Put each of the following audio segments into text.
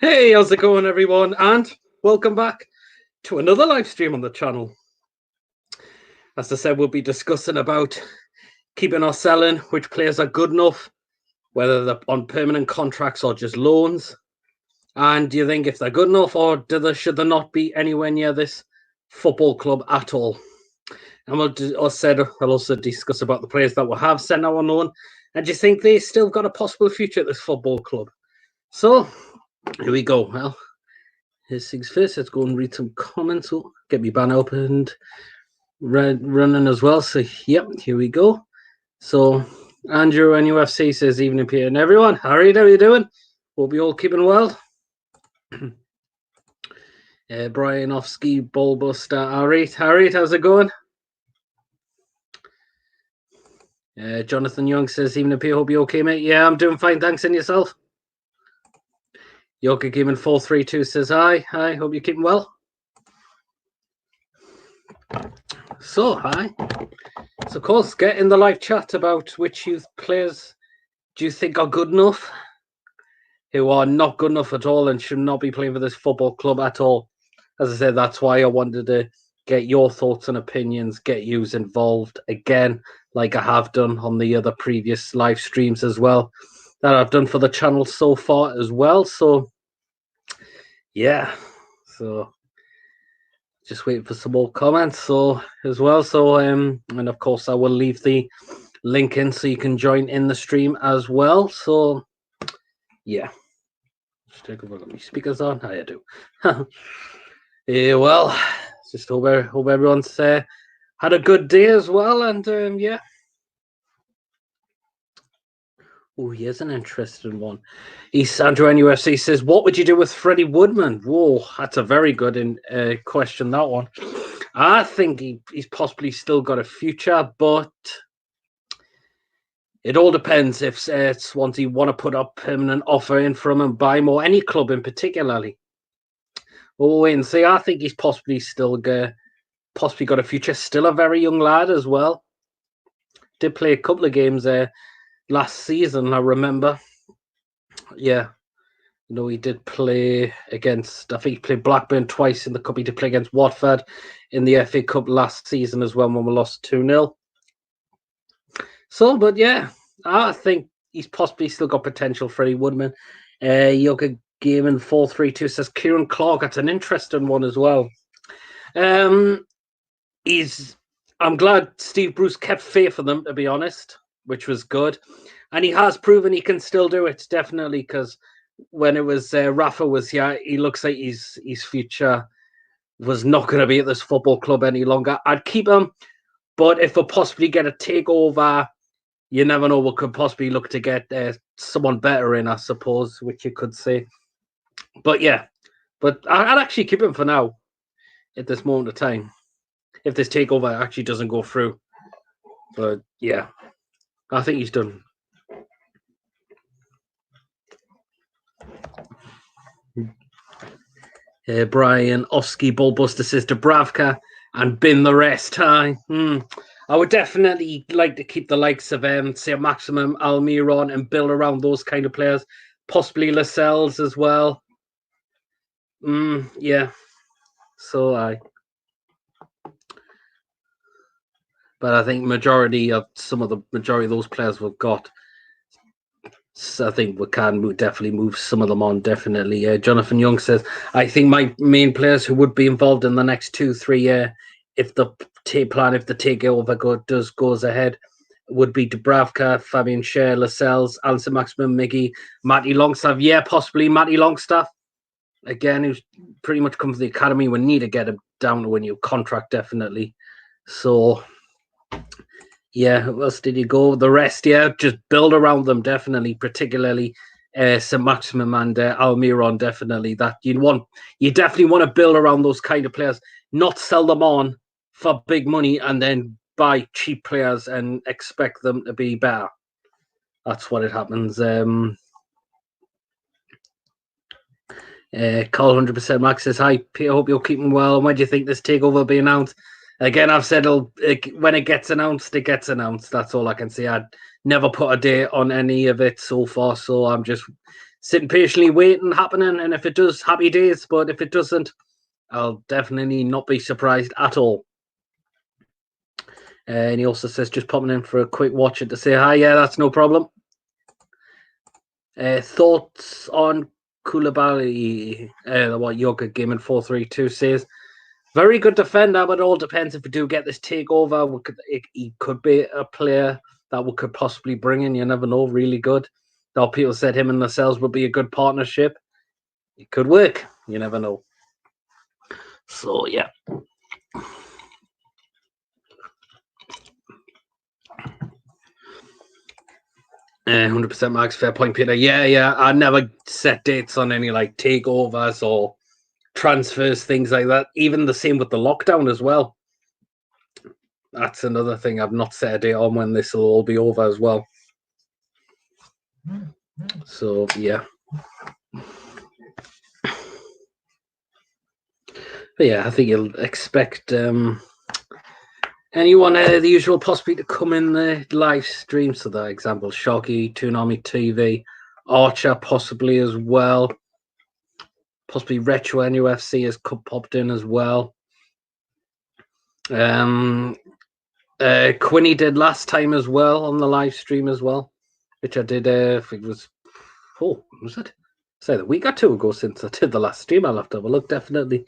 Hey, how's it going, everyone? And welcome back to another live stream on the channel. As I said, we'll be discussing about keeping or selling, which players are good enough, whether they're on permanent contracts or just loans. And do you think if they're good enough, or should they not be anywhere near this football club at all? And we'll also discuss about the players that we have sent out on loan. And do you think they still got a possible future at this football club? So here we go. Well, here's things first. Let's go and read some comments. Oh, get me banner opened, running as well. So, yep, here we go. So, Andrew NUFC says, evening, Peter and everyone. Harry, how are you doing? Hope you all keeping well. Brian Offski, Ballbuster, Harry, how's it going? Jonathan Young says, evening, Peter, hope you're okay, mate. Yeah, I'm doing fine. Thanks, and yourself? Yoga Gaming 432 says hi. Hope you're keeping well. So, hi. So, of course, get in the live chat about which youth players do you think are good enough, who are not good enough at all and should not be playing for this football club at all. As I said, that's why I wanted to get your thoughts and opinions, get you involved again, like I have done on the other previous live streams as well, that I've done for the channel so far as well. So, yeah. So, just waiting for some more comments. So, as well. So, and of course, I will leave the link in so you can join in the stream as well. So, yeah. Just take a look at my speakers on. How you do? Yeah, well, just hope everyone's had a good day as well. And yeah. Oh, here's an interesting one. Andrew NUFC says, what would you do with Freddy Woodman? Whoa, that's a very good question, that one. I think he's possibly still got a future, but it all depends if Swansea want to put up permanent offer in from him and buy him, or any club in particularly. We'll wait and see. I think he's possibly got a future. Still a very young lad as well. Did play a couple of games there last season, I remember. Yeah. He did play against, I think he played Blackburn twice in the cup. He did play against Watford in the FA Cup last season as well when we lost 2-0. So, but yeah, I think he's possibly still got potential, Freddy Woodman. Yoga Gaming 432 says Kieran Clark. That's an interesting one as well. I'm glad Steve Bruce kept faith in them, to be honest, which was good. And he has proven he can still do it, definitely, because when it was Rafa was here, he looks like his future was not going to be at this football club any longer. I'd keep him, but if we possibly get a takeover, you never know, we could possibly look to get someone better in, I suppose, which you could say. But yeah, but I'd actually keep him for now at this moment of time, if this takeover actually doesn't go through. But yeah, I think he's done. Brian Oski Ballbuster says Dubravka and bin the rest. I would definitely like to keep the likes of say Maximum, Almiron, and build around those kind of players. Possibly Lascelles as well. Yeah. So but I think majority of those players we've got. So I think we can definitely move some of them on, definitely. Jonathan Young says, I think my main players who would be involved in the next 2-3 years, if the takeover goes ahead, would be Dubravka, Fabian Schär, Lascelles, Alison Maximum, Miggy, Matty Longstaff. Yeah, possibly Matty Longstaff. Again, who's pretty much come from the academy. We need to get him down to a new contract, definitely. So, yeah, who else did you go? The rest, yeah, just build around them, definitely, particularly St. Maximum and Almiron, definitely. That you definitely want to build around those kind of players, not sell them on for big money and then buy cheap players and expect them to be better. That's what it happens. Carl 100% Max says, hi, Peter, hope you're keeping well. And when do you think this takeover will be announced? Again, I've said when it gets announced, it gets announced. That's all I can say. I'd never put a date on any of it so far, so I'm just sitting patiently waiting happening. And if it does, happy days. But if it doesn't, I'll definitely not be surprised at all. And he also says, just popping in for a quick watch it to say hi. Yeah, that's no problem. Thoughts on Koulibaly? What Yoga Gaming 432 says. Very good defender, but it all depends if we do get this takeover. He could be a player that we could possibly bring in. You never know. Really good. Though people said him and Lascelles would be a good partnership. It could work. You never know. So, yeah. Yeah, 100% Max. Fair point, Peter. Yeah. I never set dates on any like takeovers or transfers, things like that. Even the same with the lockdown as well. That's another thing. I've not set a date on when this will all be over as well. So, yeah. But yeah, I think you'll expect anyone the usual possibly to come in the live stream. So that example, Shocky, Toonami TV, Archer possibly as well. Possibly Retro NUFC has popped in as well. Quinny did last time as well on the live stream as well, which I did. I think it was was it? Say the week or two ago since I did the last stream. I'll have to have a look definitely.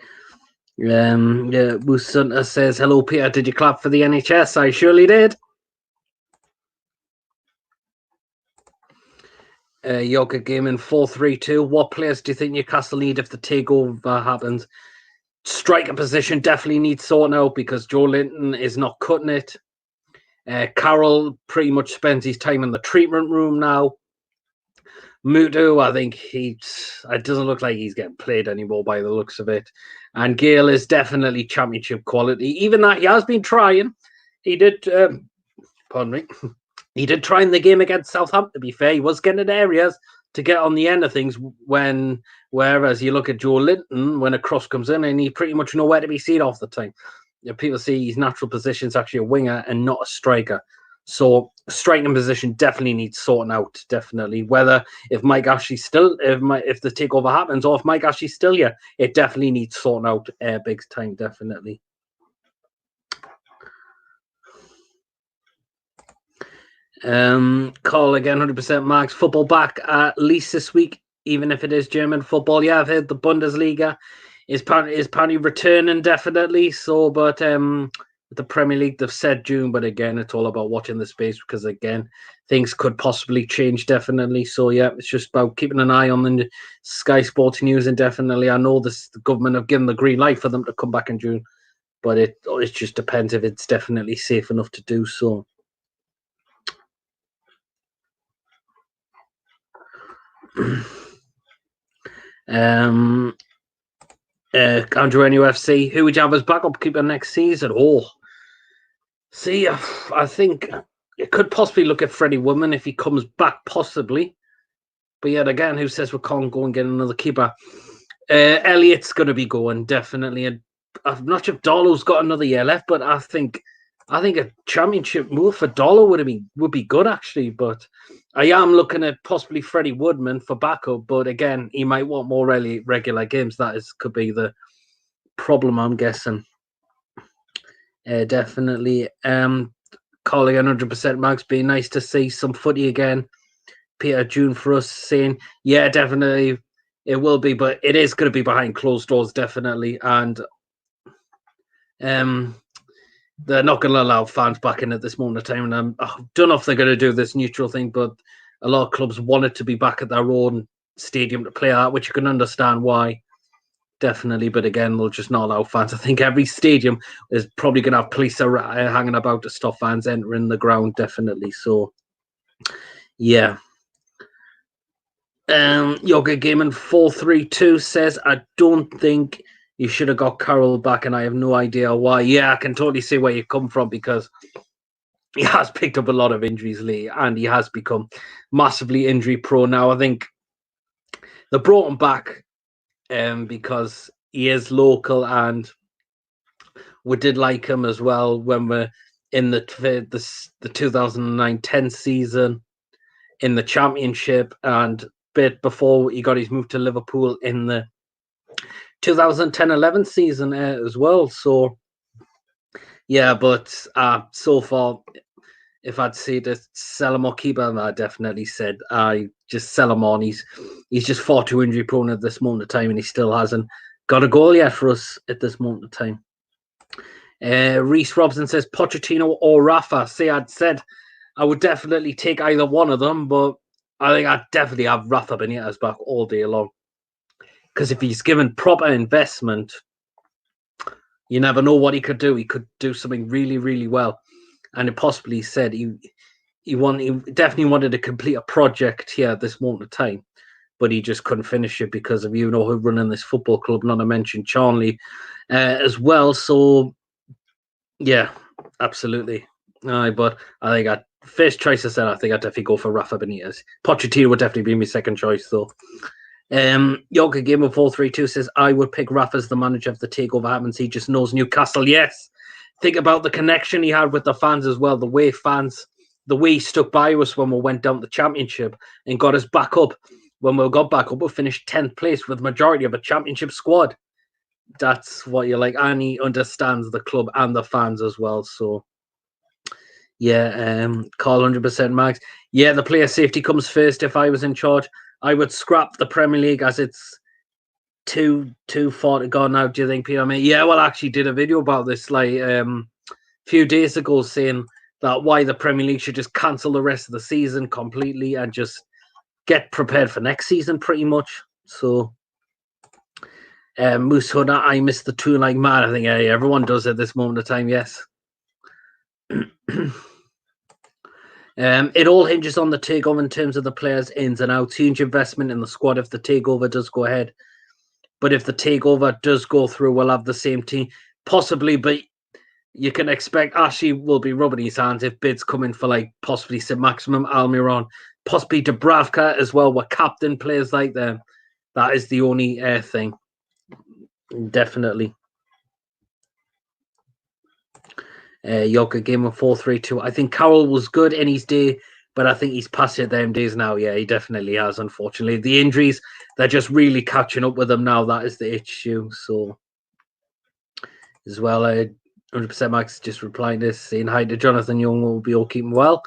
Yeah, Musunta says, hello, Peter. Did you clap for the NHS? I surely did. Yoga Gaming 432. What players do you think Newcastle need if the takeover happens? Striker position definitely needs sorting out because Joe Linton is not cutting it. Carroll pretty much spends his time in the treatment room now. Mutu, I think it doesn't look like he's getting played anymore by the looks of it. And Gale is definitely championship quality. Even that he has been trying. He did, pardon me, he did try in the game against Southampton, to be fair. He was getting in areas to get on the end of things whereas you look at Joe Linton, when a cross comes in and he pretty much nowhere to be seen off the time. People see his natural position is actually a winger and not a striker. So striking position definitely needs sorting out, definitely. Whether if Mike Ashley's still, if the takeover happens, or if Mike Ashley's still here, it definitely needs sorting out big time, definitely. Call again, 100% Max. Football back at least this week, even if it is German football. Yeah, I've heard the Bundesliga is apparently returning, definitely. So, but the Premier League, they've said June, but again, it's all about watching the space because, again, things could possibly change, definitely. So, yeah, it's just about keeping an eye on the Sky Sports News, and definitely, I know the government have given the green light for them to come back in June, but it just depends if it's definitely safe enough to do so. Andrew NUFC, who would you have as backup keeper next season? See, I think it could possibly look at Freddy Woodman if he comes back, possibly. But yet again, who says we can't go and get another keeper? Elliott's going to be going, definitely. And I'm not sure if Darlow's got another year left, but I think a championship move for Darlow would be good, actually. But I am looking at possibly Freddy Woodman for backup. But again, he might want more regular games. Could be the problem, I'm guessing. Definitely. Calling 100% Max, be nice to see some footy again. Peter June for us saying, yeah, definitely it will be, but it is going to be behind closed doors, definitely. And they're not going to allow fans back in at this moment of time. And I don't know if they're going to do this neutral thing, but a lot of clubs wanted to be back at their own stadium to play at, which you can understand why. Definitely, but again, they'll just not allow fans. I think every stadium is probably going to have police hanging about to stop fans entering the ground, definitely. So, yeah. Yoga Gaming 432 says, I don't think you should have got Carroll back, and I have no idea why. Yeah, I can totally see where you come from because he has picked up a lot of injuries lately, and he has become massively injury prone now. I think they brought him back because he is local, and we did like him as well when we're in the 2009-10 season in the championship, and bit before he got his move to Liverpool in the 2010-11 season as well. So, yeah, but so far, if I'd say to sell him or keep him, I definitely said I just sell him on. He's just far too injury prone at this moment of time, and he still hasn't got a goal yet for us at this moment of time. Reese Robson says Pochettino or Rafa. See, I'd said I would definitely take either one of them, but I think I'd definitely have Rafa Benitez back all day long. Because if he's given proper investment, you never know what he could do. He could do something really, really well. And it possibly said he definitely wanted to complete a project here at this moment of time, but he just couldn't finish it because of who running this football club, not to mention Charlie as well. So, yeah, absolutely. But I think first choice I said, I think I'd definitely go for Rafa Benitez. Pochettino would definitely be my second choice, though. Yoga Gamer 432 says I would pick Rafa as the manager of the takeover happens. He just knows Newcastle. Yes. Think about the connection he had with the fans as well. The way he stuck by us when we went down the championship and got us back up. When we got back up, we finished 10th place with the majority of a championship squad. That's what you like. And he understands the club and the fans as well. So, yeah, call 100% Max. Yeah, the player safety comes first. If I was in charge, I would scrap the Premier League as it's too far to go now. Do you think, Peter? I mean, yeah, well, I actually did a video about this like a few days ago saying that why the Premier League should just cancel the rest of the season completely and just get prepared for next season pretty much. So, Moose Hood, I missed the two like mad. I think everyone does at this moment of time, yes. It all hinges on the takeover in terms of the players' ins and outs. Huge investment in the squad if the takeover does go ahead. But if the takeover does go through, we'll have the same team. Possibly, but you can expect Ashley will be rubbing his hands if bids come in for like possibly St. Maximum, Almiron, possibly Dubravka as well. We're captain players like them. That is the only thing. Definitely. Yoga Gamer 432. I think Carroll was good in his day, but I think he's past it them days now. Yeah, he definitely has, unfortunately. The injuries, they're just really catching up with him now. That is the issue. So, as well, 100% Max just replying this, saying hi to Jonathan Young, will be all keeping well.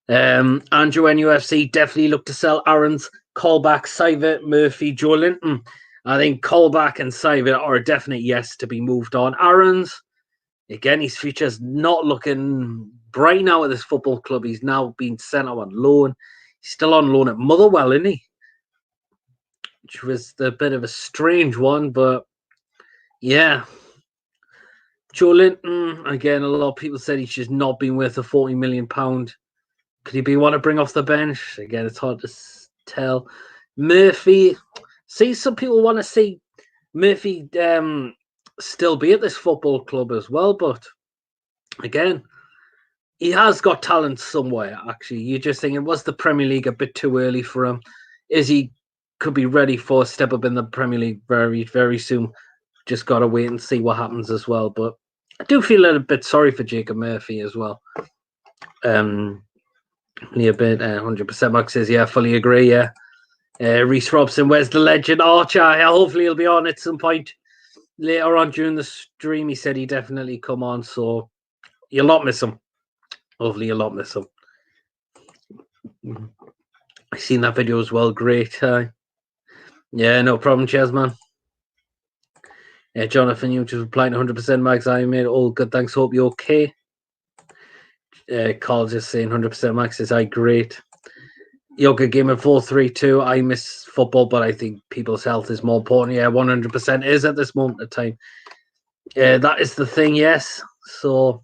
Andrew NUFC definitely look to sell Aaron's, Callback, Sivert, Murphy, Joe Linton. I think Callback and Sivert are a definite yes to be moved on. Aaron's, again, his future's not looking bright now at this football club. He's now been sent out on loan. He's still on loan at Motherwell, isn't he? Which was a bit of a strange one, but yeah. Joe Linton, again, a lot of people said he's just not been worth a £40 million. Could he be one to bring off the bench? Again, it's hard to tell. Murphy, see, some people want to see Murphy still be at this football club as well, but again, he has got talent somewhere, actually. You're just thinking, was the Premier League a bit too early for him? Is he could be ready for a step up in the Premier League very, very soon? Just got to wait and see what happens as well. But I do feel a little bit sorry for Jacob Murphy as well. A bit, 100% Max says, yeah, fully agree, yeah. Reese Robson, where's the legend Archer? Yeah, hopefully he'll be on at some point later on during the stream. He said he definitely come on, so you'll not miss him. Hopefully you'll not miss him. I've seen that video as well. Great. Yeah, no problem. Cheers, man. Yeah, Jonathan, you just replying 100% Max. I made all good. Thanks. Hope you're okay. Carl just saying 100% Max is great. Yoga Gamer 432. I miss football, but I think people's health is more important. Yeah, 100% is at this moment of time. That is the thing, yes. So,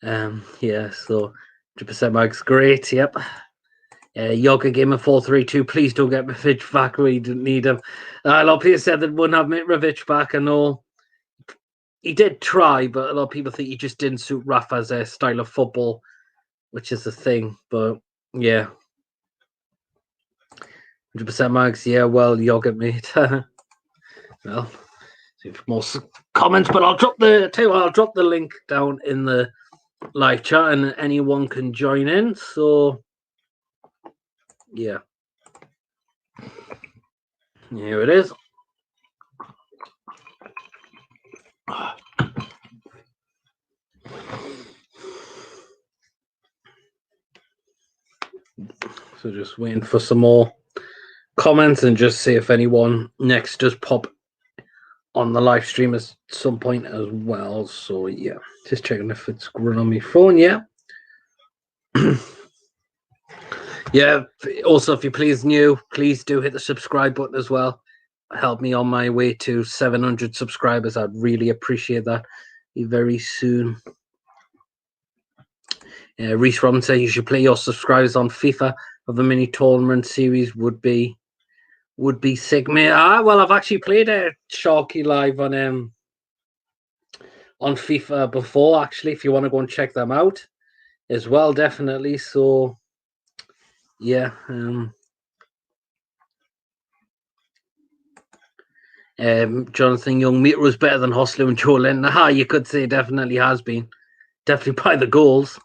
yeah, so 100% Max, great. Yep. Yoga Gamer 432. Please don't get Mitrovic back. We didn't need him. A lot of people said that wouldn't have Mitrovic back. I know he did try, but a lot of people think he just didn't suit Rafa's style of football, which is the thing. But yeah, 100% Max. Yeah, well, Yoga mate. Well, see more comments, but I'll drop the link down in the live chat, and anyone can join in. So Yeah. Here it is. So just waiting for some more comments and just see if anyone next does pop on the live stream at some point as well. So yeah, just checking if it's growing on my phone. Yeah. Yeah. Also, if you're new, please do hit the subscribe button as well. Help me on my way to 700 subscribers. I'd really appreciate that very soon. Reese Robin said you should play your subscribers on FIFA of the mini tournament series would be sick, mate. Well, I've actually played a Sharky live on FIFA before. Actually, if you want to go and check them out as well, definitely. So, yeah. Jonathan Young, Meter was better than Hosler and Joe Linton. You could say definitely has been. Definitely by the goals.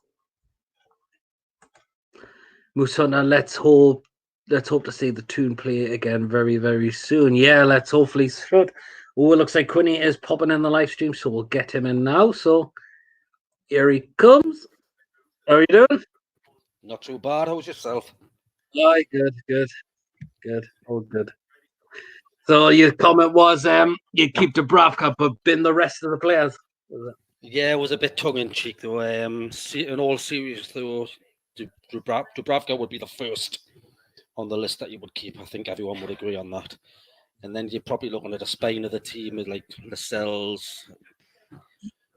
Moose Hunter, let's hope to see the tune play again very, very soon. Yeah, let's hopefully should. Oh, it looks like Quinny is popping in the live stream, so we'll get him in now. So here he comes. How are you doing? Not too bad. How's yourself? Hi, good. Oh, good. So your comment was you keep Dubravka but bin the rest of the players. Yeah, it was a bit tongue in cheek though. In all seriousness though, Dubravka would be the first on the list that you would keep. I think everyone would agree on that. And then you're probably looking at the spine of the team with like Lascelles,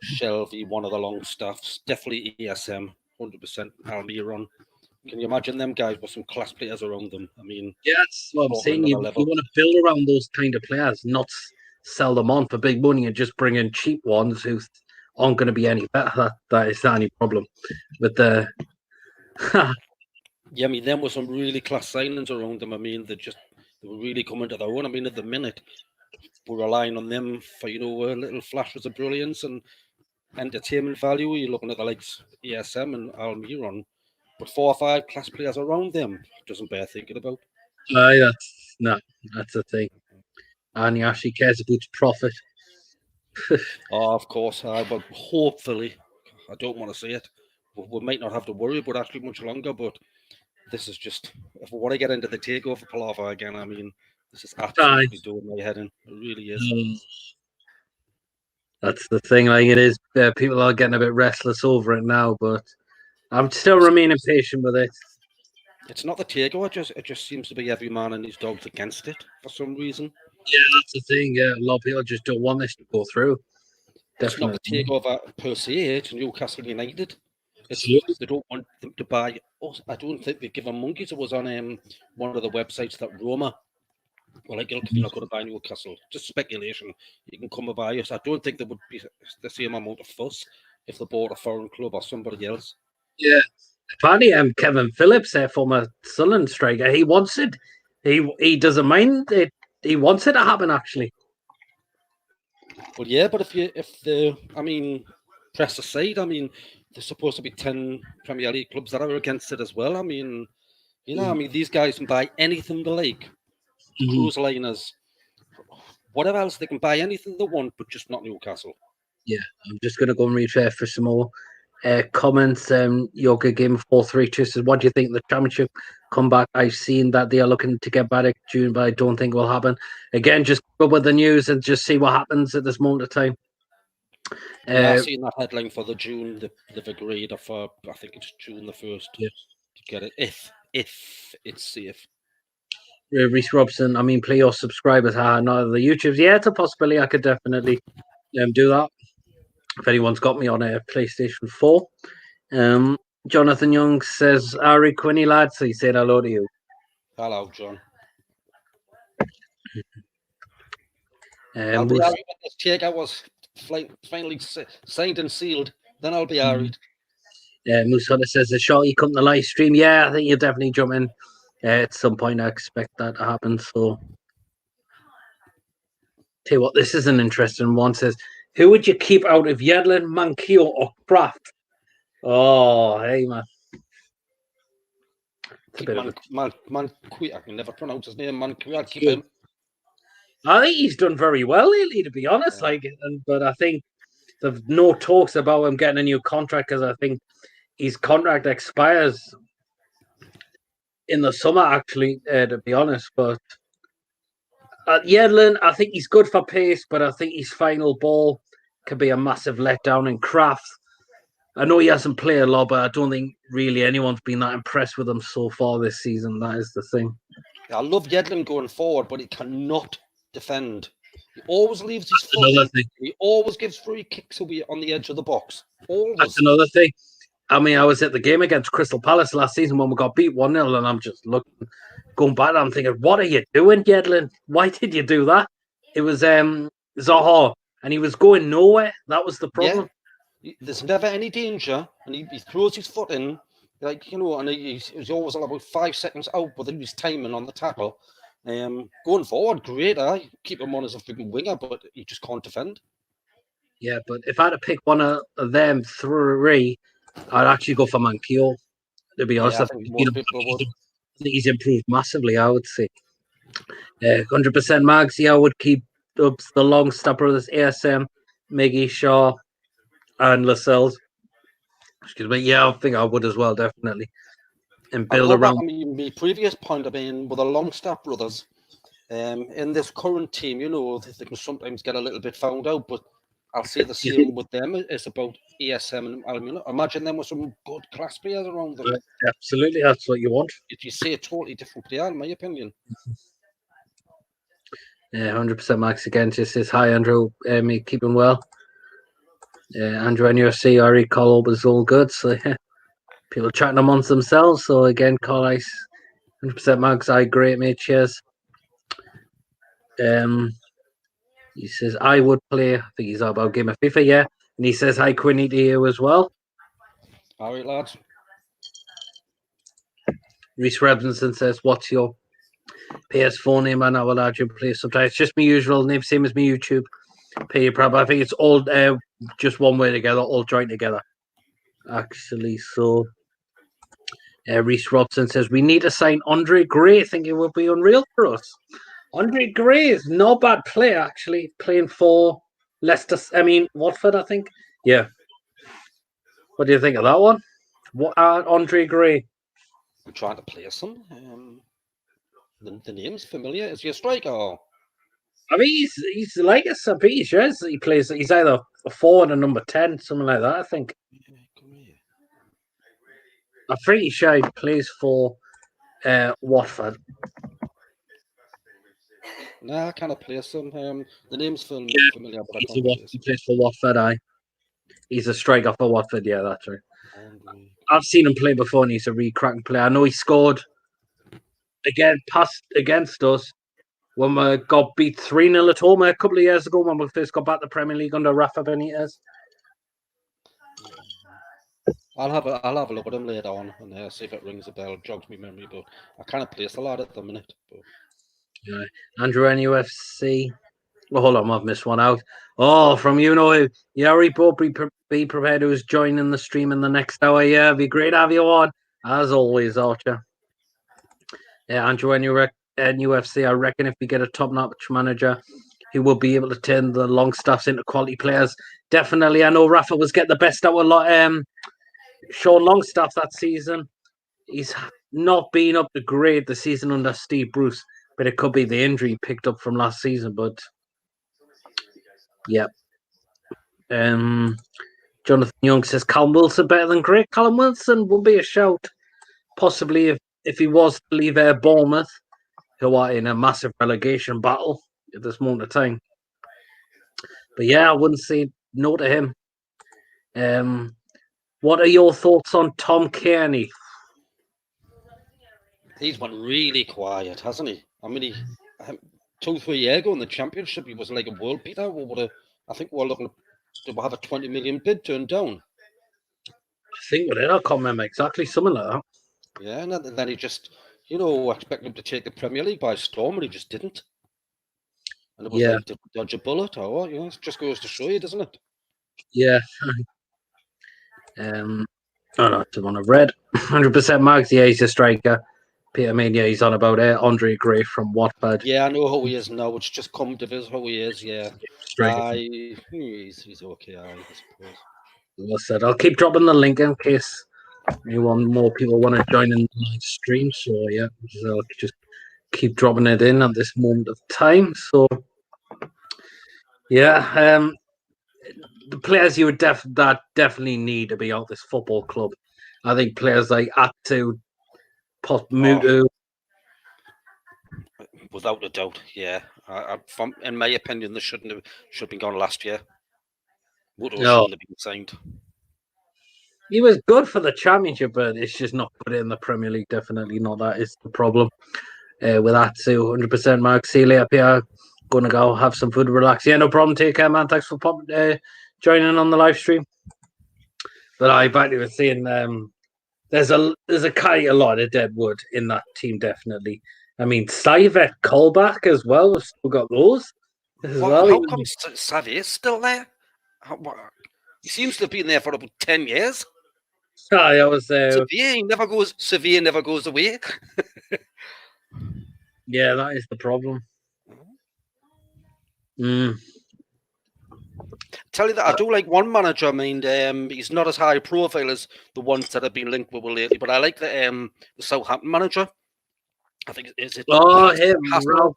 Shelby, one of the Longstaffs, definitely ESM, 100% Almiron. Can you imagine them guys with some class players around them? I mean, yeah, that's what I'm saying. You want to build around those kind of players, not sell them on for big money and just bring in cheap ones who aren't going to be any better. That is not any problem. But yeah, I mean, them were some really class signings around them. I mean, they were really coming to their own. I mean, at the minute, we're relying on them for, little flashes of brilliance and entertainment value. You're looking at the likes ESM and Almiron, but 4 or 5 class players around them doesn't bear thinking about. That's the thing. And he actually cares about profit. Oh, of course, but hopefully, I don't want to say it, we might not have to worry about actually much longer, but this is just, if we want to get into the takeover palaver again, I mean, this is absolutely doing my head in. It really is. That's the thing. Like it is, people are getting a bit restless over it now, but I'm still remaining patient with it. It's not the takeover; it just seems to be every man and his dogs against it for some reason. Yeah, that's the thing. Yeah, a lot of people just don't want this to go through. Definitely. It's not the takeover per se. It's Newcastle United. They don't want them to buy. I don't think they give them monkeys. It was on one of the websites that Roma. Well, like, look, if you're not going to buy Newcastle, just speculation. You can come and buy us. I don't think there would be the same amount of fuss if they bought a foreign club or somebody else. Yeah, apparently, Kevin Phillips, former Sunderland striker, he wants it. He doesn't mind it. He wants it to happen, actually. Well, yeah, but press aside, I mean, there's supposed to be 10 Premier League clubs that are against it as well. I mean, these guys can buy anything they like. Cruise liners, whatever else, they can buy anything they want, but just not Newcastle. Yeah, I'm just going to go and read for some more comments. Yoga Game 432 says, what do you think of the championship comeback? I've seen that they are looking to get back in June, but I don't think it will happen. Again, just go with the news and just see what happens at this moment of time. Yeah, I've seen that headline for the June. They've agreed for, I think it's June the 1st to get it, if it's safe. Reese Robson, I mean, play your subscribers, not the YouTubes. Yeah, it's a possibility. I could definitely do that if anyone's got me on a PlayStation 4. Jonathan Young says, Ari Quinny, lad, so he said hello to you. Hello, John. I'll be Ari when this takeout was finally signed and sealed. Then I'll be Ari. Moose Hunter says, the shorty come to live stream. Yeah, I think you'll definitely jump in at some point. I expect that to happen. So, tell you what, this is an interesting one. Says, who would you keep out of Yedlin, Mankiel, or Kraft? Oh, hey, man. It's a bit of a... I can never pronounce his name. I'll keep him. I think he's done very well lately, to be honest. Yeah. But I think there's no talks about him getting a new contract because I think his contract expires in the summer, actually, to be honest. But Yedlin, I think he's good for pace, but I think his final ball could be a massive letdown. In Kraft, I know he hasn't played a lot, but I don't think really anyone's been that impressed with him so far this season. That is the thing. I love Yedlin going forward, but he cannot defend. He always leaves his That's foot. another thing. He always gives free kicks away on the edge of the box. Always. That's another thing. I mean, I was at the game against Crystal Palace last season when we got beat 1-0, and I'm just going back, I'm thinking, what are you doing, Yedlin? Why did you do that? It was Zaha, and he was going nowhere. That was the problem. Yeah. There's never any danger, and he throws his foot in, like, you know, and he's always about 5 seconds out with his timing on the tackle. Going forward, great. I keep him on as a freaking winger, but he just can't defend. Yeah, but if I had to pick one of them three, I'd actually go for Mankiel. To be honest, I think most people would. I think he's improved massively, I would say. 100% Mags, yeah, I would keep up the Longstaff brothers, ASM, Miggy, Shaw, and Lascelles. Excuse me. Yeah, I think I would as well, definitely. And build around. My previous point, I mean, with the Longstaff brothers, in this current team, you know, they can sometimes get a little bit found out, but I'll say the same with them. It's about ESM and Almina. Imagine them with some good class players around them. Absolutely, that's what you want. If you see a totally different player, in my opinion. Yeah, 100% Max again just says, hi, Andrew. Me keeping well. Andrew, NUFC, I recall was all good. So, yeah, people chatting amongst themselves. So, again, call ice. 100% Max, I agree, mate. Cheers. He says, I would play. I think he's about game of FIFA, yeah. And he says, hi, Quinny to you as well. All right, lads. Reese Robinson says, what's your PS4 name? And I will add you play sometimes. It's just my usual name, same as my YouTube. Pay Prab. I think it's all just one way together, all joined together. Actually, so Reese Robson says we need to sign Andre Gray. I think it would be unreal for us. Andre Gray is no bad player, actually, playing for Leicester. I mean, Watford, I think. Yeah. What do you think of that one? What Andre Gray? I'm trying to place him. The name's familiar. Is he a striker? I mean, he's like a sub-beach, yes. He plays. He's either a forward or number 10, something like that. I think. I'm pretty sure he plays for Watford. Nah, I can't place him. The name's familiar, but I can't place him. He plays for Watford. He's a striker for Watford. Yeah, that's right. I've seen him play before, and he's a really cracking player. I know he scored against us when we got beat 3-0 at home a couple of years ago when we first got back to the Premier League under Rafa Benitez. I'll have a look at him later on and see if it rings a bell, jogs me memory, but I can't place a lot at the minute. But... Yeah. Andrew NUFC. Well, hold on, I've missed one out. Oh, from you know, Yari Bob, be prepared who's joining the stream in the next hour. Yeah, it'd be great to have you on, as always, Archer. Yeah, Andrew NUFC, I reckon if we get a top-notch manager, he will be able to turn the Longstaffs into quality players. Definitely, I know Rafa was getting the best out of Sean Longstaff that season. He's not been up to grade the season under Steve Bruce, but it could be the injury picked up from last season. But yeah. Jonathan Young says Callum Wilson better than Gray. Callum Wilson would be a shout, possibly if he was to leave Bournemouth, who are in a massive relegation battle at this moment of time. But yeah, I wouldn't say no to him. What are your thoughts on Tom Kearney? He's been really quiet, hasn't he? I mean, 2-3 years ago in the Championship, he was like a world beater. I think we're looking to have a 20 million bid turned down. I think we did. I can't remember exactly, something like that. Yeah, and then he just, expected him to take the Premier League by storm, and he just didn't. And it was like, to dodge a bullet or what? It just goes to show you, doesn't it? Yeah. Oh, no, it's the one I've read. 100% Mags, yeah, he's a striker. Peter Mania, he's on about it. Andre Gray from Watford. Yeah, I know who he is now. It's just come to visit who he is, yeah. He's okay, I suppose. As I said, I'll keep dropping the link in case more people want to join in the live stream. So, yeah, I'll just keep dropping it in at this moment of time. So, yeah, the players you would definitely need to be out this football club. I think players like Atsu, Mutu. Without a doubt, yeah. In my opinion, they should have been gone last year. Mutu shouldn't have been signed. He was good for the Championship, but it's just not good in the Premier League. Definitely not. That is the problem with Atsu. 100% Mark. See you later, Pierre. Going to go have some food, relax. Yeah, no problem. Take care, man. Thanks for joining on the live stream. But I back to saying there's a quite a lot of Deadwood in that team, definitely. I mean, Savet Colback as well. We've still got those as well. How come Savet still there? He seems to have been there for about 10 years. I was Severe never goes away. Yeah, that is the problem. Tell you that I do like one manager. I mean, he's not as high profile as the ones that have been linked with lately, but I like the Southampton manager. I think is it. Oh, him, Ralph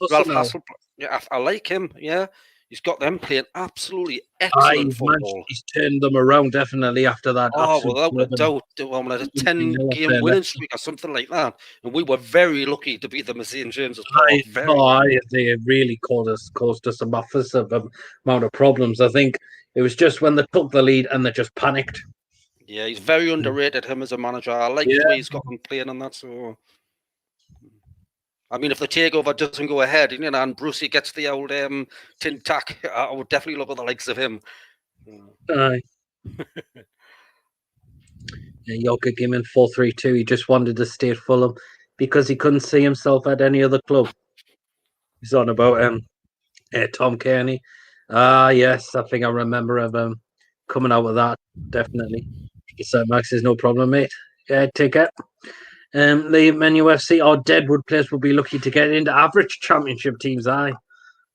Hasselblatt. Yeah, I like him. Yeah, he's got them playing absolutely excellent football. He's turned them around definitely after that. Oh, without a doubt. A 10-game winning streak or something like that. And we were very lucky to beat them at St. James's Park. They really caused us a massive amount of problems. I think it was just when they took the lead and they just panicked. Yeah, he's very underrated, him as a manager. I like the way he's got them playing on that. So, I mean, if the takeover doesn't go ahead, and Brucey gets the old tin tack, I would definitely look at the likes of him. Aye. Yoka came in 4-3-2. He just wanted to stay at Fulham because he couldn't see himself at any other club. He's on about Tom Kearney. Yes, I think I remember him coming out with that. Definitely. Max, there's no problem, mate. Take it. The Menu FC or Deadwood players will be lucky to get into average Championship teams.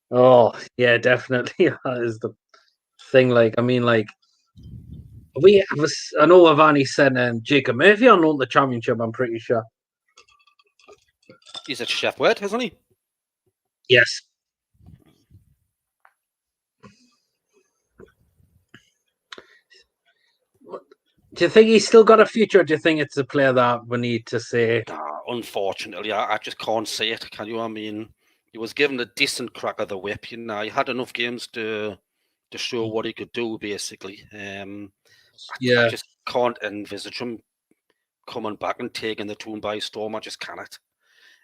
Oh, yeah, definitely. That is the thing. I know Avani sent Jacob Murphy on the Championship, I'm pretty sure. He's at Sheffield, hasn't he? Yes. Do you think he's still got a future, or do you think it's a player that we need to say? Unfortunately, I just can't see it. Can you? I mean, he was given a decent crack of the whip. He had enough games to show what he could do, basically. I just can't envisage him coming back and taking the tune by storm. I just cannot.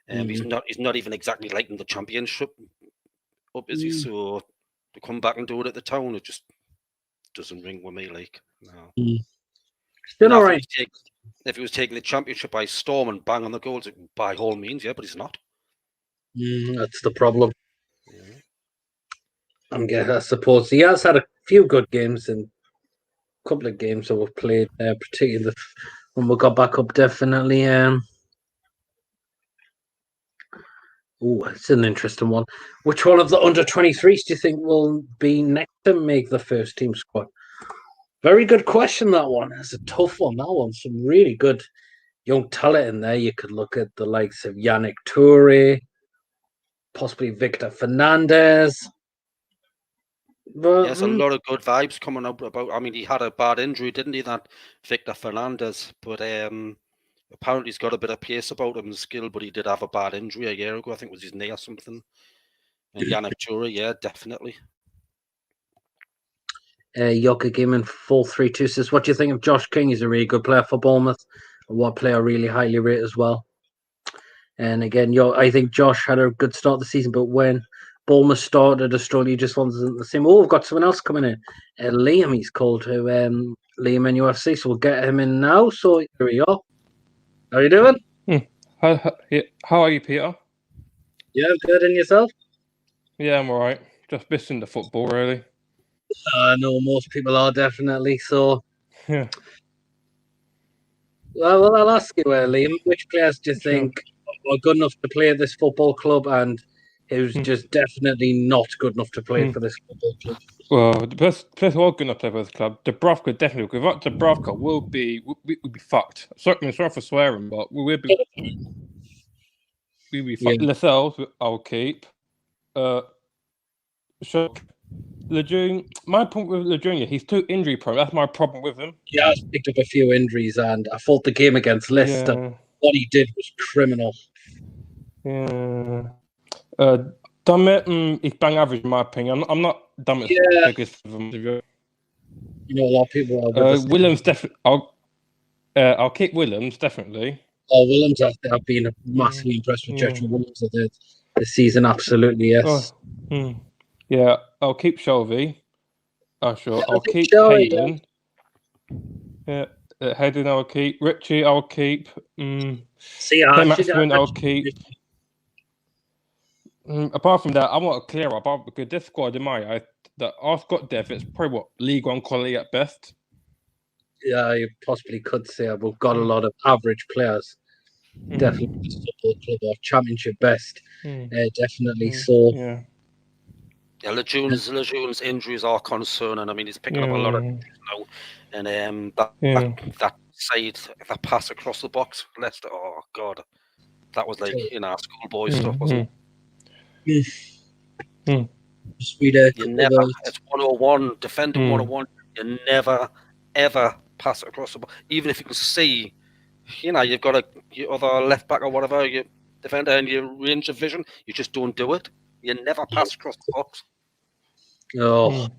He's not even exactly liking the Championship up, is he? So to come back and do it at the town, it just doesn't ring with me. No. Still all right. If he was taking the Championship by storm and bang on the goals, by all means, yeah, but he's not. That's the problem. I suppose he has had a few good games and a couple of games that we've played, particularly when we got back up, definitely. It's an interesting one. Which one of the under-23s do you think will be next to make the first team squad? Very good question, that one. It's a tough one, that one. Some really good young talent in there. You could look at the likes of Yannick Toure, possibly Victor Fernandez. But, there's a lot of good vibes coming up about. I mean, he had a bad injury, didn't he, that Victor Fernandez? But apparently he's got a bit of pace about him and skill, but he did have a bad injury a year ago. I think it was his knee or something. And Yannick Toure, yeah, definitely. Yoka came in 4-3-2. Says, what do you think of Josh King? He's a really good player for Bournemouth. What player really highly rate as well. And again, I think Josh had a good start of the season, but when Bournemouth started a struggle, he just wasn't the same. We've got someone else coming in. Liam, he's called, who Liam in UFC, so we'll get him in now. So here we are. How are you doing? How are you, Peter? Yeah, good. And yourself? Yeah, I'm all right. Just missing the football, really. I know most people are, definitely. So, yeah. Well, I'll ask you, Liam, which players do you Sure. think are good enough to play at this football club and who's just definitely not good enough to play for this football club? Well, the players who are good enough to play for this club, Dubravka definitely. Without Dubravka, we'll be fucked. Sorry for swearing, but we'll be fucked. Yeah. Lascelles, I'll keep. Shock. Lejeune, my point with Lejeune, he's too injury prone. That's my problem with him. He has picked up a few injuries, and I thought the game against Leicester, what he did was criminal. Yeah. Dummett, he's bang average in my opinion. I'm not Dummett's biggest fan. You know, a lot of people are. Williams definitely. I'll keep Williams definitely. Oh, Williams, I've been massively impressed with Jetro Williams this season. Absolutely, yes. Yeah, I'll keep Shelby. Sure. Yeah, I'll keep Shelby, Hayden. Yeah, Hayden I'll keep. Richie I'll keep. Maximilian I'll keep. Apart from that, I want to clear up because this squad, in my eyes, that our squad depth is probably League One quality at best. Yeah, you possibly could say we've got a lot of average players. Definitely football club or championship best. Definitely so. Yeah, Lejeune's injuries are concerning. I mean, he's picking up a lot of injuries now, and that side, that pass across the box, Leicester. Oh God, that was like schoolboy stuff, wasn't it? You never. It's 101 defending 101. You never ever pass it across the box, even if you can see. You've got your other left back or whatever, your defender and your range of vision. You just don't do it. You never pass across the box. Oh,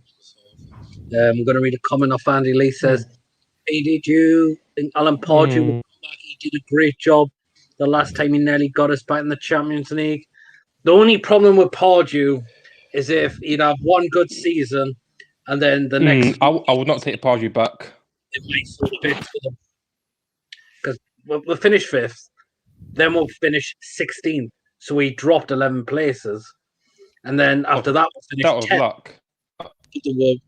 I'm going to read a comment off Andy Lee says, "Hey, did you think Alan Pardew would come back? He did a great job the last time he nearly got us back in the Champions League. The only problem with Pardew is if he'd have one good season and then the next... I would not take Pardew back. It might sort of bit for them. Because we'll finish 5th, then we'll finish 16th. So we dropped 11 places. And then after that, we'll finish 10th. That was luck.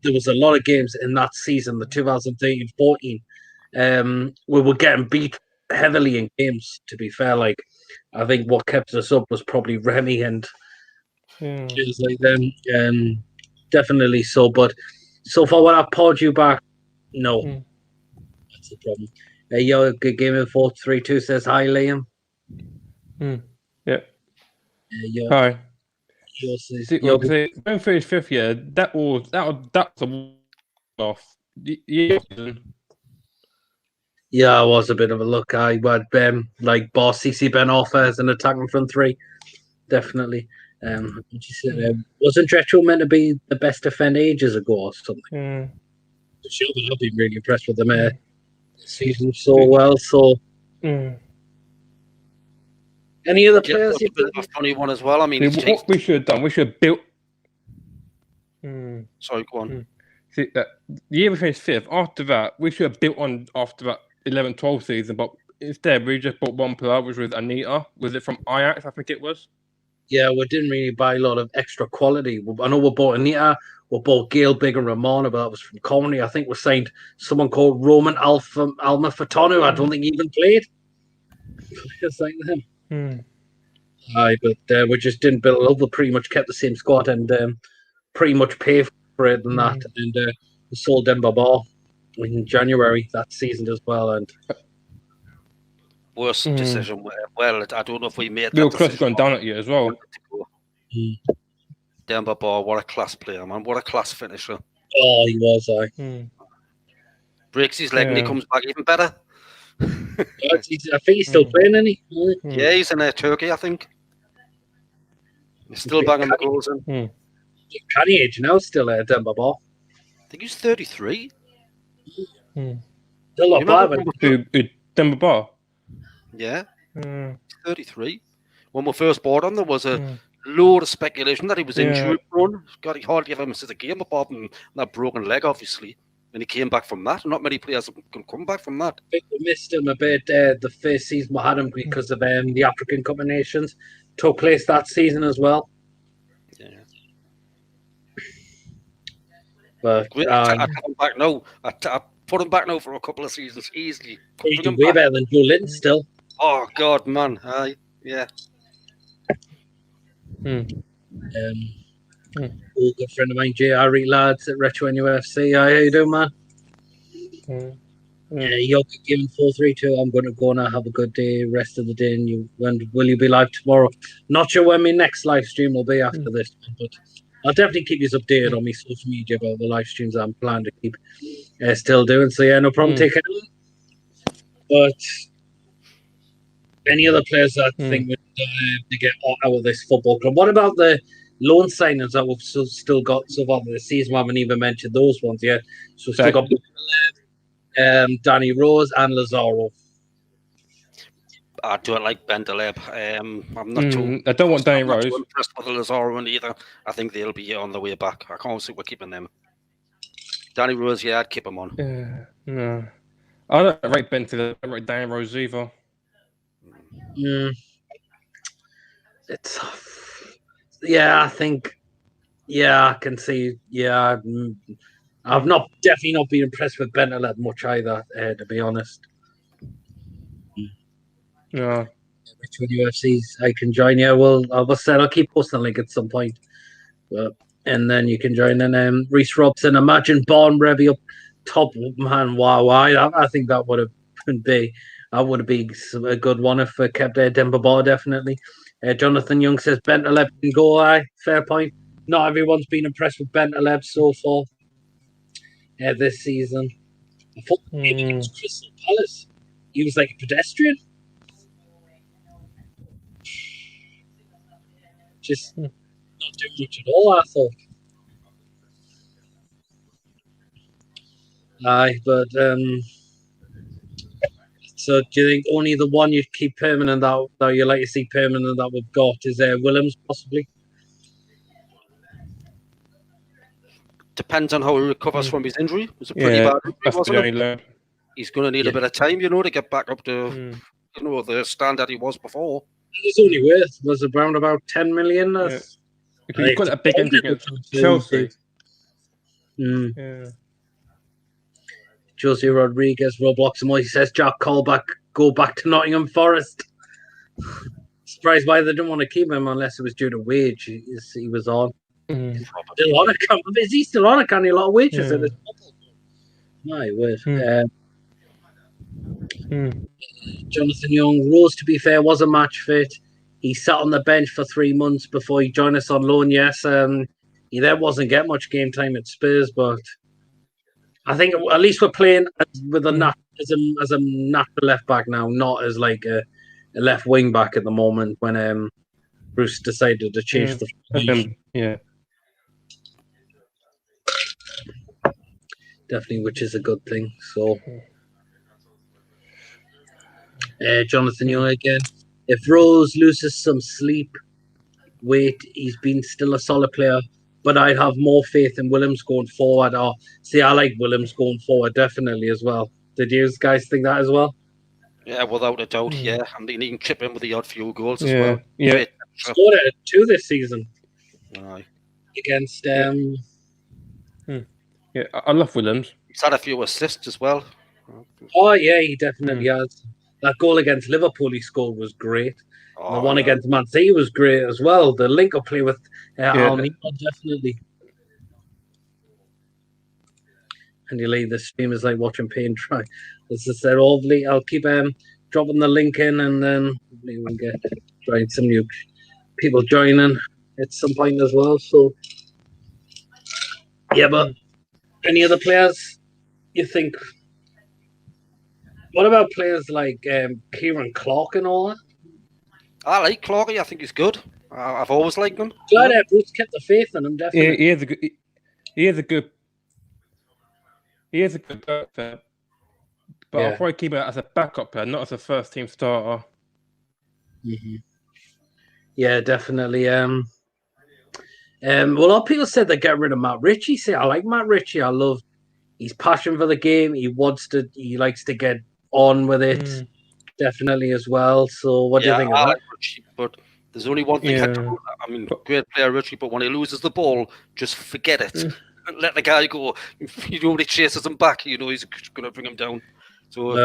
There was a lot of games in that season, the 2013-14. We were getting beat heavily in games, to be fair. Like, I think what kept us up was probably Remy and games like them. Definitely so. But so far, when I've poured you back, no. That's the problem. Yo, good game of 4-3-2 says hi, Liam. Yeah. Hi. Going for his 5th year, that's a off. Yeah, it was a bit of a look. I had like boss CC Ben offer as an attacking front 3, definitely. Wasn't Dretro meant to be the best defender ages ago or something? Sure, but I've been really impressed with them season so well. So, any other players? A bit of a funny one as well. I mean, what we should have done, we should have built. Sorry, go on. See, the year we finished 5th. After that, we should have built on after that 11-12 season, but instead we just bought one player, which was Anita. Was it from Ajax? I think it was. Yeah, we didn't really buy a lot of extra quality. I know we bought Anita, we bought Gail Big and Ramona, but that was from Colony. I think we signed someone called Roman Alma Fatonu. I don't think he even played. Just like him. Aye, but we just didn't build it up. We pretty much kept the same squad and pretty much paid for it and that. And we sold Demba Ball in January that season as well. And worst decision. Well, I don't know if we made that Bill decision. Chris gone down at you as well. Demba Ball, what a class player, man. What a class finisher. Oh, he was, breaks his leg and he comes back even better. I think he's still playing, isn't he? Yeah, he's in Turkey, I think. He's still banging the goals in. Can he age now? Still Demba Ball. I think he's 33. Still not bad. Demba Ball? Yeah. 33. When we first bought him, there was a load of speculation that he was injury prone. God, he hardly ever misses a game apart from that broken leg, obviously. And he came back from that. Not many players can come back from that. I think we missed him a bit the first season we had him because of the African Cup of Nations. Took place that season as well. Yeah. But I come back now. put him back now for a couple of seasons easily. He's Bring him way back. better than Joe Linton still. Oh God, man. Yeah. A good friend of mine, JR lads at Retro NFC. How you doing, man? You're giving 4-3-2. I'm going to go now. Have a good day. Rest of the day. And will you be live tomorrow? Not sure when my next live stream will be after this, but I'll definitely keep you updated on my social media about the live streams I'm planning to keep still doing. So yeah, no problem. Take it on. But any other players that think to get out of this football club? What about the loan signings that we've still got so far this season? We haven't even mentioned those ones yet. So we've still got Danny Rose and Lazaro. I don't like Bentaleb. I'm not too. I don't want Danny I'm not Rose. too impressed with the Lazaro one either. I think they'll be on the way back. I can't see we're keeping them. Danny Rose, yeah, I'd keep him on. No, I don't rate Bentaleb. I don't rate Danny Rose either. It's I think I can see I've definitely not been impressed with Bentaleb much either, to be honest. Yeah. Which one UFCs I can join you? Well, I'll keep posting a link at some point. And then you can join in. Reece Robson, imagine Born Revy up top, man. Wow, I think that would have been a good one if we kept Denver Bar, definitely. Jonathan Young says Bentaleb can go. Fair point. Not everyone's been impressed with Bentaleb so far this season. I thought maybe it was Crystal Palace. He was like a pedestrian. Just not doing much at all, I thought. But so do you think only the one you'd keep permanent that you like to see permanent that we've got is Willems possibly? Depends on how he recovers from his injury. It was a pretty bad injury, wasn't it? He's going to need a bit of time, to get back up to the standard he was before. He's only was around about 10 million. He got a big injury against Chelsea. Jose Rodriguez, Roblox He says Jack Colback go back to Nottingham Forest. Surprised why they didn't want to keep him unless it was due to wage he was on. Still on is he still on a canny lot of wages at this football? My word. Jonathan Young, Rose, to be fair, was a match fit. He sat on the bench for 3 months before he joined us on loan. Yes, he then wasn't getting much game time at Spurs, but I think at least we're playing with as a natural left back now, not as like a left wing back at the moment. When Bruce decided to change the formation. Definitely, which is a good thing. So. Jonathan Young again. If Rose loses some sleep weight, he's been still a solid player, but I'd have more faith in Willems going forward. I like Willems going forward definitely as well. Did you guys think that as well? Yeah, without a doubt. Yeah, I mean he can chip in with the odd few goals as well. Yeah, scored at 2 this season. Aye. Against Yeah, I love Willems. He's had a few assists as well. Oh yeah, he definitely has. That goal against Liverpool he scored was great. The one against Man City was great as well. The link-up play with Almeida, definitely. And you leave the stream is like watching pain try. As I said, hopefully I'll keep dropping the link in, and then we will get some new people joining at some point as well. So yeah, but any other players you think? What about players like Kieran Clark and all that? I like Clarky. I think he's good. I've always liked him. Glad Bruce kept the faith in him, definitely. He is a good player. But I'll probably keep it as a backup player, not as a first team starter. Yeah, definitely. Well, a lot of people said they get rid of Matt Ritchie. Say I like Matt Ritchie. I love his passion for the game. He likes to get on with it. Definitely as well. So what do you think of that? Like Ritchie, but there's only one thing. I mean, great player Ritchie, but when he loses the ball, just forget it. let the guy go. If he only chases him back, you know he's going to bring him down. So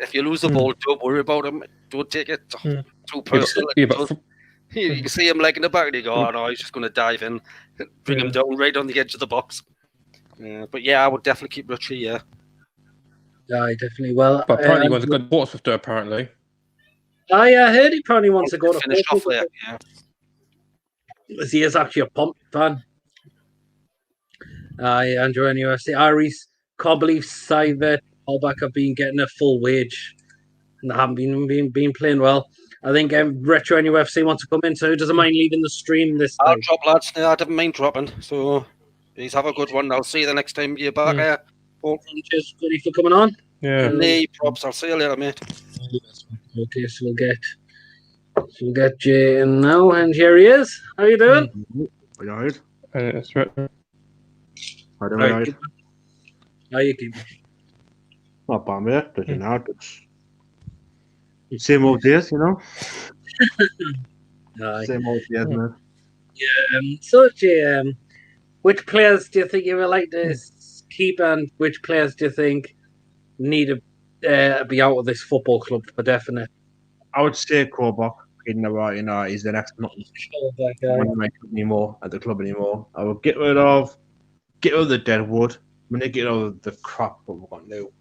if you lose the ball, don't worry about him. Don't take it too personal. You can see him legging the back and you go, oh no, he's just going to dive in, bring him down right on the edge of the box. But yeah, I would definitely keep Richie, yeah. Yeah, I definitely will. But apparently he wants a good Portsmouth though, apparently. I heard he apparently wants to go to finish off there, yeah. Because he is actually a Pump fan. Andrew University. Aries, can't believe Cyvet, Fullback have been getting a full wage and they haven't been playing well. I think Retro NFC wants to come in, so who doesn't mind leaving the stream this time? I'll drop, lads. No, I didn't mind dropping. So please have a good one. I'll see you the next time you're back here. Cheers, buddy, for coming on. Yeah. Nay, props. I'll see you later, mate. Okay, so we'll get Jay in now, and here he is. How you doing? Are you alright? That's right. How you keeping? Not bad, mate. Doesn't hurt. It's same old days, you know. Same old days, man. Yeah. So, Jay, which players do you think you would like to keep, and which players do you think need to be out of this football club for definite? I would say Fullback. He's the next one. Not anymore at the club anymore. I would get rid of the deadwood. When they get rid of the crap what we've got now.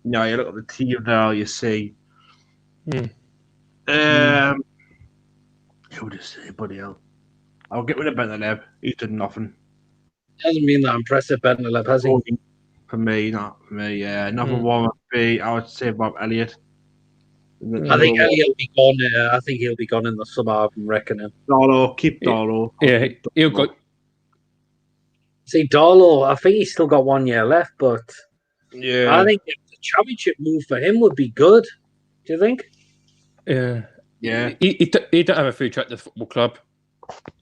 Now you look at the team now, you see. Who would you say, buddy hell? I'll get rid of Bentaleb. He's done nothing. Hasn't been that impressive, Bentaleb, has he? For me, not for me. Yeah, number one would be, I would say, Bob Elliott. I think Elliott will be gone. I think he'll be gone in the summer. I'm reckoning. Darlow, keep Darlow. Yeah, he'll go. See, Darlow, I think he's still got 1 year left, but yeah, I think the championship move for him would be good. Do you think? Yeah. He don't have a future at the football club.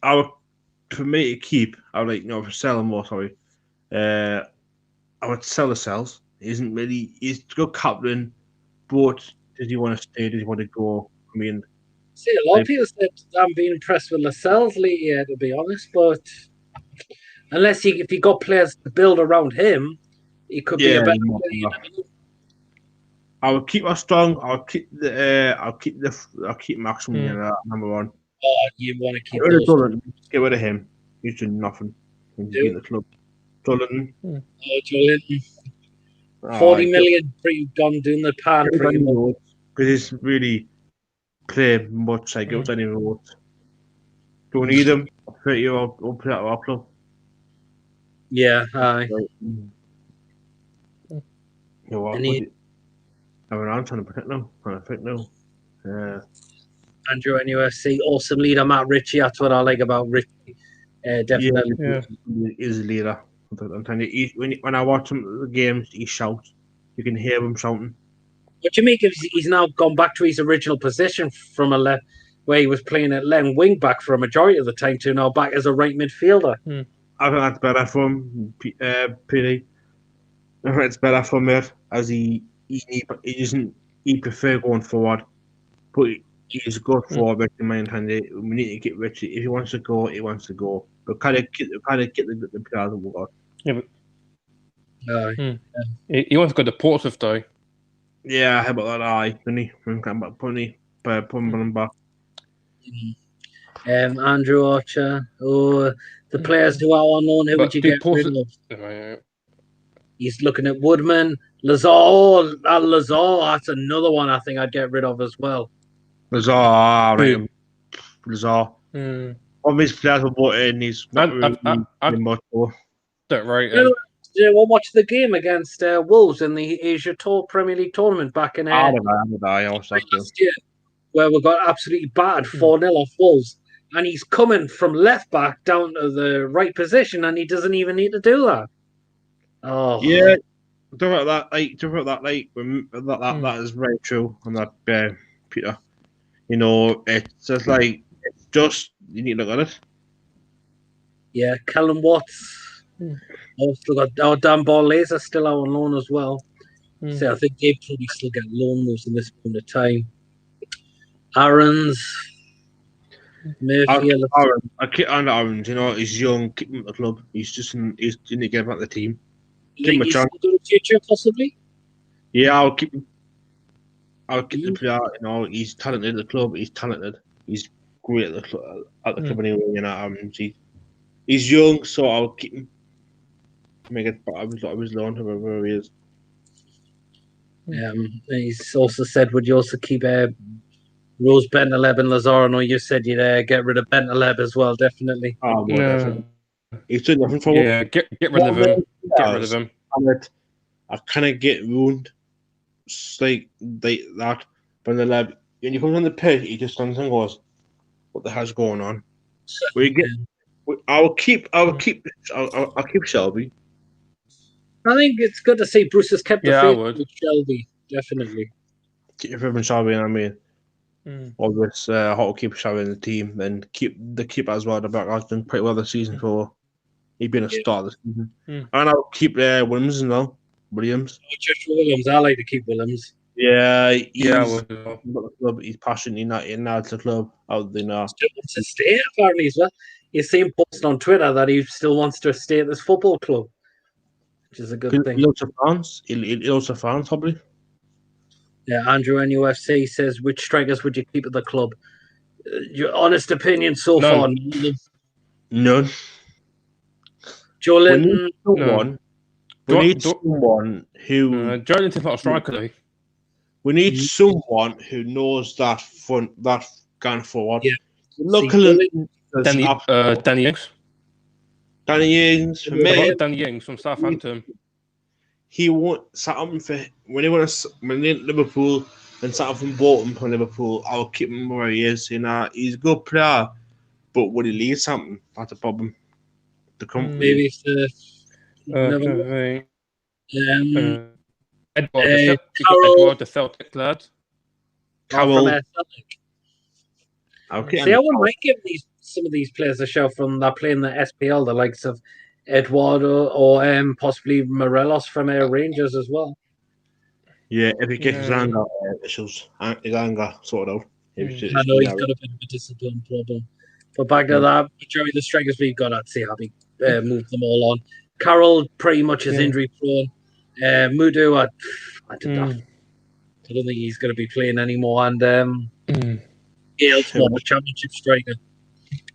For me to keep, I would for selling more. Sorry, I would sell the cells. He's a good captain, but does he want to stay? Does he want to go? I mean, see, a lot of people said I'm being impressed with Lascelles lately, to be honest, but unless if you got players to build around him, he could be a better player. I would keep us strong. I'll keep Maximum number one. Oh, you want to keep get rid of him. He's doing nothing in the club. Jolinton. Jolinton. 40 million gone doing the pan pretty much. Because he's really played much like it any road. Don't need him. 30-year-old will play at our club. Yeah, aye. You know what? I'm trying to protect them. Andrew NUFC, awesome leader, Matt Ritchie. That's what I like about Ritchie. Definitely. Yeah. He is a leader. I'm telling you, when I watch him at the games, he shouts. You can hear him shouting. What do you make if he's now gone back to his original position from a left, where he was playing at left wing back for a majority of the time, to now back as a right midfielder? I think that's better for him, PD. I think it's better for him, as he prefer going forward, but he's good forward in my opinion. We need to get Richie. If he wants to go, he wants to go. But kind of get the players that we got. Yeah, but he wants to go to Portsmouth though. Yeah, how about that? Andrew Archer, or the players who are unknown, who would you get rid of? He's looking at Woodman, Lazar. Lazar, that's another one I think I'd get rid of as well. Lazar, Lazar. Of his players were brought in, he's not much more. Don't right. We'll watch the game against Wolves in the Asia Tour Premier League tournament back in last year, where we got absolutely battered 4-0 off Wolves, and he's coming from left back down to the right position, and he doesn't even need to do that. Oh yeah, don't about that. That is very true on that, Peter. You know, it's just you need to look at it. Yeah, Callum Watts. Also got our Dan Barlaser still out on loan as well. So I think they probably still get loan moves in this point of time. Aaron's. Midfield. I keep Andy Orange. You know, he's young. Keep him at the club. He's in the game at the team. Give him a He's chance. got a future, possibly. Yeah, I'll keep him. I'll keep the player. You know, he's talented at the club. He's talented. He's great at the club. Anyway, you know, he's young, so I'll keep him. Make it better with what I was learned, whoever he is. He's also said, would you also keep Rose Bentaleb and Lazaro? No, you said you'd get rid of Bentaleb as well, definitely. Oh, well, No. definitely. He's doing nothing for Yeah, get rid of him. Get rid of him. I kind of get ruined. It's like that. Bentaleb, when you come on the pitch, he just stands and goes, "What the hell's going on?" I'll keep Shelby. I think it's good to see Bruce has kept the Yeah, I faith would. with Shelby, definitely. Keep everyone Shelby, I mean. Always hot to keep Shelby in the team and keep the keeper as well. The back has done pretty well this season for he's been a star this season. And I'll keep Williams as well. Williams. Just Williams, I like to keep Williams. Yeah, Yeah, I he's would. the club. He's passionate in out the club out there now. Still wants to stay, apparently, as well. You see him posting on Twitter that he still wants to stay at this football club, which is a good thing. He loves the fans. He loves the fans, probably. Yeah, Andrew NUFC says, which strikers would you keep at the club? Your honest opinion so far? None. Joe Linton. We need someone who. Joe Linton's not a striker, though. We need someone who knows that going forward. Yeah. Look at Danny Ings. Danny Ings for me. Danny Ings from Southampton. He sat up for when he went Liverpool and sat up from Bolton for Liverpool. I'll keep him where he is. You know, he's a good player, but when he leaves something, that's a problem. The company. Maybe it's Edward, the Celtic lad. Carroll. I wouldn't mind giving some of these players a shout from that play in the SPL, the likes of Eduardo or possibly Morelos from Rangers as well. Yeah, if he gets his anger issues, his anger sorted out. I know he's got a bit of a discipline problem. But back to that, Jerry, the strikers we've got, I'd say happy move them all on. Carroll pretty much is injury prone. Mudu, I don't think he's going to be playing anymore. And Gale's more of a championship striker.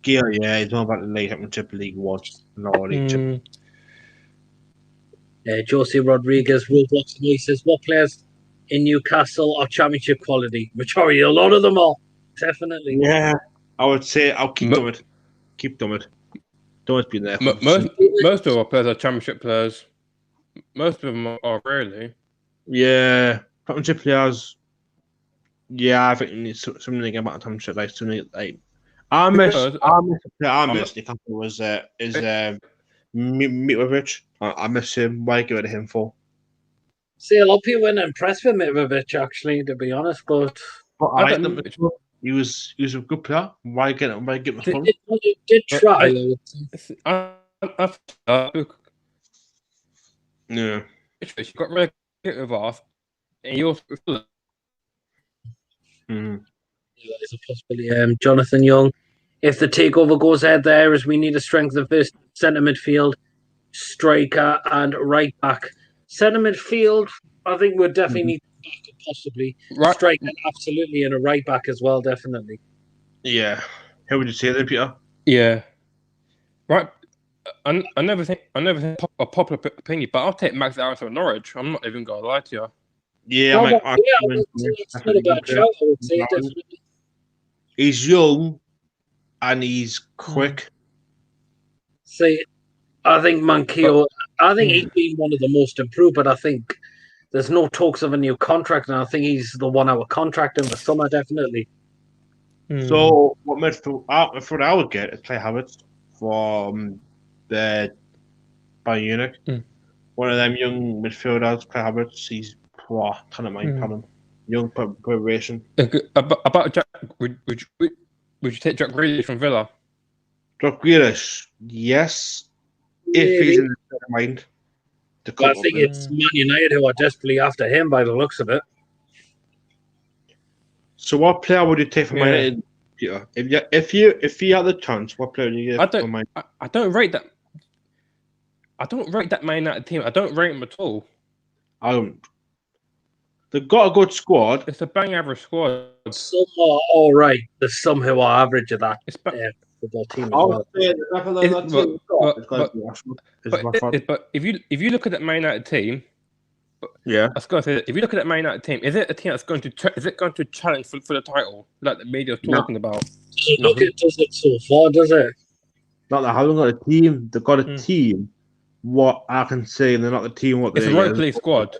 Gale, yeah, he's more about the League Championship, League One, not League Jose Rodriguez, Roadblocks, and he says, what players in Newcastle are championship quality? Majority, a lot of them are. Definitely. Yeah, I would say I'll keep Dummett. Keep Dummett. Dummett's been there. Most of our players are championship players. Most of them are really. Yeah, championship players. Yeah, I think you need something to get back to championship. Like something like I miss Newcastle was Mitrovic. I miss him. Why get rid of him for? See, a lot of people weren't impressed with Mitrovic, actually, to be honest. But I like him. He was a good player. Why get him for? He did try. Yeah. You got rid of off, and you also. Yeah, there's a possibility. Jonathan Young, if the takeover goes ahead, there is we need to strengthen this centre midfield, striker, and right back. Centre midfield, I think we'll definitely need backup, possibly. Right. Striker, absolutely, and a right back as well, definitely. Yeah. How would you say that, Peter? Yeah. Right. I never think a popular opinion, but I'll take Max Aaron from Norwich. I'm not even gonna lie to you. Yeah, it's not a bad shout. I would say definitely. He's young and he's quick. See, I think Manquillo. I think he's been one of the most improved, but I think there's no talks of a new contract, and I think he's the 1 hour contract in the summer, definitely. So what midfield I would get is Clay Havertz from the Bayern Munich. One of them young midfielders, Clay Havertz. He's kind of mind talent. Young preparation. About Jack, would you take Jack Grealish from Villa? Jack Grealish, yes. If he's in the state of mind. I think it's Man United who are desperately after him by the looks of it. So what player would you take from Man United Yeah. If you had the chance, what player do you get? I don't rate that. I don't rate that Man United team. I don't rate them at all. I don't. They've got a good squad. It's a bang average squad. Some are all right. There's some who are average of that football team as well. But if you look at that Man United team, yeah, I was going to say, if you look at that Man United team, is it a team that's going to challenge for the title like the media's talking about? Look, it does it so far, does it? Not that they haven't got a team. They've got a team. What I can say, they're not the team. What it's a road police squad.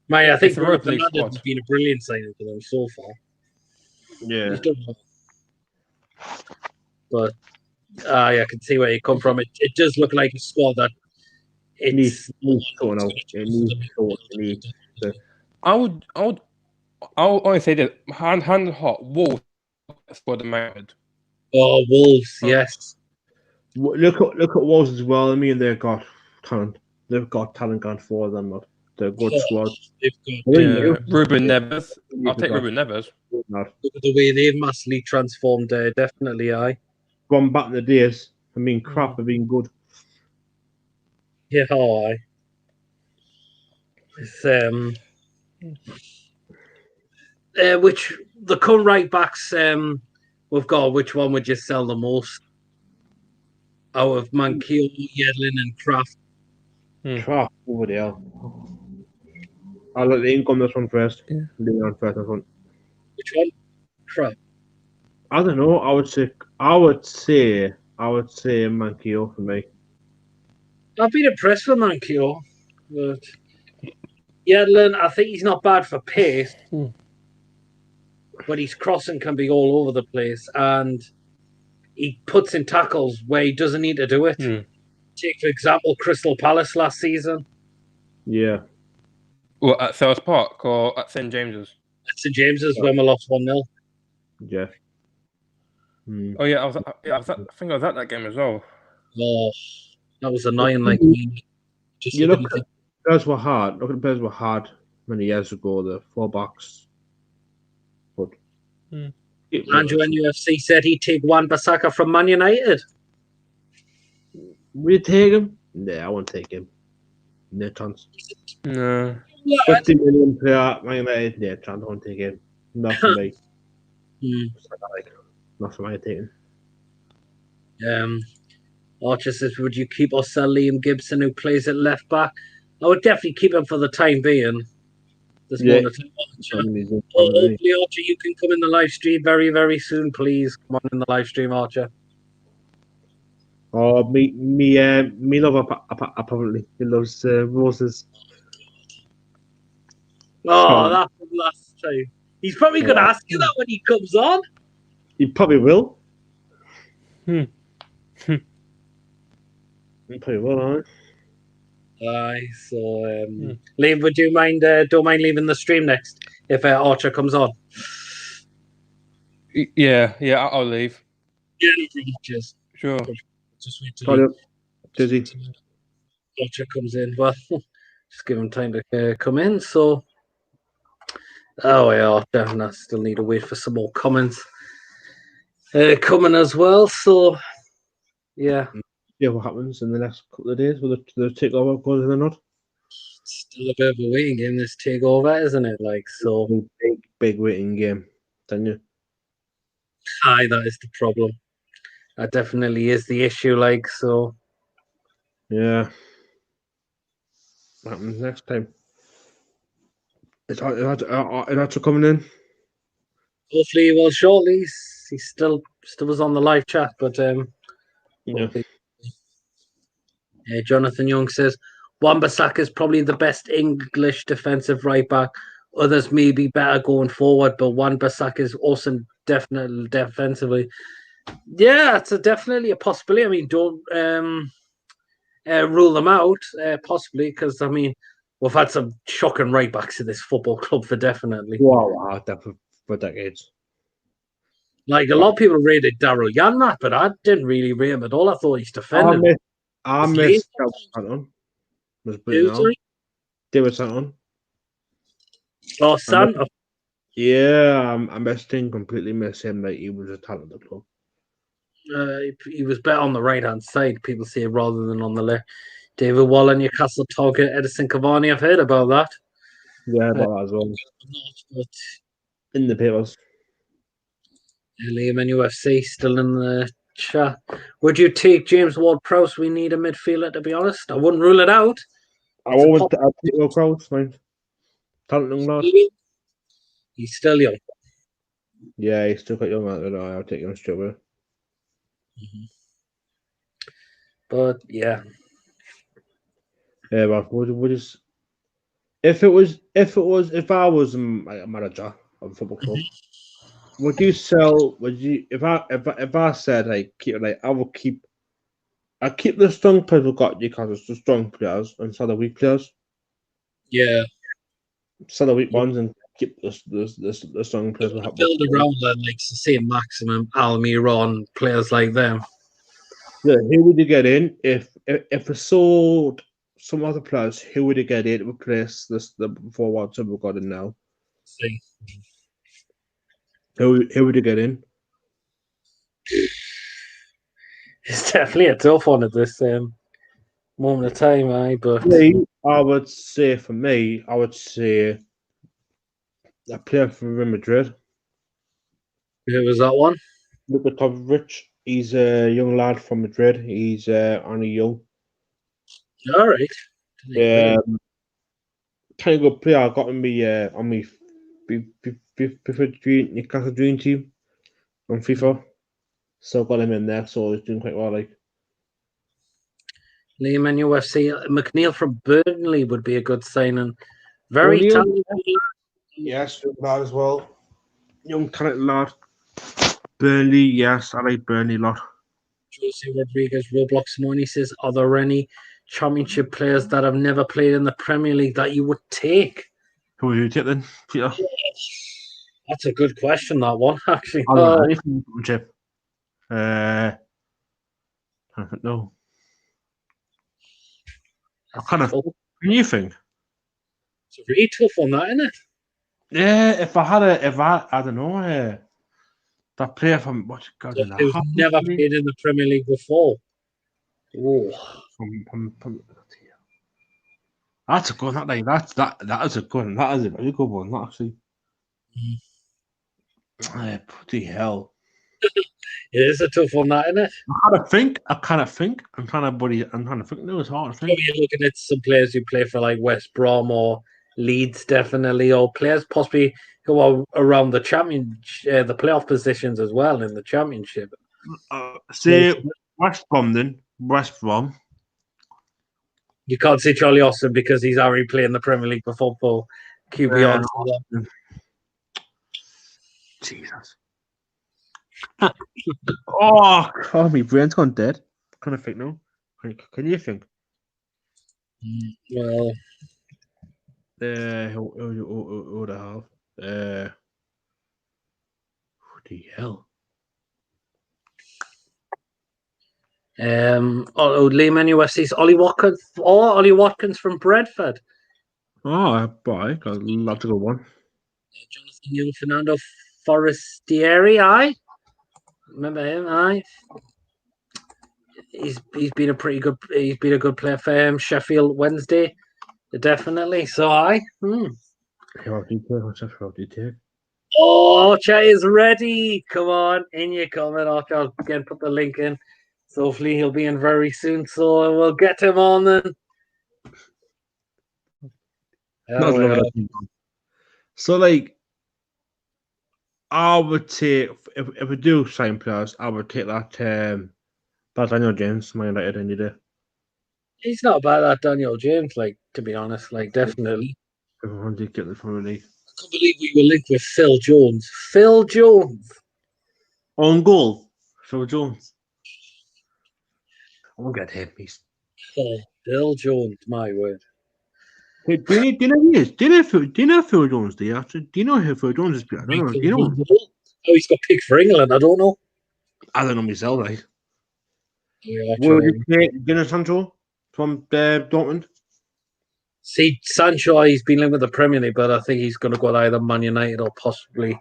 Mate, I think Fernandez has been a brilliant signing for them so far. Yeah. He's done well. But I can see where you come from. It does look like a squad that it needs sorting out. It needs sorting. I would only say that hand hot Wolves for the Man. Oh, Wolves, yes. Look at Wolves as well. I mean, they've got talent. They've got talent going for them. But they're a good squad. Ruben Neves. I'll take Ruben Neves. Look at the way they've massively transformed. Definitely, From back in the days, I mean, crap have been good. Yeah, aye. It's which the current right backs we've got. Which one would you sell the most? Out of Managerial, Yedlin, and Kraft. Kraft over there. I'll let the income this one first. Yeah. Leon first, this one. Which one? Kraft. I don't know. I would say Managerial for me. I've been impressed with Managerial, but Yedlin, I think he's not bad for pace, but his crossing can be all over the place, and he puts in tackles where he doesn't need to do it. Take, for example, Crystal Palace last season. Yeah. Well, at Selhurst Park or at St James's? At St James's when we lost 1-0. Yeah. Oh yeah, I think I was at that game as well. Oh, that was annoying. Like, you look at players were hard. Look at players were hard many years ago. The fullbacks. But Andrew NFC said he'd take Wan-Bissaka from Man United. Will you take him? Yeah, I won't take him. No chance. No. 50 million player, Man United. Yeah, chance. I won't take him. Not for me. Not for my taking. Archer says, would you keep or sell Liam Gibson, who plays at left back? I would definitely keep him for the time being. There's more to Archer. Hopefully, Archer, you can come in the live stream very, very soon, please. Come on in the live stream, Archer. Oh, me love apparently. He loves roses. Oh, that's the last time. He's probably going to ask you that when he comes on. He probably will. He probably will, aren't he? Aye, so Liam, would you mind? Don't mind leaving the stream next if Archer comes on. Yeah, I'll leave. Yeah, no problem. Cheers. Sure. Just wait till Archer comes in. Well, just give him time to come in. So, definitely. I still need to wait for some more comments coming as well. So, yeah. Yeah, what happens in the next couple of days? Will the takeover goes in or not? Still a bit of a waiting game, this takeover, isn't it? Like, so big waiting game, don't you? Aye, that is the problem. That definitely is the issue. Like, so. Yeah. What happens next time? It's Archer coming in. Hopefully, well, shortly. He still was on the live chat, but yeah. Jonathan Young says Wan-Bissaka is probably the best English defensive right back. Others may be better going forward, but Wan-Bissaka is also definitely defensively. Yeah, it's definitely a possibility. I mean, don't rule them out, possibly, because I mean, we've had some shocking right backs in this football club for definitely. Wow, definitely for decades. Like, a lot of people rated Daryl Janmat, but I didn't really rate him at all. I thought he's defending. I missed Santon. Was David Santon. Oh, Santon. Yeah, I missed him completely. Miss him. Like he was a talent of the club. He was better on the right hand side. People say rather than on the left. David Waller, Newcastle target Edison Cavani. I've heard about that. Yeah, about that as well. But In the papers. Liam and UFC still in the chat. Would you take James Ward-Prowse? We need a midfielder, to be honest. I wouldn't rule it out. I won't take your crowds, fine. Talent young lad. He's still young. Yeah, he's still quite young. I'll take him straight away. But yeah, Yeah, but would just if I was a manager of a football club, would you sell? Would you if I said like keep like I keep the strong players we've got because it's the strong players and sell the weak players. yeah. Sell the weak ones and keep the strong players. We have. Build around them, like say Maximum, Almiron, players like them. Yeah, who would you get in if I sold some other players? Who would you get in to replace the forwards that we've got in now? See, Who would you get in? it's definitely a tough one at this moment of time, but I would say for me, I would say a player from Real Madrid. who was that one? Luka. He's a young lad from Madrid. He's only young. All right. Kind of good player. I got him on my Newcastle Dream Team on FIFA. So got him in there. So he's doing quite well. Like Liam and UFC. McNeil from Burnley would be a good signing. Very O'Neill, talented. yes, young lad as well. Young talented lad. Burnley, yes, I like Burnley a lot. Jose Rodriguez, Roblox Simone says, are there any championship players that have never played in the Premier League that you would take? Who would you take then, Peter? That's a good question, that one, actually. I don't know anything from Chip. I don't know. I kind of. Can you think? It's a really tough one, that, isn't it? Yeah, if I don't know, that player from what God, Who's never played in the Premier League before. Oh, that's a good one. That is a good one. That is a very good one. That actually. Bloody hell! it is a tough one, that, isn't it? I kind of think. I'm trying to think. No, it's hard to think. You're looking at some players who play for like West Brom or Leeds, definitely, or players possibly who are around the the playoff positions as well in the championship. Say West Brom then. West Brom. You can't say Charlie Austin because he's already playing the Premier League before for QB on. Jesus. Oh, God, my brain's gone dead. Can I think now? Can you think? Well, who would I have? What the hell? Lehman UFC's Ollie Watkins. Oh, Ollie Watkins from Brentford. Oh, boy, got a lot to go one. Jonathan Young, Fernando Forestieri. Aye, remember him? Aye. He's been a good player for him. Sheffield Wednesday, definitely. So aye. What do you take? Oh, chat is ready. Come on, in you coming. I'll again put the link in. So hopefully he'll be in very soon. So we'll get him on then. So like, I would take if we do sign players, I would take that Daniel James, Man United any day. He's not bad, that Daniel James. Like, to be honest, like definitely. Everyone did get the from the league. I can't believe we were linked with Phil Jones. Phil Jones on goal. Phil Jones. I won't get him. He's Phil Jones. My word. Hey, do you know who he is? Do you know Phil Jones? Do you actually? Do you know who Phil Jones is? I don't know. Do you know? Oh, he's got picked for England. I don't know. I don't know myself, right? Yeah, would you take Guinness Sancho from Dortmund? See, Sancho, he's been linked with the Premier League, but I think he's going to go either Man United or possibly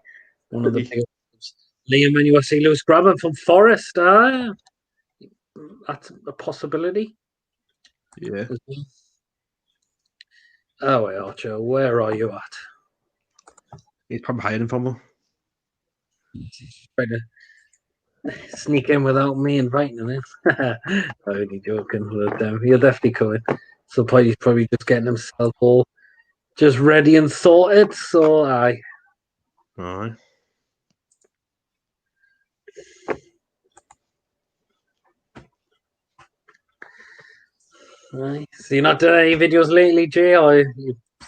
one of the big clubs. Liam and USC Lewis Grabban from Forest. That's a possibility. Yeah. Oh, wait, Archer, where are you at? He's probably hiding from them. Trying to sneak in without me inviting him in. I'm only joking with them. He'll definitely come in. So he's probably just getting himself all just ready and sorted. So aye. Aye. Aye. So you're not doing any videos lately, Jay? Or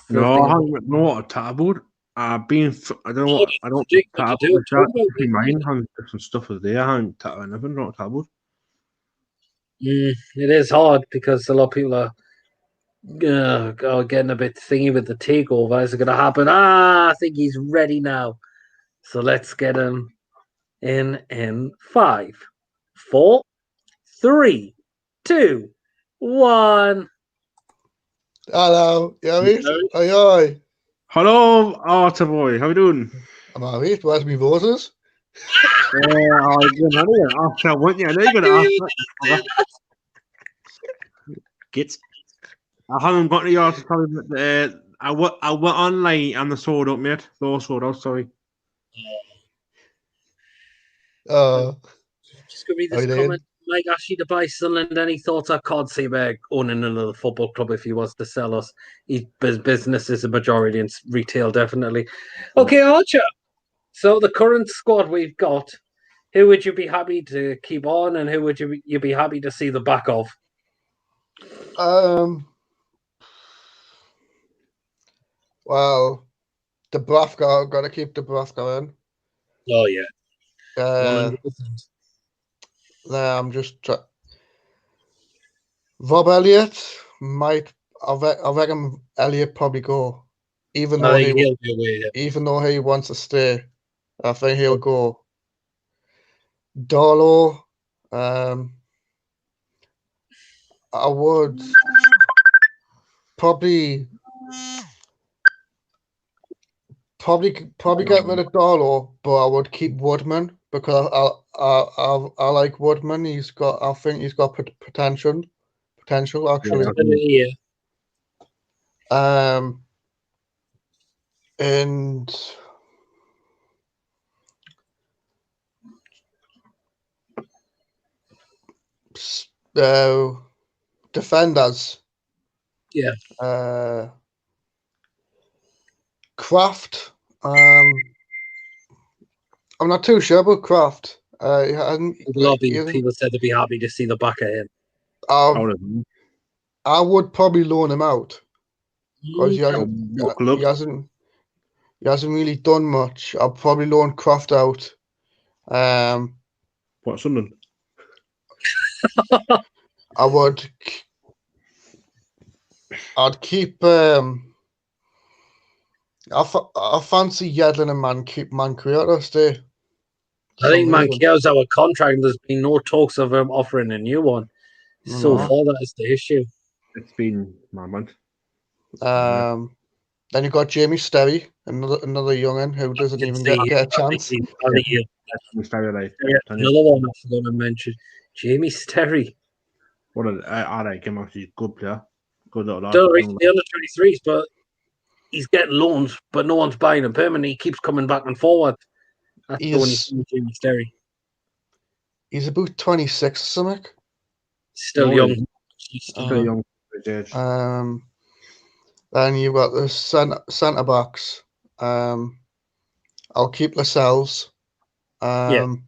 No, I haven't know what to chat about. I've been. I don't know what. I don't chat about the chat. In mine, I'm some stuff was there. I haven't chat about anything. Not chat about. It is hard because a lot of people are getting a bit thingy with the takeover. Is it going to happen? I think he's ready now. So let's get him in 5, 4, 3, 2, 1. Hello, you alright? Aye, aye. Hello, Arthur boy. How you doing? I'm alright. Where's my voters? After what you? I know you're gonna ask that. Gits. I haven't got the yard to tell you, but I went online and the sold up, mate. Those sold out. Sorry. Just gonna read this comment. Mike asked you to buy Sunderland. Any thoughts? I can't see about owning another football club if he wants to sell us. His business is a majority in retail, definitely. Okay, Archer. So the current squad we've got, who would you be happy to keep on, and who would you be happy to see the back of? Well, Dubravka, got to keep Dubravka in. Oh yeah. 100%. I'm just Rob Elliott might. I reckon Elliott probably go, even though even though he wants to stay. I think he'll go. Darlow, I would probably get rid of Darlow, but I would keep Woodman because I like Woodman. I think he's got potential actually. Yeah. And defenders. Yeah. Kraft. I'm not too sure about Kraft. A lot of people said they'd be happy to see the back of him. I would probably loan him out because he hasn't really done much. I'll probably loan Kraft out. What's Sunderland? I'd keep. I fancy Yedlin and Manquillo to stay. I think Manquillo's out of contract, and there's been no talks of him offering a new one. So far, that is the issue. It's been my month. Then you've got Jamie Sterry, another young'un who doesn't even get a chance. Another one I forgot to mention, Jamie Sterry. I like him. He's a good player. Good little lad. Don't reach the under 23s, but he's getting loans, but no one's buying him permanently. He keeps coming back and forward. That's the only thing with Jamie Sterry. He's about 26 or something. Still young. Still young. Then you've got the centre backs. I'll keep Lascelles. I'd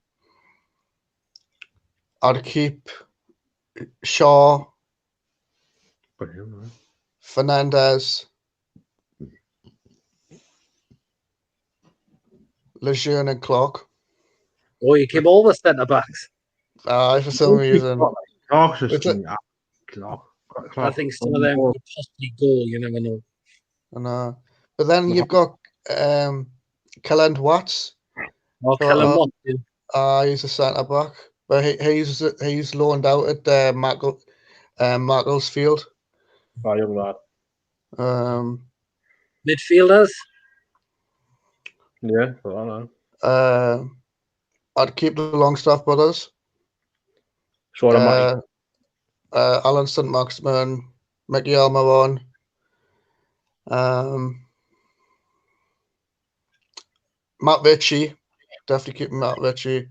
keep Shaw, Fernandez, Lejeune and Clark. Oh, you keep all the centre backs. For some reason. I think some of them could possibly go. You never know. I know. But then you've got Kellen Watts. Oh, Kellen Watts. He's a centre back, but he's loaned out at Macclesfield. Oh, young lad. Midfielders? Yeah, I don't know. I'd keep the Longstaff brothers. Sure, Matty. Alan St. Maximin, Mickey Almiron. Matt Ritchie. Definitely keep Matt Ritchie.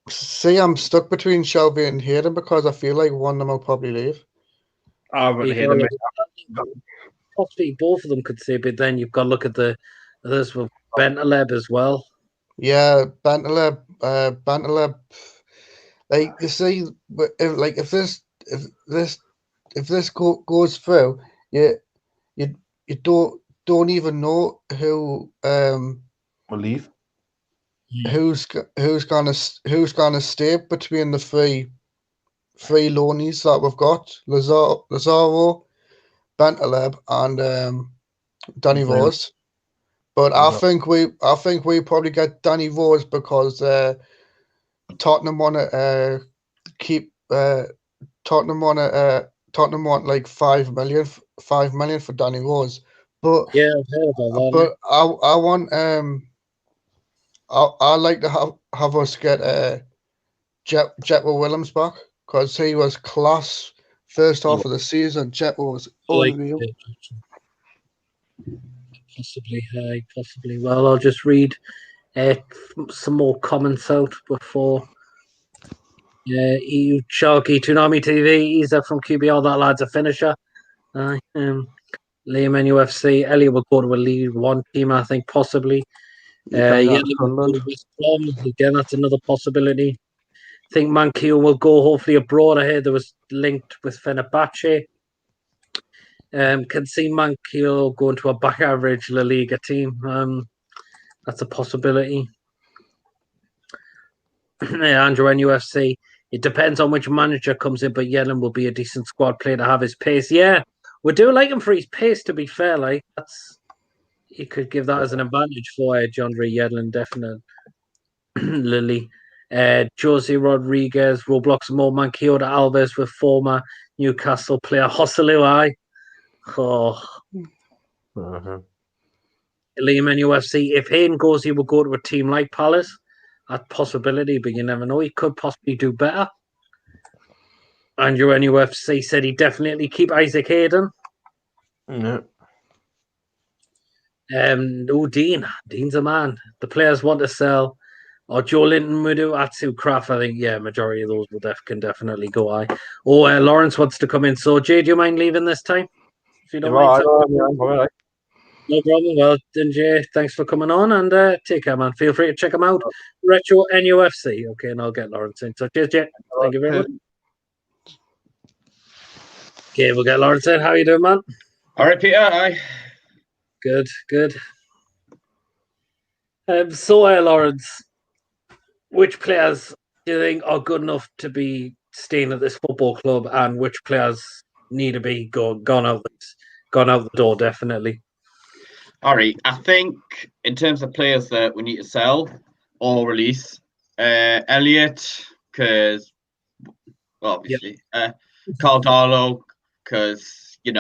See, I'm stuck between Shelby and Hayden because I feel like one of them will probably leave. I haven't heard of it. Possibly both of them could say, but then you've got to look at the others with Bentaleb as well. Yeah, Bentaleb. Like you see, if this goes through, you don't even know who Will leave. who's gonna stay between the three loanees that we've got: Lazaro, Bentaleb, and Danny Rose. But I think we probably get Danny Rose because Tottenham want to keep Tottenham want like 5 million for Danny Rose. But yeah, I've heard about that. But I want I like to have us get Jetwell Williams back because he was class first half of the season. Jetwell was unreal. Possibly. Well, I'll just read some more comments out before. EU Sharky Toonami TV. He's from QBR. That lad's a finisher. Liam NUFC. Elliot will go to a League One team, I think, possibly. Again, that's another possibility. I think Mankiw will go hopefully abroad. I heard there was linked with Fenerbahce. Can see Mankiw going to a back average La Liga team. That's a possibility. Andrew NUFC. It depends on which manager comes in, but Yedlin will be a decent squad player to have his pace. Yeah, we do like him for his pace, to be fair. Like you could give that as an advantage for John Yedlin, definitely. Lily. Jose Rodriguez, Roblox, Mo Mankiw Alves with former Newcastle player Hosselu. Oh. Liam NUFC. If Hayden goes, he will go to a team like Palace. That possibility, but you never know. He could possibly do better. Andrew NUFC said he definitely keep Isaac Hayden. Yeah. Dean's a man. The players want to sell. Or Joe Linton, Mudu, Atsu, Kraft. I think, majority of those can definitely go. Lawrence wants to come in. So, Jay, do you mind leaving this time? If you don't mind. No problem. Well, then, Jay, thanks for coming on and take care, man. Feel free to check them out. Retro NUFC. Okay, and I'll get Lawrence in. So, cheers, Jay. Thank you very much. Okay, we'll get Lawrence in. How you doing, man? All right, Peter. Hi. Good. Lawrence, which players do you think are good enough to be staying at this football club, and which players need to be gone out the door? Definitely. All right. I think in terms of players that we need to sell or release, Elliot, because obviously, Carl Darlow, because they're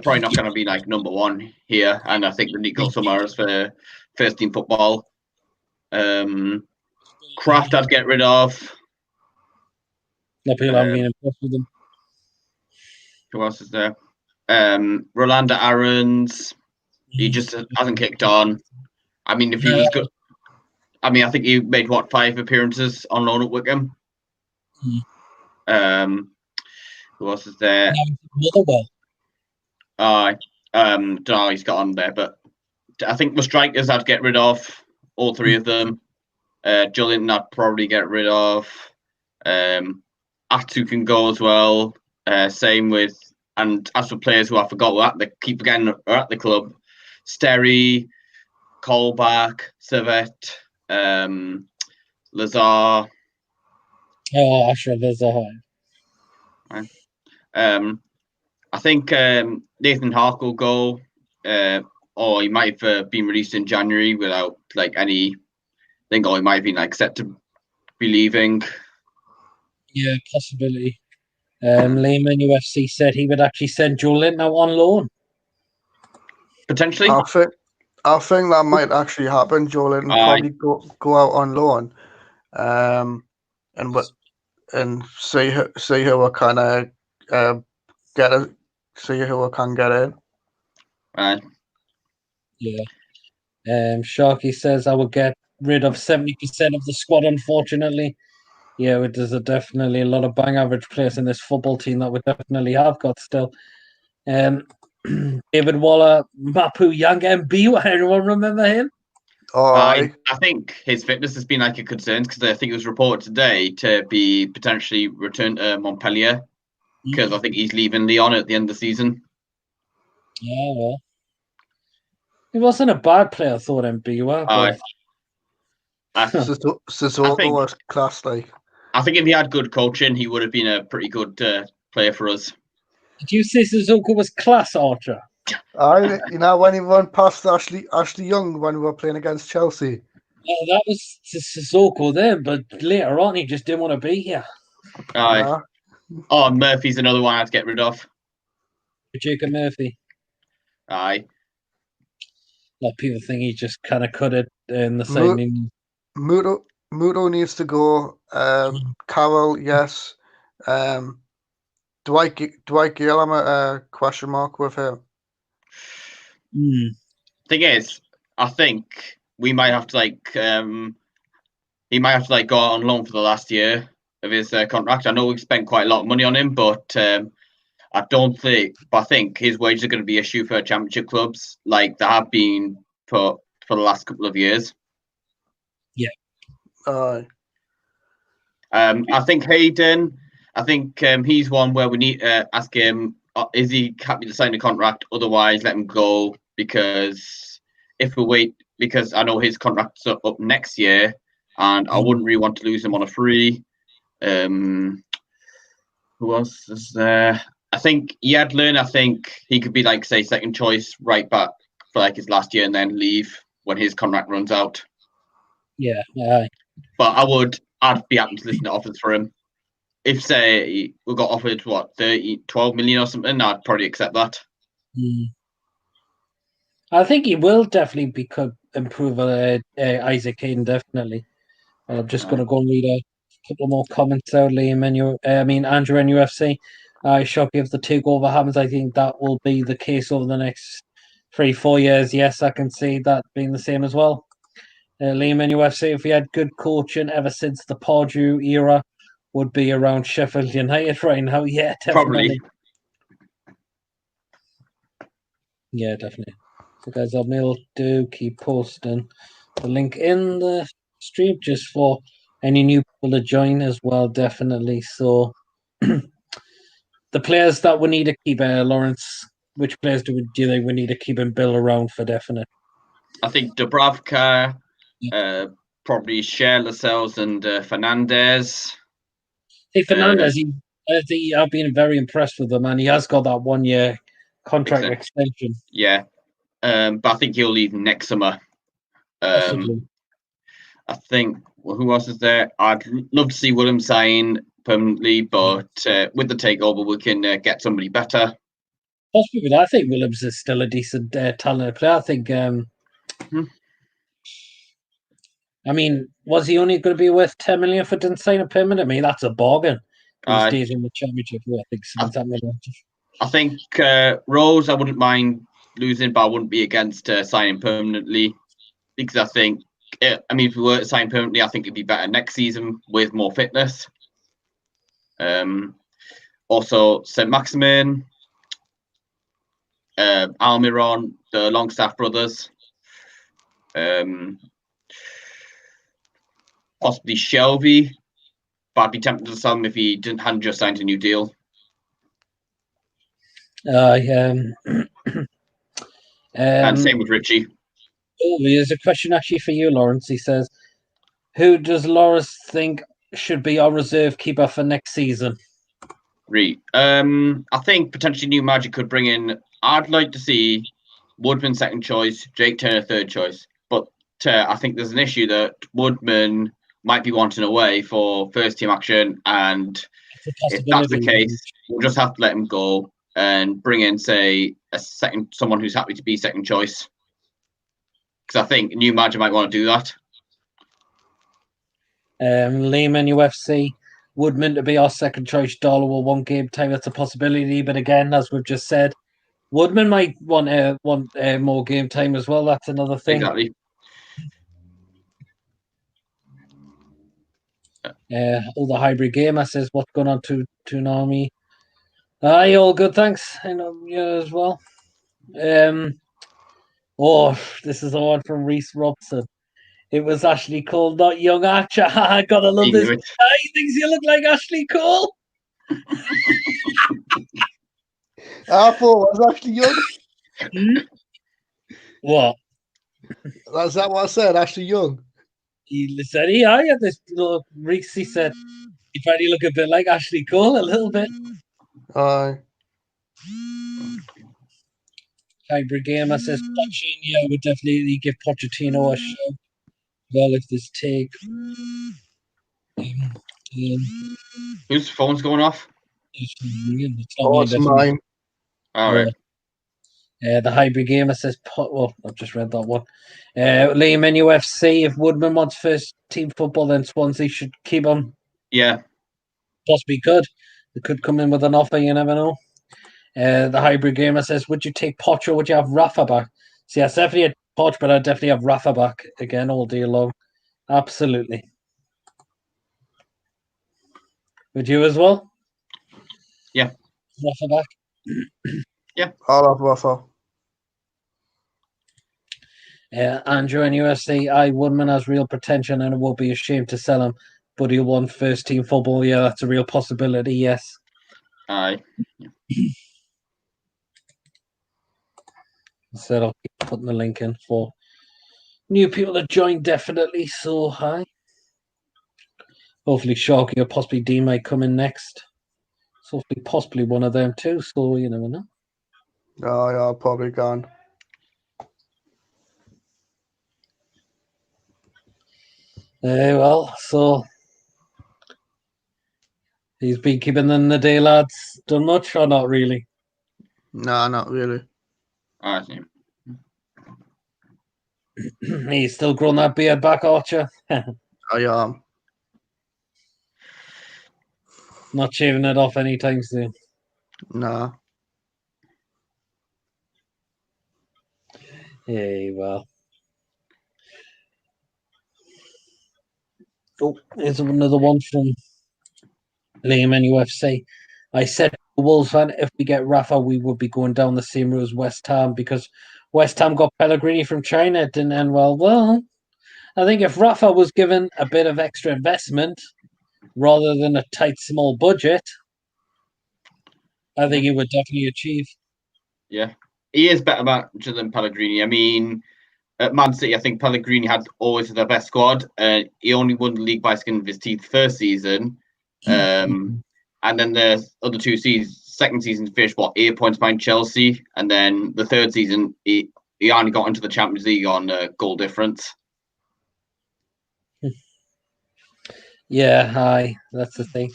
probably not gonna be like number one here, and I think they need to go somewhere else for first team football. Kraft I'd get rid of. Not people I'm being impressed with them. Who else is there? Rolanda Aarons. He just hasn't kicked on. I mean, if he was good, I think he made 5 appearances on loan at Wickham. Who else is there? Don't know how he's got on there, but I think the strikers I'd get rid of, all 3 of them. Julian I'd probably get rid of. Atu can go as well. Same with, and as for players who I forgot keep again are at the club, Sterry, Colback, Servette, Lazar. Oh, Ashraf Lazar. I think Nathan Hark will go, or he might have been released in January without any thing, or he might have been set to be leaving. Yeah, possibility. Lehman UFC said he would actually send Joe Linton out on loan. Potentially. I think that might actually happen. Joe Linton probably go out on loan, and see who we kind of see who we can get in. Right. Yeah. Sharky says I will get rid of 70% of the squad, unfortunately. Yeah, there's definitely a lot of bang average players in this football team that we definitely have got still. David Waller, Mapu Young MB, anyone remember him? Oh, I think his fitness has been like a concern because I think it was reported today to be potentially returned to Montpellier because I think he's leaving Lyon at the end of the season. Yeah, well. He wasn't a bad player, I thought, MB. Sissoko was class, like. I think if he had good coaching, he would have been a pretty good player for us. Did you say Sissoko was class, Archer? When he run past Ashley Young when we were playing against Chelsea. Yeah, that was Sissoko then, but later on he just didn't want to be here. Oh, Murphy's another one I had to get rid of. Jacob Murphy. Aye. A lot of people think he just kind of cut it in the same. Muto needs to go. Carroll, yes. Dwight Gale, I'm a question mark with him. Thing is, I think we might have to he might have to go out on loan for the last year of his contract. I know we've spent quite a lot of money on him, but I think his wages are going to be an issue for championship clubs, like they have been for the last couple of years. Yeah. I think Hayden. I think he's one where we need to ask him: is he happy to sign a contract? Otherwise, let him go. Because if we wait, because I know his contract's up next year, and I wouldn't really want to lose him on a free. Who else is there? I think Yadlin. I think he could be say second choice right back for his last year, and then leave when his contract runs out. Yeah. But I'd be happy to listen to offers for him. If say we got offered 12 million or something, I'd probably accept that. I think he will definitely improve Isaac Hayden, definitely. I'm just going to go and read a couple more comments out. Andrew NUFC. Shocking if the takeover happens. I think that will be the case over the next 3-4 years. Yes, I can see that being the same as well. Liam NUFC, if we had good coaching ever since the Pardew era, would be around Sheffield United right now. Yeah, definitely. Probably. Yeah, definitely. So guys, I'll keep posting the link in the stream just for any new people to join as well, definitely. So the players that we need to keep, Lawrence, which players do you think we need to keep and build around for definite? I think Dubravka, probably Cher, Lascelles and Fernandez. Hey, Fernandez, I've been very impressed with him, and he has got that 1 year contract extension. Yeah. But I think he'll leave next summer. I think, who else is there? I'd love to see Willem sign permanently, but with the takeover, we can get somebody better. Possibly, I think Williams is still a decent talented player. I think. I mean, was he only going to be worth 10 million if it didn't sign a permanent? I mean, that's a bargain. These days in the championship, I think Rose, I wouldn't mind losing, but I wouldn't be against signing permanently because I think, if we were to sign permanently, I think it'd be better next season with more fitness. Also, St. Maximin, Almiron, the Longstaff brothers, possibly Shelby, but I'd be tempted to sell him if he hadn't just signed a new deal. And same with Richie. Oh, there's a question actually for you, Lawrence. He says, who does Lawrence think should be our reserve keeper for next season? I think potentially New Magic could bring in. I'd like to see Woodman second choice, Jake Turner third choice. But I think there's an issue that Woodman might be wanting away for first team action, and if that's the case, we'll just have to let him go and bring in, say, someone who's happy to be second choice. Because I think a new manager might want to do that. Lehman UFC, Woodman to be our second choice. Dollar will one game time. That's a possibility, but again, as we've just said, Woodman might want more game time as well. That's another thing. Exactly. All the hybrid gamer says, "What's going on to Nami?" Aye, all good, thanks. I know you as well. This is the one from Reese Robson. It was Ashley Cole, not young Archer. I gotta love this. He thinks you look like Ashley Cole. I thought it was Ashley Young. What? Is that what I said? Ashley Young. He said, "Yeah, I had this little Reese." He said, "You probably look a bit like Ashley Cole, a little bit." Aye. Hybrid gamer says, "Pochettino would definitely give Pochettino a show." Well, if this take. Whose phone's going off? It's mine. All right. The hybrid gamer says, I've just read that one. Liam in UFC, if Woodman wants first team football, then Swansea should keep him. Yeah. Possibly could. They could come in with an offer, you never know. The hybrid gamer says, would you take Poch or would you have Rafa back? See, I definitely had Poch, but I'd definitely have Rafa back again all day long. Absolutely. Would you as well? Yeah. Rafa back? Yeah. I'll have Rafa. Andrew in UFC, Woodman has real potential and it will be a shame to sell him, but he'll want first team football. Yeah, that's a real possibility, yes. Aye. So I'll keep putting the link in for new people to join, definitely. So hi. Hopefully Sharky or possibly Dean might come in next. So hopefully possibly one of them too, so you never know. Oh yeah, probably gone. Well, so he's been keeping them the day, lads. Done much or not really? Nah, not really. I see. He's still growing that beard back, Archer. I am. Not shaving it off anytime soon. Nah. Hey, well. Oh, here's another one from Liam in UFC. I said, Wolves fan, if we get Rafa, we would be going down the same route as West Ham because West Ham got Pellegrini from China. It didn't end well. Well, I think if Rafa was given a bit of extra investment rather than a tight, small budget, I think he would definitely achieve. Yeah. He is better manager than Pellegrini. I mean, at Man City, I think Pellegrini had always the best squad. He only won the league by skin of his teeth first season. And then the other two seasons, second season, finished, 8 points behind Chelsea. And then the third season, he only got into the Champions League on goal difference. Yeah, hi. That's the thing.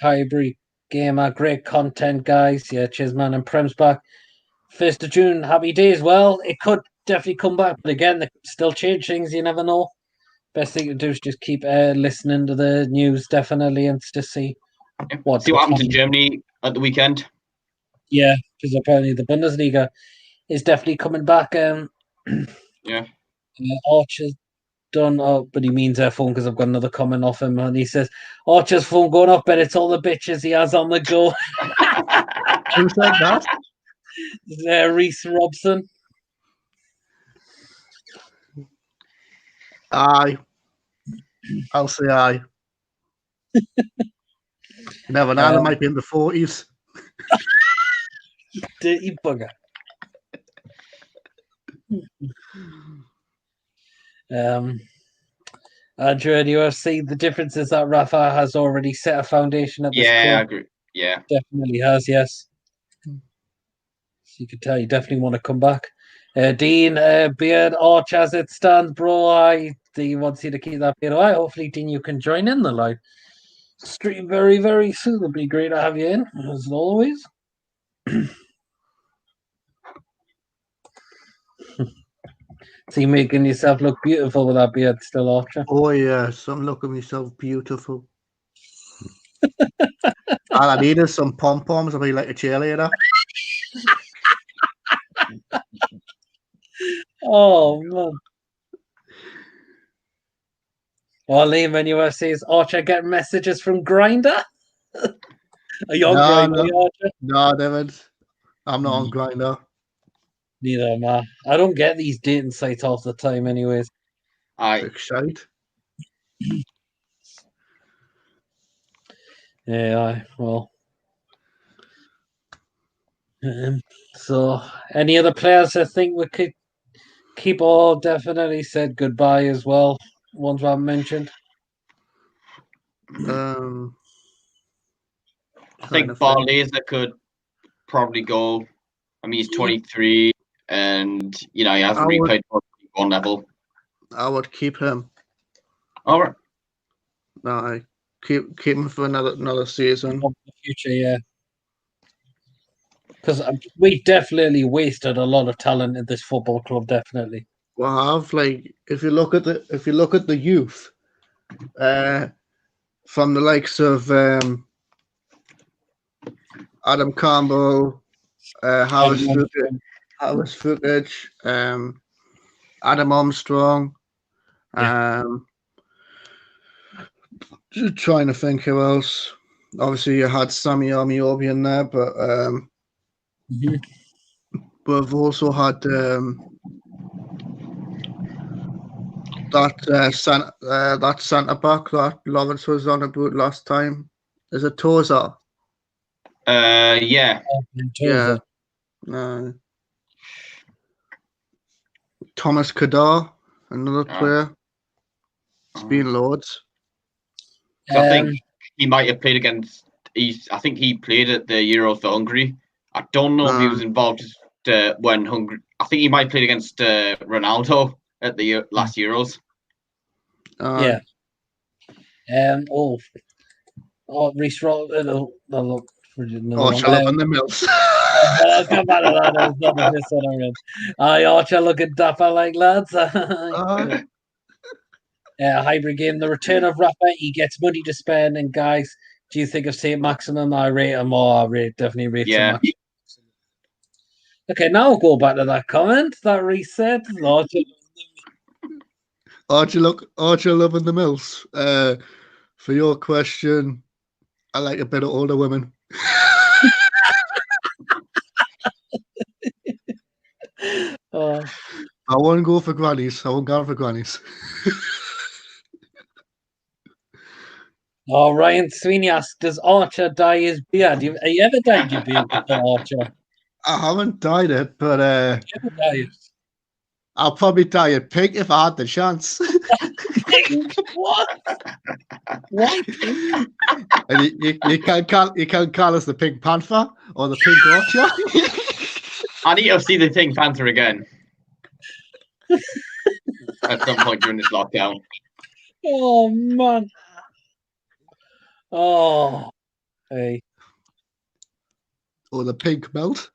Highbury Gamer, great content, guys. Yeah, cheers, man. And Prem's back. 1st of June, happy days. Well, it could definitely come back, but again, they could still change things. You never know. Best thing to do is just keep listening to the news, definitely, and just see what happens in Germany at the weekend. Yeah, because apparently the Bundesliga is definitely coming back. Yeah. Archer's done, but he means their phone because I've got another comment off him, and he says Archer's phone going off, but it's all the bitches he has on the go. Who said that? Reese Robson. Aye. I'll say aye. Never know, they might be in the 40s. Dirty bugger. Andrew at UFC, the difference is that Rafa has already set a foundation at this club. I agree. Yeah. Definitely has, yes. So you could tell you definitely want to come back. Dean, Beard, Arch as it stands, bro. Dean wants you to keep that bit away. Hopefully, Dean, you can join in the live stream very, very soon. It'll be great to have you in, as always. See, making yourself look beautiful with that beard still, Archer. Oh yes, I'm looking myself beautiful. All I need is some pom poms. I'll be like a cheerleader. Oh man. Well, Liam and US says Archer getting messages from Grinder. Are you on Grinder, Archer? No, David. I'm not on Grinder. Neither am I. I don't get these dating sites half the time, anyways. Big shite. Yeah, well. So, any other players I think we could keep? All definitely said goodbye as well. Ones I mentioned. I think Barlaser could probably go. I mean, he's 23, and he hasn't replayed one level. I would keep him. All right. No, keep him for another season. In the future, yeah. Because we definitely wasted a lot of talent in this football club. Definitely. Well, if you look at the youth, from the likes of Adam Campbell, Harris Footage, Adam Armstrong. Just trying to think who else. Obviously, you had Sammy Amiobi in there, but we've also had that centre back that Lawrence was on about last time. Is it Toza? Yeah. Yeah. Thomas Kadar, another player. It's been loads. So I think he might have played against. I think he played at the Euros for Hungary. I don't know if he was involved when Hungary. I think he might have played against Ronaldo at the last Euros. Yeah. Reece Rondon. Archer the Mills. Come out of that. That was not this one I'm in. Archer looking dapper like lads. Hybrid game. The return of Rafa. He gets money to spend. And guys, do you think of St. Maximum? I rate him more. Definitely rate him. Okay, now we'll go back to that comment. That reset. Archer loving the Mills. For your question, I like a bit of older women. I won't go for grannies. Ryan Sweeney asks, does Archer dye his beard? Have you ever dyed your beard before, Archer? I haven't dyed it, but I'll probably dye it pink if I had the chance. What? What? And you can't call us the Pink Panther or the Pink Archer. I need to see the Pink Panther again at some point during this lockdown. Oh man. Oh. Hey. Or the Pink Melt.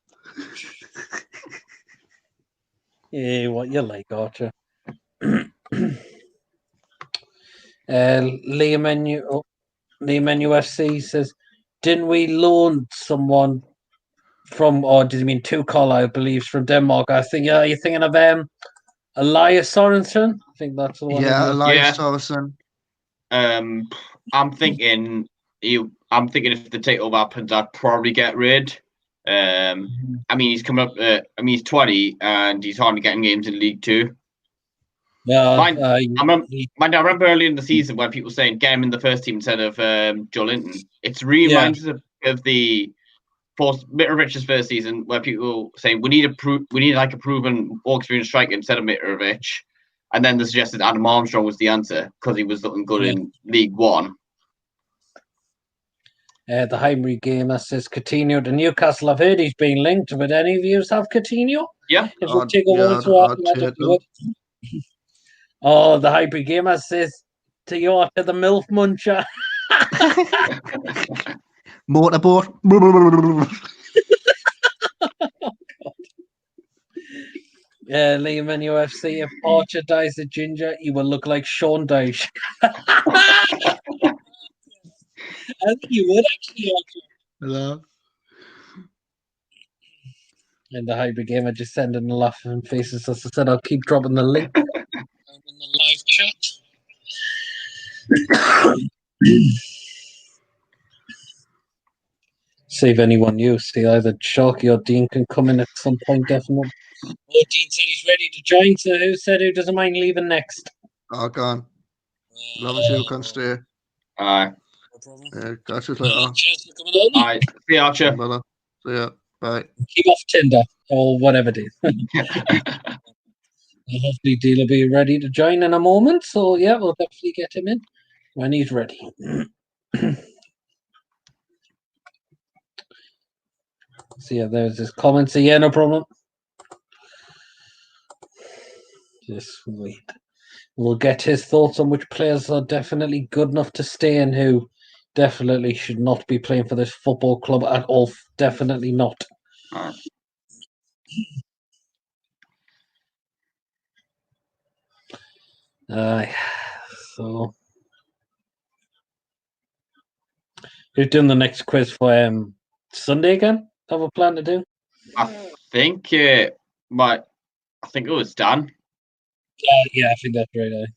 Yeah, what you like, Archer. Liam UFC says, didn't we loan someone from, or did you mean Tuchel, I believe, from Denmark? I think, you're thinking of Elias Sorensen? I think that's the one. Yeah, Elias Sorensen. I'm thinking if the takeover happens, I'd probably get rid. I mean, he's coming up. He's 20 and he's hardly getting games in League Two. Yeah, I remember earlier in the season when people were saying get him in the first team instead of Joe Linton. It's really reminds us of the Mitrovic's first season where people were saying we need a proven, more experienced striker instead of Mitrovic, and then they suggested Adam Armstrong was the answer because he was looking good in League One. The Heimry game that says Coutinho to Newcastle. I've heard he's been linked. Would any of you have Coutinho? Yeah. Oh, the hybrid gamer says Toyota the MILF muncher. Motorboat. Liam in UFC. If Archer dies a ginger, he will look like Sean Dyche. I think he would actually, Archer. Hello. And the hybrid gamer just sending the laughing faces. As I said, I'll keep dropping the link in the live chat. See if anyone new. See either Sharky or Dean can come in at some point, definitely. Oh, Dean said he's ready to join. So who said who doesn't mind leaving next? I can. As long as you can stay. Aye. No problem. Yeah, catch you later. Cheers for coming on. Aye. See you, Archer. Brother. See ya. Bye. Keep off Tinder or whatever it is. Hopefully Dean will be ready to join in a moment. So yeah, we'll definitely get him in when he's ready. So yeah, there's his comments. So yeah, no problem. Just wait. We'll get his thoughts on which players are definitely good enough to stay and who definitely should not be playing for this football club at all. Definitely not. So who's doing the next quiz for Sunday again? Have a plan to do? I think it was Dan. Yeah, I think that's right.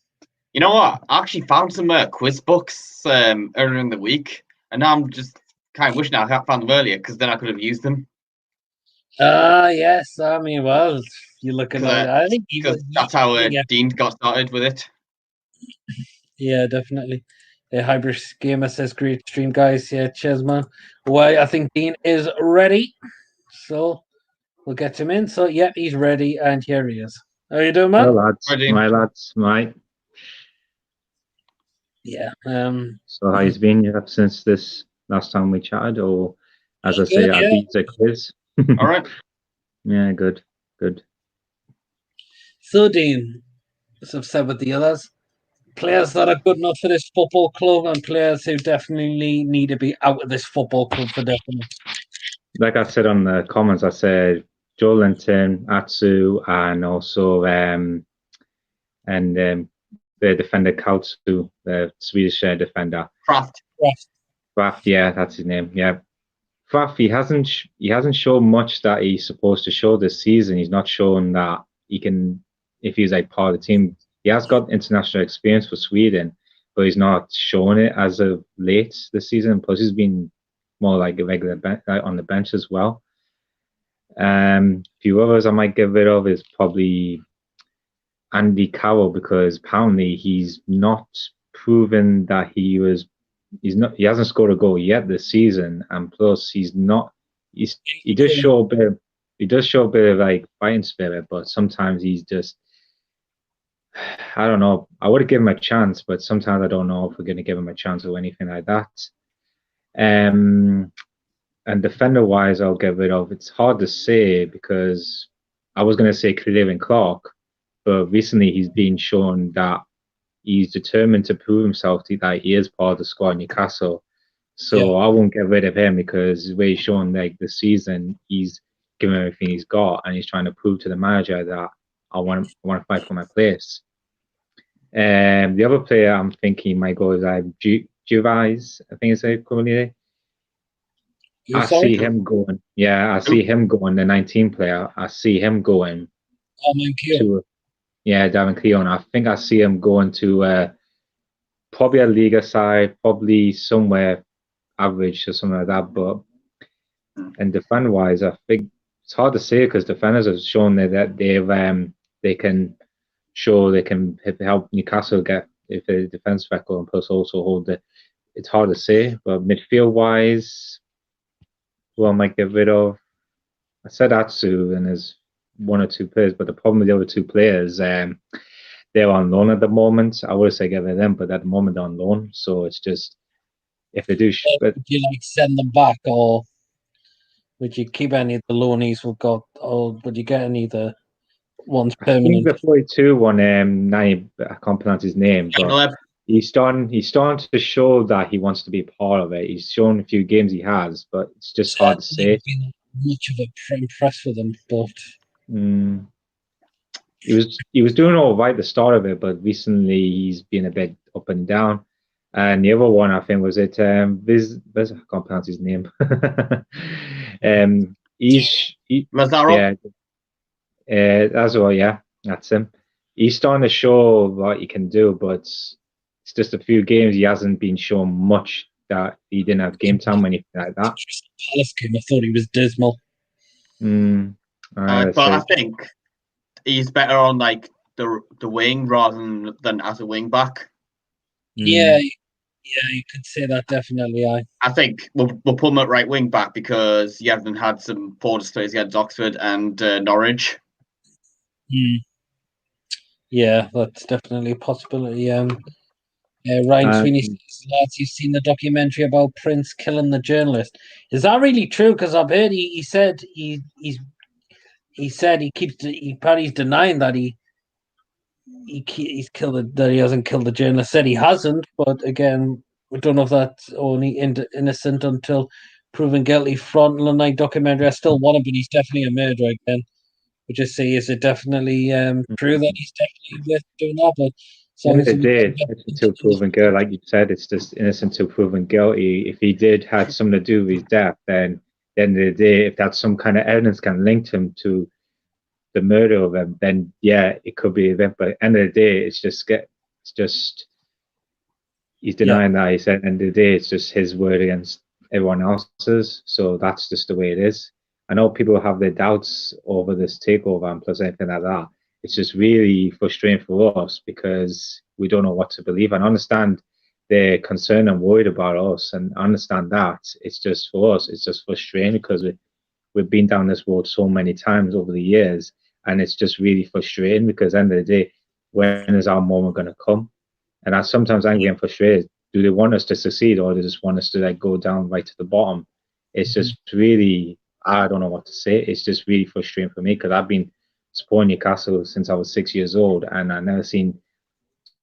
You know what? I actually found some quiz books earlier in the week, and now I'm just kind of wishing I had found them earlier because then I could have used them. Yes. I mean, well, you look at it. I think that's how Dean got started with it. Yeah, definitely. The Hybrid Gamer says, great stream, guys. Yeah, cheers, man. Well, I think Dean is ready. So we'll get him in. So, yeah, he's ready. And here he is. How you doing, man? Hello, lads. Ready. My lads, mate. Yeah. So how you been since this last time we chatted? Or, as I say, I beat the quiz. All right. Yeah, good. So, Dean, as I've said with the others, players that are good enough for this football club and players who definitely need to be out of this football club for definite. Like I said on the comments, I said Joe Linton, Atsu, and also the defender Kautsu, the Swedish defender. Kraft. Yeah, that's his name. Yeah, Kraft. He hasn't shown much that he's supposed to show this season. He's not shown that he can, if he's like part of the team. He has got international experience for Sweden, but he's not showing it as of late this season. Plus, he's been more like a regular on the bench as well. A few others I might get rid of is probably Andy Carroll, because apparently he's not proven that he hasn't scored a goal yet this season, and plus he does show a bit of like fighting spirit, but sometimes he's just, I don't know. I would have given him a chance, but sometimes I don't know if we're going to give him a chance or anything like that. And defender-wise, I'll get rid of. It's hard to say because I was going to say Cleveland Clark, but recently he's been shown that he's determined to prove himself that he is part of the squad in Newcastle. So I won't get rid of him because the way he's shown like this season, he's given everything he's got and he's trying to prove to the manager that I want to fight for my place. The other player I'm thinking might go is Juvais, I think it's currently. I see him going. Yeah, I see him going. The 19 player. I see him going. Darren Keown. I think I see him going to probably a Liga side, probably somewhere average or something like that. But and defend wise, I think it's hard to say because defenders have shown that they can help Newcastle get if a defense record and plus also hold it. It's hard to say, but midfield wise, who I might get rid of. I said Atsu, and there's one or two players, but the problem with the other two players, they're on loan at the moment. I would say get rid of them, but at the moment they're on loan, so it's just if they do. Would you like send them back, or would you keep any of the loanees we've got, or would you get any of the one's I think permanent. the 42 one, I can't pronounce his name, but Caleb. he's starting to show that he wants to be part of it. He's shown a few games he has, but it's just hard to say. Been much of a impress for them, but he was doing all right at the start of it, but recently he's been a bit up and down. And the other one, I think, was it I can't pronounce his name. Lazaro? Yeah, that's well, yeah, that's him. He's starting to show what he can do, but it's just a few games he hasn't been shown much, that he didn't have game time or anything like that. Palace game, I thought he was dismal. But I think he's better on like the wing rather than as a wing back. Yeah, you could say that definitely. I think we'll put him at right wing back because he hasn't had some poor displays against Oxford and Norwich. Yeah, that's definitely a possibility. Ryan Sweeney says, lads, you've seen the documentary about Prince killing the journalist. Is that really true? Because I've heard he said he's Paddy's denying that he's killed that he hasn't killed the journalist. Said he hasn't, but again, we don't know if that's only innocent until proven guilty. Frontline night documentary. I still want him, but he's definitely a murderer again. We just say, is it definitely true that he's definitely worth doing that? But it did. It's until proven guilty, like you said, it's just innocent until proven guilty. If he had something to do with his death, then at the end of the day, if that's some kind of evidence can link him to the murder of him, then yeah, it could be an event. But at the end of the day, it's just he's denying that. He said at the end of the day, it's just his word against everyone else's. So that's just the way it is. I know people have their doubts over this takeover and plus anything like that. It's just really frustrating for us because we don't know what to believe. And I understand they're concerned and worried about us, and I understand that. It's just for us, it's just frustrating because we've been down this road so many times over the years, and it's just really frustrating because at the end of the day, when is our moment going to come? And sometimes I'm getting frustrated. Do they want us to succeed, or do they just want us to like go down right to the bottom? It's just really, I don't know what to say. It's just really frustrating for me because I've been supporting Newcastle since I was 6 years old, and I've never seen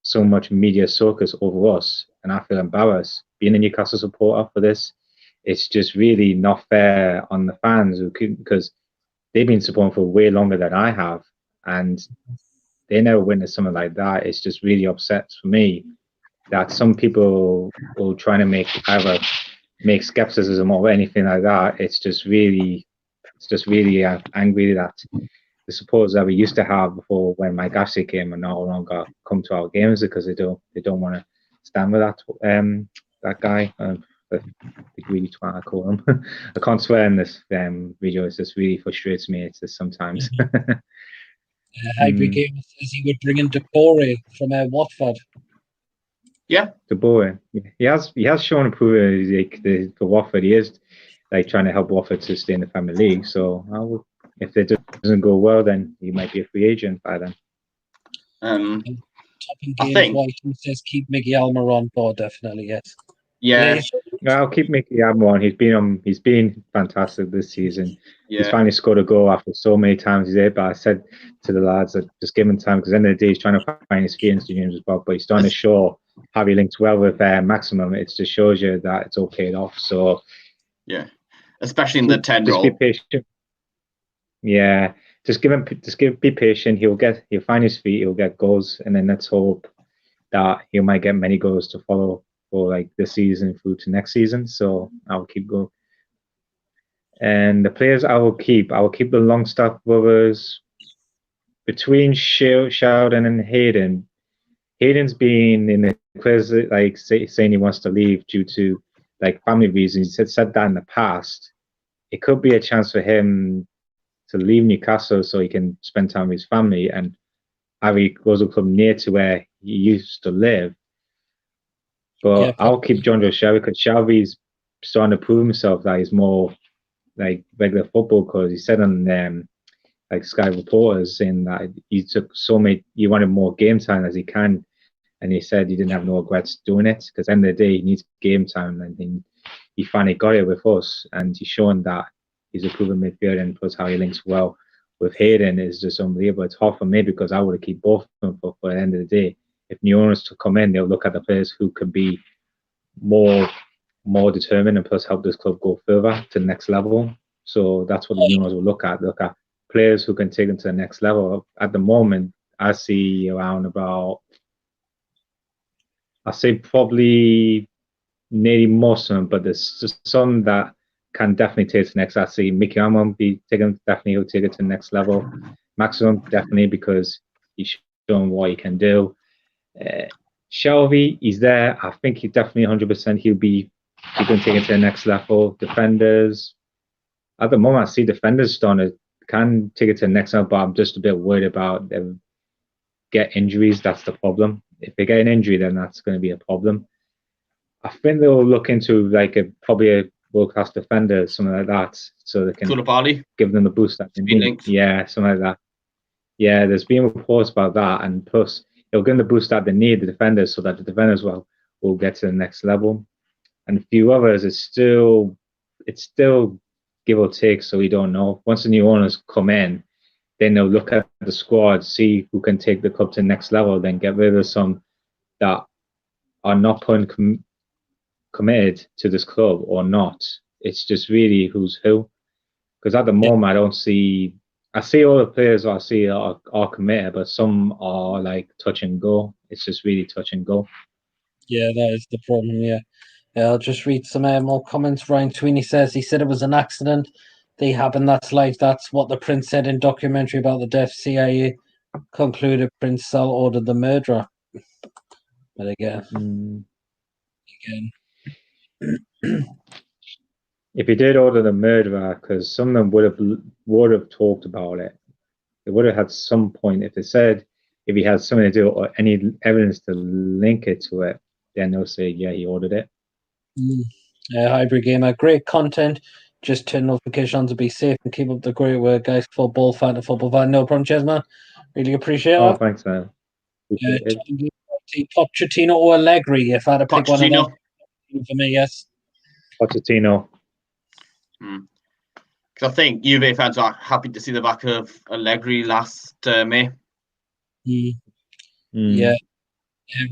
so much media circus over us, and I feel embarrassed being a Newcastle supporter for this. It's just really not fair on the fans because they've been supporting for way longer than I have, and they never witnessed something like that. It's just really upset for me that some people will try to make skepticism or anything like that. It's just really angry that the supporters that we used to have before when Mike Ashley came and no longer come to our games because they don't want to stand with that guy. The greedy twat, I call him. I can't swear in this video. It just really frustrates me. It's just sometimes. Hybrid Gamer says he would bring in Decore from Watford. Yeah, Decore. He has shown improvement for Watford. He is like trying to help Watford to stay in the Premier League. So if it doesn't go well, then he might be a free agent by then. Topping Games White says keep Mickey Almer on board. Definitely, yes. Yeah, I'll keep Mickey Almer on. He's been fantastic this season. Yeah. He's finally scored a goal after so many times he's there. But I said to the lads that just give him time because at the end of the day he's trying to find his feet in the games as well. But he's starting to show how he links well with Maximum. It just shows you that it's all paid off. So yeah, especially in the 10 role. Just be patient. Yeah, be patient. He'll find his feet. He'll get goals, and then let's hope that he might get many goals to follow for like this season through to next season. So I'll keep going. And the players I will keep the Longstaff brothers. Between Sheldon and Hayden. Hayden's been in the quiz like saying he wants to leave due to like family reasons. He said that in the past. It could be a chance for him to leave Newcastle so he can spend time with his family and have a Rosal club near to where he used to live. But yeah, I'll keep John Joe Shelby because Shelby's starting to prove himself that he's more like regular football because he said on like Sky Reporters saying that he wanted more game time as he can, and he said he didn't have no regrets doing it because at the end of the day he needs game time, and he finally got it with us, and he's shown that he's a proven midfielder and plus how he links well with Hayden is just unbelievable. It's hard for me because I would have keep both of them for the end of the day. If new owners to come in, they'll look at the players who could be more determined and plus help this club go further to the next level. So that's what the new owners will look at. Look at players who can take them to the next level. At the moment, I see around about, I say probably nearly most of them, but there's just some that can definitely take it to the next. I see Mickey Amon definitely will take it to the next level. Maximum definitely because he's shown what he can do. Shelby, he's there. I think he definitely 100% he can take it to the next level. Defenders, at the moment I see defenders can take it to the next level, but I'm just a bit worried about them get injuries. That's the problem. If they get an injury, then that's going to be a problem. I think they'll look into like probably a world-class defender, something like that, so they can give them the boost that they need. Yeah, something like that. Yeah, there's been reports about that, and plus it'll give them the boost that they need, the defenders, so that the defenders will get to the next level. And a few others, it's still give or take, so we don't know. Once the new owners come in, then they'll look at the squad, see who can take the club to the next level, then get rid of some that are not committed to this club or not. It's just really who's who. Because at the moment, I see all the players I see are committed, but some are like touch and go. It's just really touch and go. Yeah, that is the problem, yeah. I'll just read some more comments. Ryan Sweeney says, he said it was an accident. They happen, that's what the Prince said in documentary about the death. CIA concluded Prince Sal ordered the murderer. But again. If he did order the murderer, because some of them would have talked about it. They would have had some point. If they said if he had something to do or any evidence to link it to it, then they'll say, yeah, he ordered it. Hybrid Gamer, great content. Just turn notifications to be safe and keep up the great work, guys. Football fan. No problem, Chesman. Really appreciate it. Oh, thanks, man. Pochettino or Allegri, if I had to pick one of them. For me, yes. Pochettino. Because I think Juve fans are happy to see the back of Allegri last May. Yeah.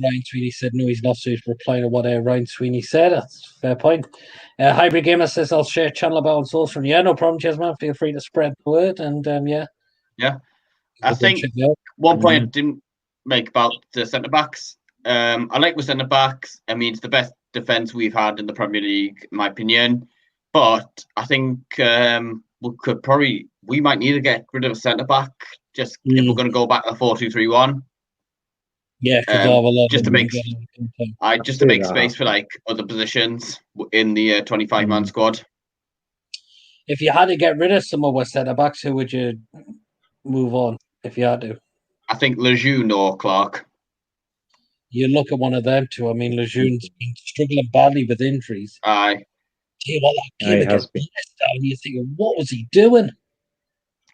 Ryan Sweeney said no, he's not, so he's replying to what Ryan Sweeney said. That's a fair point. Hybrid Gamer says I'll share channel about on source from no problem, Chesman. Feel free to spread the word and yeah. I think one point I didn't make about the centre backs. I like the centre backs. I mean, it's the best defence we've had in the Premier League, in my opinion. But I think we might need to get rid of a centre back if we're going to go back to 4-2-3-1. Yeah, just to make space for like other positions in the 25-man squad. If you had to get rid of some of our centre backs, who would you move on if you had to? I think Lejeune or Clark. You look at one of them two. I mean, Lejeune's been struggling badly with injuries. Aye. See what that game against Leicester, and you're thinking, what was he doing?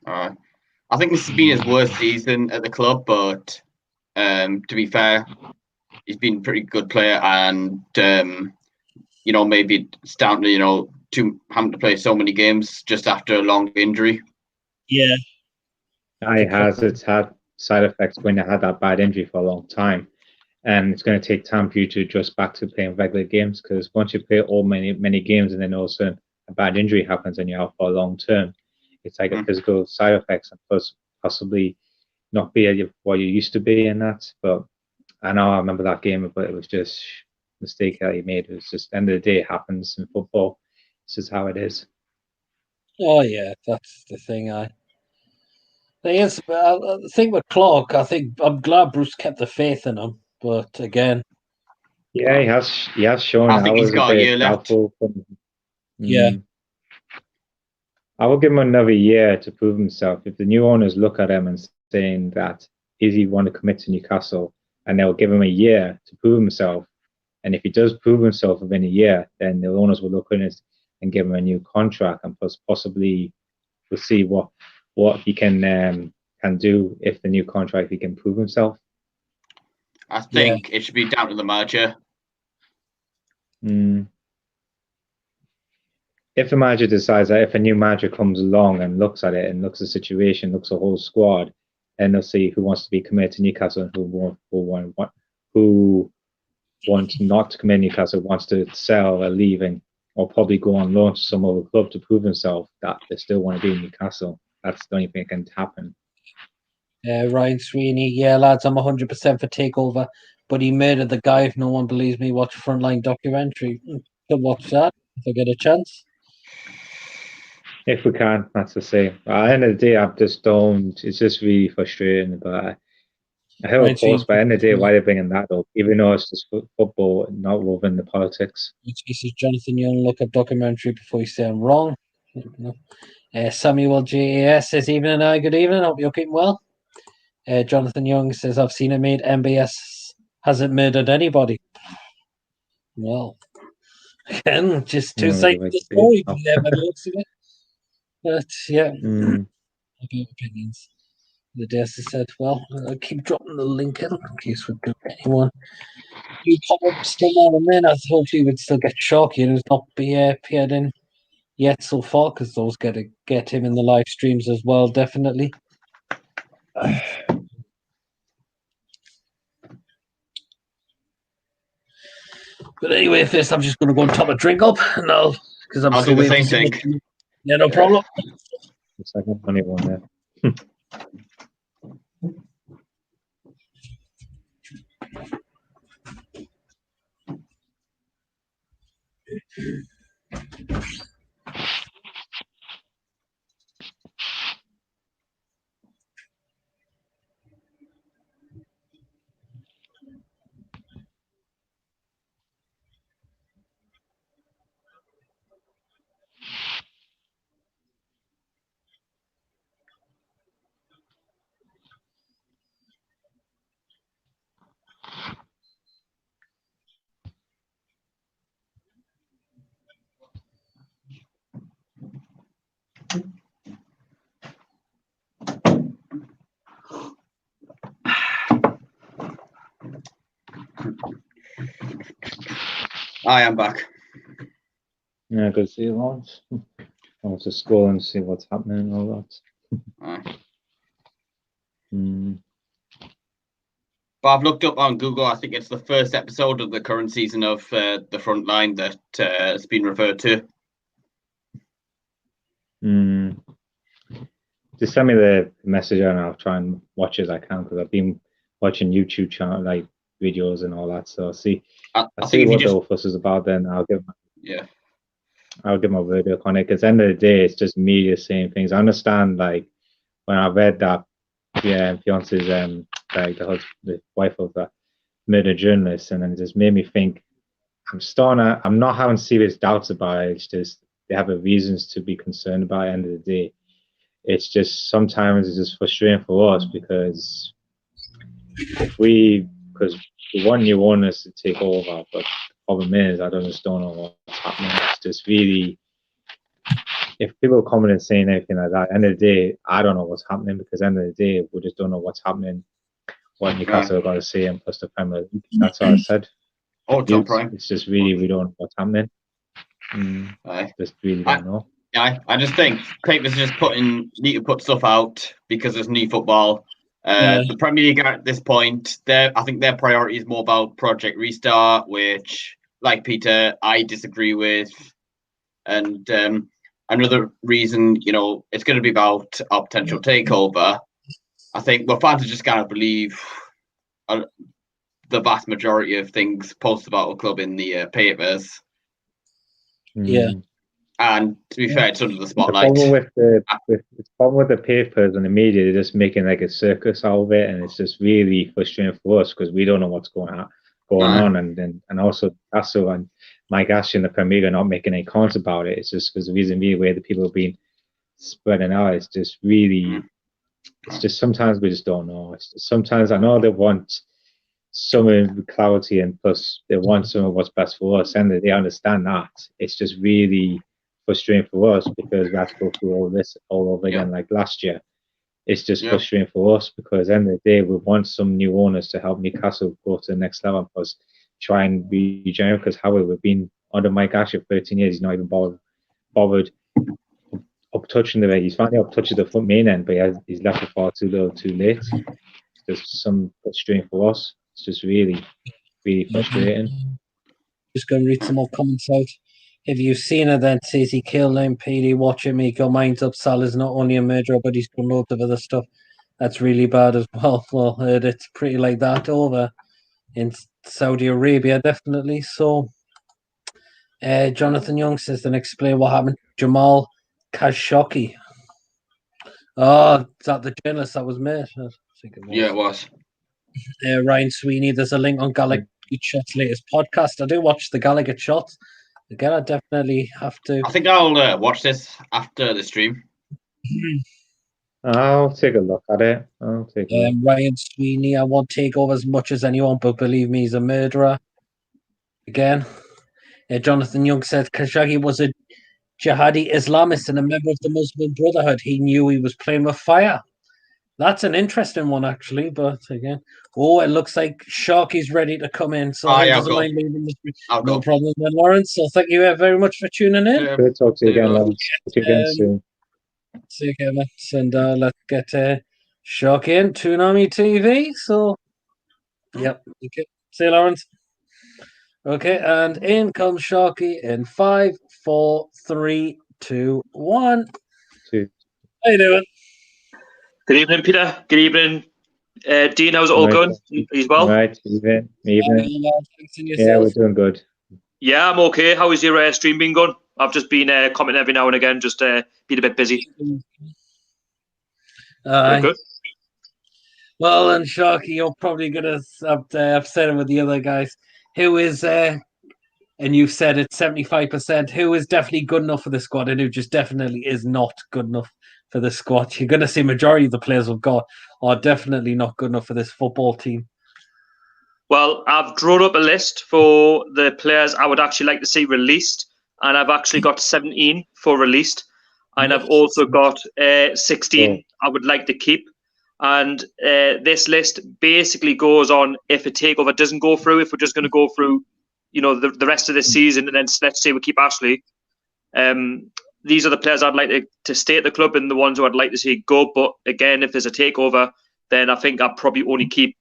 I think this has been his worst season at the club, but to be fair, he's been a pretty good player, and maybe it's down to to having to play so many games just after a long injury. Yeah, it's had side effects when you had that bad injury for a long time, and it's going to take time for you to adjust back to playing regular games. Because once you play many games, and then all of a sudden a bad injury happens and you're out for a long term, it's like a physical side effects, and plus possibly not be what you used to be in that. But I remember that game, but it was just a mistake that he made. It was just end of the day, it happens in football. It's just how it is. Oh yeah, that's the thing. The thing with Clark, I'm glad Bruce kept the faith in him, but again, yeah, he has shown. I think he's got a year left. Yeah. I will give him another year to prove himself. If the new owners look at him and saying that, is he want to commit to Newcastle, and they'll give him a year to prove himself, and if he does prove himself within a year, then the owners will look at it and give him a new contract, and possibly we'll see what he can do if the new contract he can prove himself. I think it should be down to the merger. if a manager decides that if a new manager comes along and looks at it and looks at the situation, looks at the whole squad, and they'll see who wants to be committed to Newcastle and who wants not to commit to Newcastle, wants to sell or leaving, or probably go on loan to some other club to prove themselves that they still want to be in Newcastle. That's the only thing that can happen. Ryan Sweeney, yeah, lads, I'm 100% for Takeover, but he murdered the guy. If no one believes me, watch Frontline documentary. Can watch that if I get a chance. If we can, that's the same. At the end of the day, I just don't. It's just really frustrating. But I hear, of course, by the end of the day, why they're bringing that up, even though it's just football, not woven the politics. This is Jonathan Young. Look up documentary before you say I'm wrong. Samuel JAS says, "Evening, good evening. Hope you're keeping well." Jonathan Young says, "I've seen it made. MBS hasn't murdered anybody." Well, again, just two sides of the story. But yeah, opinions. The DS has said, "Well, I'll keep dropping the link in case we do anyone. You pop up still now and then. I hopefully we'd still get Sharky and it's not be appeared in yet so far because those get him in the live streams as well, definitely." But anyway, first I'm just going to go and top a drink up, and I'll do the same thing. Yeah, no problem. It's like a funny one there. I am back. Yeah, good to see you, Lawrence. I'll just scroll and see what's happening and all that. But I've looked up on Google. I think it's the first episode of the current season of the Frontline that has been referred to. Just send me the message and I'll try and watch as I can because I've been watching YouTube channel like videos and all that. So I'll see what the fuss is about. Then I'll give my verdict on it. Because at the end of the day, it's just media saying things. I understand. Like when I read that, fiance's like the wife of the murder journalist, and then it just made me think. I'm not having serious doubts about it. It's just they have reasons to be concerned about. At the end of the day, it's just sometimes it's just frustrating for us because we want new owners to take over, but the problem is I just don't know what's happening. It's just really, if people are coming and saying anything like that, at the end of the day, I don't know what's happening because at the end of the day, we just don't know what's happening, what Newcastle are going to say, and plus the Premier League. That's what I said. It's just really, we don't know what's happening. Just really don't know. I just think papers just need to put stuff out because there's new football. The Premier League are at this point, I think their priority is more about Project Restart, which, like Peter, I disagree with. And another reason, it's going to be about our potential takeover. I think fans are just going to believe the vast majority of things posted about a club in the papers. Yeah. And to be fair, it's under the spotlight. The problem with the papers and the media, they're just making like a circus out of it, and it's just really frustrating for us because we don't know what's going on, and also Newcastle and Mike Ashley and the Premier League are not making any comments about it. It's just because the reason the way the people have been spreading out, it's just really, it's just sometimes we just don't know. It's just, sometimes I know they want some clarity and plus they want some of what's best for us, and they understand that. It's just really frustrating for us because we have to go through all this all over again like last year. It's just frustrating for us because at the end of the day we want some new owners to help Newcastle go to the next level, plus try and be genuine, because how we've been under Mike Ashley for 13 years, he's not even bothered bothered up touching the he's finally up touching the foot main end, but he's left it far too little, too late. There's some frustrating for us. It's just really, really frustrating. Just going to read some more comments out. If you've seen it, then says he killed him. PD watching me go minds up. Salah's not only a murderer, but he's done loads of other stuff. That's really bad as well. Well, it's pretty like that over in Saudi Arabia, definitely. So, Jonathan Young says, then explain what happened. Jamal Khashoggi. Oh, is that the journalist that was made? I think it was. Yeah, it was. Ryan Sweeney, there's a link on Gallagher Shots' latest podcast. I do watch the Gallagher Shots. Again, I definitely have to. I think I'll watch this after the stream. I'll take a look at it. Ryan Sweeney, I won't take over as much as anyone, but believe me, he's a murderer. Again, Jonathan Young said Khashoggi was a jihadi Islamist and a member of the Muslim Brotherhood. He knew he was playing with fire. That's an interesting one, actually. But again, it looks like Sharky's ready to come in. So he doesn't mind leaving this. No problem then, Lawrence. So thank you very much for tuning in. Good to talk to you again, Lawrence. See you again soon. See you again, Matt. And let's get Sharky in, Toonami TV. So, yep. Okay. See you, Lawrence. Okay, and in comes Sharky in 5, 4, 3, 2, 1. How you doing? Good evening, Peter. Good evening, Dean. How's it all going? As well? Right, evening. Yeah, we're doing good. Yeah, I'm okay. How is your stream been going? I've just been commenting every now and again, just been a bit busy. Good. Well, and Sharky, you're probably going to upset him with the other guys. Who is, and you've said it's 75%, who is definitely good enough for the squad and who just definitely is not good enough for the squad? You're going to see majority of the players we've got are definitely not good enough for this football team. Well, I've drawn up a list for the players I would actually like to see released, and I've actually got 17 for released, and I've also got 16 I would like to keep. And this list basically goes on if a takeover doesn't go through, if we're just going to go through, the rest of this season, and then let's say we keep Ashley. These are the players I'd like to stay at the club and the ones who I'd like to see go. But again, if there's a takeover, then I think I'd probably only keep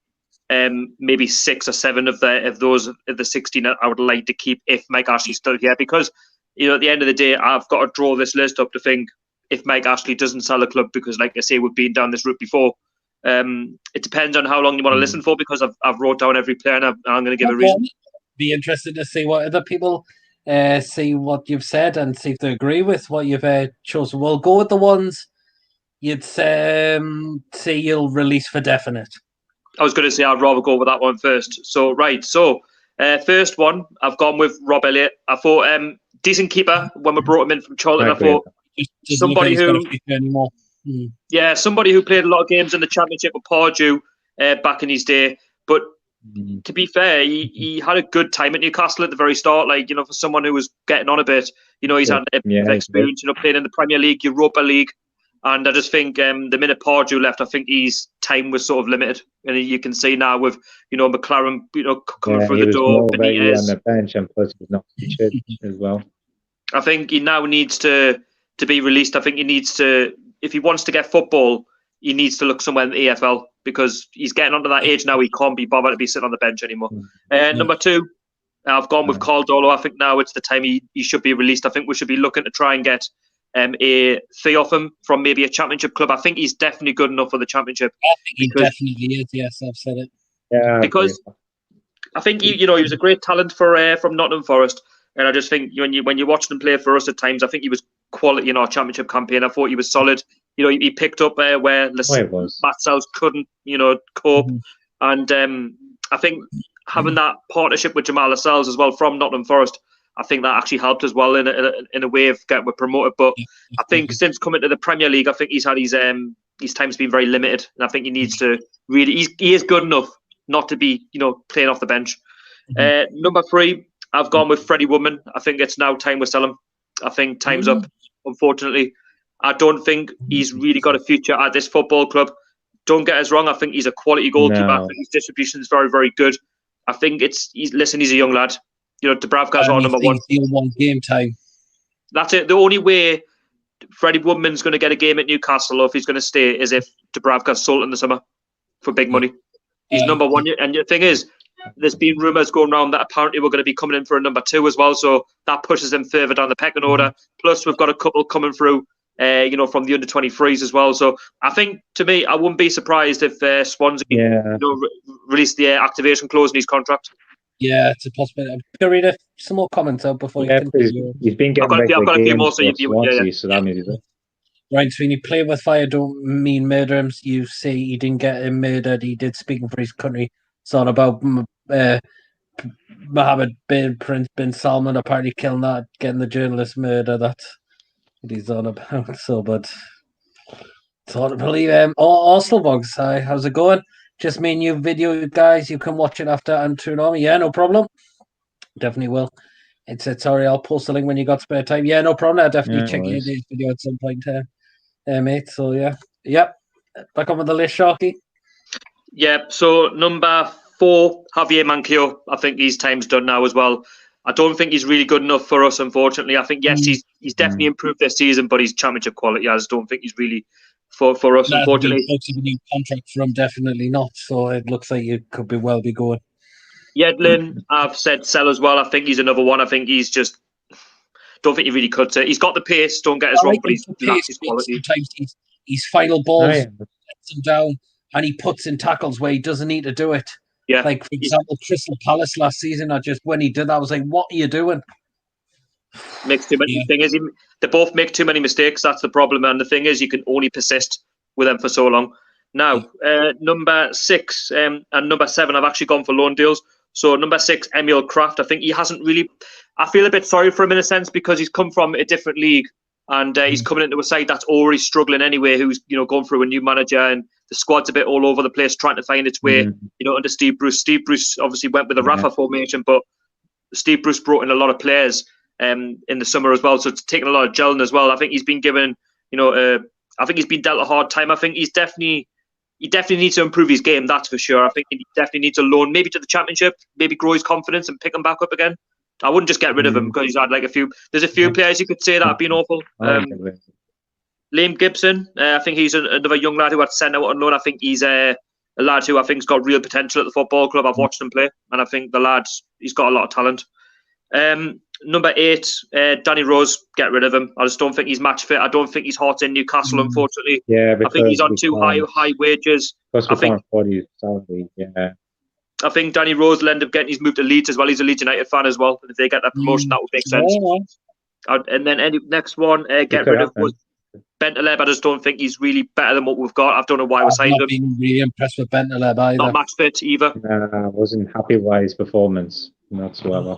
maybe 6 or 7 of the 16 I would like to keep if Mike Ashley's still here. Because, at the end of the day, I've got to draw this list up to think if Mike Ashley doesn't sell the club, because like I say, we've been down this route before. It depends on how long you want to listen for, because I've wrote down every player and I'm going to give a reason. Be interested to see what other people see what you've said and see if they agree with what you've chosen. We'll go with the ones you'd say you'll release for definite. I was going to say I'd rather go with that one first. So first one, I've gone with Rob Elliott. I thought decent keeper when we brought him in from Charlton. I thought somebody who played a lot of games in the Championship with Pardew back in his day. But to be fair, he had a good time at Newcastle at the very start. For someone who was getting on a bit, he's had experience, playing in the Premier League, Europa League. And I just think the minute Pardew left, I think his time was sort of limited. And you can see now with, McLaren, coming through the door. Benitez on the bench, and plus he's not featured as well. I think he now needs to be released. I think he needs to, if he wants to get football, he needs to look somewhere in the EFL, because he's getting onto that age now. He can't be bothered to be sitting on the bench anymore. Number 2, I've gone with Carl Dolo. I think now it's the time he should be released. I think we should be looking to try and get a fee off him from maybe a Championship club. I think he's definitely good enough for the Championship. I think he definitely is. Yes, I've said it. Yeah, because I think he was a great talent from Nottingham Forest, and I just think when you watched him play for us at times, I think he was quality in our Championship campaign. I thought he was solid. He picked up where Matt South couldn't, cope, and I think having that partnership with Jamal Lascelles as well from Nottingham Forest, I think that actually helped as well in a way of getting promoted. But I think since coming to the Premier League, I think he's had his time's been very limited, and I think he needs to really. He is good enough not to be playing off the bench. Number 3, I've gone with Freddy Woodman. I think it's now time we sell him. I think time's up. Unfortunately, I don't think he's really got a future at this football club. Don't get us wrong. I think he's a quality goalkeeper. I think his distribution is very, very good. I think he's a young lad. Dubravka's our number 1. He'll want game time. That's it. The only way Freddy Woodman's going to get a game at Newcastle, or if he's going to stay, is if Dubravka's sold in the summer for big money. He's number one, and the thing is, there's been rumours going around that apparently we're going to be coming in for a number 2 as well, so that pushes him further down the pecking order. Plus, we've got a couple coming through, from the under-23s as well. So I think, to me, I wouldn't be surprised if Swansea release the activation clause in his contract. Yeah, it's a possibility. I'm going to read some more comments out before you continue. He's been getting I've got a few more, so so that means Right, so when you play with fire, don't mean murder him. You say he didn't get him murdered. He did speaking for his country. It's all about Mohammed Prince bin Salman apparently getting the journalist murder. That's what he's on about. So, but it's hard to believe. Arsenal Bugs, hi, how's it going? Just me and you video, guys. You can watch it after and turn on. Yeah, no problem. Definitely will. It said, sorry, I'll post the link when you got spare time. Yeah, no problem. I'll definitely check your video at some point, mate. So, yeah. Yep. Back on with the list, Sharky. Yeah, so number 4, Javier Manquillo. I think his time's done now as well. I don't think he's really good enough for us, unfortunately. I think, yes, he's definitely improved this season, but his championship quality, I just don't think he's really for us, unfortunately. A new contract for him, definitely not. So it looks like you could be going. Yedlin, I've said sell as well. I think he's another one. I think he's just... Don't think he really cuts it. He's got the pace, don't get us wrong, but he's lacks his quality. Sometimes his final balls gets him down and he puts in tackles where he doesn't need to do it. Yeah. Like, for example, Crystal Palace last season, when he did that, I was like, what are you doing? Makes too many. The thing is, they both make too many mistakes. That's the problem. And the thing is, you can only persist with them for so long. Now, number 6 and number 7, I've actually gone for loan deals. So number 6, Emil Kraft. I think he hasn't really... I feel a bit sorry for him in a sense because he's come from a different league and he's coming into a side that's already struggling anyway, who's going through a new manager, and the squad's a bit all over the place trying to find its way, under Steve Bruce. Steve Bruce obviously went with a Rafa formation, but Steve Bruce brought in a lot of players in the summer as well, so it's taken a lot of gelling as well. I think he's been given, I think he's been dealt a hard time. I think he definitely needs to improve his game, that's for sure. I think he definitely needs a loan, maybe to the Championship, maybe grow his confidence and pick him back up again. I wouldn't just get rid of him because he's had there's a few players you could say that have been awful. Liam Gibson, I think he's another young lad who had sent out on loan. I think he's a lad who I think's got real potential at the football club. I've watched him play, and I think he's got a lot of talent. Number 8, Danny Rose, get rid of him. I just don't think he's match fit. I don't think he's hot in Newcastle, unfortunately. Yeah, I think he's on too high wages. I think 40 salary, I think Danny Rose will end up getting his move to Leeds as well. He's a Leeds United fan as well. And if they get that promotion, that would make sense. And then next one, get rid of was Bentaleb. I just don't think he's really better than what we've got. I don't know why we signed him. I've been really impressed with Bentaleb either. Not match fit either. I wasn't happy with his performance whatsoever.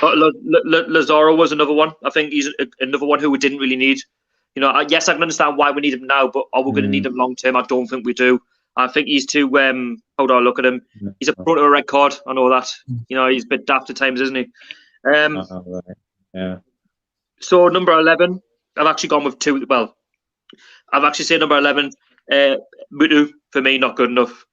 Lazaro was another one. I think he's another one who we didn't really need. Yes, I can understand why we need him now, but are we going to need him long term? I don't think we do. I think he's too. How do I look at him? He's a prone to a red card. I know that. He's a bit daft at times, isn't he? Right. Yeah. So number 11, I've actually gone with 2. Well, I've actually said number 11. Mutu, for me, not good enough.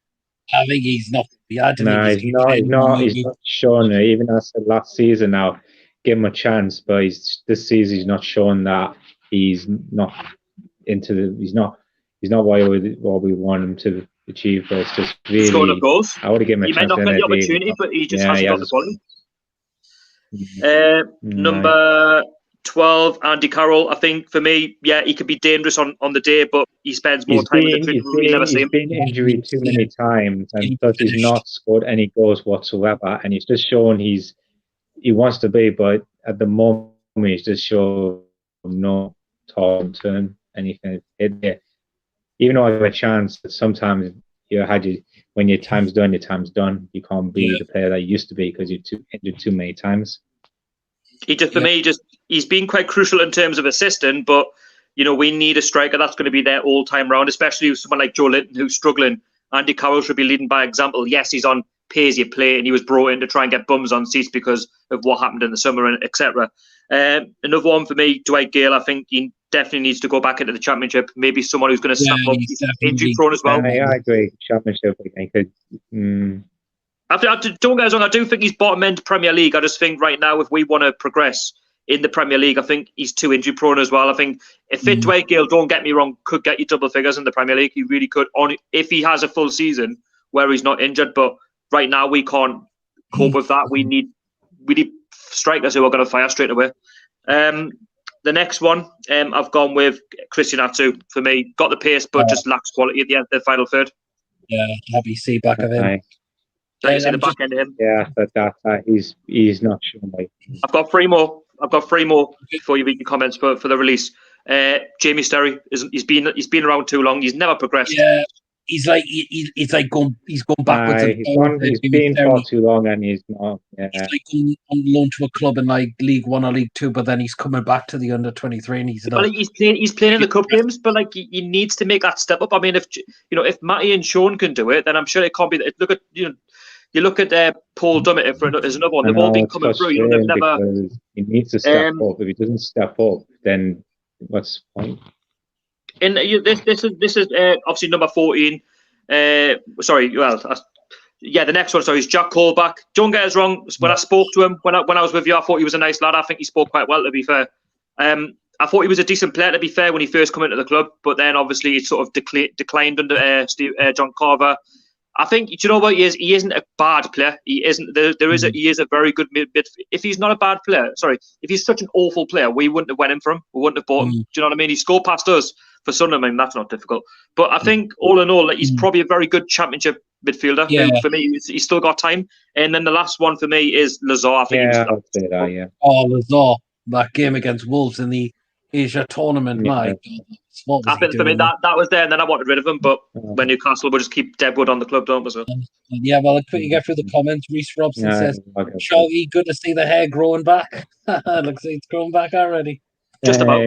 I think he's not. He's not shown it. Even as the last season now, give him a chance, but this season he's not shown that he's not he's not what we want him to achieve, but it's just really... Scoring of goals. I would have given him a chance. He might not get the opportunity, but he just hasn't got the quality. Number 12, Andy Carroll. I think, for me, he could be dangerous on the day, but he spends more time in the treatment room. We never see him. He's been injured too many times, and plus he's not scored any goals whatsoever, and he's just shown he wants to be, but at the moment he's just shown no tall turn, anything. Even though I have a chance, sometimes when your time's done, you can't be the player that you used to be because you're injured too many times. He's been quite crucial in terms of assisting, but we need a striker that's going to be there all time round, especially with someone like Joe Linton who's struggling. Andy Carroll should be leading by example. Yes, he's on pay as you play, and he was brought in to try and get bums on seats because of what happened in the summer, and etc. Another one for me, Dwight Gale. I think he definitely needs to go back into the Championship. Maybe someone who's going to step up. He's injury prone as well. I agree. Championship, I could. Don't get us wrong. I do think he's bottom end Premier League. I just think right now, if we want to progress, in the Premier League. I think he's too injury prone as well. I think if fit Dwight Gale, don't get me wrong, could get you double figures in the Premier League. He really could, if he has a full season where he's not injured. But right now we can't cope with that. We need strikers who are going to fire straight away. The next one, I've gone with Christian Atsu. For me, got the pace, but just lacks quality at the end, the final third. Yeah, happy to see back of him. Nice in the back end of him. Yeah, but he's not sure. Like, I've got three more before you read your comments for the release. Jamie Sterry he's been around too long. He's never progressed. Yeah, he's going backwards. He's been for too long, and he's not. Yeah. He's like going on loan to a club in like League One or League Two, but then he's coming back to the under-23, and he's not. Well, he's playing in the cup games, but like he needs to make that step up. I mean, if Matty and Sean can do it, then I'm sure it can't be. You look at Paul Dummett as another one. They've all been coming through. They've never. He needs to step up. If he doesn't step up, then what's the point? This is obviously number 14. The next one. Sorry, is Jack Colback. Don't get us wrong. When I spoke to him, when I was with you, I thought he was a nice lad. I think he spoke quite well, to be fair. I thought he was a decent player, to be fair, when he first came into the club. But then obviously it sort of declined under John Carver. I think, you know what, he isn't a bad player. He isn't. He is a very good mid. If he's not a bad player, if he's such an awful player, we wouldn't have went in for him. We wouldn't have bought him. Do you know what I mean? He scored past us for Sunderland. I mean, that's not difficult. But I think all in all, like, he's probably a very good championship midfielder. Yeah. For me, he's still got time. And then the last one for me is Lazar. I think I'll say that. Yeah. Oh, Lazar, that game against Wolves in the Asia tournament, my God. I think for me that was there, and then I wanted rid of him. But when Newcastle will just keep Deadwood on the club, don't we? So. Yeah, well, quickly get through the comments. Reece Robson says, "Shoggy, good to see the hair growing back." Looks like it's growing back already. Just about.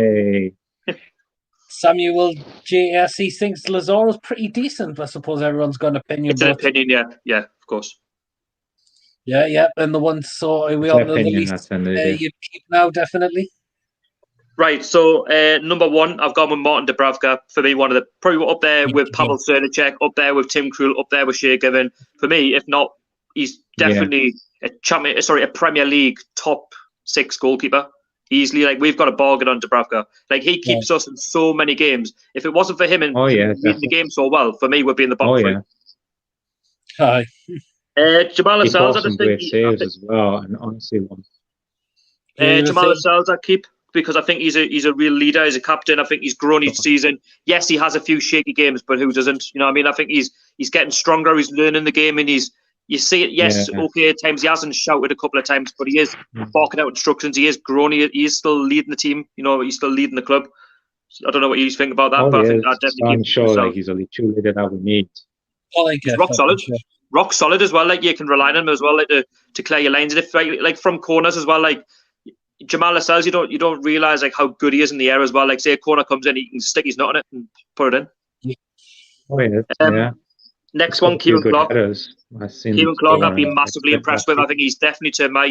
Samuel JSC thinks Lazar is pretty decent. I suppose everyone's got an opinion. It's an opinion, yeah, of course. Yeah, and the one we all know the least. You keep now, definitely. Right, so number one, I've gone with Martin Dubravka. For me, one of the probably up there with Pavel Srnicek, up there with Tim Krul, up there with Shea Given. For me, if not, he's definitely a Premier League top 6 goalkeeper. Easily, like, we've got a bargain on Dubravka. Like, he keeps us in so many games. If it wasn't for him and leading the game so well, for me, we'd be in the bottom 3. Hi. Jamal Lascelles, I think great saves as well, and honestly, Jamal Lascelles, I keep. Because I think he's a real leader, he's a captain. I think he's grown each season. Yes, he has a few shaky games, but who doesn't? You know what I mean? I think he's getting stronger, he's learning the game, and you see it, okay, at times he hasn't shouted a couple of times, but he is barking out instructions, he is grown, he is still leading the team, he's still leading the club. So I don't know what you think about that, but I think that definitely I'm sure like he's only true leader that we need. He's rock solid. Sure. Rock solid as well, like you can rely on him as well, like to clear your lines. And if like from corners as well, like Jamal Lascelles, you don't realise like how good he is in the air as well. Like, say a corner comes in, he can stick his nut on it and put it in. Next one, Kieran Clark. Kieran Clark, I've been massively impressed with. I think he's definitely turned my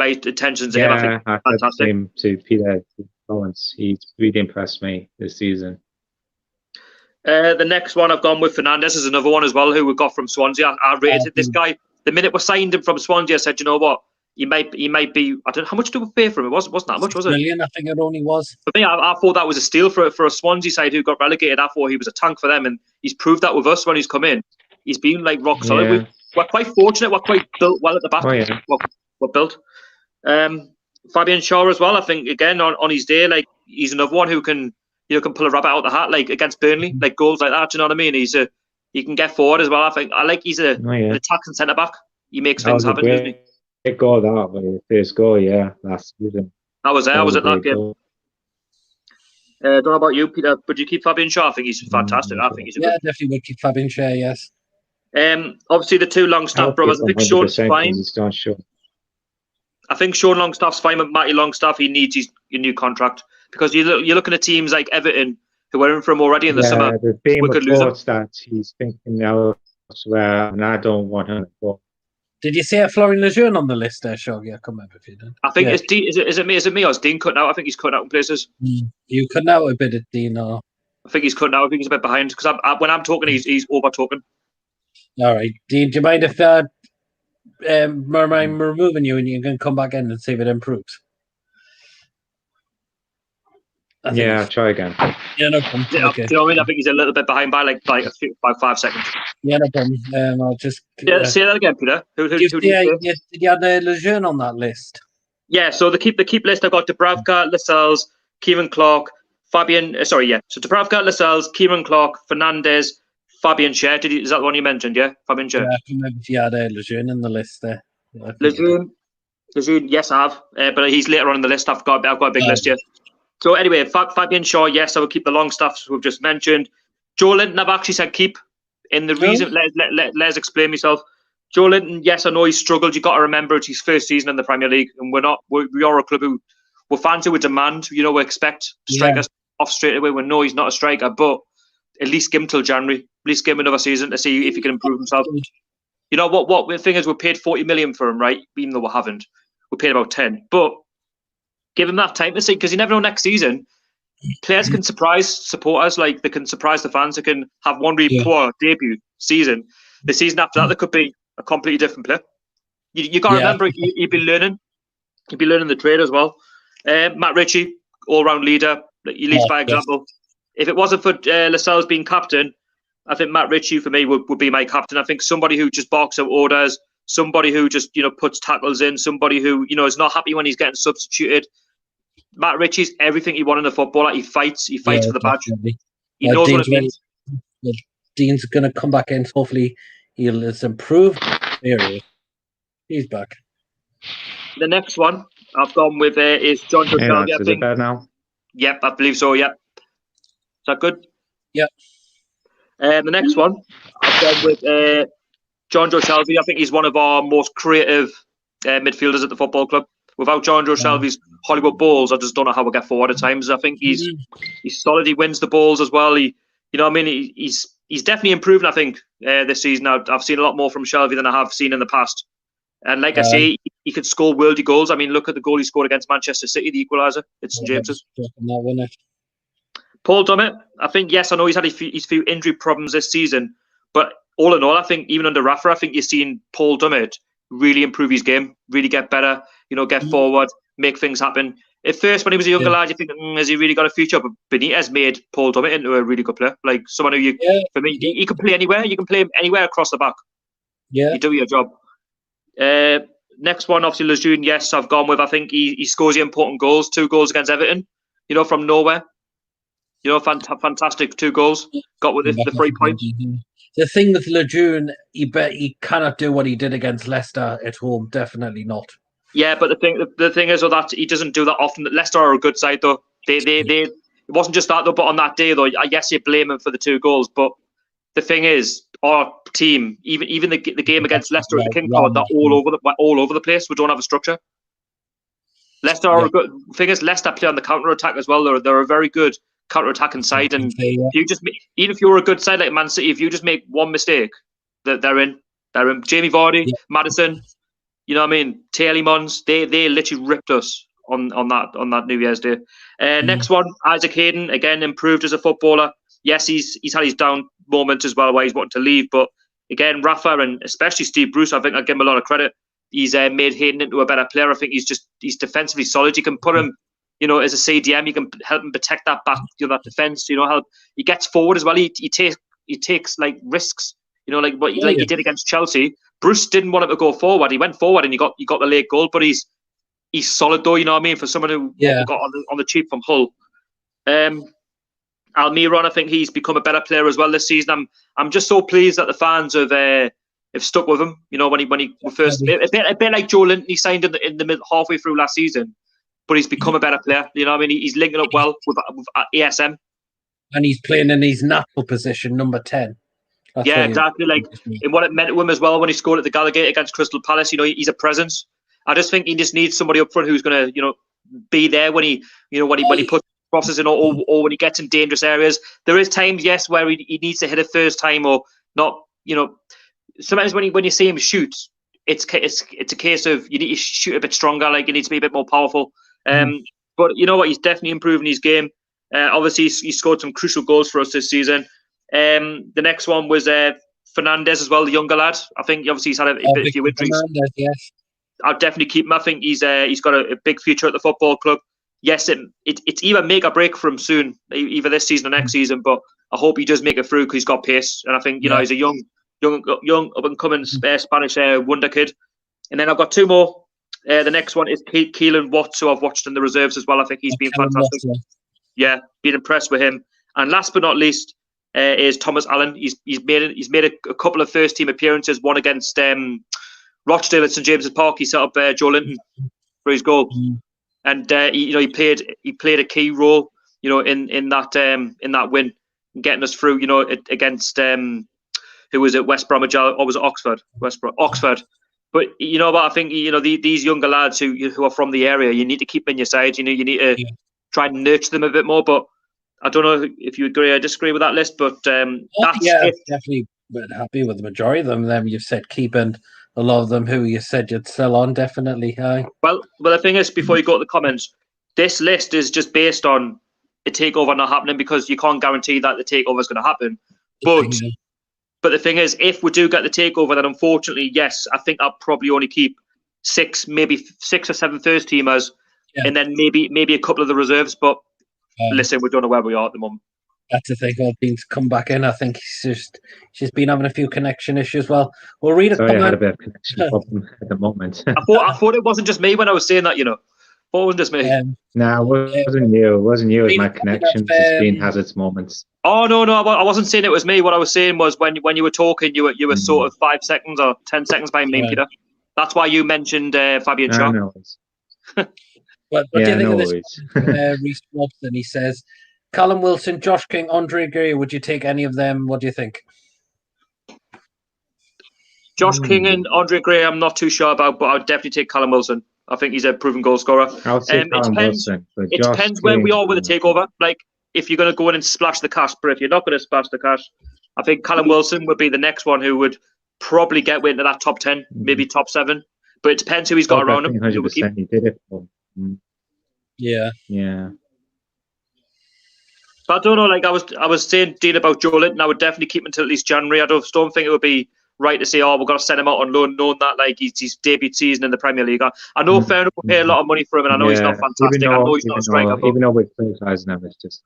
attention to him. I think fantastic. Him to Peter Owens. He's really impressed me this season. The next one I've gone with Fernandez is another one as well who we got from Swansea. I rated this guy the minute we signed him from Swansea. I said, you know what? He might be. I don't know how much did we pay for him. It wasn't that much, was it? $6 million, I think it only was. For me, I thought that was a steal for a Swansea side who got relegated. I thought he was a tank for them, and he's proved that with us when he's come in. He's been like rock solid. Yeah. We're quite fortunate. We're quite built well at the back. We're built. Fabian Shaw as well. I think again on his day, like he's another one who can pull a rabbit out of the hat, like against Burnley, like goals like that. Do you know what I mean? He can get forward as well. I think he's an attacking centre back. He makes things happen. Doesn't he? It got that way. First goal, last season. I was there. I was at that game. Don't know about you, Peter, but you keep Fabian Shaw? I think he's fantastic. I think he's definitely would keep Fabian Shaw. Yes. Obviously the two Longstaff brothers. I think Sean's fine. I think Sean Longstaff's fine with Matty Longstaff. He needs his new contract because you're looking at teams like Everton who were in for him already in the summer. There's been reports that he's thinking elsewhere, and I don't want him to go. Did you see Florian Lejeune on the list there, Shoggy? I can't remember if you did. I think it's Dean. Is it me or is Dean cutting out? I think he's cutting out in places. You cutting out a bit at Dean, or? I think he's cutting out. I think he's a bit behind because when I'm talking, he's over talking. All right, Dean. Do you mind if I'm removing you and you can come back in and see if it improves? Yeah, try again. Yeah, no problem. Do Okay. you know what I mean? I think he's a little bit behind by by 5 seconds. Yeah, no problem. I'll just Say that again, Peter. Who did did you say? Did you have Lejeune on that list? Yeah, so the keep list, I've got Dubravka, Lascelles, Kieran Clark, Fabian. So Dubravka, Lascelles, Kieran Clark, Fernandez, Fabian Scher. Is that the one you mentioned? Yeah, Fabian Scher. Yeah, I can remember if you had Lejeune in the list there. Lejeune, yes, I have, but he's later on in the list. I've got a big list here. So anyway, Fabian Scher, yes, I would keep the Longstaffs we've just mentioned. Joe Linton, I've actually said keep. In the reason, let's explain myself. Joe Linton, yes, I know he's struggled. You've got to remember it's his first season in the Premier League, and we are a club who we're fans who would demand, we expect strikers off straight away. We know he's not a striker, but at least give him till January. At least give him another season to see if he can improve himself. You know what the thing is, we paid 40 million for him, right? Even though we haven't, we paid about 10. But give him that time to see, because you never know next season. Players can surprise supporters, like they can surprise the fans. They can have one really poor debut season. The season after that, there could be a completely different player. You got to remember, you'd be learning. You'd be learning the trade as well. Matt Ritchie, all-round leader. He leads by example. If it wasn't for Lascelles being captain, I think Matt Ritchie for me would be my captain. I think somebody who just barks out orders, somebody who just puts tackles in, somebody who is not happy when he's getting substituted. Matt Ritchie's everything you want in a footballer. He fights for the badge. He knows what it means. Dean's going to come back in. Hopefully, he'll improved. He's back. The next one I've gone with is John Joe Shelby. Is it better now? Yep, I believe so. Yep. Is that good? Yep. The next one I've gone with John Joe Shelby. I think he's one of our most creative midfielders at the football club. Without John Joe Shelby's Hollywood balls, I just don't know how we get forward at times. I think he's solid. He wins the balls as well. He's definitely improving. I think this season I've seen a lot more from Shelby than I have seen in the past. And like I say, he could score worldy goals. I mean, look at the goal he scored against Manchester City, the equaliser. It's St James's. Paul Dummett, I think, yes, I know he's had his few injury problems this season, but all in all, I think even under Rafa, I think you're seeing Paul Dummett really improve his game, really get better, get forward, make things happen. At first, when he was a younger lad, you think, has he really got a future? But Benitez made Paul Dummett into a really good player. Like someone who for me, he can play anywhere. You can play him anywhere across the back. Yeah. You do your job. Next one, obviously, Lejeune, yes, I've gone with. I think he scores the important goals, 2 goals against Everton, from nowhere. Fantastic 2 goals. Got with the 3 points. The thing with Lejeune, he cannot do what he did against Leicester at home. Definitely not. Yeah, but the thing is that he doesn't do that often. Leicester are a good side though. It wasn't just that though, but on that day though, I guess you blame him for the 2 goals. But the thing is, our team, even the game against Leicester at the King Power, they're all over the place. We don't have a structure. Leicester are a good thing. Is Leicester play on the counter attack as well. They're a very good counter-attacking side, and even if you're a good side like Man City, if you just make one mistake, they're in. Jamie Vardy, Maddison, Tielemans, they literally ripped us on that New Year's Day. Next one, Isaac Hayden, again improved as a footballer. Yes, he's had his down moments as well where he's wanting to leave, but again, Rafa and especially Steve Bruce, I think I give him a lot of credit. He's made Hayden into a better player. I think he's defensively solid. You can put him as a CDM, you can help him protect that back, that defense. Help. He gets forward as well. He takes like risks. Like he did against Chelsea. Bruce didn't want him to go forward. He went forward and he got the late goal. But he's solid though. You know what I mean? For someone who got on the cheap from Hull. Almiron, I think he's become a better player as well this season. I'm just so pleased that the fans have stuck with him. When he first a bit like Joe Linton, he signed in the mid halfway through last season. But he's become a better player. He's linking up well with ASM. And he's playing in his natural position, number 10. Yeah, exactly. And what it meant to him as well when he scored at the Gallagher against Crystal Palace, he's a presence. I just think he just needs somebody up front who's going to, be there when he puts crosses in or when he gets in dangerous areas. There is times, yes, where he needs to hit it first time or not, sometimes when you see him shoot, it's a case of you need to shoot a bit stronger, like you need to be a bit more powerful. But you know what? He's definitely improving his game. Obviously, he scored some crucial goals for us this season. The next one was Fernandez as well, the younger lad. I think obviously he's had a few injuries. Yes. I'll definitely keep him. I think he's got a big future at the football club. yes, it's either make or break for him soon, either this season or next season. But I hope he does make it through because he's got pace, and I think he's a young up and coming Spanish wonder kid. And then I've got two more. The next one is Keelan Watts, who I've watched in the reserves as well. I think he's been fantastic. Yeah, been impressed with him. And last but not least is Thomas Allen. He's made a couple of first team appearances. One against Rochdale at St James's Park. He set up Joe Linton for his goal, and he played a key role, in that win, getting us through. Against who was it? West Bromwich or was it Oxford? Oxford. But you know what? I think these younger lads who are from the area, you need to keep them in your side. You need to try and nurture them a bit more. But I don't know if you agree or disagree with that list. But definitely happy with the majority of them. Then you've said keep, and a lot of them who you said you'd sell on, definitely. Well, the thing is, before you go to the comments, this list is just based on a takeover not happening because you can't guarantee that the takeover is going to happen. But the thing is, if we do get the takeover, then unfortunately, yes, I think I'll probably only keep maybe six or seven first teamers, and then maybe a couple of the reserves. But listen, we don't know where we are at the moment. That's the thing. Dean's come back in. I think he's just been having a few connection issues. Well, we'll read a comment. I had a bit of connection problem at the moment. I thought it wasn't just me when I was saying that. I thought it wasn't just me. No, it wasn't you. It wasn't you. It was my connection. The screen has its moments. Oh no, I wasn't saying it was me. What I was saying was when you were talking, you were sort of 5 seconds or 10 seconds behind me, Peter. That's why you mentioned Fabian Shaw. No. What do you think of this? Reece Robson, he says, Callum Wilson, Josh King, Andre Gray. Would you take any of them? What do you think? Josh King and Andre Gray, I'm not too sure about, but I would definitely take Callum Wilson. I think he's a proven goal scorer. It depends where we are with the takeover. Like, if you're going to go in and splash the cash, but if you're not going to splash the cash, I think Callum Wilson would be the next one who would probably get into that top 10, maybe top 7. But it depends who he's got around him. 100% he did it. Yeah. But I don't know. Like I was saying, Dean, about Joe Linton, I would definitely keep him until at least January. I don't think it would be right to say, we've got to send him out on loan, knowing that like his debut season in the Premier League. I know fair enough, we pay a lot of money for him, and I know he's not fantastic. I know he's not a striker. Even though we're criticizing him, it's just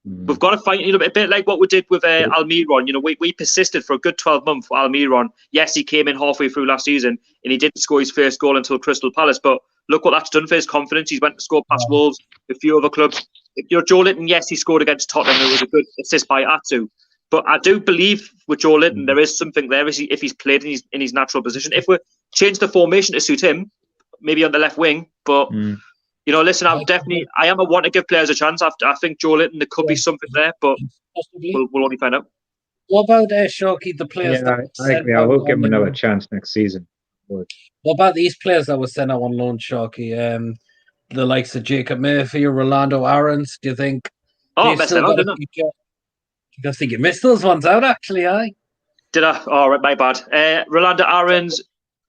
we've got to find a bit like what we did with Almiron. We persisted for a good 12 months for Almiron. Yes, he came in halfway through last season and he didn't score his first goal until Crystal Palace, but look what that's done for his confidence. He's went to score past Wolves, a few other clubs. Joe Linton, yes, he scored against Tottenham. It was a good assist by Atsu. But I do believe with Joe Linton, there is something there if he's played in his natural position. If we change the formation to suit him, maybe on the left wing. But, listen, I am a want to give players a chance. I think Joe Linton, there could be something there, but we'll only find out. What about Sharky, the players? I agree. I will give him another chance next season. What about these players that were sent out on loan, Sharky? The likes of Jacob Murphy or Rolando Aarons, do you think? Messed it up, didn't I? I think you missed those ones out, actually, Did I? Oh, right, my bad. Rolando Aarons,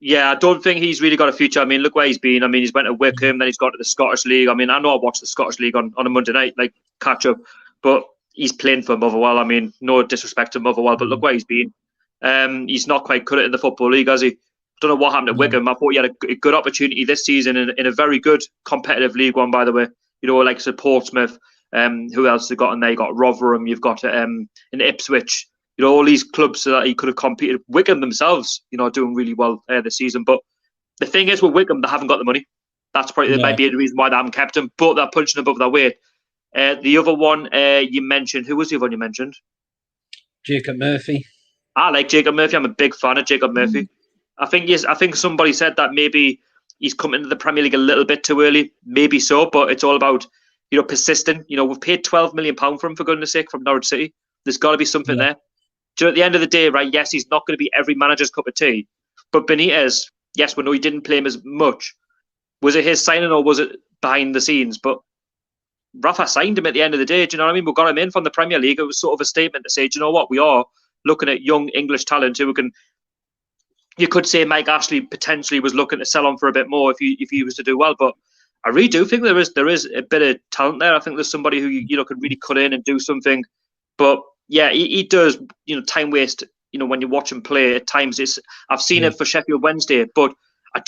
I don't think he's really got a future. I mean, look where he's been. I mean, he's went to Wickham, then he's gone to the Scottish League. I mean, I know I watched the Scottish League on a Monday night, like catch up, but he's playing for Motherwell. I mean, no disrespect to Motherwell, but look where he's been. He's not quite cut it in the Football League, has he? Don't know what happened at Wickham. I thought he had a good opportunity this season in a very good competitive League One, by the way. Like Portsmouth. Who else they got in there? You got Rotherham. You've got in Ipswich. All these clubs that he could have competed. Wickham themselves, doing really well this season. But the thing is, with Wickham, they haven't got the money. That's probably that might be the reason why they haven't kept him. But they're punching above their weight. The other one you mentioned. Who was the other one you mentioned? Jacob Murphy. I like Jacob Murphy. I'm a big fan of Jacob Murphy. I think somebody said that maybe he's come into the Premier League a little bit too early. Maybe so, but it's all about persistent. We've paid £12 million for him, for goodness sake, from Norwich City. There's got to be something there. At the end of the day, right? Yes, he's not going to be every manager's cup of tea, but Benitez, yes, we know he didn't play him as much. Was it his signing or was it behind the scenes? But Rafa signed him at the end of the day. Do you know what I mean? We got him in from the Premier League. It was sort of a statement to say, do you know what? We are looking at young English talent who can. You could say Mike Ashley potentially was looking to sell on for a bit more if he was to do well, but I really do think there is a bit of talent there. I think there's somebody who could really cut in and do something. But he does time waste. When you watch him play at times, I've seen it for Sheffield Wednesday, but I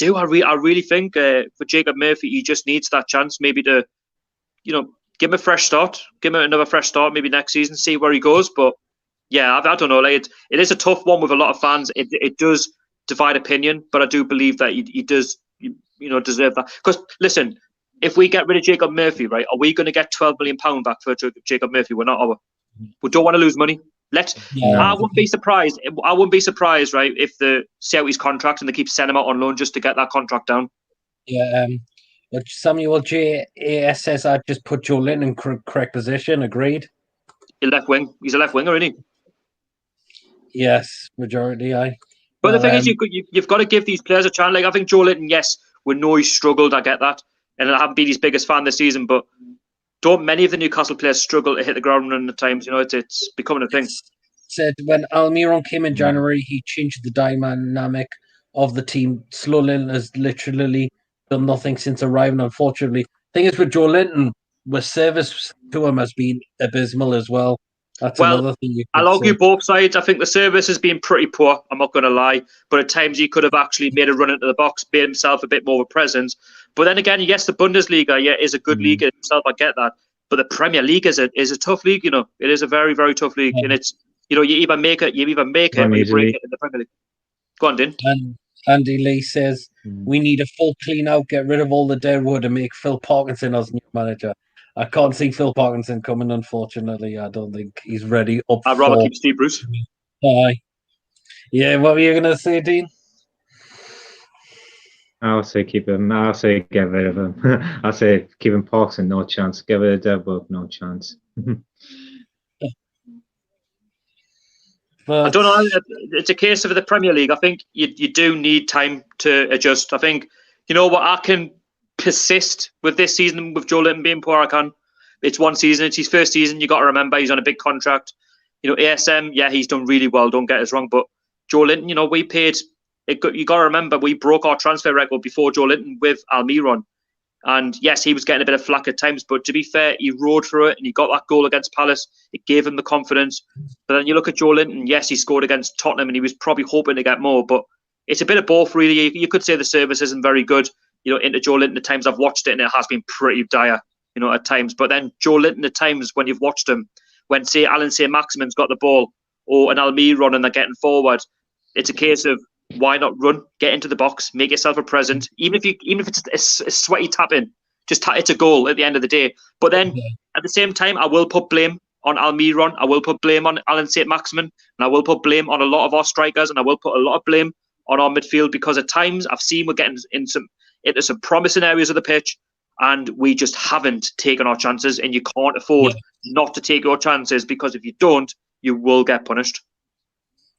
really think for Jacob Murphy, he just needs that chance maybe to give him a fresh start. Give him another fresh start, maybe next season, see where he goes. But yeah, I don't know. Like it is a tough one with a lot of fans. It does divide opinion, but I do believe that he does, deserve that. Because listen, if we get rid of Jacob Murphy, right, are we going to get £12 million back for Jacob Murphy? We're not. Are we? We don't want to lose money. I wouldn't be surprised. I wouldn't be surprised, right, if they see out his contract and they keep sending him out on loan just to get that contract down. Yeah. But Samuel JAS says I just put Joe Linton in correct position. Agreed. He's a left winger, isn't he? Yes, majority. But the thing is, you've got to give these players a chance. Like I think Joe Linton, yes, we know he struggled. I get that, and I haven't been his biggest fan this season. But don't many of the Newcastle players struggle to hit the ground running at times? It's becoming a thing. Said when Almiron came in January, he changed the dynamic of the team. Slow Linton has literally done nothing since arriving. Unfortunately, thing is with Joe Linton, the service to him has been abysmal as well. That's another thing. I'll argue both sides. I think the service has been pretty poor. I'm not going to lie, but at times he could have actually made a run into the box, made himself a bit more of a presence. But then again, yes, the Bundesliga, is a good league itself. I get that, but the Premier League is a tough league. It is a very, very tough league, and it's you either make it, or you break it in the Premier League. Go on, Din. And Andy Lee says we need a full clean out, get rid of all the deadwood, and make Phil Parkinson as new manager. I can't see Phil Parkinson coming, unfortunately. I don't think he's ready I'd rather keep Steve Bruce. Aye. Yeah, what were you going to say, Dean? I'll say keep him. I'll say get rid of him. I'll say keep him Parkinson, no chance. Get rid of Deadwood, no chance. I don't know. It's a case of the Premier League. I think you do need time to adjust. I think, what, I can persist with this season with Joe Linton being poor. I can. It's one season. It's his first season. You got to remember he's on a big contract. ASM, he's done really well. Don't get us wrong. But Joe Linton, we paid. You got to remember we broke our transfer record before Joe Linton with Almiron. And yes, he was getting a bit of flack at times, but to be fair, he rode through it and he got that goal against Palace. It gave him the confidence. But then you look at Joe Linton, yes, he scored against Tottenham and he was probably hoping to get more, but it's a bit of both, really. You could say the service isn't very good, into Joe Linton at times. I've watched it and it has been pretty dire, at times. But then Joe Linton at times, when you've watched him, when, say, Alan St-Maximin's got the ball or an Almiron and they're getting forward, it's a case of, why not run, get into the box, make yourself a present, even if it's a sweaty tap in, it's a goal at the end of the day. But then at the same time, I will put blame on Almiron, I will put blame on Alan St-Maximin, and I will put blame on a lot of our strikers, and I will put a lot of blame on our midfield, because at times I've seen we're getting into some promising areas of the pitch, and we just haven't taken our chances, and you can't afford not to take your chances, because if you don't, you will get punished.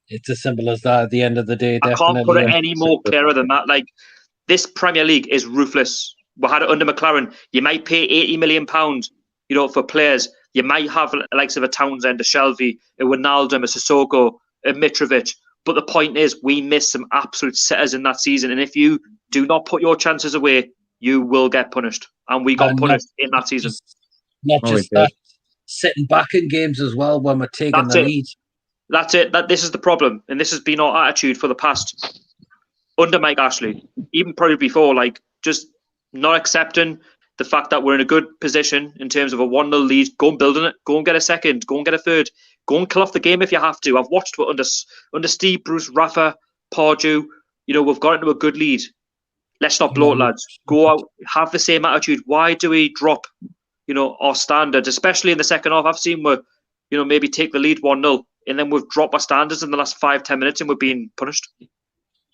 It's as simple as that at the end of the day. I can't put it any more clearer than that. Like, this Premier League is ruthless. We had it under McLaren. You might pay £80 million, for players. You might have the likes of a Townsend, a Shelby, a Wijnaldum, a Sissoko, a Mitrovic. But the point is, we missed some absolute setters in that season. And if you do not put your chances away, you will get punished. And we got punished in that season. Not just that, sitting back in games as well when we're taking the lead. That's it. This is the problem, and this has been our attitude for the past under Mike Ashley, even probably before. Like, just not accepting the fact that we're in a good position in terms of a 1-0 lead. Go and build on it. Go and get a second. Go and get a third. Go and kill off the game if you have to. I've watched it under Steve Bruce, Rafa, Pardew. We've got into a good lead. Let's not blow it, lads. Go out, have the same attitude. Why do we drop, our standards, especially in the second half? I've seen we, maybe take the lead 1-0. And then we've dropped our standards in the last 5-10 minutes and we're being punished.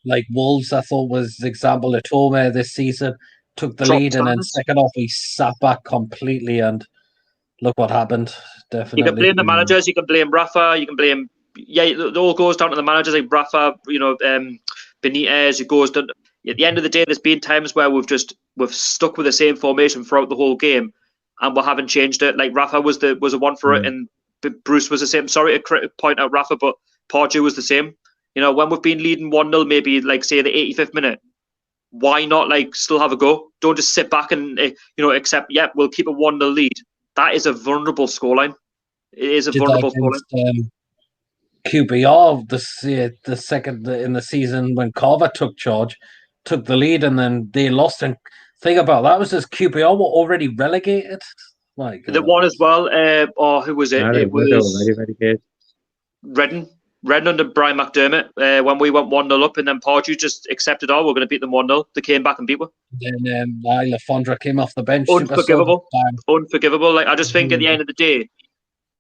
Like Wolves, I thought was the example at home this season. Took the lead and then second off, we sat back completely and look what happened. Definitely. You can blame the managers, you can blame Rafa, you can blame... Yeah, it all goes down to the managers like Rafa, Benitez. It goes down... At the end of the day, there's been times where we've stuck with the same formation throughout the whole game and we haven't changed it. Like Rafa was the one for it and Bruce was the same. Sorry to point out Rafa, but Pardew was the same. When we've been leading 1-0, maybe like say the 85th minute, why not still have a go? Don't just sit back and accept. We'll keep a 1-0 lead. That is a vulnerable scoreline. It is a vulnerable scoreline. QPR the second in the season when Carver took charge, took the lead, and then they lost. And thing about that was QPR were already relegated. My God. The one as well. Who was it? It was Redden under Brian McDermott when we went 1-0 up, and then Pardew just accepted, we're going to beat them 1-0. They came back and beat us. Then Lafondra came off the bench. Unforgivable. Like, I just think at the end of the day,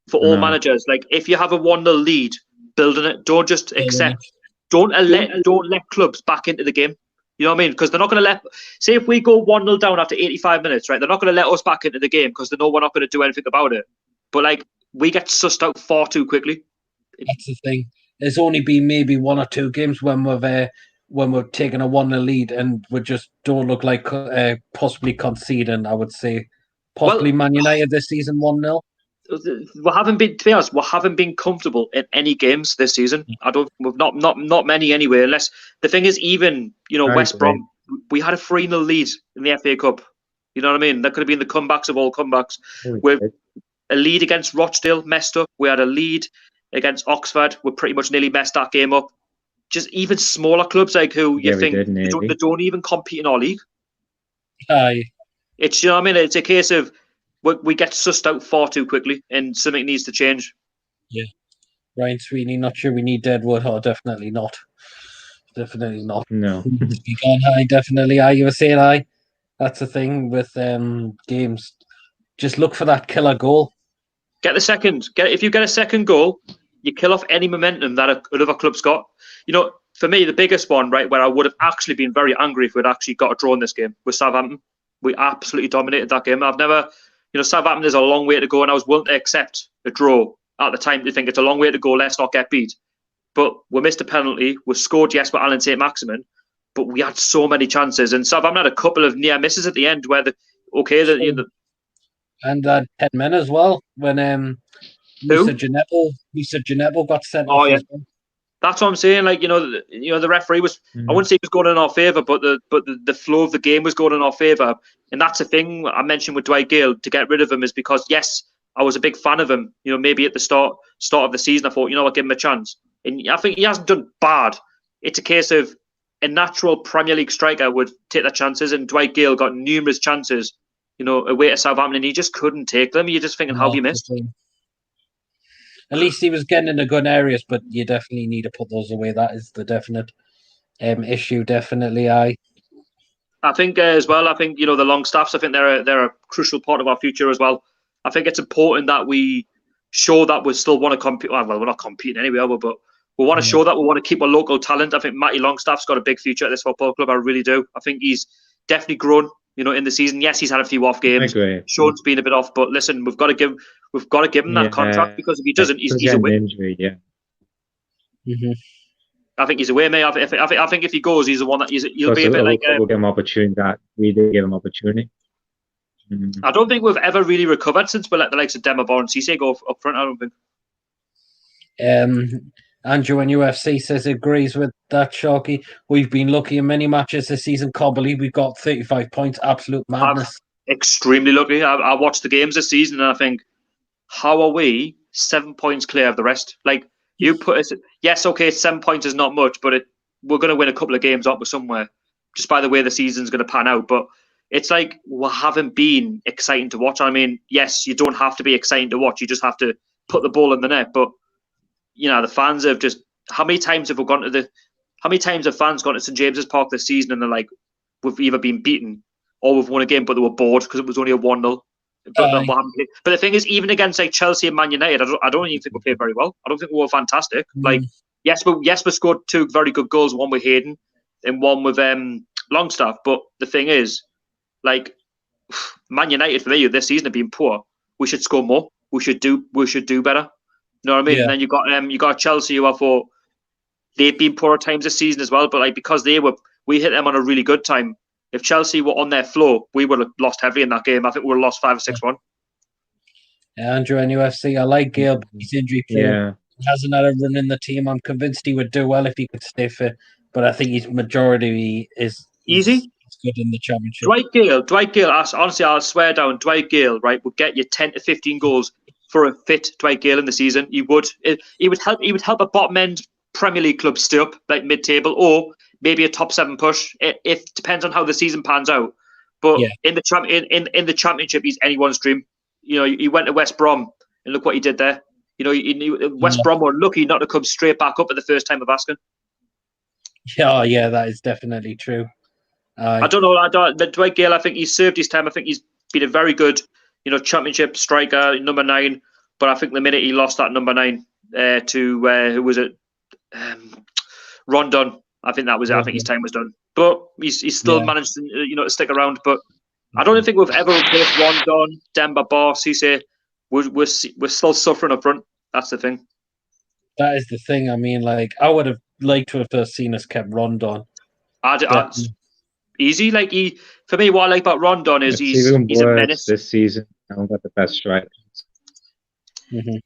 for all managers, like, if you have a 1-0 lead, building it, don't just accept. Don't let clubs back into the game. You know what I mean? Because they're not going to let. Say if we go 1-0 down after 85 minutes, right? They're not going to let us back into the game because they know we're not going to do anything about it. But like, we get sussed out far too quickly. That's the thing. There's only been maybe 1 or 2 games when we've taken a 1-0 lead and we just don't look like possibly conceding. I would say possibly Man United this season 1-0. We haven't been, to be honest, we haven't been comfortable in any games this season. We've not many anyway. Unless the thing is, even West Brom, we had a 3-0 lead in the FA Cup. You know what I mean? That could have been the comebacks of all comebacks. With a lead against Rochdale, messed up. We had a lead against Oxford. We pretty much nearly messed that game up. Just even smaller clubs like who you think they don't even compete in our league. Aye. It's, you know what I mean? It's a case of we get sussed out far too quickly, and something needs to change. Yeah. Ryan Sweeney, not sure we need Deadwood. Definitely not. Definitely not. No. Aye, definitely. Aye, you were saying aye. That's the thing with games. Just look for that killer goal. Get the second. If you get a second goal, you kill off any momentum that another club's got. For me, the biggest one, right, where I would have actually been very angry if we'd actually got a draw in this game, was Southampton. We absolutely dominated that game. I've never, Southampton is a long way to go, and I was willing to accept a draw at the time to think it's a long way to go, let's not get beat. But we missed a penalty. We scored, yes, with Alan St. Maximin, but we had so many chances. And Southampton had a couple of near misses at the end where and 10 men as well when Lisa Ginebbo got sent off. Yeah. As well. That's what I'm saying. Like, the referee was, I wouldn't say he was going in our favour, but the flow of the game was going in our favour. And that's the thing I mentioned with Dwight Gale, to get rid of him, is because, yes, I was a big fan of him. Maybe at the start of the season, I thought, I'll give him a chance. And I think he hasn't done bad. It's a case of a natural Premier League striker would take their chances, and Dwight Gale got numerous chances, away to Southampton, and he just couldn't take them. You're just thinking, how have you missed? At least he was getting into good areas, but you definitely need to put those away. That is the definite issue. Definitely, I think as well. I think the Longstaffs. I think they're a crucial part of our future as well. I think it's important that we show that we still want to compete. Well, we're not competing anyway, but we want to show that we want to keep a local talent. I think Matty Longstaff's got a big future at this football club. I really do. I think he's definitely grown. In the season, yes, he's had a few off games. Sean's been a bit off, but listen, we've got to give him that contract, because if he doesn't, he's away. Injury, yeah. Mm-hmm. I think he's away, mate. I think if he goes, he's the one that he'll be a bit like. We'll give him opportunity. That we did give him opportunity. Mm-hmm. I don't think we've ever really recovered since we let the likes of Demabor and Cisse go up front. I don't think. Andrew in UFC says he agrees with that, Sharky. We've been lucky in many matches this season. Can't believe we've got 35 points. Absolute madness. I'm extremely lucky. I watched the games this season and I think, how are we 7 points clear of the rest? Like, you put us, yes, okay, 7 points is not much, but we're going to win a couple of games up with somewhere, just by the way the season's going to pan out. But it's like, we haven't been exciting to watch. I mean, yes, you don't have to be exciting to watch. You just have to put the ball in the net. But the fans have just, how many times have fans gone to St James's Park this season and they're like, we've either been beaten or we've won a game, but they were bored because it was only a 1-0. But the thing is, even against like Chelsea and Man United, I don't even think we played very well. I don't think we were fantastic. Like, yes, we scored 2 very good goals, one with Hayden and one with Longstaff. But the thing is, like, Man United for me this season have been poor. We should score more. We should do better. You know what I mean? Yeah. And then you got Chelsea, who I thought they've been poor at times this season as well. But like, because we hit them on a really good time. If Chelsea were on their flow, we would have lost heavily in that game. I think we would have lost 5 or 6-1. Andrew in UFC, I like Gale, but he's injury prone. Yeah. He hasn't had a run in the team. I'm convinced he would do well if he could stay fit. But I think his majority is easy. Good in the championship. Dwight Gale. Honestly, I'll swear down. Dwight Gale, right, would get you 10 to 15 goals for a fit Dwight Gale in the season. He would help a bottom end Premier League club stay up, like mid-table, or maybe a top 7 push. It depends on how the season pans out. But in the championship, he's anyone's dream. He went to West Brom and look what he did there. West Brom were lucky not to come straight back up at the first time of asking. Yeah, that is definitely true. I don't know. Dwight Gale, I think he's served his time. I think he's been a very good, championship striker, number 9. But I think the minute he lost that number 9 to who was it, Rondon, I think that was it. I think his time was done. But he's still managed to to stick around. But I don't think we've ever replaced Rondon, Demba Ba, Cisse. We're still suffering up front. That's the thing. That is the thing. I mean, like, I would have liked to have first seen us kept Rondon. Easy. Like, for me, what I like about Rondon is he's a menace. This season, I haven't got the best strikers. Mm-hmm.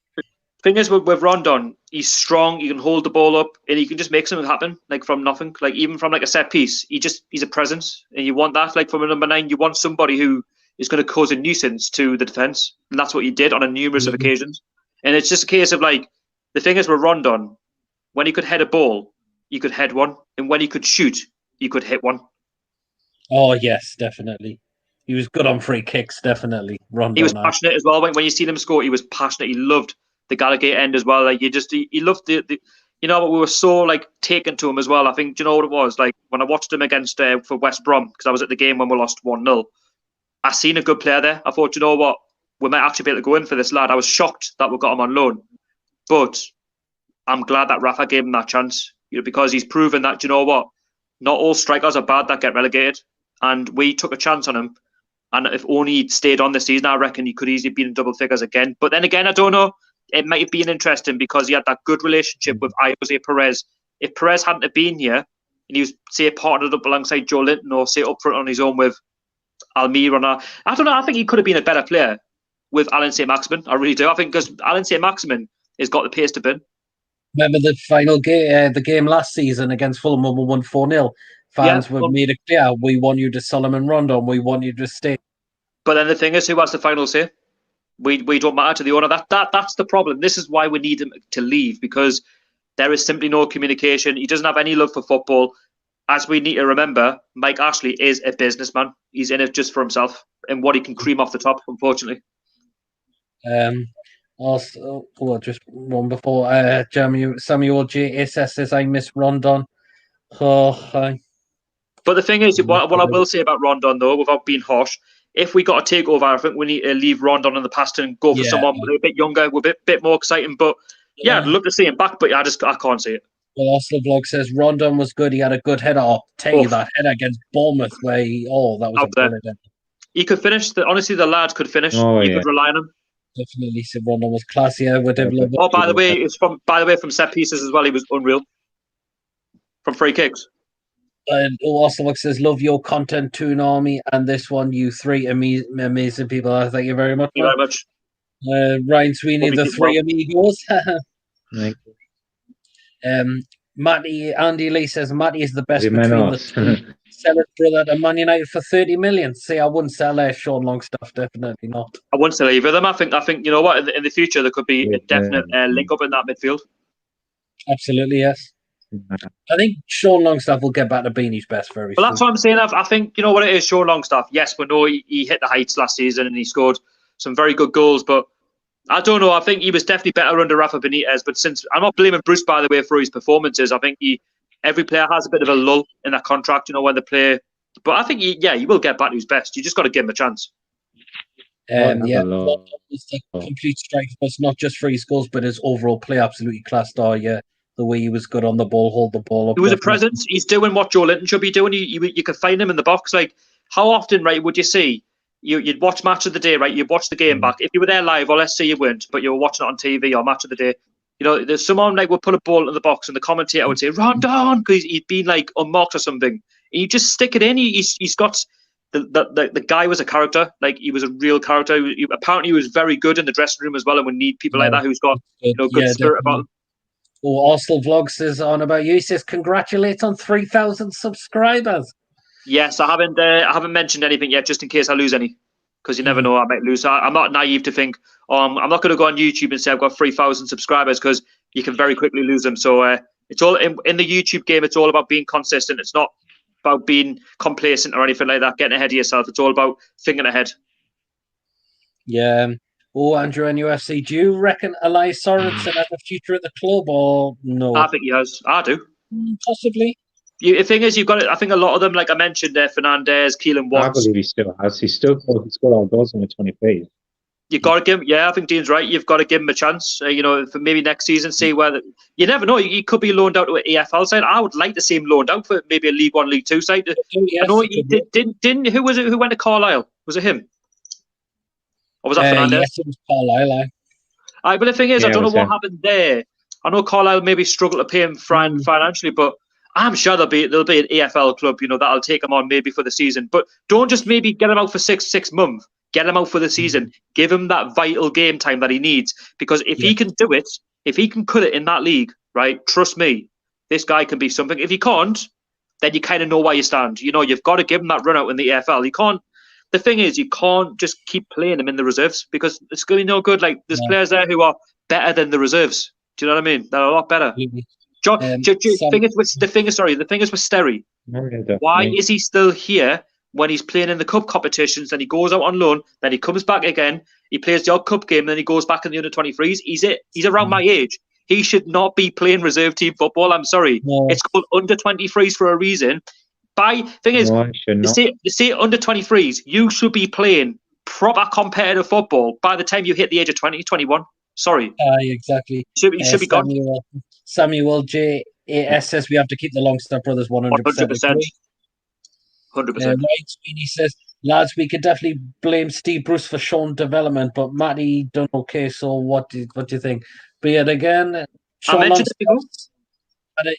Thing is, with Rondon, he's strong. He can hold the ball up, and he can just make something happen, like from nothing. Like even from like a set piece, he's a presence, and you want that. Like from a number 9, you want somebody who is going to cause a nuisance to the defense, and that's what he did on a numerous of occasions. And it's just a case of like the thing is with Rondon, when he could head a ball, you could head one, and when he could shoot, you could hit one. Oh yes, definitely. He was good on free kicks, definitely. Rondon, he was passionate as well. When you see him score, he was passionate. He loved the Gallagher end as well. Like he loved the but we were so like taken to him as well. I think, do you know what it was? Like when I watched him against for West Brom, because I was at the game when we lost 1-0, I seen a good player there. I thought, you know what? We might actually be able to go in for this lad. I was shocked that we got him on loan. But I'm glad that Rafa gave him that chance, because he's proven that, you know what? Not all strikers are bad that get relegated. And we took a chance on him. And if only he'd stayed on this season, I reckon he could easily be in double figures again. But then again, I don't know. It might have been interesting because he had that good relationship with Jose Perez. If Perez hadn't have been here, and he was, say, partnered up alongside Joe Linton or, say, up front on his own with Almiron, I don't know. I think he could have been a better player with Alan St-Maximin. I really do. I think because Alan St-Maximin has got the pace to bin. Remember the final game, the game last season against Fulham when we won 4-0? Fans were made it clear, we want you to Solomon Rondon, we want you to stay. But then the thing is, who has the final say? We don't matter to the owner. That's the problem. This is why we need him to leave, because there is simply no communication. He doesn't have any love for football. As we need to remember, Mike Ashley is a businessman. He's in it just for himself and what he can cream off the top, unfortunately. Also, just one before, Samuel J. says, I miss Rondon. But the thing is, what I will say about Rondon, though, without being harsh, if we got a takeover, I think we need to leave Rondon in the past and go for someone a bit younger, a bit more exciting. But I'd love to see him back, but I can't see it. Well, Oslo Vlog says Rondon was good. He had a good header. I'll tell you that header against Bournemouth, where that was a brilliant header. He could finish. Honestly, the lad could finish. You could rely on him. Definitely said Rondon was classy. By the way, from set pieces as well, he was unreal. From free kicks. And also says, love your content too, Army, and this one, you three amazing people. Thank you very much. Thank you very much. Ryan Sweeney, the three amigos. Andy Lee says, Matty is the best between the two. Sell his brother to Man United for 30 million. See, I wouldn't sell Sean Longstaff, definitely not. I wouldn't sell either of them. I think you know what, in the future there could be a definite link up in that midfield. Absolutely, yes. I think Sean Longstaff will get back to being his best very soon. Well, that's what I'm saying. I think, you know what it is, Sean Longstaff. Yes, we know he hit the heights last season and he scored some very good goals, but I don't know. I think he was definitely better under Rafa Benitez. But since I'm not blaming Bruce, by the way, for his performances, I think every player has a bit of a lull in that contract, when they play. But I think he will get back to his best. You just got to give him a chance. It's a complete strike, but it's not just for his goals, but his overall play absolutely class star. Yeah. The way he was good on the ball, hold the ball up. He was a presence. He's doing what Joe Linton should be doing. You could find him in the box. Like, how often, right, would you see? You'd watch Match of the Day, right? You'd watch the game back. If you were there live, or let's say you weren't, but you were watching it on TV or Match of the Day, there's someone like would put a ball in the box and the commentator would say, Rondon, because he'd been like unmarked or something. And you just stick it in. He's got the guy was a character. Like, he was a real character. Apparently, he was very good in the dressing room as well. And we need people like that who's got good spirit about them. Arsenal Vlog says on about you. He says, congratulates on 3,000 subscribers. Yes, I haven't mentioned anything yet, just in case I lose any, because you never know, I might lose. So I'm not naive to think, I'm not going to go on YouTube and say I've got 3,000 subscribers, because you can very quickly lose them. So it's all in the YouTube game. It's all about being consistent. It's not about being complacent or anything like that, getting ahead of yourself. It's all about thinking ahead. Yeah. Oh, Andrew, NUFC, do you reckon Elias Sorensen has a future at the club or no? I think he has. I do. Possibly. The thing is, you've got it. I think a lot of them, like I mentioned there, Fernandez, Keelan I Watts. believe he still has. He's still scored all goals in the 23s. You've got to give him, I think Dean's right. You've got to give him a chance, for maybe next season, see whether, you never know, he could be loaned out to an EFL side. I would like to see him loaned out for maybe a League One, League Two side. I know he didn't, who was it who went to Carlisle? Was it him? Or was that Fernandez? Yes, it was Carlisle. But the thing is, I don't know what happened there. I know Carlisle maybe struggled to pay him financially, but I'm sure there'll be an EFL club, that'll take him on maybe for the season. But don't just maybe get him out for six months. Get him out for the season. Give him that vital game time that he needs. Because if he can do it, if he can cut it in that league, right, trust me, this guy can be something. If he can't, then you kind of know where you stand. You've got to give him that run out in the EFL. The thing is, you can't just keep playing him in the reserves because it's going to be no good. Like, there's players there who are better than the reserves. Do you know what I mean? They're a lot better. The thing is with Sterry. Why is he still here when he's playing in the cup competitions? Then he goes out on loan. Then he comes back again. He plays the odd cup game. Then he goes back in the under-23s. He's around my age. He should not be playing reserve team football. I'm sorry. No. It's called under-23s for a reason. They say under-23s. You should be playing proper competitive football by the time you hit the age of 20, 21. Sorry. Exactly. You should be gone. Samuel J.A.S. says we have to keep the Longstaff brothers 100%. 100%. Ryan Sweeney says, lads, we could definitely blame Steve Bruce for Sean development, but Matty done okay. So what do you think? But yet again, Sean Longstaff,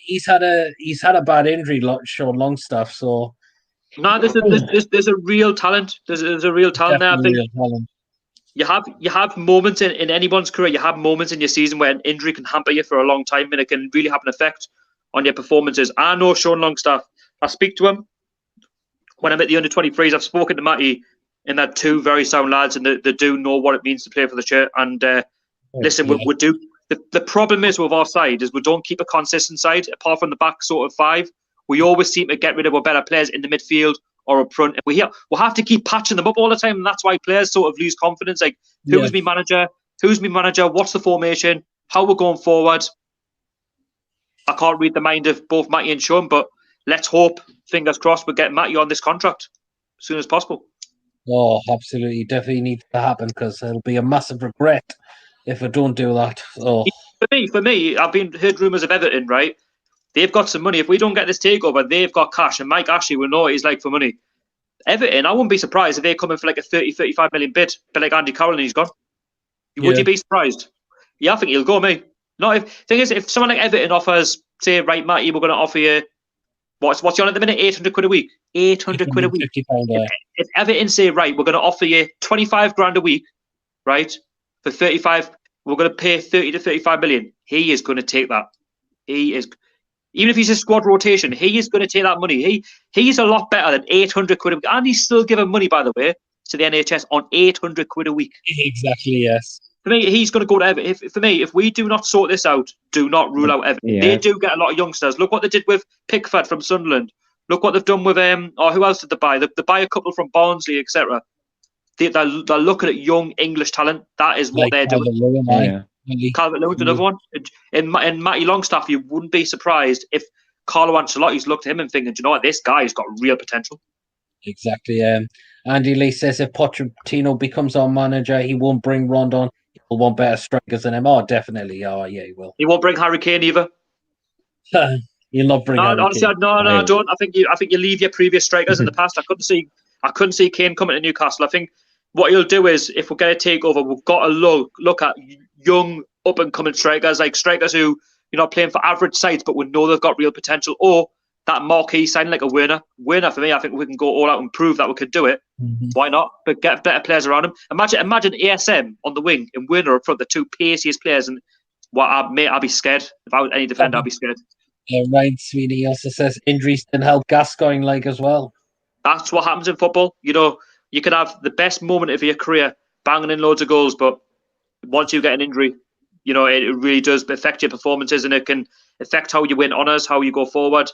he's had a bad injury, Sean Longstaff. So no, there's a real talent. There's a real talent there. I think you have moments in anyone's career. You have moments in your season where an injury can hamper you for a long time, and it can really have an effect on your performances. I know Sean Longstaff. I speak to him when I'm at the under-23s. I've spoken to Matty, and they're two very sound lads, and they do know what it means to play for the shirt. And listen, we do. The problem is with our side is we don't keep a consistent side apart from the back sort of five. We always seem to get rid of our better players in the midfield or up front. And we'll have to keep patching them up all the time, and that's why players sort of lose confidence. Like, who's my manager? Who's my manager? What's the formation? How we're going forward? I can't read the mind of both Matty and Sean, but let's hope, fingers crossed, we'll get Matty on this contract as soon as possible. Oh, absolutely. Definitely needs to happen because it'll be a massive regret if we don't do that. Oh. For me, I've heard rumours of Everton, right? They've got some money. If we don't get this takeover, they've got cash. And Mike Ashley will know what he's like for money. Everton, I wouldn't be surprised if they come in for like a 30, 35 million bid. But like Andy Carroll and he's gone. Would you be surprised? Yeah, I think he'll go, mate. No, thing is, if someone like Everton offers, say, right, Matty, we're going to offer you, what's you on at the minute? 800 quid a week. 800 quid a week. If Everton say, right, we're going to offer you 25 grand a week, right, for 35, we're going to pay 30 to 35 million. He is going to take that. He is. Even if he's a squad rotation, he is going to take that money. He's a lot better than 800 quid a week. And he's still giving money, by the way, to the NHS on 800 quid a week. Exactly, yes. For me, he's going to go to Everton. If we do not sort this out, do not rule out Everton. Yeah. They do get a lot of youngsters. Look what they did with Pickford from Sunderland. Look what they've done with who else did they buy? They buy a couple from Barnsley, etc. They're looking at young English talent. That is what they're doing. Calvert-Lewin's another one. In Matty Longstaff, you wouldn't be surprised if Carlo Ancelotti's looked at him and thinking, do you know what, this guy's got real potential. Exactly. Andy Lee says if Pochettino becomes our manager, he won't bring Rondon. He'll want better strikers than him. Oh, definitely. Oh, yeah, he will. He won't bring Harry Kane either. He'll not bring. Harry honestly, Kane. No, I don't. I think you leave your previous strikers in the past. I couldn't see Kane coming to Newcastle. I think what he'll do is, if we get a takeover, we've got to look at young up and coming strikers, like strikers who playing for average sides, but we know they've got real potential, or that marquee signing like a Werner. Werner, for me, I think we can go all out and prove that we could do it. Mm-hmm. Why not? But get better players around him. Imagine ASM on the wing and Werner up front, the two paciest players. And I'd be scared. If I was any defender, I'd be scared. Ryan Sweeney also says injuries can help Gascoigne as well. That's what happens in football. You can have the best moment of your career, banging in loads of goals, but once you get an injury, it really does affect your performances, and it can affect how you win honours, how you go forward.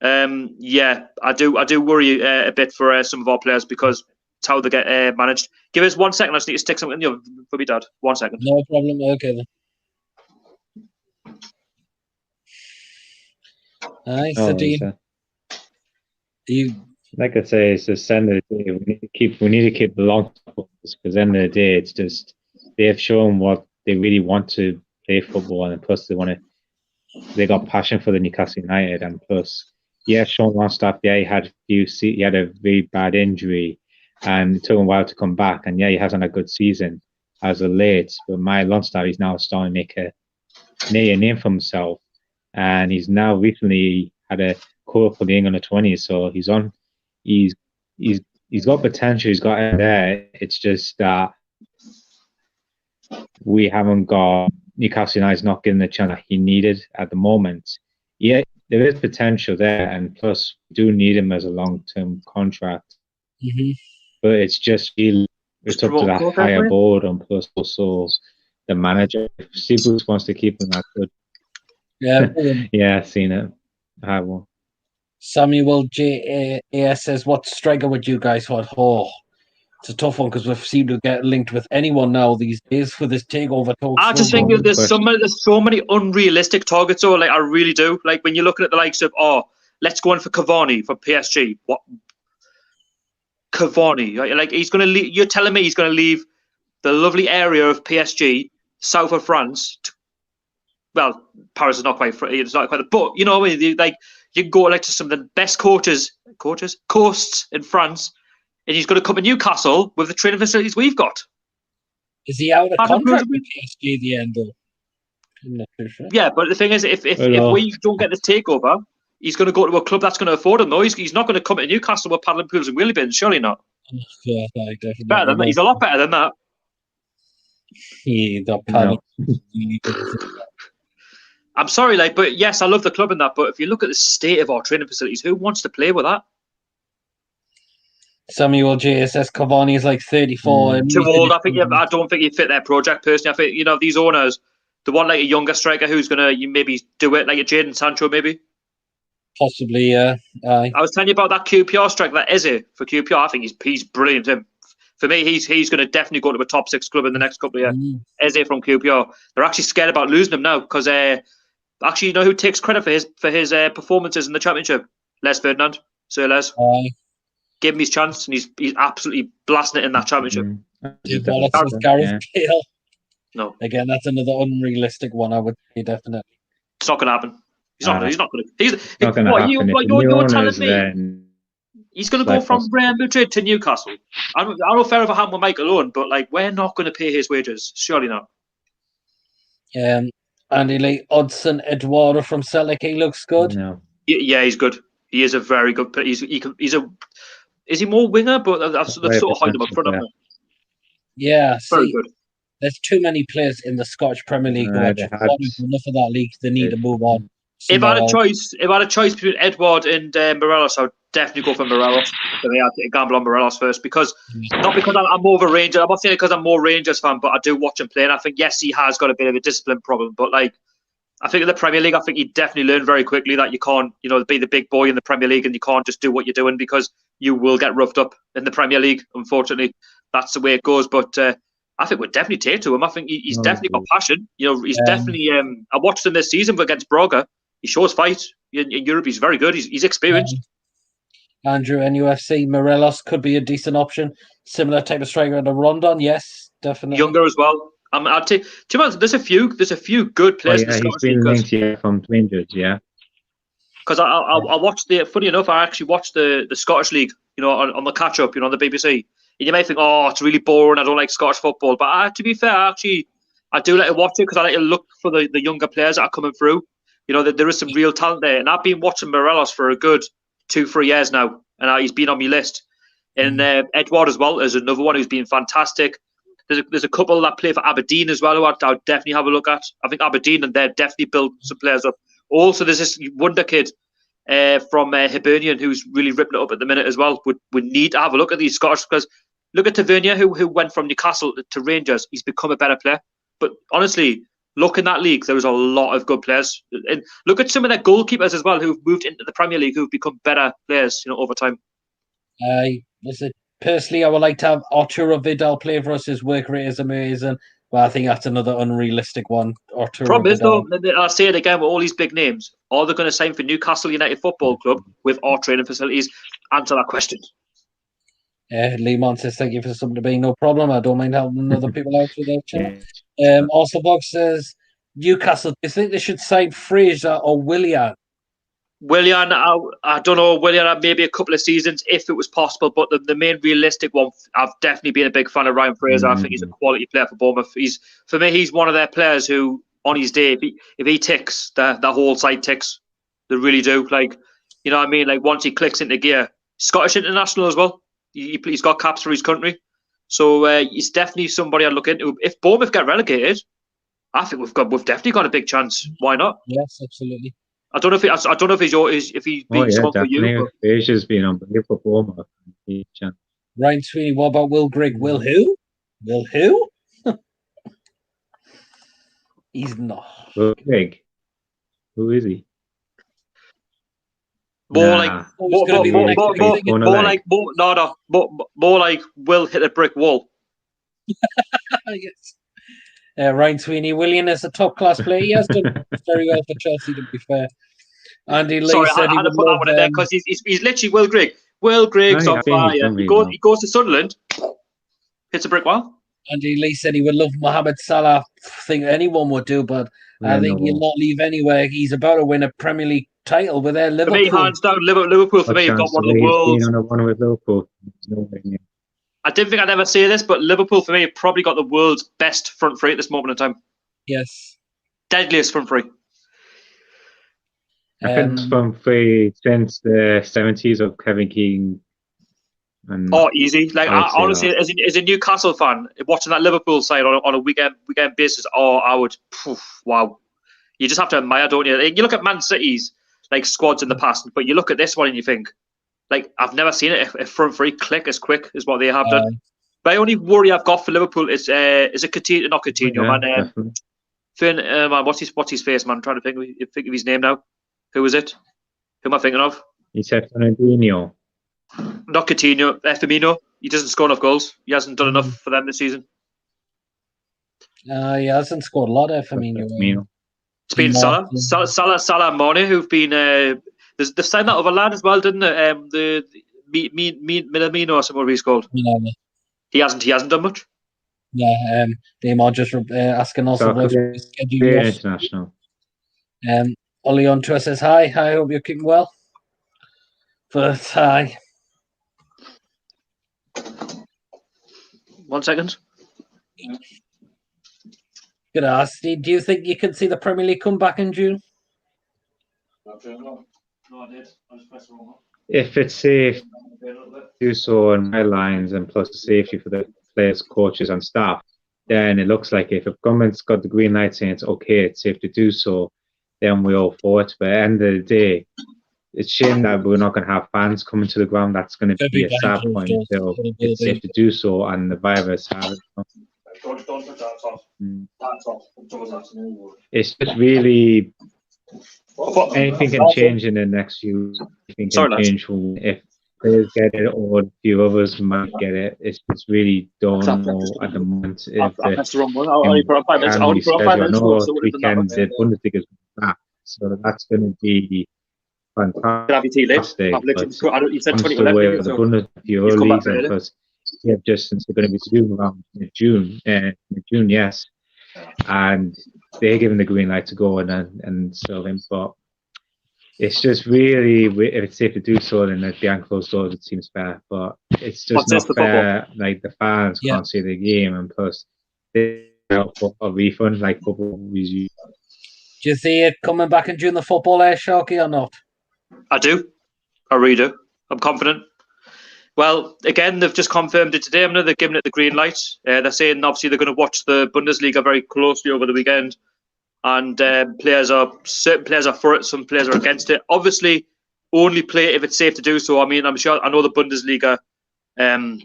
I do worry a bit for some of our players because It's how they get managed. Give us 1 second. I just need to stick something in the oven for me, Dad. 1 second. No problem. Okay then. Aye, so do you like I say, it's just end of the day. We need to keep the long because at the end of the day, it's just they have shown what they really want to play football, and plus they got passion for the Newcastle United, and plus, yeah, Sean Longstaff, yeah, he had a very bad injury, and it took him a while to come back, and yeah, he hasn't had a good season as of late. But Matty Longstaff, he's now starting to make a name for himself, and he's now recently had a call for the England 20s, so he's on. He's got potential. He's got it there. It's just that we haven't got Newcastle United's not getting the chance that he needed at the moment. Yeah, there is potential there, and plus we do need him as a long-term contract. Mm-hmm. But it's just it's up to that higher board, and plus also the manager. If Steve Bruce wants to keep him, that's good. Yeah, yeah, I've seen it. I have one. Samuel JAS says, what striker would you guys want? Oh, it's a tough one because we've seemed to get linked with anyone now these days for this takeover talk. I just think there's so many unrealistic targets. Or like I really do. Like when you're looking at the likes of let's go in for Cavani for PSG. What Cavani? Like he's going to leave. You're telling me he's going to leave the lovely area of PSG, south of France. Well, Paris is not quite. It's not quite. But you know, like. You can go like to some of the best coasts in France, and he's going to come to Newcastle with the training facilities we've got. Is he out of contract with PSG at the end, though? I'm not too sure. Yeah, but the thing is, if we don't get this takeover, he's going to go to a club that's going to afford him. Though he's not going to come to Newcastle with paddling pools and wheelie bins. Surely not. Yeah, definitely. Better than that. He's a lot better than that. Yeah, the paddling. I'm sorry, but yes, I love the club and that. But if you look at the state of our training facilities, who wants to play with that? Samuel J says Cavani is like 34. Too old. I don't think you fit their project personally. I think these owners, they want like a younger striker who's gonna maybe do it like a Jadon Sancho, maybe. Possibly, yeah. I was telling you about that QPR striker, that Eze for QPR. I think he's brilliant. For me, he's going to definitely go to a top 6 club in the next couple of years. Eze from QPR. They're actually scared about losing him now because. Actually, you know who takes credit for his performances in the Championship? Les Ferdinand, Sir Les. Give him his chance, and he's absolutely blasting it in that Championship. Gareth Bale. No. Again, that's another unrealistic one. I would say definitely. It's not going to happen. He's not going to. He's not going to happen. You're telling me he's going to go from Real Madrid to Newcastle? I don't know if I ever had with Michael Owen, but we're not going to pay his wages. Surely not. Andy Lee, Hudson Eduardo from Celtic, he looks good. No. Yeah, he's good. He is a very good player. Is he more winger? But they've sort of hide him up front of him. Yeah, very good. There's too many players in the Scottish Premier League. Enough of that league. They need to move on. If I had a choice between Edward and Morelos, I would definitely go for Morelos. I mean, I'd take a gamble on Morelos first not because I'm more of a Rangers. I'm not saying it because I'm more Rangers fan, but I do watch him play, and I think yes, he has got a bit of a discipline problem. But I think in the Premier League, I think he definitely learned very quickly that you can't, be the big boy in the Premier League, and you can't just do what you're doing because you will get roughed up in the Premier League. Unfortunately, that's the way it goes. But I think we'd definitely take to him. I think he's definitely got passion. He's definitely. I watched him this season against Braga. He shows fight in Europe. He's very good. He's experienced. Andrew, NUFC, Morelos could be a decent option. Similar type of striker to Rondon. Yes, definitely. Younger as well. I'd take. There's a few good players. He's been linked from Rangers. Yeah. Because I watched funny enough, I actually watched the Scottish League. On the catch up. On the BBC. And you may think, it's really boring. I don't like Scottish football. But to be fair, I do like to watch it because I like to look for the younger players that are coming through. That there is some real talent there. And I've been watching Morelos for a good 2-3 years now. And he's been on my list. And Edward as well is another one who's been fantastic. There's a couple that play for Aberdeen as well who I'll definitely have a look at. I think Aberdeen and they're definitely built some players up. Also, there's this wonder kid from Hibernian who's really ripping it up at the minute as well. We need to have a look at these Scottish because look at Tavernier who went from Newcastle to Rangers. He's become a better player. But honestly, look in that league, there's a lot of good players. And look at some of their goalkeepers as well who've moved into the Premier League who've become better players, over time. Was it personally, I would like to have Arturo Vidal play for us. His work rate is amazing. But I think that's another unrealistic one. Arturo Problem is, Vidal. though, I'll say it again with all these big names. Are they going to sign for Newcastle United Football Club with our training facilities? Answer that question. Lee Mon says, thank you for something to be. No problem. I don't mind helping other people out with their channel. Also, Box says, Newcastle, do you think they should sign Fraser or Willian? Willian, I don't know. Willian, maybe a couple of seasons if it was possible. But the main realistic one, I've definitely been a big fan of Ryan Fraser. I think he's a quality player for Bournemouth. For me, he's one of their players who, on his day, if he ticks, the whole side ticks. They really do. Like, you know what I mean? Like, once he clicks into gear, Scottish international as well. He's got caps for his country. So he's definitely somebody I'd look into. If Bournemouth get relegated, I think we've definitely got a big chance. Why not? Yes, absolutely. I don't know if he's been someone for you. Frasier's been unbelievable for Bournemouth. Ryan Sweeney, what about Will Grigg? Will who? Will who? He's not. Will Grigg? Who is he? More like Will hit a brick wall. Yes. Ryan Sweeney, Willian is a top class player. He has done very well for Chelsea, to be fair. Andy Lee said I had to put that one in there because he's literally Will Grigg. Will Grigg's on fire. He goes to Sunderland, hits a brick wall. Andy Lee said he would love Mohamed Salah. I think anyone would do, but I think he'll not leave anywywhere. He's about to win a Premier League title with their Liverpool. For me, hands down, Liverpool for me have got one of the world's. I didn't think I'd ever say this, but Liverpool for me have probably got the world's best front three at this moment in time. Yes. Deadliest front three. I think front three since the 70s of Kevin Keegan. Easy. Like, honestly, as a Newcastle fan, watching that Liverpool side on a weekend basis, I would, wow. You just have to admire, don't you? You look at Man City's like squads in the past, but you look at this one and you think, like, I've never seen it if front three click as quick as what they have done. My only worry I've got for Liverpool is it Coutinho, not Coutinho, man. Finn, man, what's his face, man? I'm trying to think of his name now. Who is it? Who am I thinking of? He said Fernandinho. Not Coutinho, Firmino. He doesn't score enough goals. He hasn't done enough for them this season. He hasn't scored a lot of Firmino. It's been Salah and Mane who've been. They've signed that other lad as well, didn't it? The Minamino or something he's called. Minamino. He hasn't done much. Yeah, they might just asking also about international. Ollie on to us says hi. I hope you're keeping well. But hi. 1 second. Good ask. Do you think you can see the Premier League come back in June? No, I did. I just pressed the wrong one. If it's safe, do so on my lines and plus the safety for the players, coaches, and staff, then it looks like if the government's got the green light saying it's okay, it's safe to do so, then we're all for it. But at the end of the day, it's a shame that we're not going to have fans coming to the ground. That's going to be a sad point until it's safe to do so and the virus has it. Don't put that off. That's off. It's just really anything can change in the next few. Anything can change if players get it or a few others might get it. It's really don't know at the moment. That's the wrong one. I only put up 5 minutes. Weekend the Bundesliga's back, so that's going to be fantastic. You said 20 minutes. The Bundesliga because just since they're going to be due around June, yes, and they're given the green light to go and so then, but it's just really if it's safe to do so, then behind closed doors it seems fair, but it's just not fair. Like the fans can't see the game, and plus they out for a refund like football review. Do you see it coming back in June, the football Sharky, or not? I do. I really do. I'm confident. Well, again, they've just confirmed it today. They're giving it the green light. They're saying, obviously, they're going to watch the Bundesliga very closely over the weekend. And certain players are for it, some players are against it. Obviously, only play if it's safe to do so. I mean, I know the Bundesliga, a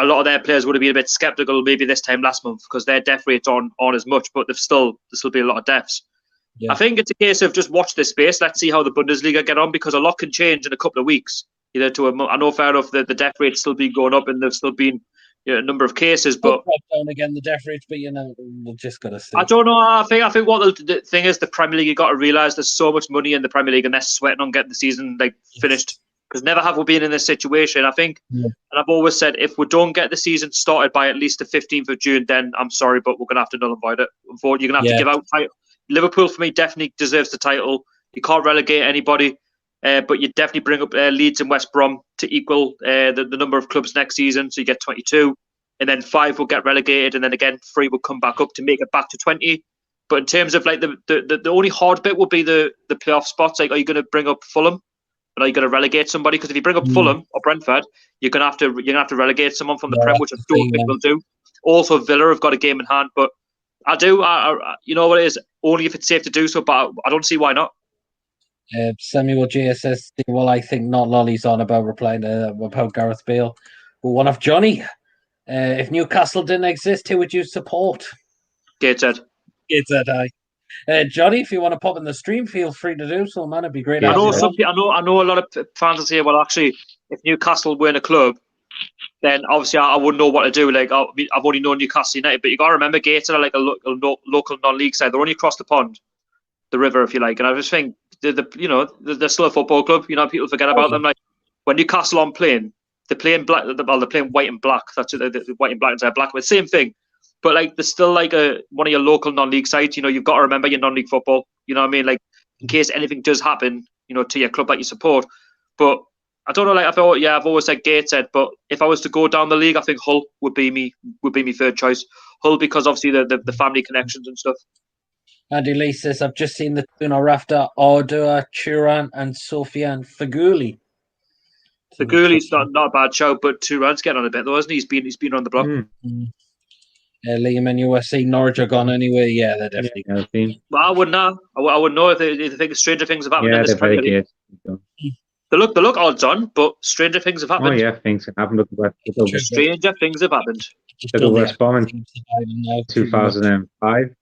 lot of their players would have been a bit sceptical maybe this time last month because their death rate's on as much, but there'll still be a lot of deaths. Yeah. I think it's a case of just watch this space. Let's see how the Bundesliga get on because a lot can change in a couple of weeks. either to a. I know fair enough that the death rate's still been going up, and there's still been a number of cases, but down again the death rates. But we're just gonna see. I don't know. I think what the thing is, the Premier League, you got to realise there's so much money in the Premier League, and they're sweating on getting the season finished. Because never have we been in this situation. I think, and I've always said, if we don't get the season started by at least the 15th of June, then I'm sorry, but we're going to have to null and void it. You're going to have to give out title. Liverpool, for me, definitely deserves the title. You can't relegate anybody, but you definitely bring up Leeds and West Brom to equal the number of clubs next season. So you get 22, and then 5 will get relegated, and then again 3 will come back up to make it back to 20. But in terms of the only hard bit will be the playoff spots. Are you going to bring up Fulham? But are you going to relegate somebody? Because if you bring up Fulham or Brentford, you're going to have to relegate someone from the Prem, which I don't think we'll do. Also, Villa have got a game in hand, but I do. You know what it is? Only if it's safe to do so, but I don't see why not. Samuel JSS. Well, I think not lollies on about replying to about Gareth Bale. Well, one of Johnny. If Newcastle didn't exist, who would you support? Gateshead. Gateshead, aye. Johnny, if you want to pop in the stream, feel free to do so, man. It'd be great. I know a lot of fans will say, well, actually, if Newcastle win a club, then obviously I wouldn't know what to do. Like, I've only known Newcastle United, but you got to remember, Gateshead are like a local non-league side. They're only across the pond, the river, if you like. And I just think they're still a football club. You know, people forget about them. Like when Newcastle aren't playing, they're playing black. Well, they're playing white and black. That's the white and black inside black. But same thing. But like, they're still like one of your local non-league sides. You know, you've got to remember your non-league football. You know what I mean? Like, in case anything does happen, you know, to your club that you support. But I don't know. Like, I've always said Gateshead. But if I was to go down the league, I think Hull would be me third choice. Hull, because obviously the family connections and stuff. Andy Lee says, I've just seen the tune are after Ardua, Turan, and Sofian Faguli. Faguli's not a bad show, but Turan's getting on a bit though, isn't he? He's been on the block. Liam and USC, Norwich are gone anyway. Yeah, they're definitely. Well, I wouldn't know. I wouldn't know if they think stranger things have happened in this Premier League. They look odds on, but stranger things have happened. Oh yeah, things have happened. Stranger things have happened. The West Brom in 2005.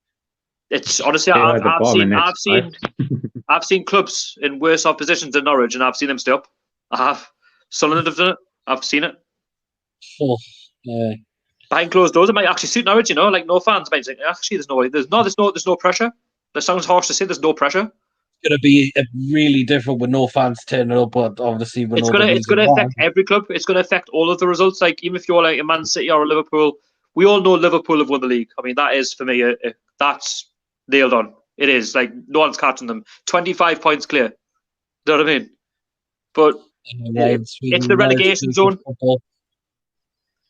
It's honestly, I've seen clubs in worse off positions than Norwich, and I've seen them stay up. I have. Sunderland have done it. I've seen it. Behind closed doors, it might actually suit Norwich. You know, like no fans might say, actually, there's no pressure. That sounds harsh to say. There's no pressure. It's going to be really different with no fans turning up, but obviously it's going to affect every club. It's going to affect all of the results. Like even if you're like a Man City or a Liverpool, we all know Liverpool have won the league. I mean, that is for me that's nailed on. It is like no one's catching them. 25 points clear. You know what I mean? But it's the relegation zone.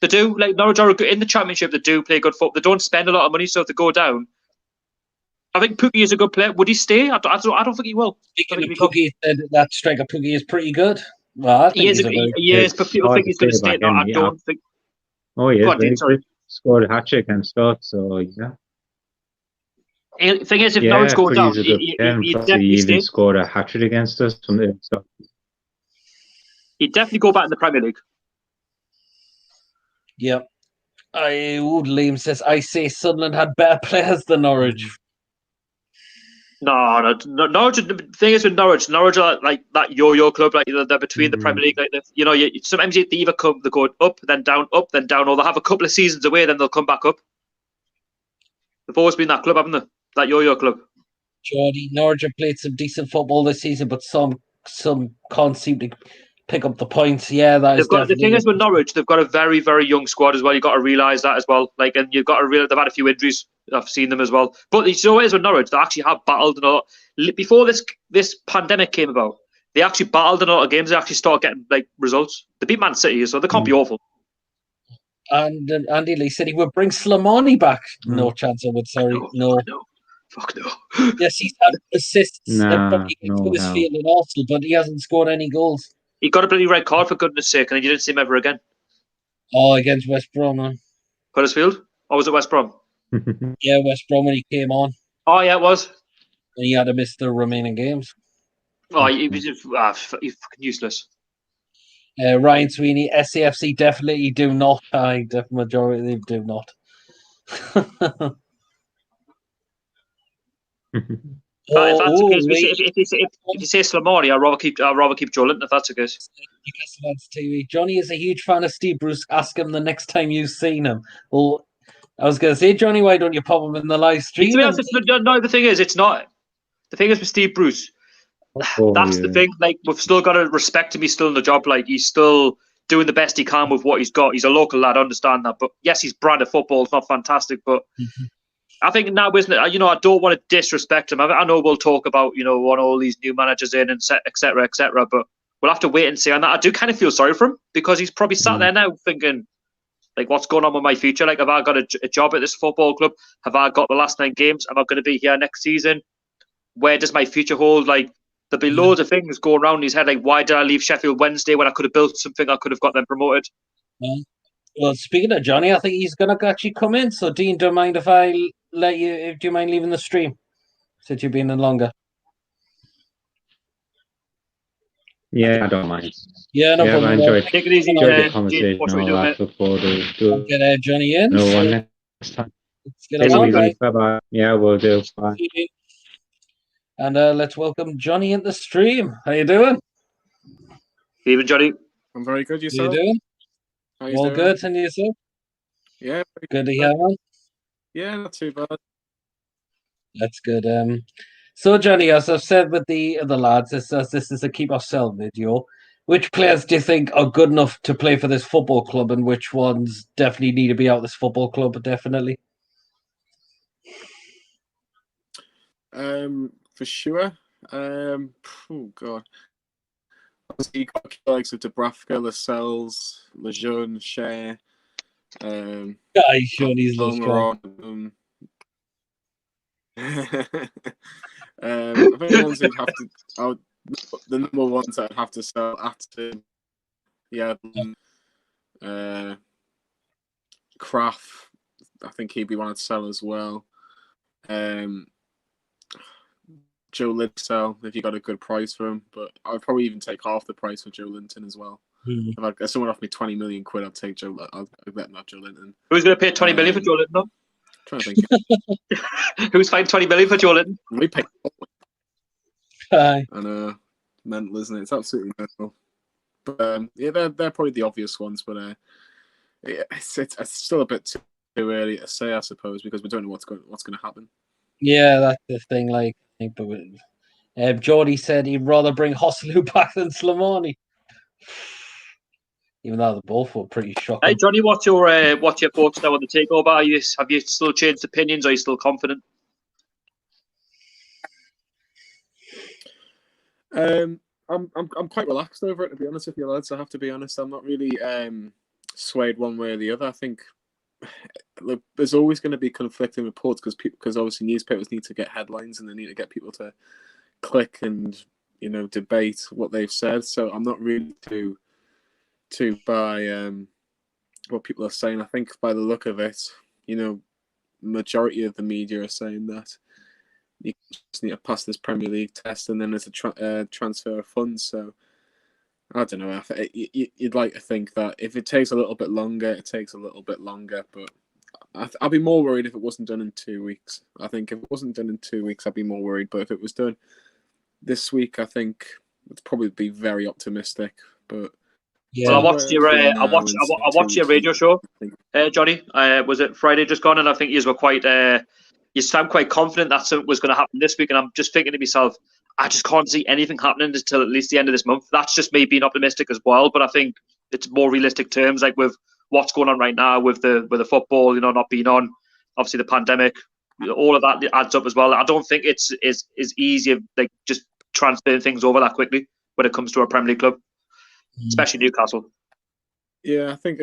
They do, like Norwich are in the Championship. They do play good football. They don't spend a lot of money, so if they go down, I think Pukki is a good player. Would he stay? I don't think he will. Speaking of Pukki, that striker Pukki is pretty good. Well, I think he is, but people think he's going to stay. No, I don't think. Oh yeah, scored a hat trick and stuff. So yeah. The thing is, if Norwich go down, he definitely even scored a hat trick against us. He'd definitely go back in the Premier League. Yep. Liam says, I say Sunderland had better players than Norwich. No. Norwich. The thing is with Norwich are like that yo-yo club. Like they're between the Premier League. Like sometimes they either they go up, then down, or they'll have a couple of seasons away, then they'll come back up. They've always been that club, haven't they? That yo-yo club. Jordy, Norwich have played some decent football this season, but some can't seem to pick up the points. Yeah, the thing is with Norwich, they've got a very, very young squad as well. You've got to realise that as well. Like, and you've got to realise they've had a few injuries. I've seen them as well. But you know what it is with Norwich? They actually have battled in a lot. Before this pandemic came about, they actually battled in a lot of games. They actually started getting like results. They beat Man City, so they can't be awful. And Andy Lee said he would bring Slimani back. No chance, I would. Sorry, no. Fuck no. Yes, he's had assists and probably to his field in Arsenal, but he hasn't scored any goals. He got a bloody red card for goodness sake, and then you didn't see him ever again. Oh, against West Brom, man. Huddersfield? Or was it West Brom? Yeah, West Brom when he came on. Oh, yeah, it was. And he had to miss the remaining games. Oh, he was he's fucking useless. Ryan Sweeney, SAFC definitely do not. The majority do not. If that's the case, if you say Slamani, I'd rather keep Joe Linton if that's the case. Newcastle Lads TV. Johnny is a huge fan of Steve Bruce. Ask him the next time you've seen him. Well, I was going to say, Johnny, why don't you pop him in the live stream? To be honest, no, the thing is, it's not. The thing is with Steve Bruce, that's the thing. Like, we've still got to respect him. He's still in the job. Like, he's still doing the best he can with what he's got. He's a local lad, I understand that. But yes, his brand of football is not fantastic. But I think now, isn't it? I don't want to disrespect him. I know we'll talk about, want all these new managers in and et cetera, but we'll have to wait and see. And I do kind of feel sorry for him because he's probably sat there now thinking, like, what's going on with my future? Like, have I got a job at this football club? Have I got the last 9 games? Am I going to be here next season? Where does my future hold? Like, there'll be loads of things going around in his head. Like, why did I leave Sheffield Wednesday when I could have built something? I could have got them promoted. Well, speaking of Johnny, I think he's going to actually come in. So, Dean, don't mind if I let you. Do you mind leaving the stream since you've been in longer? Yeah, I don't mind. Yeah, no problem. I enjoyed Take it easy. the conversation. Look forward to get Johnny in. No one next time. Let's get him on, right? Bye-bye. Yeah, we'll do. Bye. And let's welcome Johnny in the stream. How you doing? Even Johnny. I'm very good. How Yourself? you doing? How you All doing? good, and yourself? Yeah. Good to hear, man. Yeah, not too bad. That's good. So, Johnny, as I've said with the lads, this is a keep or sell video. Which players do you think are good enough to play for this football club, and which ones definitely need to be out of this football club? Definitely. For sure. Oh god. Obviously, you got the likes of Dubravka, Lascelles, Lejeune, Cher. Shoney's Rondon. I think the ones who'd have to, the number ones that I'd have to sell after, Kraft. I think he'd be one to sell as well. Joe Linton, if you got a good price for him, but I'd probably even take half the price for Joe Linton as well. If someone offered me 20 million quid, I'd take Joe. I'd let not Joe Linton. Who's going to pay 20 million for Joe Linton? Trying to think. Who's paying 20 million for Joe Linton? We pay. And mental, isn't it? It's absolutely mental. But they're probably the obvious ones. But it's still a bit too early to say, I suppose, because we don't know what's going to happen. Yeah, that's the thing. Like, I think, Geordie said he'd rather bring Hosselu back than Slamani. Even though they both were pretty shocking. Hey, Johnny, what's your thoughts now on the takeover? Have you still changed opinions? Are you still confident? I'm quite relaxed over it, to be honest with you, lads. I have to be honest. I'm not really swayed one way or the other. I think look, there's always going to be conflicting reports because obviously newspapers need to get headlines and they need to get people to click and debate what they've said. So I'm not really too by what people are saying. I think by the look of it, majority of the media are saying that you just need to pass this Premier League test and then there's a transfer of funds. So I don't know. You'd like to think that if it takes a little bit longer, it takes a little bit longer. But I'd be more worried if it wasn't done in 2 weeks. I think if it wasn't done in 2 weeks, I'd be more worried. But if it was done this week, I think it'd probably be very optimistic. But yeah. Well, I watched your radio show, Johnny. Was it Friday just gone? And I think you were quite. You sound quite confident that something was going to happen this week. And I'm just thinking to myself, I just can't see anything happening until at least the end of this month. That's just me being optimistic as well. But I think it's more realistic terms, like with what's going on right now with the football, not being on. Obviously, the pandemic, all of that adds up as well. I don't think it's easy, like just transferring things over that quickly when it comes to a Premier League club, especially Newcastle. Yeah, I think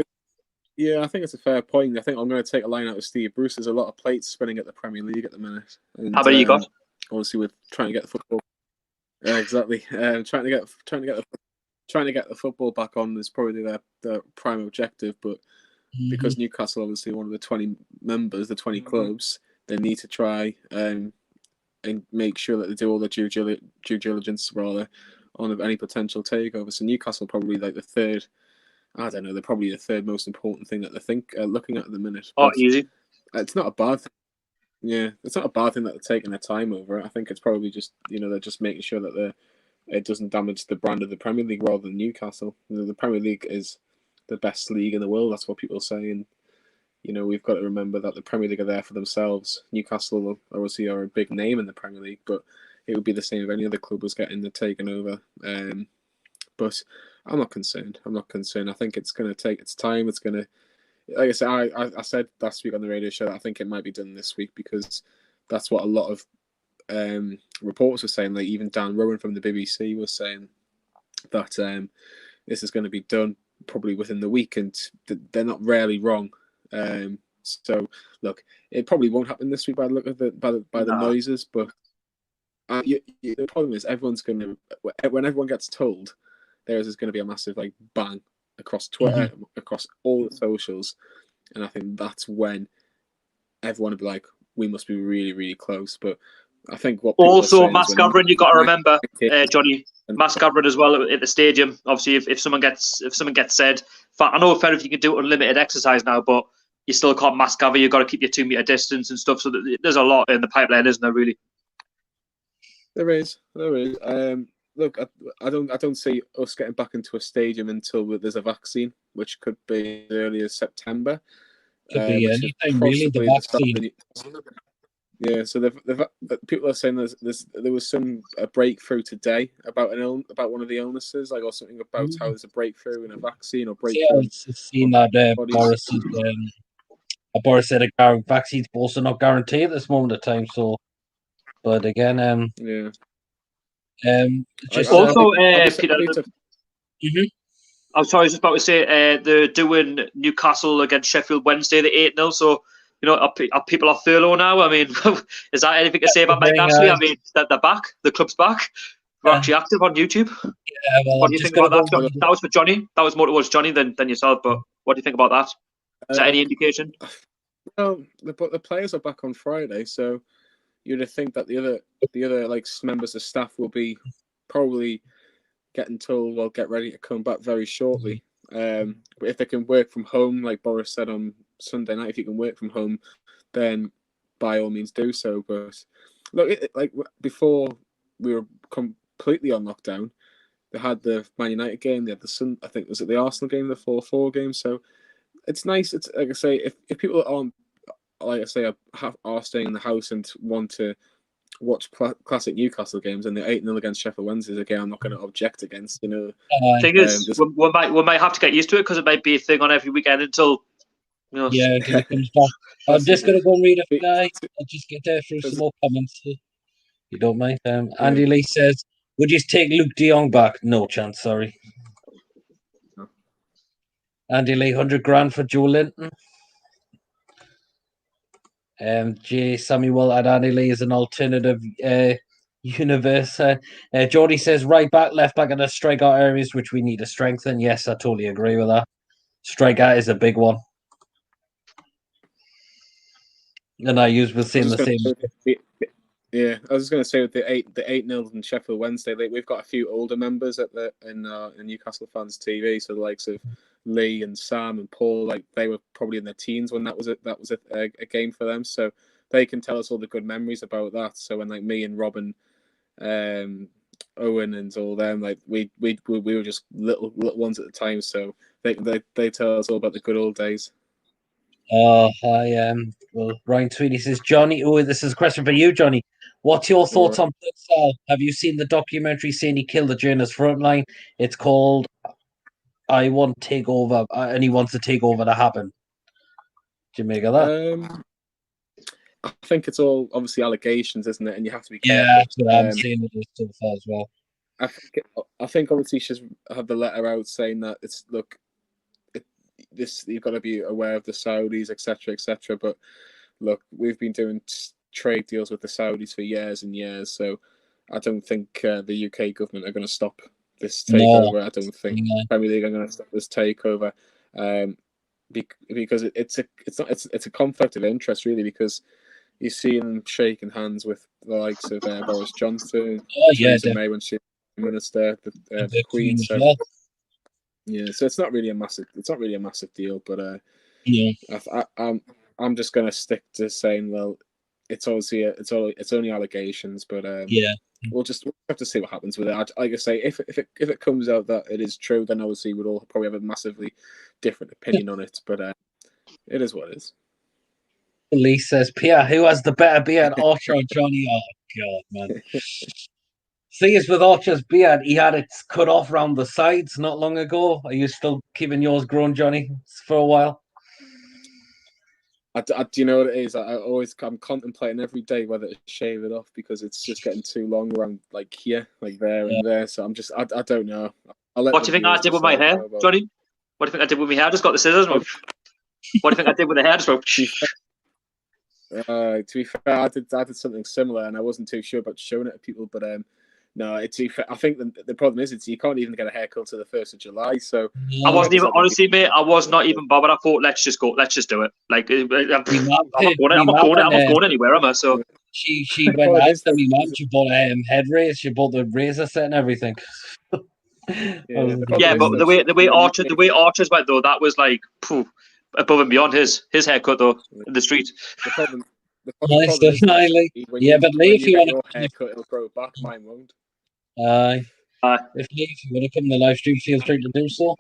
it's a fair point. I think I'm going to take a line out of Steve Bruce. There's a lot of plates spinning at the Premier League at the minute. And, how many you got? Obviously, we're trying to get the football. Yeah, exactly. Trying to get the football back on is probably their prime objective. But because Newcastle, obviously, one of the 20 members, the 20 clubs, they need to try and make sure that they do all their due diligence rather on any potential takeover. So Newcastle probably like the third. I don't know. They're probably the third most important thing that they think looking at the minute. Oh, easy. It's not a bad thing. Yeah, it's not a bad thing that they're taking their time over it. I think it's probably just, they're just making sure that it doesn't damage the brand of the Premier League rather than Newcastle. The Premier League is the best league in the world. That's what people say. And, we've got to remember that the Premier League are there for themselves. Newcastle obviously are a big name in the Premier League, but it would be the same if any other club was getting the taken over. But I'm not concerned. I think it's going to take its time. It's going to, like I said, I said last week on the radio show that I think it might be done this week because that's what a lot of reporters were saying. Like even Dan Rowan from the BBC was saying that this is going to be done probably within the week, and they're not rarely wrong. So look, it probably won't happen this week by the look of the noises, but the problem is everyone's going to, when everyone gets told, there is going to be a massive bang across Twitter, across all the socials, and I think that's when everyone will be like, we must be really, really close. But I think what also mass gathering, you got to remember, Johnny, mass gathering as well at the stadium. Obviously, if someone gets said, I know fair if you can do unlimited exercise now, but you still can't mass gather. You've got to keep your 2 meter distance and stuff. So there's a lot in the pipeline, isn't there? Really, there is. Look, I don't see us getting back into a stadium until there's a vaccine, which could be as early as September. Could be anything really. The vaccine. Yeah, so the people are saying there was a breakthrough today about one of the illnesses, or something about how there's a breakthrough in a vaccine or breakthrough. Yeah, I've seen that Boris said a vaccine's also not guaranteed at this moment of time. So, but again, yeah. Just also, Peter. I'm sorry, I was just about to say they're doing Newcastle against Sheffield Wednesday, the 8-0. So, are people off furlough now? I mean, is that anything to say about Mike Ashley? I mean, that they're back, the club's back. We're actually active on YouTube. Yeah, well, what do you think about that? That was for Johnny. That was more towards Johnny than yourself. But what do you think about that? Is that any indication? Well, the players are back on Friday, so you'd think that the other members of staff will be probably getting told, well, get ready to come back very shortly. But if they can work from home, like Boris said on Sunday night, if you can work from home, then by all means do so. But look, before we were completely on lockdown, they had the Man United game, they had I think was it the Arsenal game, the 4-4 game. So it's nice. It's like I say, if people aren't, like I say, are staying in the house and want to watch classic Newcastle games, and the 8-0 against Sheffield Wednesday is a game I'm not going to object against. Thing is, we might have to get used to it because it might be a thing on every weekend until. Yeah, until it comes back. I'm just going to go and read a guy. I'll just get there through some more comments. You don't mind? Andy Lee says, "Would you take Luke De Jong back?" No chance. Sorry. No. Andy Lee, $100,000 for Joe Linton. J. Samuel at Andy Lee is an alternative universe. Jordy says right back, left back, and the striker areas which we need to strengthen. Yes, I totally agree with that. Striker is a big one. And I was saying the same. Yeah, I was just going to say with the 8-0 in Sheffield Wednesday, we've got a few older members in Newcastle fans TV, so the likes of Lee and Sam and Paul, they were probably in their teens when that was a game for them, so they can tell us all the good memories about that. So when me and Robin, Owen and all them, we were just little ones at the time, so they tell us all about the good old days. Hi. Well, Ryan Tweedy says, Johnny. Oh, this is a question for you, Johnny. What's your thoughts on Blitzall? Have you seen the documentary saying he killed the journalist frontline? It's called "I Want Takeover," and he wants the takeover to happen. Do you make of that? I think it's all obviously allegations, isn't it? And you have to be careful. Yeah, that's what I'm saying it is so far as well. I think obviously she's had the letter out saying that you've got to be aware of the Saudis, etc. But look, we've been doing trade deals with the Saudis for years and years, so I don't think the UK government are going to stop this takeover. No. I don't think Premier League are going to stop this takeover, because it's a conflict of interest really, because you see them shaking hands with the likes of Boris Johnson, Theresa May when she was minister, the Queen. So. Well. Yeah, so it's not really a massive deal, but I'm just going to stick to saying, well, it's obviously it's only allegations, but we'll have to see what happens with it. Like I say, if it comes out that it is true, then obviously we'll all probably have a massively different opinion on it. But it is what it is. Lee says, Pierre, who has the better beard, Archer or Johnny? Oh God, man. Thing is, with Archer's beard, he had it cut off round the sides not long ago. Are you still keeping yours grown, Johnny, for a while? Do you know what it is? I'm contemplating every day whether to shave it off because it's just getting too long around like here, like there and there. So I don't know. What do you think I did with my hair, Johnny? What do you think I did with my hair? I just got the scissors. What do you think I did with the hair? Just went... to be fair, I did something similar, and I wasn't too sure about showing it to people. But no, I think the problem is you can't even get a haircut to the 1st of July. So I wasn't even honestly, mate. I was not even bothered. I thought, let's just do it. Like I'm not going anywhere, am I? So she went out and we met. She bought a head raise. She bought the razor set and everything. Yeah, but the way Archer's went though, that was like above and beyond his haircut though in the street. The problem nice, is but Lee, if you want your haircut, it'll grow back. Mine won't. If you want to come to the live stream, feel free to do so.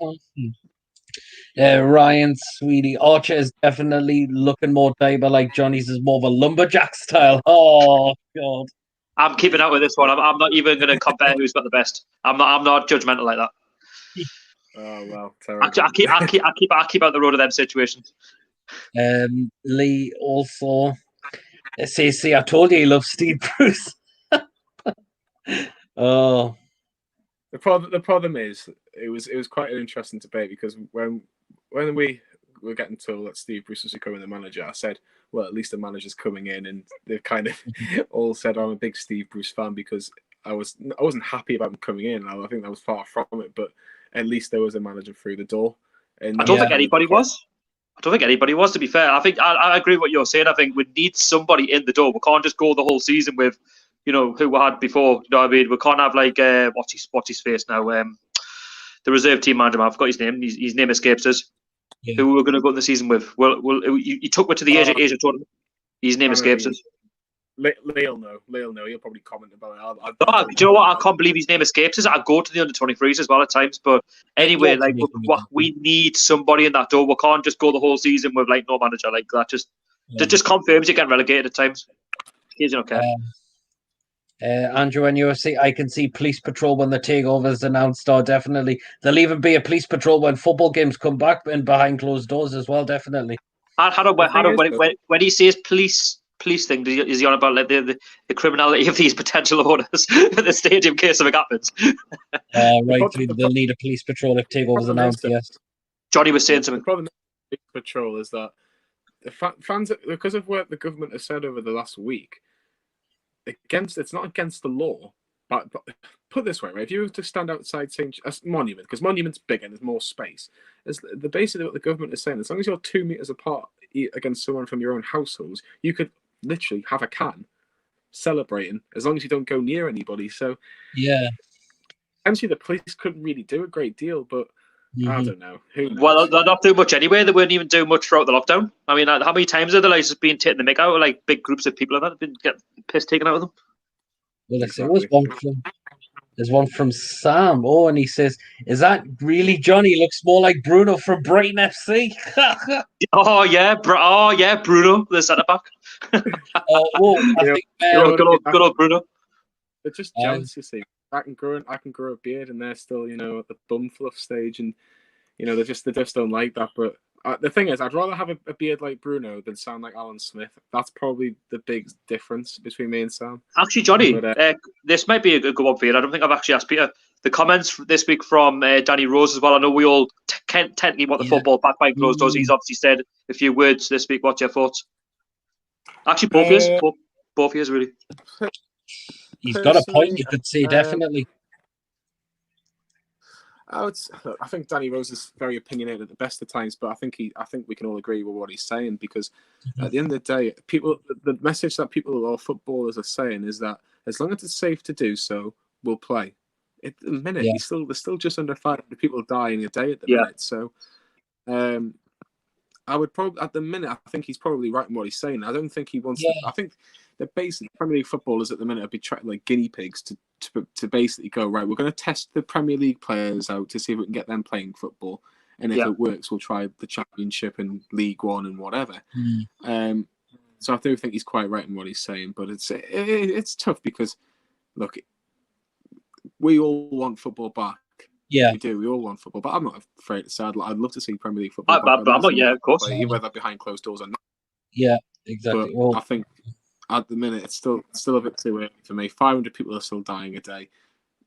Ryan, sweetie, Archer is definitely looking more diver like Johnny's is more of a lumberjack style. Oh God, I'm keeping out with this one. I'm not even going to compare who's got the best. I'm not judgmental like that. Oh well, terrible. I keep out the road of them situations. Lee also says, "See, I told you he loves Steve Bruce." Oh, the problem is it was quite an interesting debate because when we were getting told that Steve Bruce was becoming the manager, I said, well, at least the manager's coming in, and they've kind of all said I'm a big Steve Bruce fan because I wasn't happy about him coming in. I think that was far from it, but at least there was a manager through the door. And I don't think anybody was. To be fair, I think I agree with what you're saying. I think we need somebody in the door. We can't just go the whole season with, who we had before. You know what I mean? We can't have like what's his face now? The reserve team manager. I've got his name. His name escapes us. Yeah. Who we're going to go in the season with? Well, you took me to the Asia tournament. His name escapes us. Le'll know. He'll probably comment about it. Do you know what? I can't believe his name escapes us. I go to the under-23s as well at times. But anyway, like we need somebody in that door. We can't just go the whole season with like no manager like that. Just confirms you get relegated at times. Here's okay. Andrew and UFC, I can see police patrol when the takeover is announced. Oh, definitely. There'll even be a police patrol when football games come back and behind closed doors as well. Definitely. When he says police thing, is he on about like the criminality of these potential owners at the stadium in case something happens? Right, they'll need a police patrol if takeover's announced. Yes. Johnny was saying something. The problem with police patrol is that the fans, because of what the government has said over the last week. It's not against the law, but put it this way, right? If you were to stand outside St. Monument, because Monument's big and there's more space, basically what the government is saying, as long as you're 2 meters apart against someone from your own households, you could literally have a can celebrating as long as you don't go near anybody. So yeah, actually the police couldn't really do a great deal, but I don't know. Well, they're not doing much anyway. They weren't even doing much throughout the lockdown. I mean, how many times are the lights been taking the mick out of like big groups of people and that have been getting piss taken out of them? Well, there's one from Sam. Oh, and he says, "Is that really Johnny? Looks more like Bruno from Brighton FC." Oh yeah, Bruno, the centre back. I think good old Bruno. They're just jealous, you see. I can grow a beard, and they're still, at the bum fluff stage, and they just don't like that. But the thing is, I'd rather have a beard like Bruno than sound like Alan Smith. That's probably the big difference between me and Sam. Actually, Johnny, this might be a good one for you. I don't think I've actually asked Peter. The comments this week from Danny Rose as well. I know we all technically want the football back by closed doors. He's obviously said a few words this week. What's your thoughts? Actually, both years really. He's got a point. You could say definitely. I think Danny Rose is very opinionated at the best of times, but I think we can all agree with what he's saying because at the end of the day, the message that people or footballers are saying is that as long as it's safe to do so, we'll play. At the minute, there's still just under 500 people dying a day at the minute. So, I would probably at the minute. I think he's probably right in what he's saying. I don't think he wants. Yeah. I think they're basically Premier League footballers at the minute are being treated like guinea pigs to basically go right. We're going to test the Premier League players out to see if we can get them playing football, and if it works, we'll try the Championship and League One and whatever. So I do think he's quite right in what he's saying, but it's tough because look, we all want football back. Yeah, we do. We all want football, but I'm not afraid to say I'd love to see Premier League football. But I'm not. Yeah, of course. Whether behind closed doors or not. Yeah, exactly. But I think at the minute it's still a bit too early for me. 500 people are still dying a day.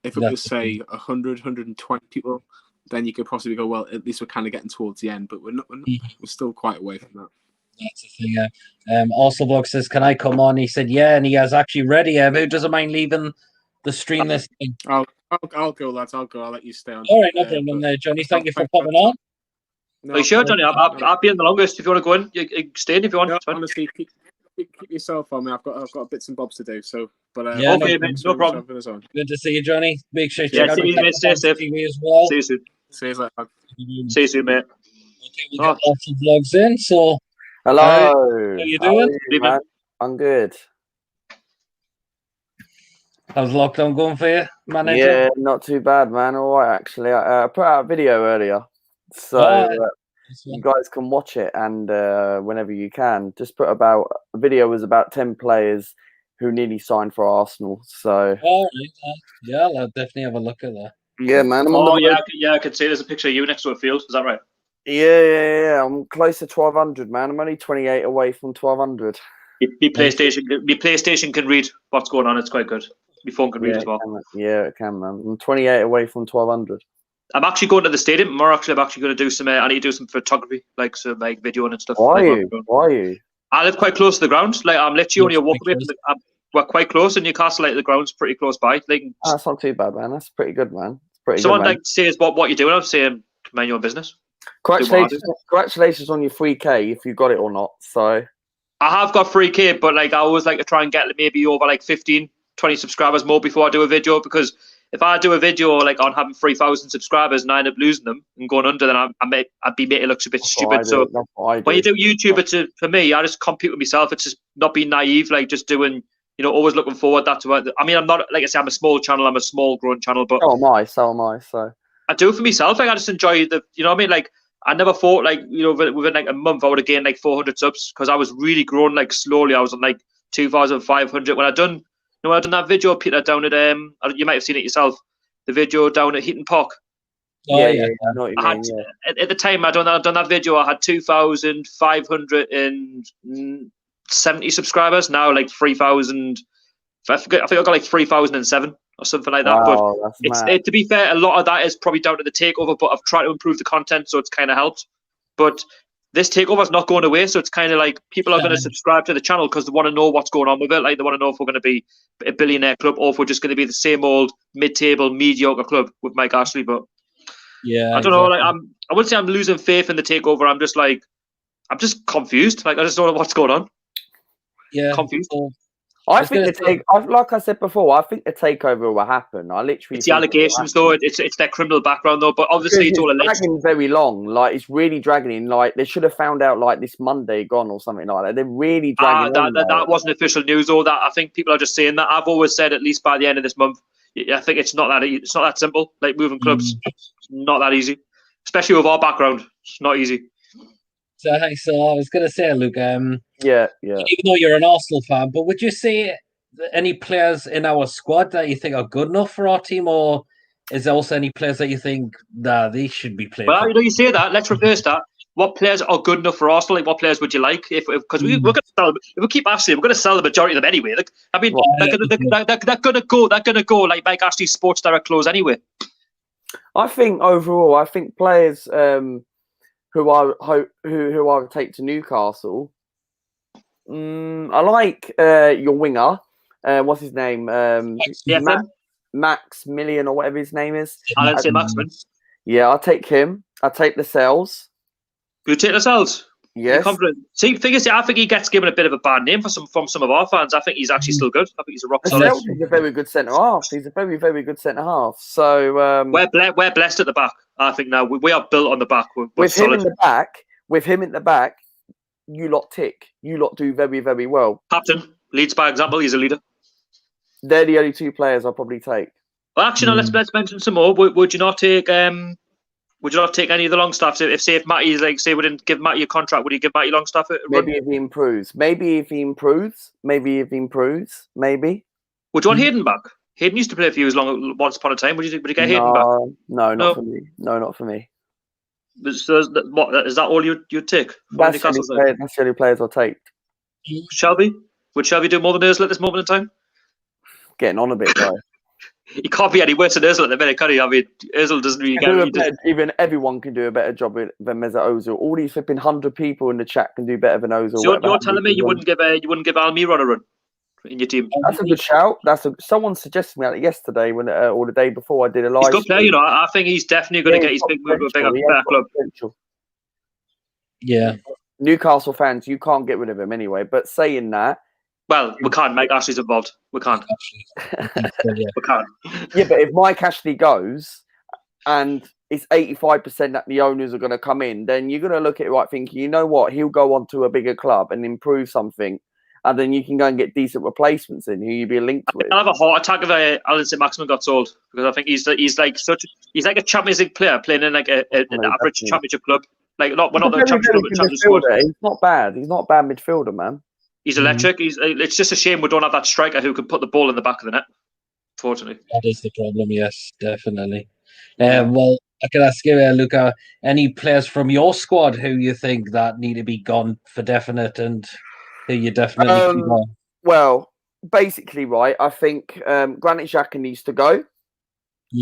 If it was say 100, 120 people, then you could possibly go, well, at least we're kind of getting towards the end. But we're not. We're still quite away from that. That's the thing. Yeah. Also, Vlog says, "Can I come on?" He said, "Yeah," and he has actually ready. Who doesn't mind leaving the stream this thing? I'll go, lads. I'll go. I'll let you stay on. All right, no problem there, Johnny. Thank you for popping on. No, are you sure, Johnny? I'll be in the longest. If you want to go in, you stay in if you want. No, honestly, keep yourself on me. I've got bits and bobs to do. So, but okay, mate, no problem. Good to see you, Johnny. Make sure you check out the Stay safe. TV as well. See you soon. See you later. See you soon, mate. Okay, we got lots of vlogs in. So, hello. How you doing? Man? I'm good. How's lockdown going for you, manager? Yeah, not too bad, man. All right, actually. I put out a video earlier, so you guys can watch it, and whenever you can, just put about a video was about 10 players who nearly signed for Arsenal. So, yeah, I'll definitely have a look at that. Yeah, man. I can see there's a picture of you next to a field. Is that right? Yeah. I'm close to 1,200, man. I'm only 28 away from 1,200. My PlayStation can read what's going on. It's quite good. My phone can read as well. It can, man. I'm 28 away from 1,200. I'm actually going to the stadium tomorrow. I'm actually going to do some. I need to do some photography, like some video and stuff. Why are you? I live quite close to the ground. Like I'm literally only a walk away. We're quite close in Newcastle. Like the ground's pretty close by. Like, that's not too bad, man. That's pretty good, man. It's pretty someone good, man. says what you're doing. I'm saying mind your own business. Congratulations on your 3K if you got it or not. So I have got 3K, but like I always like to try and get maybe over like 15, 20 subscribers more before I do a video, because if I do a video like on having 3,000 subscribers and I end up losing them and going under, then I'd be making it look a bit stupid. So when you do YouTube, for me, I just compete with myself. It's just not being naive, like just doing, always looking forward. That's what I mean. I'm not, like I say, I'm a small channel. I'm a small growing channel, but so am I. So I do it for myself. Like I just enjoy what I mean? Like I never thought like, within like a month I would have gained like 400 subs, because I was really growing like slowly. I was on like 2,500 when I done that video, Peter, down at you might have seen it yourself, the video down at Heaton Park. Yeah. I know what you mean, at the time I done that video, I had 2,570 subscribers. Now like 3,000. I think I got like 3,007 or something like that. Oh, but to be fair, a lot of that is probably down to the takeover. But I've tried to improve the content, so it's kind of helped. But this takeover is not going away, so it's kind of like people are going to subscribe to the channel because they want to know what's going on with it. Like they want to know if we're going to be a billionaire club or if we're just going to be the same old mid-table mediocre club with Mike Ashley. But I don't know. Like I wouldn't say I'm losing faith in the takeover. I'm just confused. Like I just don't know what's going on. Yeah, confused. I think like I said before, I think the takeover will happen. It's the allegations, though. It's their criminal background, though. But obviously, it's all alleged. Dragging very long. Like it's really dragging. Like they should have found out like this Monday gone or something like that. They're really dragging. That wasn't official news, though. That I think people are just saying that. I've always said at least by the end of this month. I think it's not that simple. Like moving clubs, it's not that easy, especially with our background. It's not easy. So I was going to say, Luke, yeah. Even though you're an Arsenal fan, but would you say any players in our squad that you think are good enough for our team, or is there also any players that you think they should be playing? Well, you say that. Let's reverse that. What players are good enough for Arsenal? Like, what players would you like? Because we're going to sell them. If we keep Ashley, we're going to sell the majority of them anyway. Like, I mean, they're going to go like Mike Ashley's sports direct clothes anyway. I think overall, players who I would take to Newcastle. I like your winger. What's his name? Max Million or whatever his name is. I don't say Maxman. Yeah, I'll take him. I'll take Lascelles. You take Lascelles? Yes. See, I think he gets given a bit of a bad name from some of our fans. I think he's actually still good. I think he's a rock solid. He's a very good centre half. He's a very, very good centre half. So we're blessed at the back. I think now we are built on the back. With him in the back, with him in the back, you lot tick. You lot do very, very well. Captain leads by example. He's a leader. They're the only 2 players I'll probably take. Well, actually, no. Let's mention some more. Would you not take Would you not take any of the Longstaffs? If Matty's like, say, we didn't give Matty a contract, would you give Matty Longstaff a run? Maybe if he improves. Maybe. Would you want Hayden back? Hayden used to play for you once upon a time. Would you get Hayden back? No, not for me. No, not for me. So is that all you'd take? That's the only players I'll take. Shelby? Would Shelby do more than Ozil at this moment in time? Getting on a bit, guy. He can't be any worse than Ozil at the minute, can he? I mean, Ozil doesn't really get even everyone can do a better job than Mesut Ozil. All these flipping 100 people in the chat can do better than Ozil. So you're telling me you wouldn't give Almiron a run in your team? That's a good shout. Someone suggested me that yesterday or the day before I did a live. He's a good player, you know. I think he's definitely going to get his big move to a bigger club. Potential. Yeah. Newcastle fans, you can't get rid of him anyway. But saying that, well, we can't. Mike Ashley's involved. We can't. We can't. Yeah, but if Mike Ashley goes and it's 85% that the owners are going to come in, then you're going to look at it right thinking, you know what, he'll go on to a bigger club and improve something. And then you can go and get decent replacements in who you'd be linked with. I'll have a heart attack if Alan St. Maximin got sold, because I think he's like a Champions League player playing in like an average Championship club. Like we're not the Championship club, Champions squad. He's not bad. He's not a bad midfielder, man. He's electric. It's just a shame we don't have that striker who can put the ball in the back of the net. Fortunately, that is the problem. Yes, definitely. Well, I can ask you, Luca, any players from your squad who you think that need to be gone for definite, and who you definitely keep on? Well, basically, right. I think Granit Xhaka needs to go.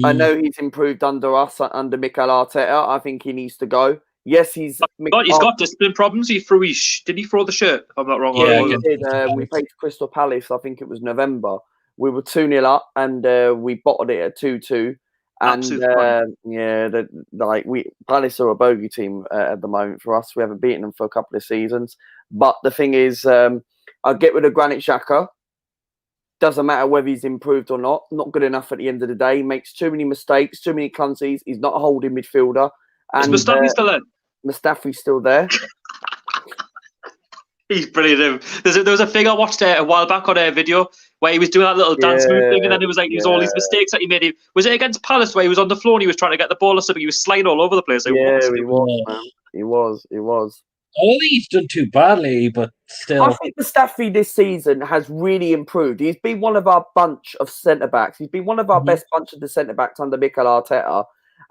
I know he's improved under us, under Mikel Arteta. I think he needs to go. Yes, he's got discipline problems. Did he throw the shirt? If I'm not wrong. Yeah, he did. We played Crystal Palace. I think it was November. We were 2-0 up, and we bottled it at 2-2. And Palace are a bogey team at the moment for us. We haven't beaten them for a couple of seasons. But the thing is, I'll get rid of Granit Xhaka. Doesn't matter whether he's improved or not. Not good enough at the end of the day. He makes too many mistakes, too many clunsies. He's not a holding midfielder. And is Mustafi still there? Mustafi's still there. He's brilliant. There was a thing I watched a while back on a video where he was doing that little dance move thing, and then it was like he was all these mistakes that he made. Was it against Palace where he was on the floor and he was trying to get the ball or something? He was sliding all over the place. Like, he was, man. He was. I don't think he's done too badly, but still. I think Mustafi this season has really improved. He's been one of our bunch of centre-backs. He's been one of our best bunch of the centre-backs under Mikel Arteta.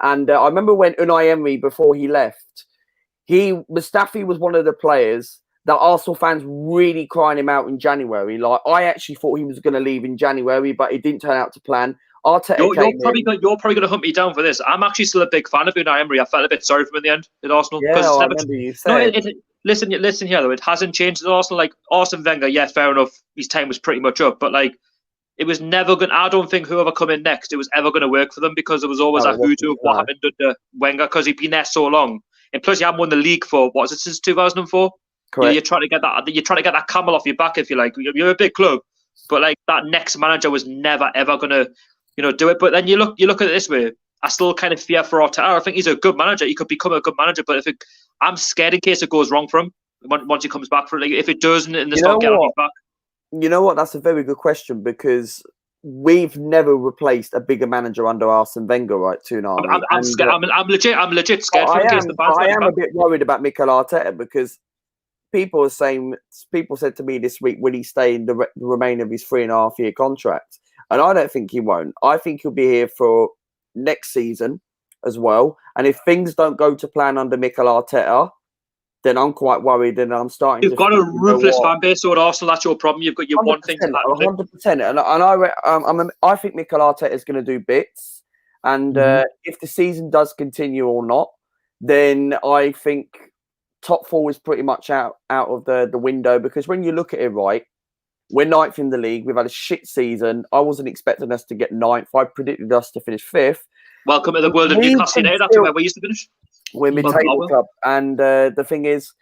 And I remember when Unai Emery, before he left, Mustafi was one of the players that Arsenal fans really crying him out in January. Like, I actually thought he was going to leave in January, but it didn't turn out to plan. Arteta you're probably going to hunt me down for this. I'm actually still a big fan of Unai Emery. I felt a bit sorry for him in the end at Arsenal. Yeah, I remember you said. Listen here, though. It hasn't changed at Arsenal. Like, Arsene Wenger, yeah, fair enough. His time was pretty much up. But, like, it was never going to... I don't think whoever come in next, it was ever going to work for them, because there was always a hoodoo of what happened under Wenger, because he'd been there so long. And plus, you haven't won the league for, what is it, since 2004? Correct. You're trying to get that camel off your back, if you like. You're a big club. But, like, that next manager was never, ever going to, do it. But then you look at it this way. I still kind of fear for Arteta. I think he's a good manager. He could become a good manager. But I'm scared in case it goes wrong for him once he comes back for it. Like, if it doesn't, and they start getting his back. You know what? That's a very good question, because we've never replaced a bigger manager under Arsene Wenger, right? I'm scared. I'm legit scared for him. I am a bit worried about Mikel Arteta, because people said to me this week, will he stay in the remainder of his 3.5-year contract? And I don't think he won't. I think he'll be here for next season as well. And if things don't go to plan under Mikel Arteta, then I'm quite worried, and I'm starting. You've got a ruthless fan base, so at Arsenal, that's your problem. You've got your one thing to that. 100%. And I think Mikel Arteta is going to do bits. And if the season does continue or not, then I think top 4 is pretty much out of the window, because when you look at it, right, we're 9th in the league. We've had a shit season. I wasn't expecting us to get 9th. I predicted us to finish 5th. Welcome to the world of Newcastle United. That's where we used to finish. We're mid-table club. And the thing is,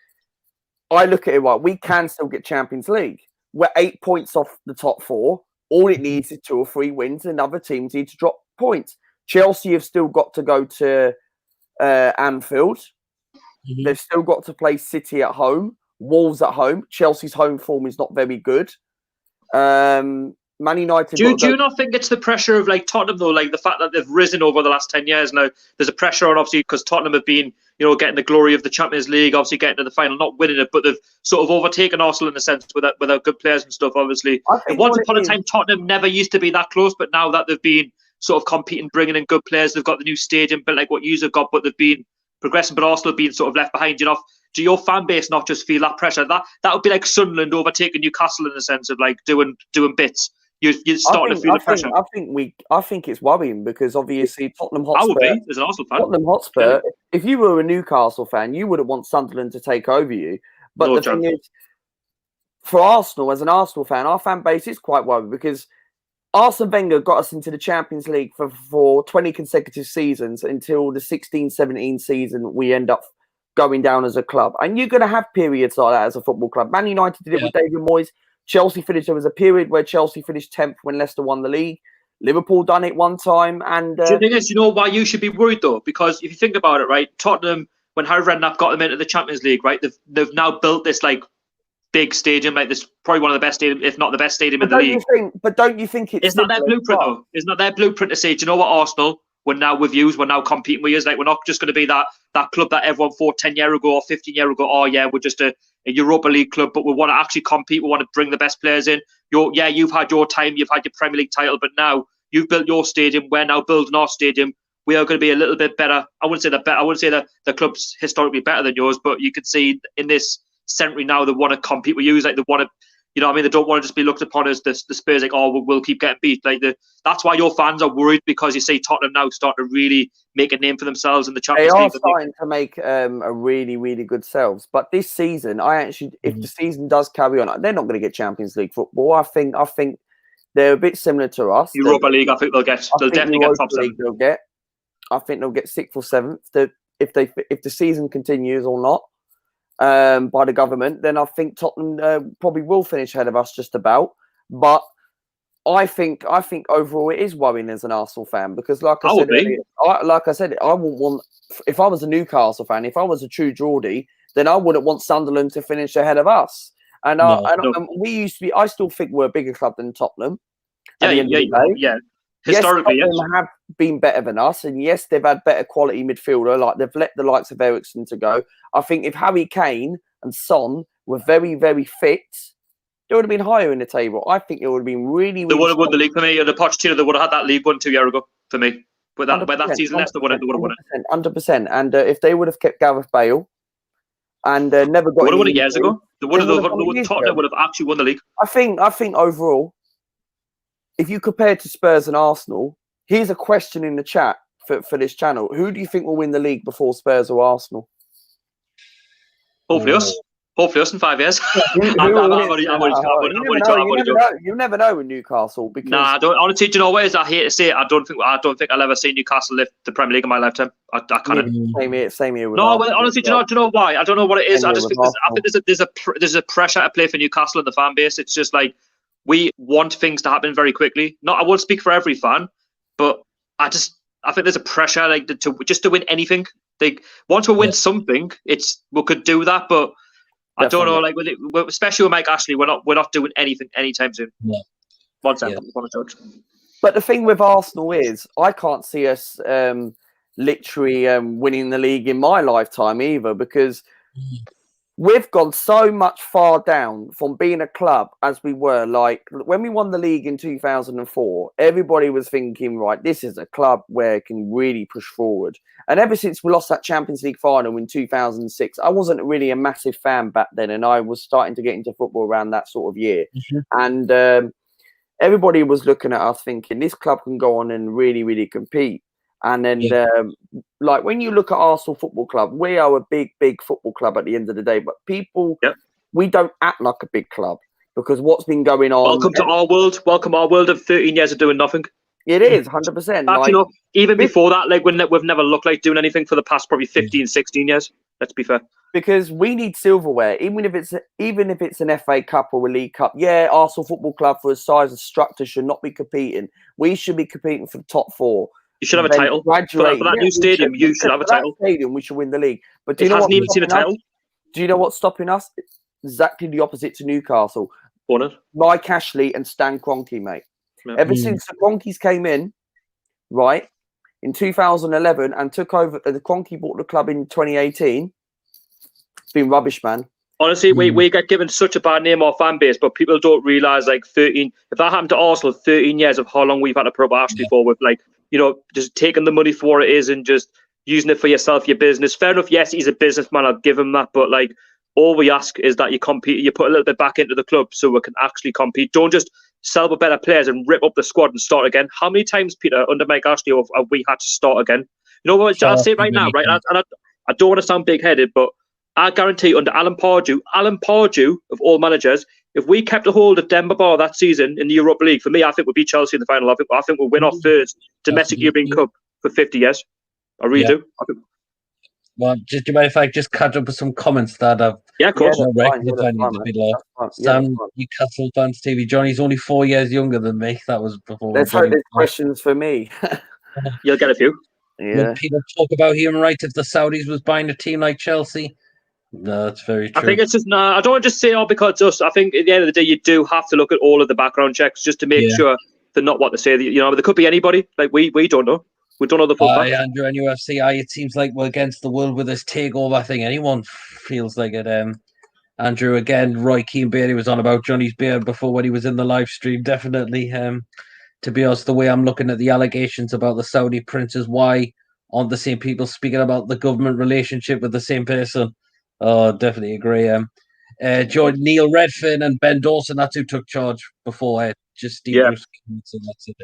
I look at it, right, we can still get Champions League. We're 8 points off the top 4. All it needs is 2 or 3 wins, and other teams need to drop points. Chelsea have still got to go to Anfield. They've still got to play City at home, Wolves at home. Chelsea's home form is not very good. Man United. Do you not think it's the pressure of like Tottenham though, like the fact that they've risen over the last 10 years now? There's a pressure on obviously because Tottenham have been, getting the glory of the Champions League, obviously getting to the final, not winning it, but they've sort of overtaken Arsenal in a sense with their good players and stuff. Obviously, and once upon a time, Tottenham never used to be that close, but now that they've been sort of competing, bringing in good players, they've got the new stadium built like what yous have got, but they've been progressing, but Arsenal have been sort of left behind. Do your fan base not just feel that pressure? That would be like Sunderland overtaking Newcastle in the sense of like doing bits. You're starting to feel the pressure. I think it's worrying because obviously Tottenham Hotspur. I would be as an Arsenal fan. Tottenham Hotspur. Yeah. If you were a Newcastle fan, you wouldn't want Sunderland to take over you. But the thing is, for Arsenal, as an Arsenal fan, our fan base is quite worried because Arsene Wenger got us into the Champions League for 20 consecutive seasons until the 16-17 season we end up going down as a club. And you're going to have periods like that as a football club. Man United did it with David Moyes. Chelsea finished. There was a period where Chelsea finished 10th when Leicester won the league. Liverpool done it one time. And the thing is, why you should be worried though, because if you think about it, right, Tottenham, when Harry Redknapp got them into the Champions League, right, they've now built this like big stadium, like this probably one of the best stadium, if not the best stadium in the league. But don't you think it's not their blueprint though? It's not their blueprint to say, do you know what, Arsenal? We're now with you. We're now competing with you. Like we're not just going to be that club that everyone thought 10 years ago or 15 years ago. Oh yeah, we're just a Europa League club, but we want to actually compete. We want to bring the best players in. You've had your time. You've had your Premier League title, but now you've built your stadium. We're now building our stadium. We are going to be a little bit better. I wouldn't say the club's historically better than yours, but you can see in this century now they want to compete with you. Like they want to. They don't want to just be looked upon as the Spurs, like, oh, we'll keep getting beat. Like that's why your fans are worried because you see Tottenham now start to really make a name for themselves in the Champions League. They are starting to make a really, really good selves. But this season, if the season does carry on, they're not going to get Champions League football. I think they're a bit similar to us. Europa League, I think they'll definitely get top 7. I think they'll get 6th or 7th. If the season continues or not. By the government, then I think Tottenham probably will finish ahead of us just about. But I think overall it is worrying as an Arsenal fan because, like I said, I wouldn't want. If I was a Newcastle fan, if I was a true Geordie, then I wouldn't want Sunderland to finish ahead of us. And we used to be. I still think we're a bigger club than Tottenham. Historically, yes, Tottenham have been better than us, and yes, they've had better quality midfielder. Like they've let the likes of Eriksen to go. I think if Harry Kane and Son were very, very fit, they would have been higher in the table. I think it would have been really. They would have won the league for me. The Pochettino, they would have had that league won 2 years ago for me. But that season, Leicester would have won it. 100%. And if they would have kept Gareth Bale and never got, would have won it years ago. Tottenham would have actually won the league. I think overall, if you compare to Spurs and Arsenal, here's a question in the chat for this channel: who do you think will win the league before Spurs or Arsenal? Hopefully us. Hopefully us in 5 years. You never know with Newcastle because I don't honestly. Do you know what it is? I hate to say it. I don't think I'll ever see Newcastle lift the Premier League in my lifetime. I can't. Same here. No, well, honestly, do you know why? I don't know what it is. I just think there's a pressure to play for Newcastle in the fan base. It's just like we want things to happen very quickly. I won't speak for every fan, but I think there's a pressure like to win anything. Once we win something, we could do that, but definitely. I don't know. Like especially with Mike Ashley, we're not doing anything anytime soon. Yeah. 1 second, But the thing with Arsenal is, I can't see us literally winning the league in my lifetime either, because we've gone so much far down from being a club as we were. Like when we won the league in 2004, everybody was thinking, right, this is a club where it can really push forward. And ever since we lost that Champions League final in 2006, I wasn't really a massive fan back then, and I was starting to get into football around that sort of year. And everybody was looking at us thinking, this club can go on and really, really compete. And then, like when you look at Arsenal Football Club, we are a big, big football club at the end of the day. But people, we don't act like a big club because what's been going on. Welcome to our world. Welcome our world of 13 years of doing nothing. It is 100%. Actually, even before that, like we've never looked like doing anything for the past probably 15, 16 years. Let's be fair. Because we need silverware, even if it's an FA Cup or a League Cup. Yeah, Arsenal Football Club for its size and structure should not be competing. We should be competing for the top 4. You should have a then title. For graduate. that new stadium, you should have a title. Stadium, we should win the league. But do you It know hasn't what's even seen a stopping us? title. Do you know what's stopping us? Exactly the opposite to Newcastle. Mike Ashley and Stan Kroenke, mate. Yeah. Ever since the Kroenkes came in, right, in 2011 and took over, the Kroenke bought the club in 2018. It's been rubbish, man. Honestly, we get given such a bad name our fan base, but people don't realise, like, 13... If that happened to Arsenal, 13 years of how long we've had to put up Ashley for, with, like, you know, just taking the money for what it is and just using it for yourself, your business. Fair enough, yes, he's a businessman, I'll give him that, but, like, all we ask is that you compete, you put a little bit back into the club so we can actually compete. Don't just sell with better players and rip up the squad and start again. How many times, Peter, under Mike Ashley, have we had to start again? You know what, I'll say it right now, right? And I don't want to sound big-headed, but I guarantee under Alan Pardew, of all managers, if we kept a hold of Denver Bar that season in the Europa League, for me, I think we'd beat Chelsea in the final. I think we'll win our first domestic European Cup for 50 years. I really do. Well, do you mind if I just catch up with some comments that I've... Yeah, of course. Sam, Newcastle fans TV. Johnny's only 4 years younger than me. That was before. Let's hope there's questions for me. You'll get a few. Yeah. When people talk about human rights, if the Saudis was buying a team like Chelsea, no, that's very true. I think it's just I don't want to just say because it's us. I think at the end of the day, you do have to look at all of the background checks just to make sure they're not what they say. You know, there could be anybody. Like we don't know. We don't know the full facts. Andrew, and UFC, it seems like we're against the world with this takeover. I think anyone feels like it. Andrew, again, Roy Keane Bailey was on about Johnny's beard before when he was in the live stream. Definitely. To be honest, the way I'm looking at the allegations about the Saudi princes, why aren't the same people speaking about the government relationship with the same person? Oh, definitely agree. Neil Redfern and Ben Dawson, that's who took charge before. Just Steve Bruce. So that's it.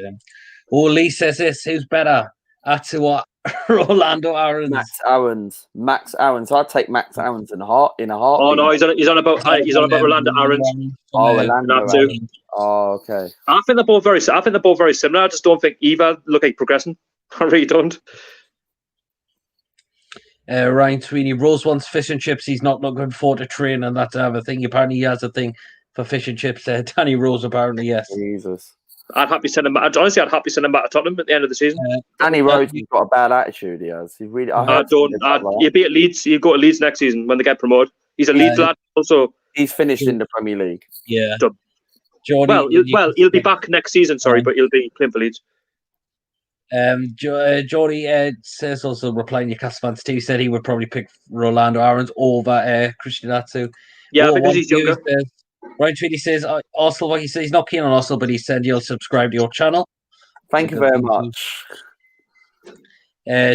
Lee says this, who's better? Atsu or Rolando Aarons? Max Aarons. I'd take Max Aarons in a heartbeat. Oh no, he's on about Rolando Aarons. Rolando Aarons. Oh, okay. I think they're both very similar. I just don't think either look like progressing. I really don't. Ryan Sweeney, Rose wants fish and chips. He's not looking forward to training, and that's a thing. Apparently, he has a thing for fish and chips. Danny Rose, apparently, yes. Jesus. I'd happy send him. Honestly, I'd happy send him back to Tottenham at the end of the season. Danny Rose, he's got a bad attitude. He has. He's really. He'll be at Leeds. He'll go to Leeds next season when they get promoted. He's a Leeds lad. Also, he's finished in the Premier League. Yeah. He'll be back next season. Sorry, but he'll be playing for Leeds. Jordy says also replying Newcastle fans too, said he would probably pick Rolando Aarons over Christian Atsu. Yeah, because he's younger. Ryan Tweedy says Arsenal, like he says, he's not keen on Arsenal, but he said he'll subscribe to your channel. Thank you very much.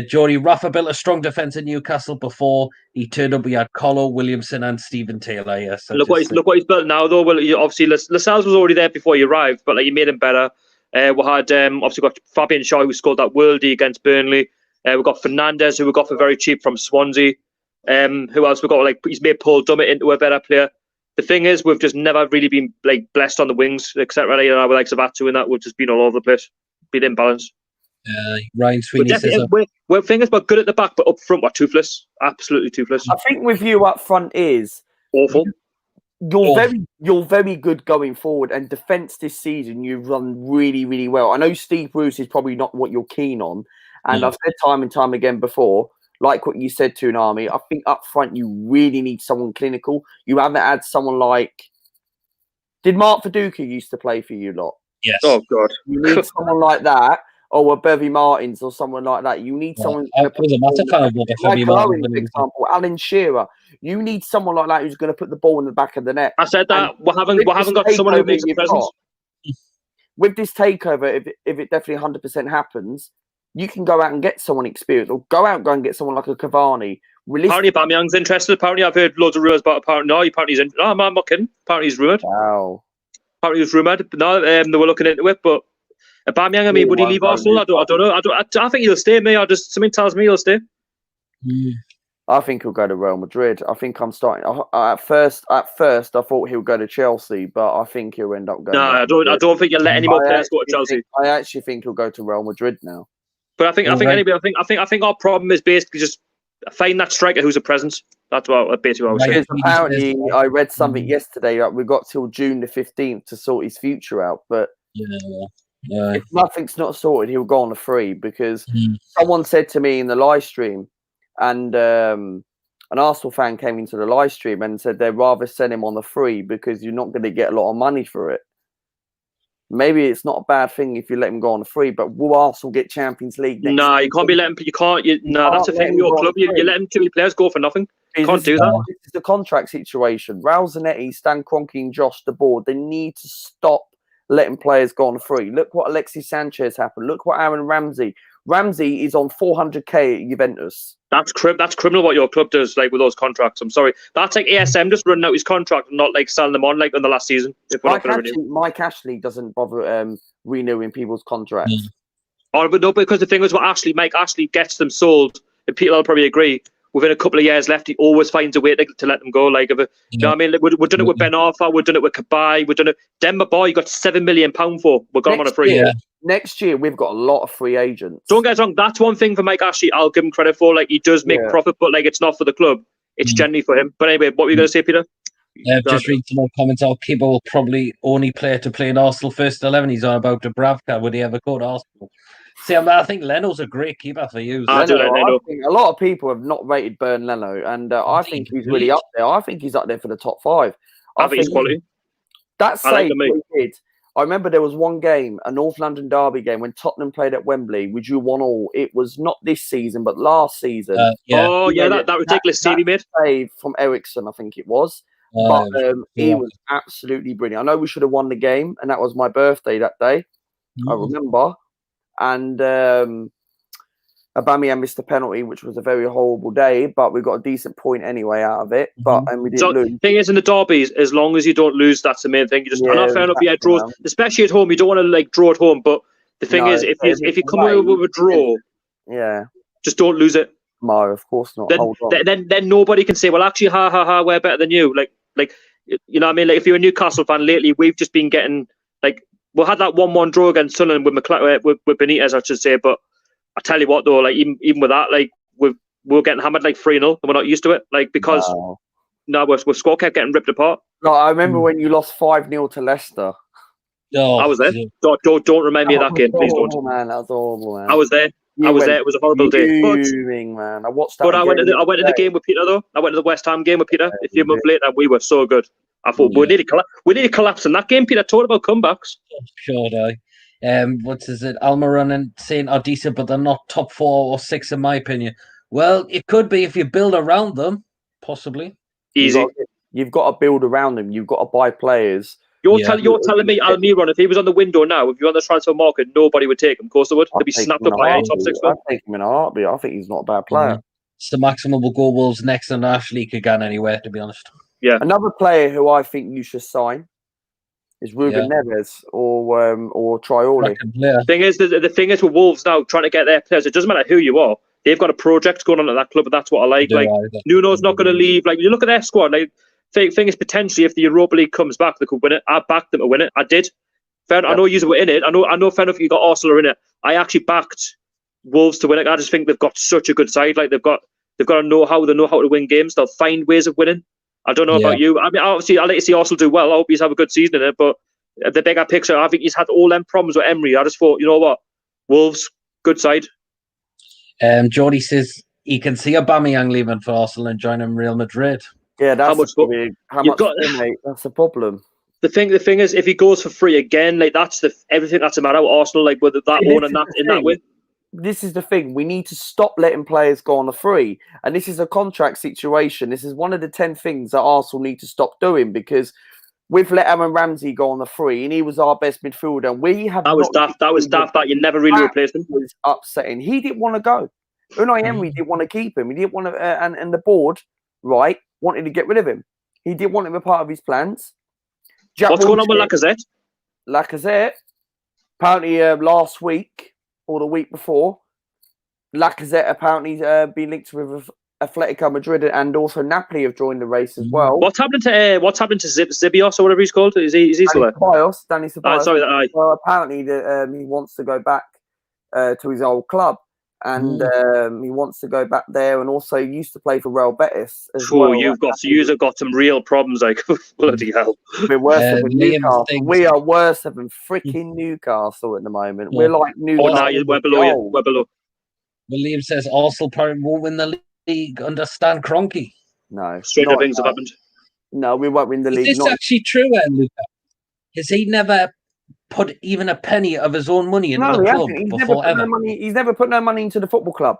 Jordy, Rafa built a strong defence in Newcastle before he turned up. We had Colo, Williamson, and Stephen Taylor. Yes, look what he's built now, though. Well, obviously Lascelles was already there before he arrived, but you made him better. We had obviously got Fabian Shaw, who scored that worldie against Burnley. We got Fernandez, who we got for very cheap from Swansea. Who else we got? He's made Paul Dummett into a better player. The thing is, we've just never really been blessed on the wings, except with Atsu and that. We've just been all over the place, been imbalanced. Ryan Sweeney says we're good at the back, but up front we're toothless, absolutely toothless. I think with you up front is awful. You're very good going forward, and defence this season you've run really, really well. I know Steve Bruce is probably not what you're keen on, and I've said time and time again before, like what you said to an army, I think up front you really need someone clinical. You haven't had someone like... Did Mark Viduka used to play for you lot? Yes. Oh, God. You need someone like that, or a Bevy Martins or someone like that. You need someone... Like Owen, for example, Alan Shearer. You need someone like that who's going to put the ball in the back of the net. I said that. We haven't got someone who makes a presence. With this takeover, if it definitely 100% happens, you can go out and get someone experienced, or go and get someone like a Cavani. Apparently, Aubameyang's interested. Apparently, I've heard loads of rumours about. Apparently he's in. No, I'm not kidding. Apparently, he's rumoured. Wow. Apparently, he's rumoured. No, they were looking into it. But Aubameyang, I mean, would he leave Arsenal? I don't know. I think he'll stay. Something tells me he'll stay. I think he'll go to Real Madrid. I think I'm starting. At first, I thought he'll go to Chelsea, but I think he'll end up going. No, I don't think you'll let any more players go to Chelsea. I actually think he'll go to Real Madrid now. But I think our problem is basically just find that striker who's a presence. That's basically what I was saying. Because apparently, I read something yesterday that we got till June the 15th to sort his future out. But If nothing's not sorted, he'll go on a free because someone said to me in the live stream, and an Arsenal fan came into the live stream and said they'd rather send him on the free because you're not going to get a lot of money for it. Maybe it's not a bad thing if you let him go on a free, but will Arsenal get Champions League next Nah, season? you can't be letting. You can't. That's the thing with your club. You're letting too many players go for nothing. You can't do that. This is the contract situation. Raul Zanetti, Stan Kroenke, and Josh the board. They need to stop letting players go on free. Look what Alexis Sanchez happened. Look what Aaron Ramsey. Ramsey is on 400k at Juventus. That's criminal what your club does, like with those contracts. I'm sorry. That's like ASM just running out his contract and not like selling them on like in the last season. If we're not going to renew. Mike Ashley doesn't bother renewing people's contracts. Oh, but no, because the thing is, Mike Ashley gets them sold, and Peter will probably agree. Within a couple of years left, he always finds a way to let them go. Like, you know what I mean? Like, we've done it with Ben Arthur, we've done it with Kabay, we've done it. Denver Boy, you got £7 million for. We're going on a free. Next year, we've got a lot of free agents. Don't get us wrong. That's one thing for Mike Ashley. I'll give him credit for. Like, he does make profit, but like, it's not for the club. It's generally for him. But anyway, what were you going to say, Peter? Just reading some more comments. Our keeper will probably only play to play in Arsenal first 11. He's on about Dubravka. Would he ever go to Arsenal? See, I think Leno's a great keeper for you. I think a lot of people have not rated Bernd Leno, and I think he's really up there. I think he's up there for the top 5. I think he's quality. That save he did. I remember there was one game, a North London derby game, when Tottenham played at Wembley. We drew 1-1. It was not this season, but last season. That ridiculous save he made. Save from Ericsson, I think it was. But he was absolutely brilliant. I know we should have won the game, and that was my birthday that day. I remember. And Aubameyang missed the penalty, which was a very horrible day, but we got a decent point anyway out of it. And we didn't lose. The thing is, in the derbies, as long as you don't lose, that's the main thing. You just fair enough, draws, especially at home. You don't want to like draw at home, but the thing is, if you come away with a draw, just don't lose it. No, of course not. Then nobody can say, well, actually, we're better than you. Like you know what I mean? Like if you're a Newcastle fan lately, we've just been getting like. We had that 1-1 draw against Sunderland with Benitez, I should say. But I tell you what, though, like even with that, like we're getting hammered like 3-0, and we're not used to it. Like because we're squad kept getting ripped apart. No, I remember when you lost 5-0 to Leicester. I was there. Don't remind me of that game, please don't. Man, that was horrible, man. I was there. It was a horrible day. Man. I watched that. But I went to the game with Peter though. I went to the West Ham game with Peter. A few months later, we were so good. I thought we nearly collapsed in that game. Peter talked about comebacks. Sure, what is it? Almiron and saying are decent, but they're not top 4 or 6 in my opinion. Well, it could be if you build around them, possibly. Easy. You've got to build around them. You've got to buy players. You're telling me Almiron, if he was on the window now, if you're on the transfer market, nobody would take him. Of course they would. They'd be snapped up by any top 6. I'd take him in a heartbeat. I think he's not a bad player. It's the maximum will go Wolves next, and Ashley could go anywhere, to be honest. Yeah. Another player who I think you should sign is Ruben Neves or Traore. The thing is with Wolves now trying to get their players. It doesn't matter who you are. They've got a project going on at that club, and that's what I like. Like Nuno's not going to leave. Like you look at their squad. Like thing is potentially if the Europa League comes back, they could win it. I backed them to win it. I did. I know you were in it. I know. Fair enough. You got Arsenal in it. I actually backed Wolves to win it. I just think they've got such a good side. Like they've got to know how to win games. They'll find ways of winning. I don't know about you. I mean, obviously, I like to see Arsenal do well. I hope he's have a good season in it. But the bigger picture, I think he's had all them problems with Emery. I just thought, you know what, Wolves, good side. Jordy says he can see Aubameyang leaving for Arsenal and joining Real Madrid. Yeah, that's how much mate? That's the problem. The thing is, if he goes for free again, like that's everything that's a matter with Arsenal, like with that one and that in that way. This is the thing. We need to stop letting players go on the free. And this is a contract situation. This is one of the 10 things that Arsenal need to stop doing because we've let Aaron Ramsey go on the free and he was our best midfielder. And we have That was daft that you never really replaced him. It was upsetting. He didn't want to go. Unai Emery didn't want to keep him. He didn't want to, and the board, wanted to get rid of him. He didn't want him a part of his plans. What's going on with Lacazette? Lacazette, apparently last week, or the week before, Lacazette apparently been linked with Atletico Madrid and also Napoli have joined the race as well. What's happened to Zibios or whatever he's called? Is he still there? Danny Ceballos. Sorry. Well, apparently he wants to go back to his old club. and he wants to go back there. And also used to play for Real Betis as well. well. You've got some real problems. Like bloody hell. We're worse than Newcastle. We are worse than freaking Newcastle at the moment. We're like Newcastle. Oh, no, we're below you. We're below. Liam says Arsenal probably won't win the league under Stan Kroenke. No, stranger things have happened. No, we won't win the league. Is this actually true, Luca? Has he never put even a penny of his own money into the club before ever? He's never put no money into the football club.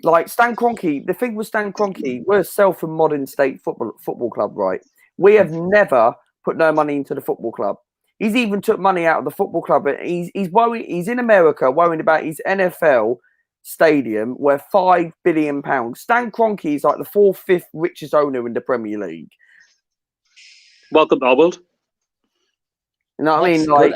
Like Stan Kroenke, the thing with Stan Kroenke, we're a self-and modern state football club, right? We have never put no money into the football club. He's even took money out of the football club. He's worried. He's in America worrying about his NFL stadium worth £5 billion. Stan Kroenke is like the 4th, 5th richest owner in the Premier League. Welcome to our world. You know what I mean? Like,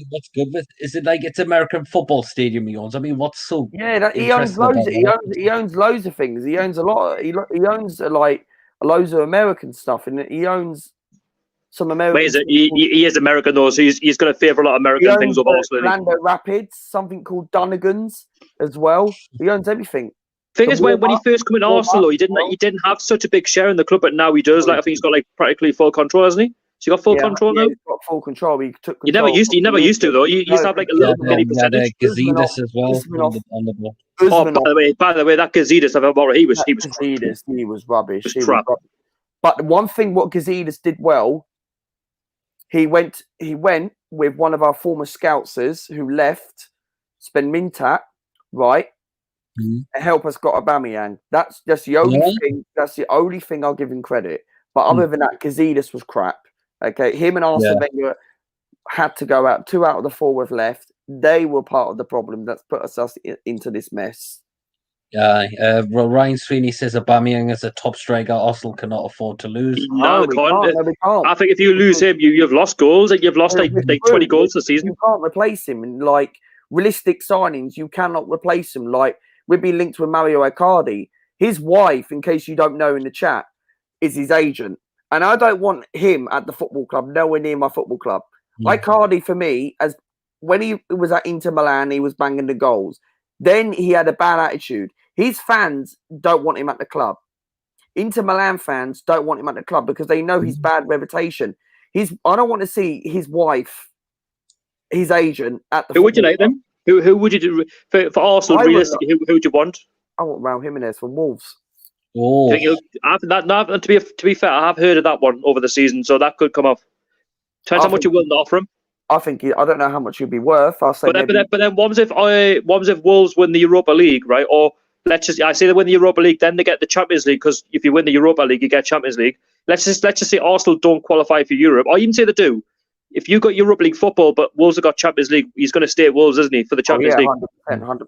what's good with? Is it like it's American football stadium he owns? I mean, what's so? Yeah, he owns loads. He owns loads of things. He owns a lot. He owns like loads of American stuff, and he owns some American. Wait, he is American though, so he's going to favour a lot of American things over Arsenal. Orlando Rapids, something called Dunnigan's as well. He owns everything. Thing is, when he first came in Arsenal, he didn't have such a big share in the club, but now he does. Like I think he's got like practically full control, hasn't he? So you got full control now. He's got full control. He took. You never used to though. You used to have like a little mini percentage. Gazidis as well on the ball. Oh, by the way, that Gazidis I've ever he was Gazidis. He was rubbish. He was crap. But one thing what Gazidis did well, he went with one of our former scoutsers who left, spend Mintat, right? And help us got Aubameyang. That's just the only thing. That's the only thing I'll give him credit. But other than that, Gazidis was crap. Okay, him and Arsene Wenger had to go out. 2 out of the 4 were left. They were part of the problem that's put us into this mess. Ryan Sweeney says Aubameyang is a top striker. Arsenal cannot afford to lose. No, we can't. I think if you lose him, you've lost goals, and you've lost like 20 goals this season. You can't replace him. And like realistic signings, you cannot replace him. Like we've been linked with Mario Icardi. His wife, in case you don't know in the chat, is his agent. And I don't want him at the football club, nowhere near my football club. Icardi, for me, as when he was at Inter Milan, he was banging the goals. Then he had a bad attitude. His fans don't want him at the club. Inter Milan fans don't want him at the club because they know his bad reputation. I don't want to see his wife, his agent, at the. Who would you like then? Who would you do for Arsenal? Realistically, who would you want? I want Raul Jimenez from Wolves. Oh, to be fair, I have heard of that one over the season, so that could come off. Depends how much you're willing to offer him. I think I don't know how much he'd be worth. I'll say, but then what was if Wolves win the Europa League, right? Or I say they win the Europa League, then they get the Champions League because if you win the Europa League, you get Champions League. Let's just say Arsenal don't qualify for Europe, or even say they do. If you got Europa League football, but Wolves have got Champions League, he's going to stay at Wolves, isn't he, for the Champions League? 100%.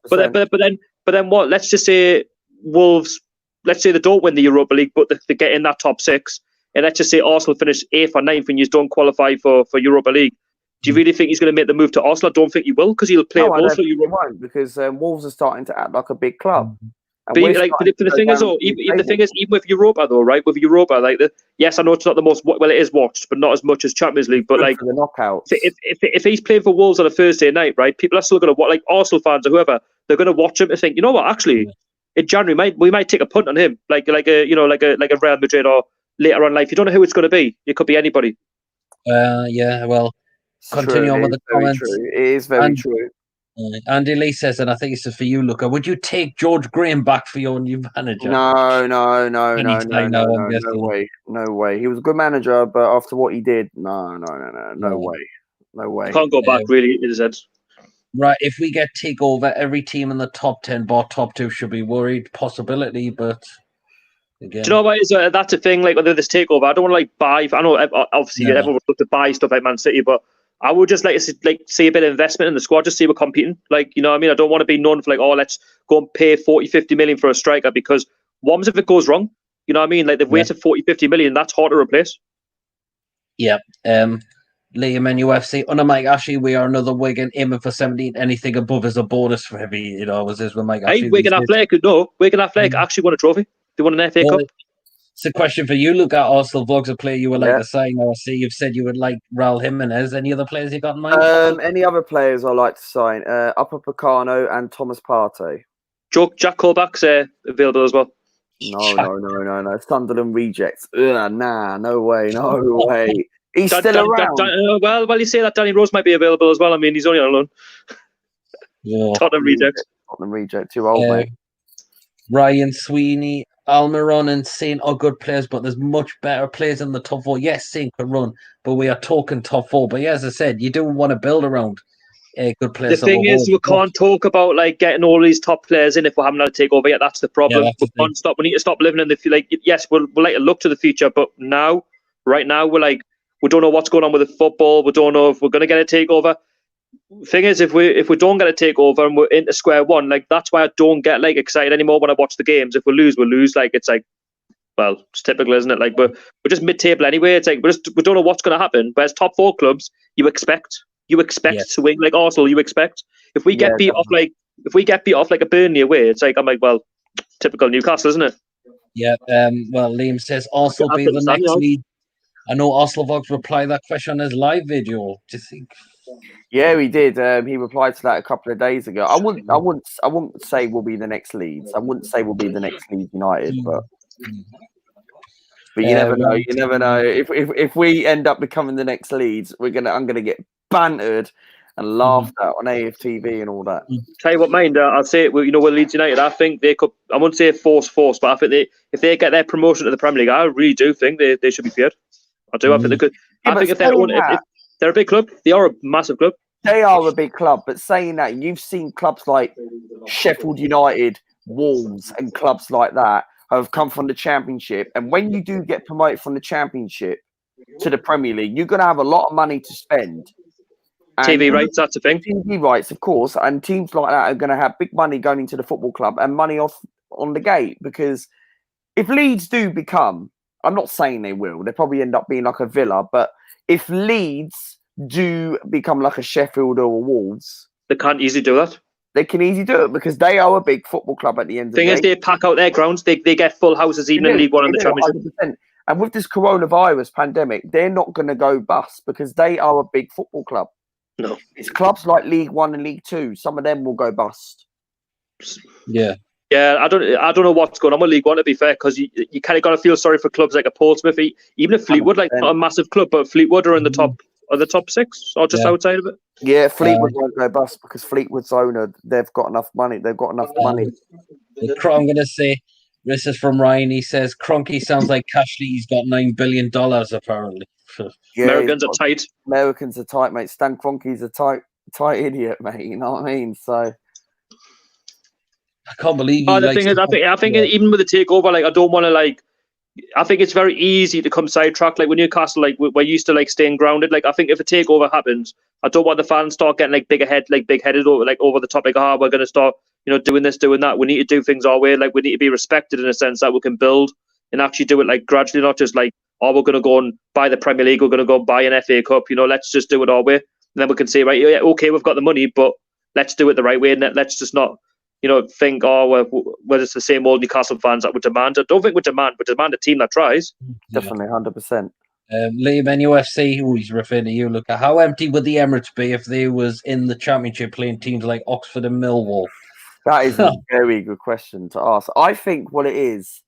But then what? Let's just say Wolves. Let's say they don't win the Europa League, but they get in that top 6. And let's just say Arsenal finish 8th or 9th and you don't qualify for Europa League. Do you really think he's going to make the move to Arsenal? I don't think he will because he'll play Wolves for Europe. Won't because Wolves are starting to act like a big club. But the thing is, though, even with Europa, though, right? With Europa, yes, I know it's not the most. Well, it is watched, but not as much as Champions League. But like the knockouts, if he's playing for Wolves on a Thursday night, right? People are still going to watch, like Arsenal fans or whoever. They're going to watch him and think, you know what? Actually, in January, we might take a punt on him, like a Real Madrid or later on in life. You don't know who it's going to be. It could be anybody. Well, continue on with the comments. It is very true. Andy Lee says, and I think this is for you, Luca. Would you take George Graham back for your new manager? No way. He was a good manager, but after what he did, no way. Can't go back, really, in a sense. Right, if we get takeover, every team in the top 10 bar top 2 should be worried. Possibility, but again. Do you know what? That's a thing, like, whether this takeover, I don't want to, buy. I know, obviously, everyone would love to buy stuff like Man City, but I would just like to see a bit of investment in the squad, just see we're competing. Like, you know what I mean? I don't want to be known for let's go and pay 40, 50 million for a striker because what if it goes wrong? You know what I mean? Like, they've wasted 40, 50 million. That's hard to replace. Yeah. Liam and UFC. Under Mike Ashley, we are another Wigan aiming for 17. Anything above is a bonus for heavy. Was this with Mike Ashley? Wigan Athletic actually won a trophy. They won an FA Cup. It's a question for you. Look at Arsenal. Vog's a player you would like to sign, or see you've said you would like Raul Jimenez. Any other players you got in mind? Any other players I like to sign? Upper Picano and Thomas Partey. Jack Colback's available as well. No. Sunderland rejects. Nah, no way. He's still around. Well, you say that Danny Rose might be available as well. I mean, he's only on loan. Yeah. Tottenham reject. Too old, mate. Ryan Sweeney, Almiron and Saint are good players, but there's much better players in the top four. Yes, Saint can run, but we are talking top four. But yeah, as I said, you do want to build around good players. The thing is, we can't talk about like getting all these top players in if we haven't had a takeover yet. That's the problem. We can't stop. We need to stop living in the yes, we'll like to look to the future, but right now, we don't know what's going on with the football. We don't know if we're going to get a takeover. Thing is, if we don't get a takeover and we're into square one, like that's why I don't get like excited anymore when I watch the games. If we lose, we lose. Like it's like, well, it's typical, isn't it? Like we're just mid-table anyway. It's like we don't know what's going to happen. But as top four clubs, you expect to win. Like Arsenal, you expect. If we get beat off like a Burnley away, it's like I'm like, well, typical Newcastle, isn't it? Yeah. Well, Liam says Arsenal be the next lead. I know Arsenal Vox replied that question on his live video. Do you think? Yeah, he did. He replied to that a couple of days ago. I wouldn't say we'll be the next Leeds. I wouldn't say we'll be the next Leeds United, but you never know. You never know. If we end up becoming the next Leeds, I'm gonna get bantered and laughed at on AFTV and all that. Tell you what, mind, I'll say we're Leeds United. I think they could. I wouldn't say force, but I think if they get their promotion to the Premier League, I really do think they should be feared. I do. I think they could. I think if they're a big club, they are a massive club. They are a big club, but saying that, you've seen clubs like Sheffield United, Wolves, and clubs like that have come from the Championship. And when you do get promoted from the Championship to the Premier League, you're going to have a lot of money to spend. And TV rights, that's the thing. TV rights, of course. And teams like that are going to have big money going into the football club and money off on the gate. Because if Leeds do become, I'm not saying they will, they'll probably end up being like a Villa, but if Leeds do become like a Sheffield or a Wolves, they can't easily do that. They can easily do it because they are a big football club at the end of the day. Thing is, they pack out their grounds. They get full houses even in League One and the Championship. 100%. And with this coronavirus pandemic, they're not going to go bust because they are a big football club. No, it's clubs like League One and League Two. Some of them will go bust. Yeah. Yeah, I don't know what's going on with League One, to be fair, because you kind of got to feel sorry for clubs like a Portsmouth, even if Fleetwood, like not a massive club, but Fleetwood are in the top six or just outside of it. Yeah, Fleetwood won't go bust because Fleetwood's owner, they've got enough money. I'm going to say, this is from Ryan. He says, Kroenke sounds like Cashley. He's got $9 billion, apparently. Yeah, Americans are tight. Americans are tight, mate. Stan Kroenke's a tight idiot, mate. You know what I mean? So... I can't believe. The thing is, I think even with the takeover, like I don't want to like. I think it's very easy to come sidetracked. Like with Newcastle, like we're used to like staying grounded. Like I think if a takeover happens, I don't want the fans start getting like big headed over the top. Like we're going to start doing this, doing that. We need to do things our way. Like we need to be respected in a sense that we can build and actually do it like gradually, not just like we're going to go and buy the Premier League. We're going to go and buy an FA Cup. Let's just do it our way. And then we can say, right, yeah, okay, we've got the money, but let's do it the right way. And let's just not. Think, we're just the same old Newcastle fans that would demand. I don't think we demand a team that tries. Definitely, 100%. Liam, NFC, who he's referring to you, look at how empty would the Emirates be if they was in the Championship playing teams like Oxford and Millwall? That is a very good question to ask. I think what it is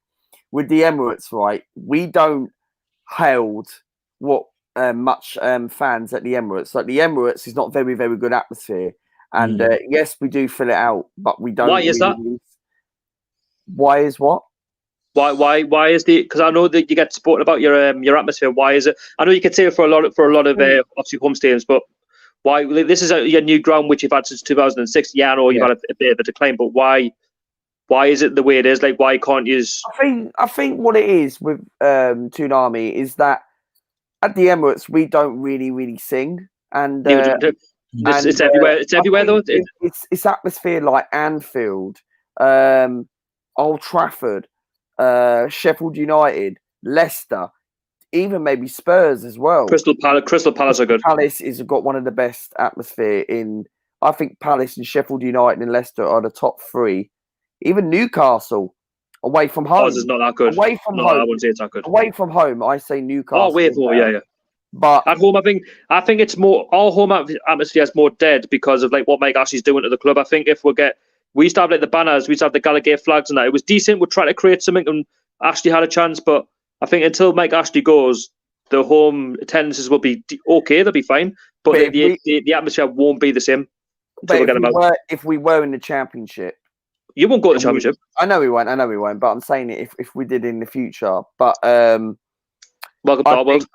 with the Emirates, right, we don't hold what much fans at the Emirates. Like the Emirates is not very, very good atmosphere. And yes, we do fill it out, but we don't. Why is that? Why is what? Why is the? Because I know that you get spoken about your atmosphere. Why is it? I know you could say it for a lot of obviously home stadiums, but why? This is your new ground which you've had since 2006. Yeah, I know you've had a bit of a decline, but why? Why is it the way it is? Like, why can't you? I think what it is with Toonami is that at the Emirates we don't really sing, and. It's everywhere. It's everywhere, though. It's atmosphere like Anfield, Old Trafford, Sheffield United, Leicester, even maybe Spurs as well. Crystal Palace are good. Palace has got one of the best atmosphere in. I think Palace and Sheffield United and Leicester are the top three. Even Newcastle Away from home. Ours is not that good. Away from no, home. I wouldn't say it's that good. Away from home, I say Newcastle. Oh, away from yeah. But at home, I think it's more our home atmosphere is more dead because of like what Mike Ashley's doing to the club. I think if we used to have like the banners, we used to have the Gallagher flags and that. It was decent. We're trying to create something, and Ashley had a chance, but I think until Mike Ashley goes, the home attendances will be okay. They'll be fine, but the atmosphere won't be the same. But if we were in the Championship, you won't go to the Championship. I know we won't. But I'm saying it if we did in the future. But welcome to our world.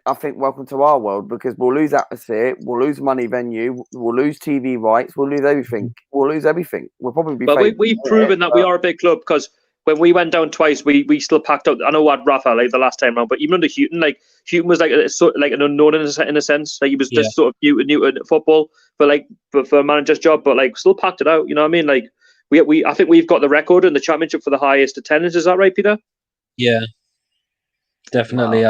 I think welcome to our world, because we'll lose atmosphere, we'll lose money venue, we'll lose TV rights, we'll lose everything. We'll probably be. But we've proven that we are a big club, because when we went down twice, we still packed out. I know we had Rafa like the last time round, but even under Houghton, like Houghton was like an unknown in a sense. Like he was just sort of new at football for a manager's job, but like still packed it out. You know what I mean? Like I think we've got the record in the Championship for the highest attendance. Is that right, Peter? Yeah, definitely.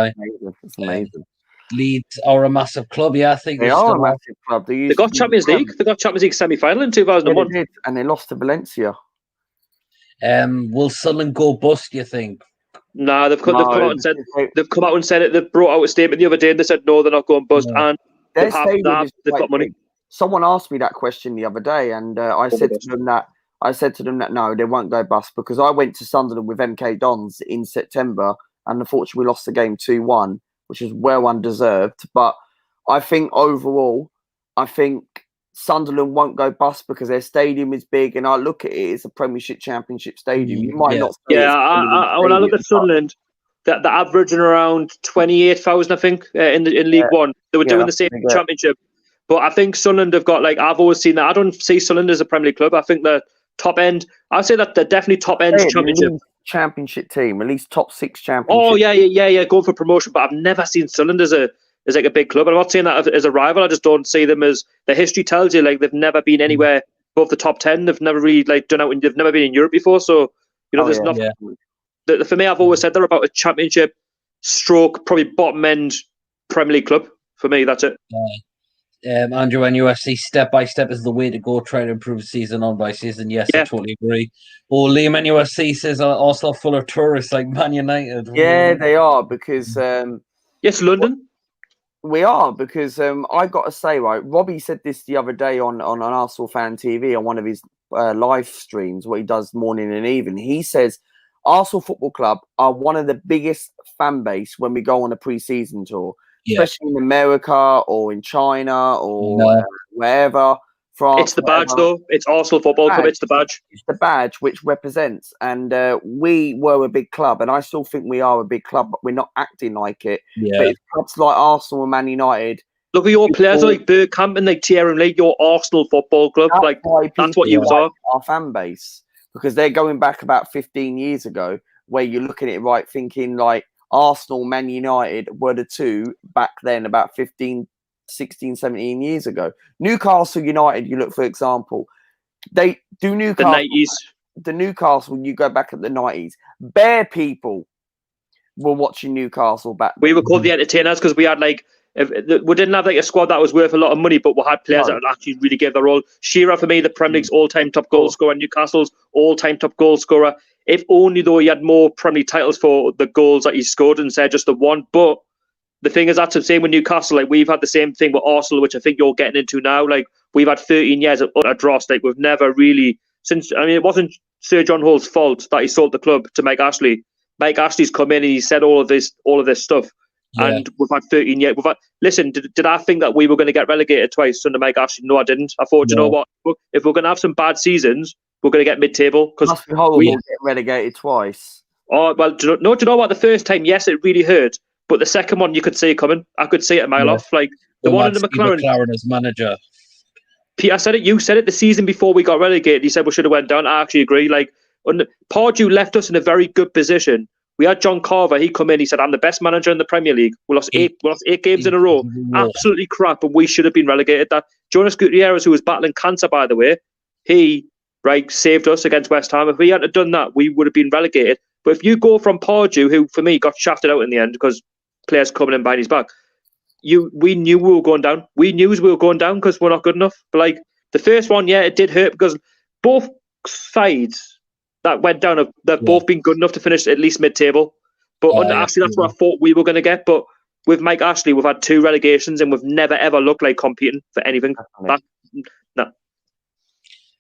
It's amazing. Leeds are a massive club. Yeah, I think they are a massive club. They got Champions League. They got Champions League semi-final in 2001, they did, and they lost to Valencia. Will Sunderland go bust, do you think? Nah, they've come out and said it. They brought out a statement the other day and they said no, they're not going bust, and they've got money. Someone asked me that question the other day, and I said to them that no, they won't go bust, because I went to Sunderland with MK Dons in September, and unfortunately we lost the game 2-1, which is well undeserved. But I think overall, Sunderland won't go bust because their stadium is big, and I look at it, it's a Premiership Championship stadium. You might not. When I look at Sunderland, the averaging around 28,000, I think, in League One. They were doing the same Championship, but I think Sunderland have got I've always seen that. I don't see Sunderland as a Premier League club. I think the top end. I'd say that they're definitely top end Championship team, at least top 6 Championship. Oh yeah, going for promotion. But I've never seen Sunderland as like a big club. I'm not saying that as a rival. I just don't see them as, the history tells you, like they've never been anywhere above the top 10. They've never really done out. They've never been in Europe before. So there's nothing. For me, I've always said they're about a Championship stroke, probably bottom end Premier League club. For me, that's it. Andrew, and UFC step by step is the way to go. Try to improve season on by season. Yes, I totally agree. Oh, Liam, UFC says also full of tourists like Man United. Yeah, they are, because yes, London. We are, because I got to say, right, Robbie said this the other day on Arsenal Fan TV on one of his live streams, what he does morning and evening. He says Arsenal Football Club are one of the biggest fan base when we go on a pre-season tour. Especially in America or in China or wherever. France, it's the badge, though. It's Arsenal Football Club. It's the badge. It's the badge which represents. And we were a big club, and I still think we are a big club, but we're not acting like it. Yeah. But it's clubs like Arsenal and Man United. Look at your players like Bergkamp and Thierry League, your Arsenal Football Club. That's what you are. Our fan base, because they're going back about 15 years ago, where you're looking at it right, thinking like Arsenal, Man United were the two back then, about 16, 17 years ago. Newcastle United, you look, for example, they do Newcastle. The 90s. The Newcastle, when you go back at the 90s, bare people were watching Newcastle back then. We were called the entertainers because we had we didn't have a squad that was worth a lot of money, but we had players that actually really gave their all. Shearer, for me, the Premier League's all-time top goal scorer, Newcastle's all-time top goal scorer. If only, though, he had more Premier League titles for the goals that he scored instead of just the one. But the thing is, that's the same with Newcastle. We've had the same thing with Arsenal, which I think you're getting into now. We've had 13 years of utter dross. We've never really, it wasn't Sir John Hall's fault that he sold the club to Mike Ashley. Mike Ashley's come in and he said all of this stuff. Yeah. And we've had 13 years. Listen, did I think that we were going to get relegated twice under Mike Ashley? No, I didn't. I thought, you know what? If we're going to have some bad seasons, we're going to get mid-table. Must be horrible to get relegated twice. Oh, well, do you know what? The first time, yes, it really hurt. But the second one, you could see it coming. I could see it a mile off. The one in the McLaren as manager. Peter said it. You said it the season before we got relegated. He said we should have went down. I actually agree. Pardew left us in a very good position. We had John Carver. He come in. He said, "I'm the best manager in the Premier League." We lost eight games in a row. Absolutely crap, and we should have been relegated. That Jonas Gutierrez, who was battling cancer, by the way, he saved us against West Ham. If we hadn't done that, we would have been relegated. But if you go from Pardew, who for me got shafted out in the end because players coming in behind his back, we knew we were going down. We knew we were going down because we're not good enough. But the first one, yeah, it did hurt because both sides that went down. They've both been good enough to finish at least mid-table. But under Ashley, that's what I thought we were going to get. But with Mike Ashley, we've had 2 relegations and we've never ever looked like competing for anything. No.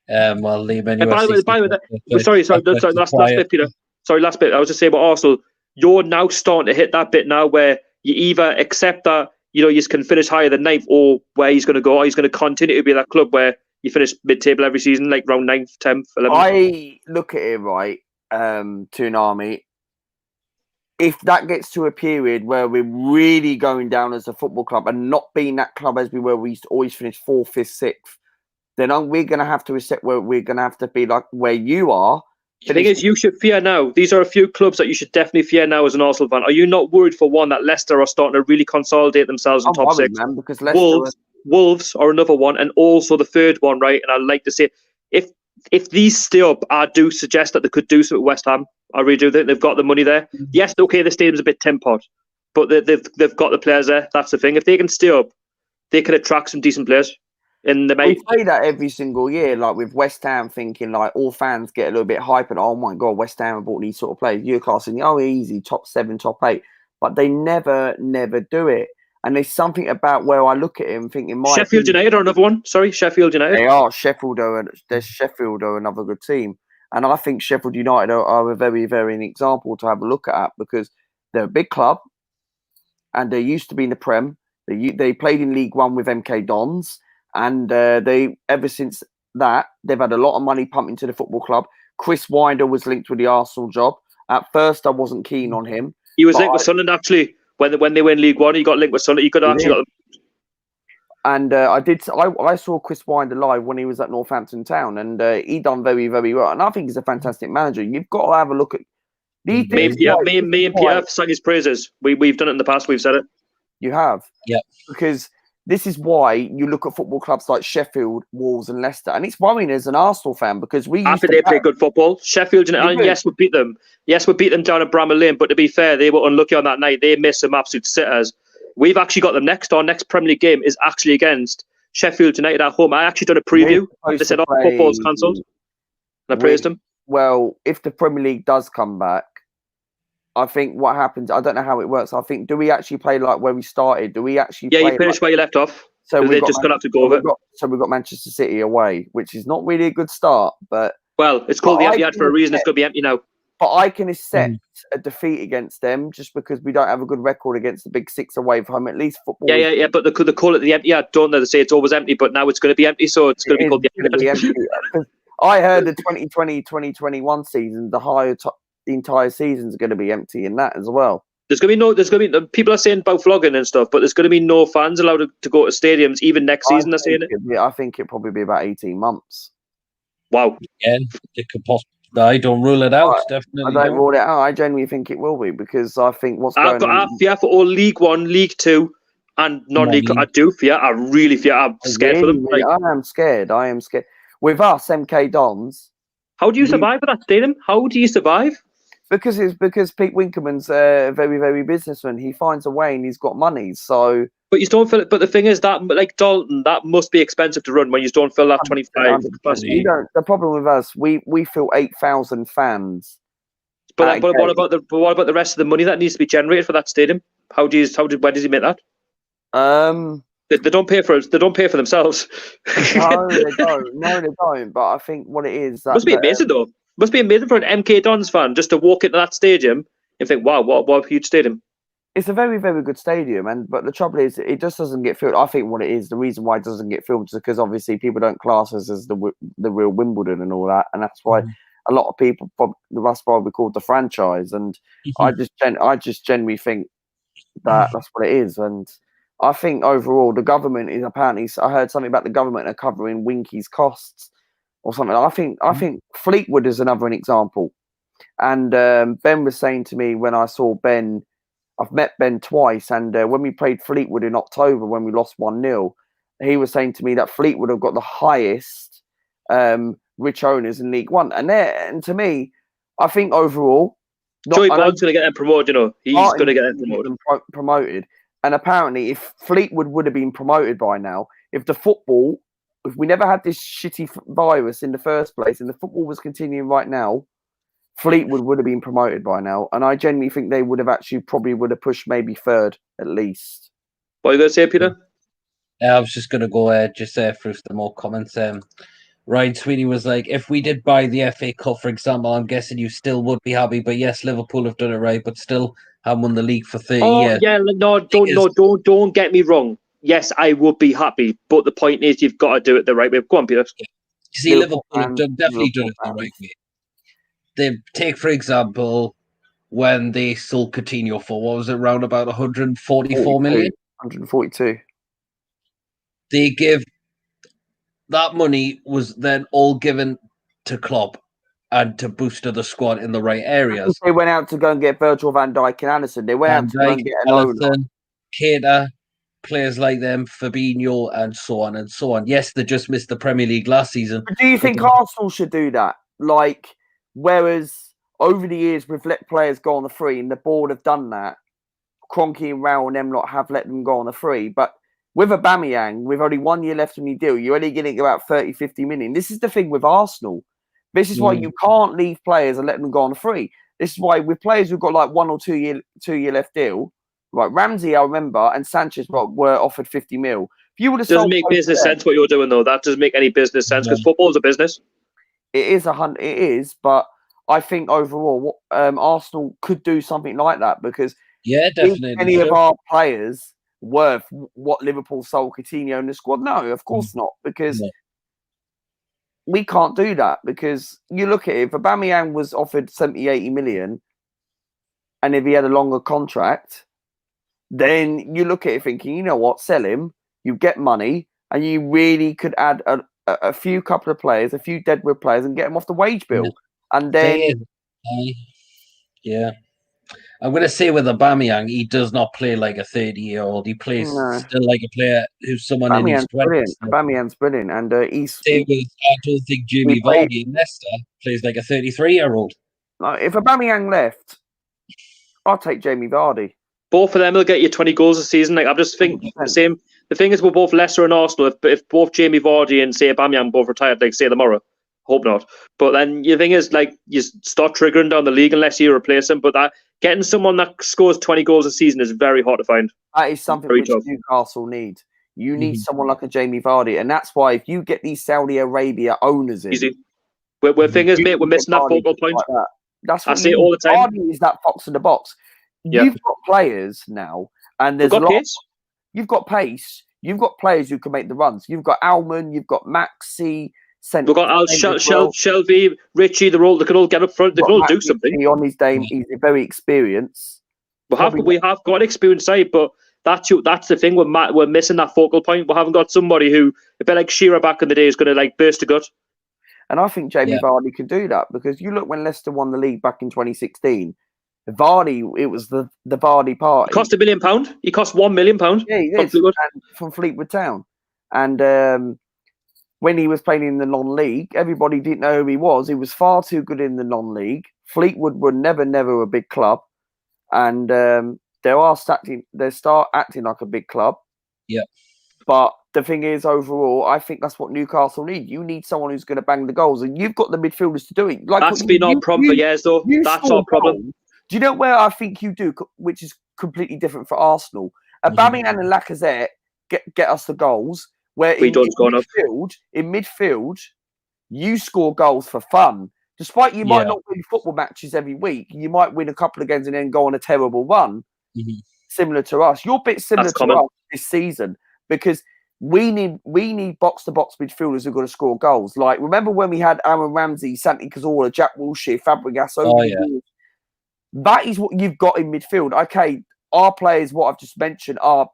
Well, Liam, anyway. By the way, sorry, last bit, Peter. Sorry, last bit. I was just saying about Arsenal. You're now starting to hit that bit now where you either accept that you can finish higher than 9th, or where he's going to go, or he's going to continue to be that club where you finish mid-table every season, like round 9th, 10th, 11th. I look at it right, Toonami. If that gets to a period where we're really going down as a football club and not being that club as we were, we used to always finish 4th, 5th, 6th, then we're going to have to accept where we're going to have to be like where you are. The thing is, you should fear now. These are a few clubs that you should definitely fear now as an Arsenal fan. Are you not worried for one that Leicester are starting to really consolidate themselves in top 6? Man, because Wolves are another one, and also the third one, right? And I'd like to say, if these stay up, I do suggest that they could do something with West Ham. I really do think they've got the money there. Yes, okay, the stadium's a bit tin pot, but they've got the players there. That's the thing. If they can stay up, they can attract some decent players. We say that every single year, like with West Ham, thinking like all fans get a little bit hyped and oh my god, West Ham have bought these sort of players. Newcastle, easy, top 7, top 8, but they never do it. And there's something about where I look at him thinking, Sheffield United are another one. Sorry, Sheffield United. They are. Sheffield are another good team, and I think Sheffield United are a very, very an example to have a look at because they're a big club, and they used to be in the Prem. They played in League One with MK Dons. And they ever since that, they've had a lot of money pumped into the football club. Chris Winder was linked with the Arsenal job. At first, I wasn't keen on him. He was linked with Sunderland, actually. When they win League One, he got linked with Sunderland. He could have actually got them. And I saw Chris Winder live when he was at Northampton Town, and he done very, very well. And I think he's a fantastic manager. You've got to have a look at these things. Me and Peter have sung his praises. We've done it in the past. We've said it. You have? Yeah. Because this is why you look at football clubs like Sheffield, Wolves, and Leicester, and it's worrying as an Arsenal fan because I think they play good football. Sheffield, and yes, we beat them. Yes, we beat them down at Bramall Lane, but to be fair, they were unlucky on that night. They missed some absolute sitters. We've actually got them next. Our next Premier League game is actually against Sheffield United at home. I actually done a preview. They said, football's cancelled. And I praised them. Well, if the Premier League does come back, I think what happens, I don't know how it works. I think, do we actually play like where we started? Do we actually play you finish where you left off. So they're just going to have to go over it. So we've got Manchester City away, which is not really a good start. But it's called the Etihad for a reason. It's going to be empty now. But I can accept a defeat against them just because we don't have a good record against the big 6 away from home. At least football. Yeah. But they call it the Etihad, don't they? They say it's always empty, but now it's going to be empty, so it's going to be called the Etihad. I heard the 2020-2021 season, the entire season's going to be empty in that as well. There's going to be people are saying about flogging and stuff, but there's going to be no fans allowed to go to stadiums even next season. They're saying it. I think it'll probably be about 18 months. Wow. Again, it could possibly. I don't rule it out. Definitely, I don't rule it out. I genuinely think it will be because I think I fear for all League One, League Two, and non-league. I do fear. I really fear. I'm scared for them. I am scared. With us, MK Dons. How do you survive with that stadium? How do you survive? Because Pete Winkerman's a very, very businessman. He finds a way and he's got money. So, but you don't fill it. But the thing is that, like Dalton, that must be expensive to run when you don't fill that 25 capacity. The problem with us, we fill 8,000 fans. But what about the rest of the money that needs to be generated for that stadium? Where does he make that? They don't pay for it. They don't pay for themselves. No, they don't. But I think what it is must be amazing though. Must be amazing for an MK Dons fan just to walk into that stadium and think, "Wow, what a huge stadium!" It's a very, very good stadium, but the trouble is, it just doesn't get filled. I think what it is, the reason why it doesn't get filled is because obviously people don't class us as the real Wimbledon and all that, and that's why a lot of people. That's why we called the franchise, and I just generally think that that's what it is, and I think overall the government is apparently. I heard something about the government are covering Winky's costs or something. I think Fleetwood is another example, and Ben was saying to me when I saw Ben. I've met Ben twice, and when we played Fleetwood in October, when we lost 1-0, he was saying to me that Fleetwood have got the highest rich owners in League One. And to me, I think overall... Joey Bond's going to get them promoted, you know. He's going to get them promoted. And apparently, if Fleetwood would have been promoted by now, if we never had this shitty virus in the first place, and the football was continuing right now, Fleetwood would have been promoted by now, and I genuinely think they would have probably pushed maybe third at least. What are you going to say, Peter? I was just going to go just through some more comments. Ryan Sweeney was like, if we did buy the FA Cup, for example, I'm guessing you still would be happy. But yes, Liverpool have done it right, but still haven't won the league for 30 years. Yeah, don't get me wrong. Yes, I would be happy, but the point is you've got to do it the right way. Go on, Peter. You see, Liverpool have definitely done it the right way. They take, for example, when they sold Coutinho for, what was it, around about 144 million? 142. They give that money was then all given to Klopp and to boost the squad in the right areas. They went out to go and get Virgil van Dijk and Anderson. They went out to go and get Allison, Keita, players like them, Fabinho, and so on and so on. Yes, they just missed the Premier League last season. But do you think Arsenal should do that? Like, whereas over the years we've let players go on the free, and the board have done that. Kroenke and Rao and them lot have let them go on the free, but with Aubameyang, with only 1 year left on your deal, you're only getting about 30, 50 million. This is the thing with Arsenal. This is why you can't leave players and let them go on the free. This is why with players who've got like 1 or 2 year left deal, like Ramsey, I remember, and Sanchez were offered 50 mil. If you would have doesn't make business sense what you're doing though. That doesn't make any business sense because football's a business. It is, but I think overall, Arsenal could do something like that because definitely. Any of our players worth what Liverpool sold Coutinho in the squad? No, of course not, because we can't do that. Because you look at it, if Aubameyang was offered 70, 80 million, and if he had a longer contract, then you look at it thinking, you know what, sell him, you get money, and you really could add a few couple of players, a few deadwood players, and get them off the wage bill. And then... I'm going to say with Aubameyang, he does not play like a 30-year-old. He plays still like a player who's someone in his 20s. Aubameyang's brilliant. And I don't think Jamie Vardy in Leicester plays like a 33-year-old. If Aubameyang left, I'll take Jamie Vardy. Both of them will get you 20 goals a season. Like, I'm just thinking the same. The thing is, with both Leicester and Arsenal, if both Jamie Vardy and, say, Aubameyang both retired, like, say, tomorrow, hope not. But then the thing is, like, you start triggering down the league unless you replace them. But getting someone that scores 20 goals a season is very hard to find. That is something which Newcastle need. You need someone like a Jamie Vardy. And that's why if you get these Saudi Arabia owners in... Easy. We're thing is, mate, we're missing that focal point. Like that's what I say it all the time. Vardy is that fox in the box. You've got players now, and there's you've got pace. You've got players who can make the runs. You've got Alman, you've got Maxi, we've got Al Shelby, Richie. They can all get up front. They can all do something. On his day, he's very experienced. We have got an experienced side, but that's the thing. We're missing that focal point. We haven't got somebody who, a bit like Shearer back in the day, is going to like burst a gut. And I think Jamie Vardy can do that because you look when Leicester won the league back in 2016. Vardy, it was the Vardy party. It cost £1 million. He cost £1 million. Yeah, he did. From Fleetwood Town. And when he was playing in the non-league, everybody didn't know who he was. He was far too good in the non-league. Fleetwood were never a big club. And they start acting like a big club. Yeah. But the thing is, overall, I think that's what Newcastle need. You need someone who's going to bang the goals. And you've got the midfielders to do it. Like that's been our problem for years, though. That's our problem. Goals. Do you know where I think you do, which is completely different for Arsenal? Aubameyang and Lacazette get us the goals. Where in midfield, you score goals for fun. Despite you might not win football matches every week, you might win a couple of games and then go on a terrible run. Similar to us. You're a bit similar to us this season because we need box-to-box midfielders who've got to score goals. Like, remember when we had Aaron Ramsey, Santi Cazorla, Jack Wilshere, Fabregas over the years? That is what you've got in midfield. Okay, our players, what I've just mentioned, are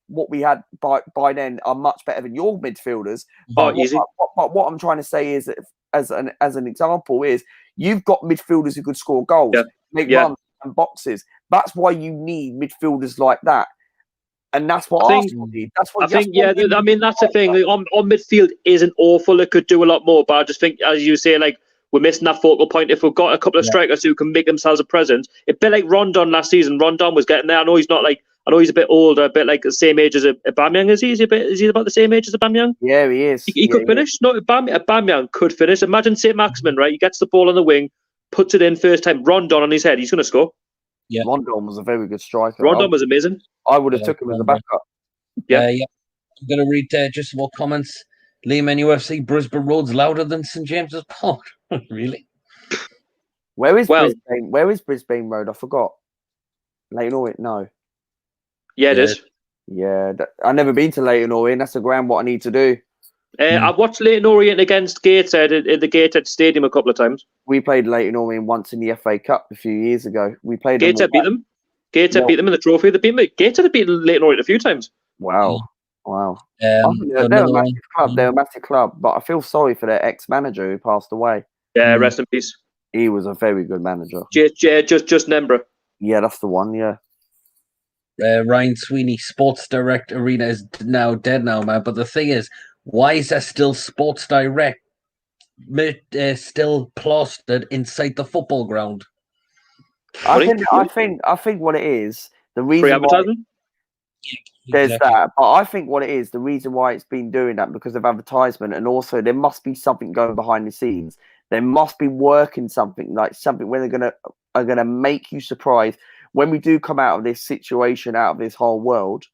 what we had by then are much better than your midfielders. But what I'm trying to say is, as an example, is you've got midfielders who could score goals, make runs and boxes. That's why you need midfielders like that. And that's what Arsenal need. That's what I mean, that's the thing. On midfield isn't awful. It could do a lot more. But I just think, as you say, like, we're missing that focal point. If we've got a couple of strikers who can make themselves a presence, a bit like Rondon last season. Rondon was getting there. I know he's a bit older, a bit like the same age as Aubameyang. Is he about the same age as Aubameyang? Yeah, he is. He could finish. No, Aubameyang could finish. Imagine St. Maximin, right? He gets the ball on the wing, puts it in first time. Rondon on his head. He's going to score. Yeah, Rondon was a very good striker. Rondon was amazing. I would have took him as a backup. Yeah. I'm going to read just some more comments. Liam UFC, Brisbane Road's louder than St James's Park. Really? Where is Brisbane? Where is Brisbane Road? I forgot. Leighton Orient? No. Yeah, it is. Yeah, I've never been to Leighton Orient. That's the ground what I need to do. I've watched Leighton Orient against Gateshead at the Gateshead Stadium a couple of times. We played Leighton Orient once in the FA Cup a few years ago. We played Gateshead beat them. Gateshead beat them in the trophy. They beat them. Gateshead have beaten Leighton Orient a few times. Wow. They're a massive club. They're a massive club, but I feel sorry for their ex-manager who passed away. Yeah, rest in peace. He was a very good manager. Just Nembra. Yeah, that's the one. Yeah. Ryan Sweeney, Sports Direct Arena is now dead now, man. But the thing is, why is there still Sports Direct still plastered inside the football ground? I think what it is, the reason free advertising. There's that, but I think what it is, the reason why it's been doing that because of advertisement, and also there must be something going behind the scenes. There must be working something where they're gonna make you surprised when we do come out of this situation, out of this whole world.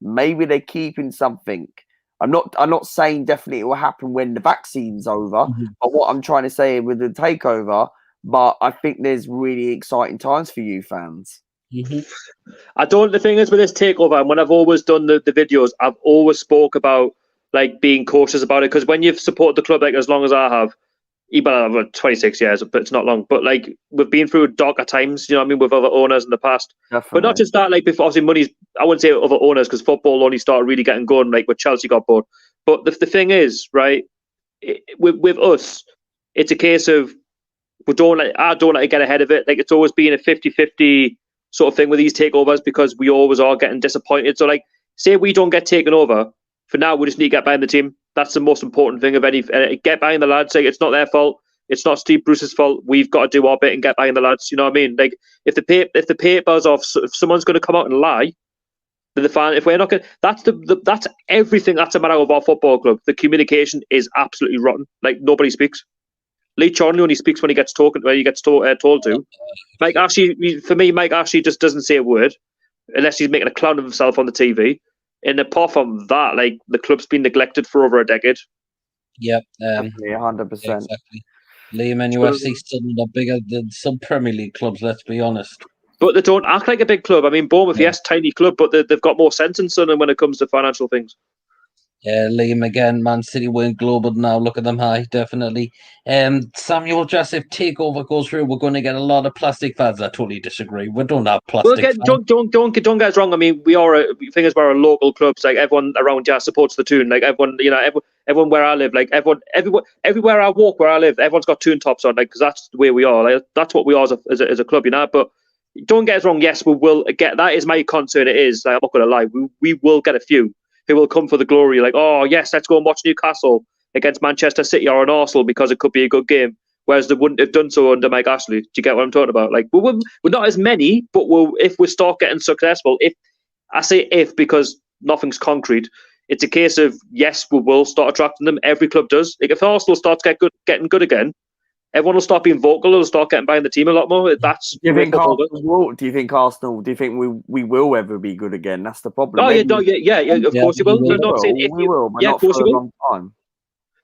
Maybe they're keeping something. I'm not saying definitely it will happen when the vaccine's over, but what I'm trying to say with the takeover. But I think there's really exciting times for you fans. The thing is with this takeover, and when I've always done the videos, I've always spoke about like being cautious about it, because when you've supported the club like as long as I have, even I've 26 years, but it's not long. But like we've been through darker times, you know what I mean, with other owners in the past. Definitely. But not just that, like before, obviously money's. I wouldn't say other owners because football only started really getting going like when Chelsea got bought. But the thing is, right, with us, it's a case of I don't like to get ahead of it. Like it's always been a 50-50 sort of thing with these takeovers because we always are getting disappointed. So like, say we don't get taken over, for now we just need to get behind the team. That's the most important thing of any. Get behind the lads. Like it's not their fault. It's not Steve Bruce's fault. We've got to do our bit and get behind the lads. You know what I mean? Like if the paper's off, if someone's going to come out and lie, then the fan. If we're not going, that's that's everything. That's a matter of our football club. The communication is absolutely rotten. Like nobody speaks. Lee Charnley only speaks when he gets told to. Mike Ashley, for me, Mike Ashley just doesn't say a word unless he's making a clown of himself on the TV. And apart from that, like the club's been neglected for over a decade. Yep, 100%. Exactly. Liam and UFC still not bigger than some Premier League clubs. Let's be honest. But they don't act like a big club. I mean, Bournemouth, yes, tiny club, but they've got more sense in Sunderland when it comes to financial things. Yeah, Liam again. Man City went global now. Look at them high, definitely. Samuel, just if takeover goes through, we're going to get a lot of plastic fans. I totally disagree. We don't have plastic. Well, don't get us wrong. I mean, we're a local club. So like everyone around here supports the Toon. Like everyone, everyone where I live, like everywhere I walk, where I live, everyone's got Toon tops on. Like because that's the way we are. Like that's what we are as a club, But don't get us wrong. Yes, we will get. That is my concern. It is. Like, I'm not going to lie. We will get a few who will come for the glory, like, oh yes, let's go and watch Newcastle against Manchester City or an Arsenal because it could be a good game. Whereas they wouldn't have done so under Mike Ashley. Do you get what I'm talking about? Like we're not as many, but if we start getting successful, if I say if because nothing's concrete, it's a case of yes, we will start attracting them. Every club does. Like if Arsenal starts getting good again, everyone will start being vocal. They'll start getting behind the team a lot more. That's. Do you think Arsenal? Do you think we will ever be good again? That's the problem. Oh yeah, of course you will. We will, but not for a long time.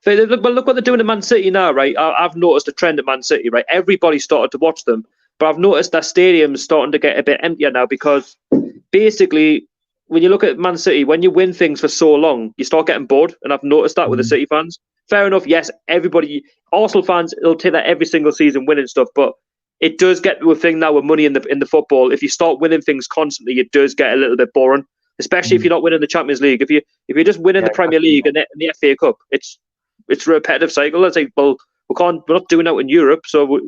So look what they're doing at Man City now, right? I've noticed a trend at Man City, right? Everybody started to watch them, but I've noticed that stadium's starting to get a bit emptier now because basically, when you look at Man City, when you win things for so long, you start getting bored, and I've noticed that with the City fans. Fair enough, yes, everybody, Arsenal fans, they'll take that every single season, winning stuff, but it does get to a thing now with money in the football. If you start winning things constantly, it does get a little bit boring, especially if you're not winning the Champions League. If you're just winning the Premier League and the FA Cup, it's a repetitive cycle. It's like, well, we're not doing that in Europe, so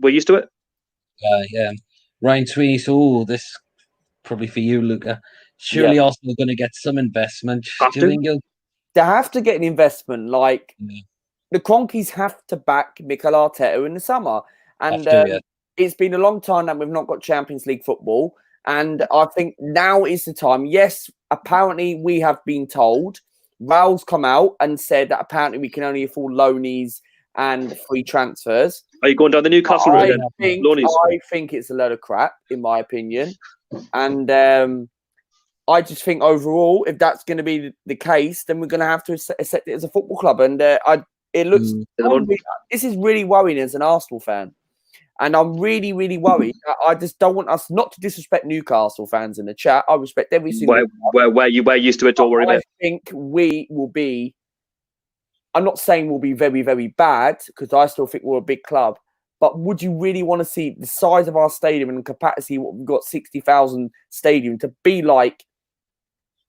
we're used to it. Yeah. Ryan Sweeney, so this probably for you, Luca. Surely Arsenal are going to get some investment. Do you think they have to get an investment? Like the Cronkies have to back Mikel Arteta in the summer, and it's been a long time that we've not got Champions League football, and I think now is the time. Yes, apparently we have been told. Raul's come out and said that apparently we can only afford loanees and free transfers. Are you going down the Newcastle route then? I think it's a load of crap, in my opinion. And I just think overall, if that's going to be the case, then we're going to have to accept it as a football club. And it looks this is really worrying as an Arsenal fan. And I'm really, really worried. I just don't want us not to disrespect Newcastle fans in the chat. I respect every single where you used to it. Don't worry about it. I think we will be. I'm not saying we'll be very, very bad because I still think we're a big club. But would you really want to see the size of our stadium and capacity? What we've got 60,000 stadium to be like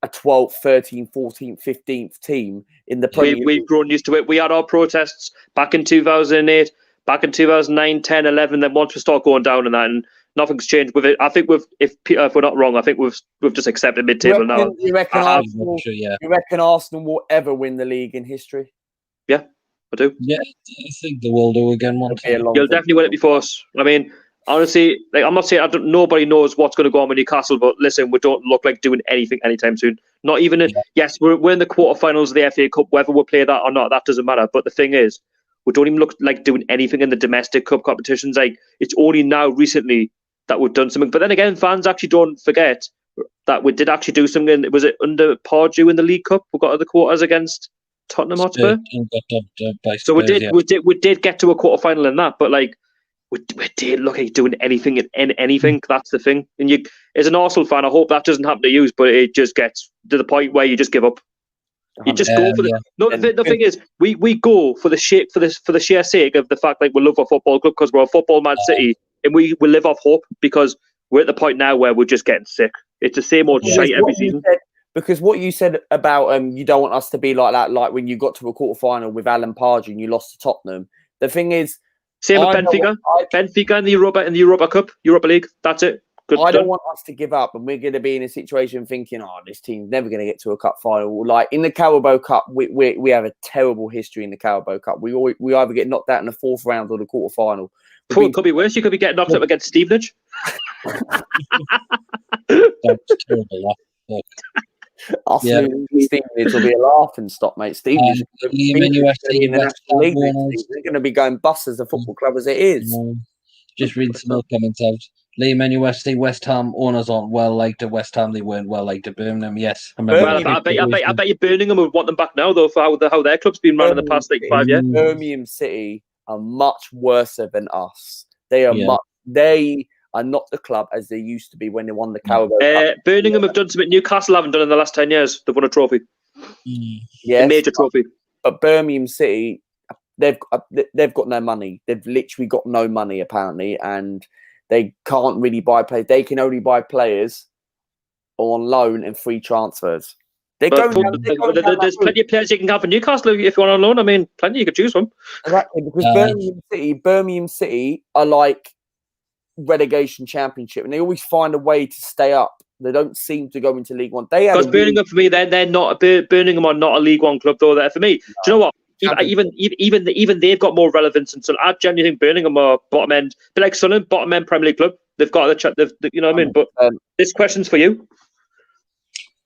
a 12th, 13th, 14th, 15th team in the Premier League. We've grown used to it. We had our protests back in 2008, back in 2009, 10, 11. Then once we start going down and that, and nothing's changed with it. I think if we're not wrong, I think we've just accepted mid-table now. You reckon Arsenal will ever win the league in history? Yeah, I do. Yeah, I think they will do again one time. You'll definitely win it before us. I mean, honestly, like I'm not saying nobody knows what's going to go on with Newcastle, but listen, we don't look like doing anything anytime soon. Not even yes, we're in the quarterfinals of the FA Cup, whether we play that or not, that doesn't matter. But the thing is, we don't even look like doing anything in the domestic cup competitions. Like it's only now recently that we've done something. But then again, fans actually don't forget that we did actually do something. Was it under Pardew in the League Cup? We got to the quarters against Tottenham Hotspur. So we did get to a quarter final in that, but like we did look like doing anything in anything. That's the thing. And you, as an Arsenal fan, I hope that doesn't happen to you, but it just gets to the point where you just give up. You just go for the. No, the thing is, we go for the sheer sake of the fact like we love our football club because we're a football man city, and we live off hope because we're at the point now where we're just getting sick. It's the same old shite every season. Because what you said about you don't want us to be like that, like when you got to a quarter final with Alan Pardew and you lost to Tottenham. The thing is, same with Benfica. Benfica in the Europa Cup, Europa League. That's it. Good I don't want us to give up, and we're going to be in a situation thinking, "Oh, this team's never going to get to a cup final." Like in the Carabao Cup, we have a terrible history in the Carabao Cup. We either get knocked out in the fourth round or the quarter final. It could be worse. You could be getting knocked up against Stevenage. That's terrible. Stevenage will be a laughing stock, mate. Stevenage they're going to be going bust as a football club as it is. Just read some more comments out. Liam NUST, West Ham owners aren't well liked at West Ham. They weren't well liked at Birmingham. Yes, I bet you Birmingham would want them back now, though, for how their club's been run in the past 5 years. Birmingham City are much worse than us. They are They are not the club as they used to be when they won the Carabao Cup. Birmingham have done something Newcastle haven't done in the last 10 years. They've won a trophy. Yes, a major trophy. But Birmingham City, they've got no money. They've literally got no money, apparently, and they can't really buy players. They can only buy players on loan and free transfers. There's plenty of players you can have for Newcastle if you want on loan. I mean, plenty you could choose from. Exactly, because Birmingham City are like relegation championship, and they always find a way to stay up. They don't seem to go into League One. Because Birmingham, for me, they're not Birmingham are not a League One club though. There for me, do you know what? Even they've got more relevance, and so I genuinely think Birmingham are bottom end, but like Sunderland, bottom end Premier League club. They've got you know what I mean. But this question's for you.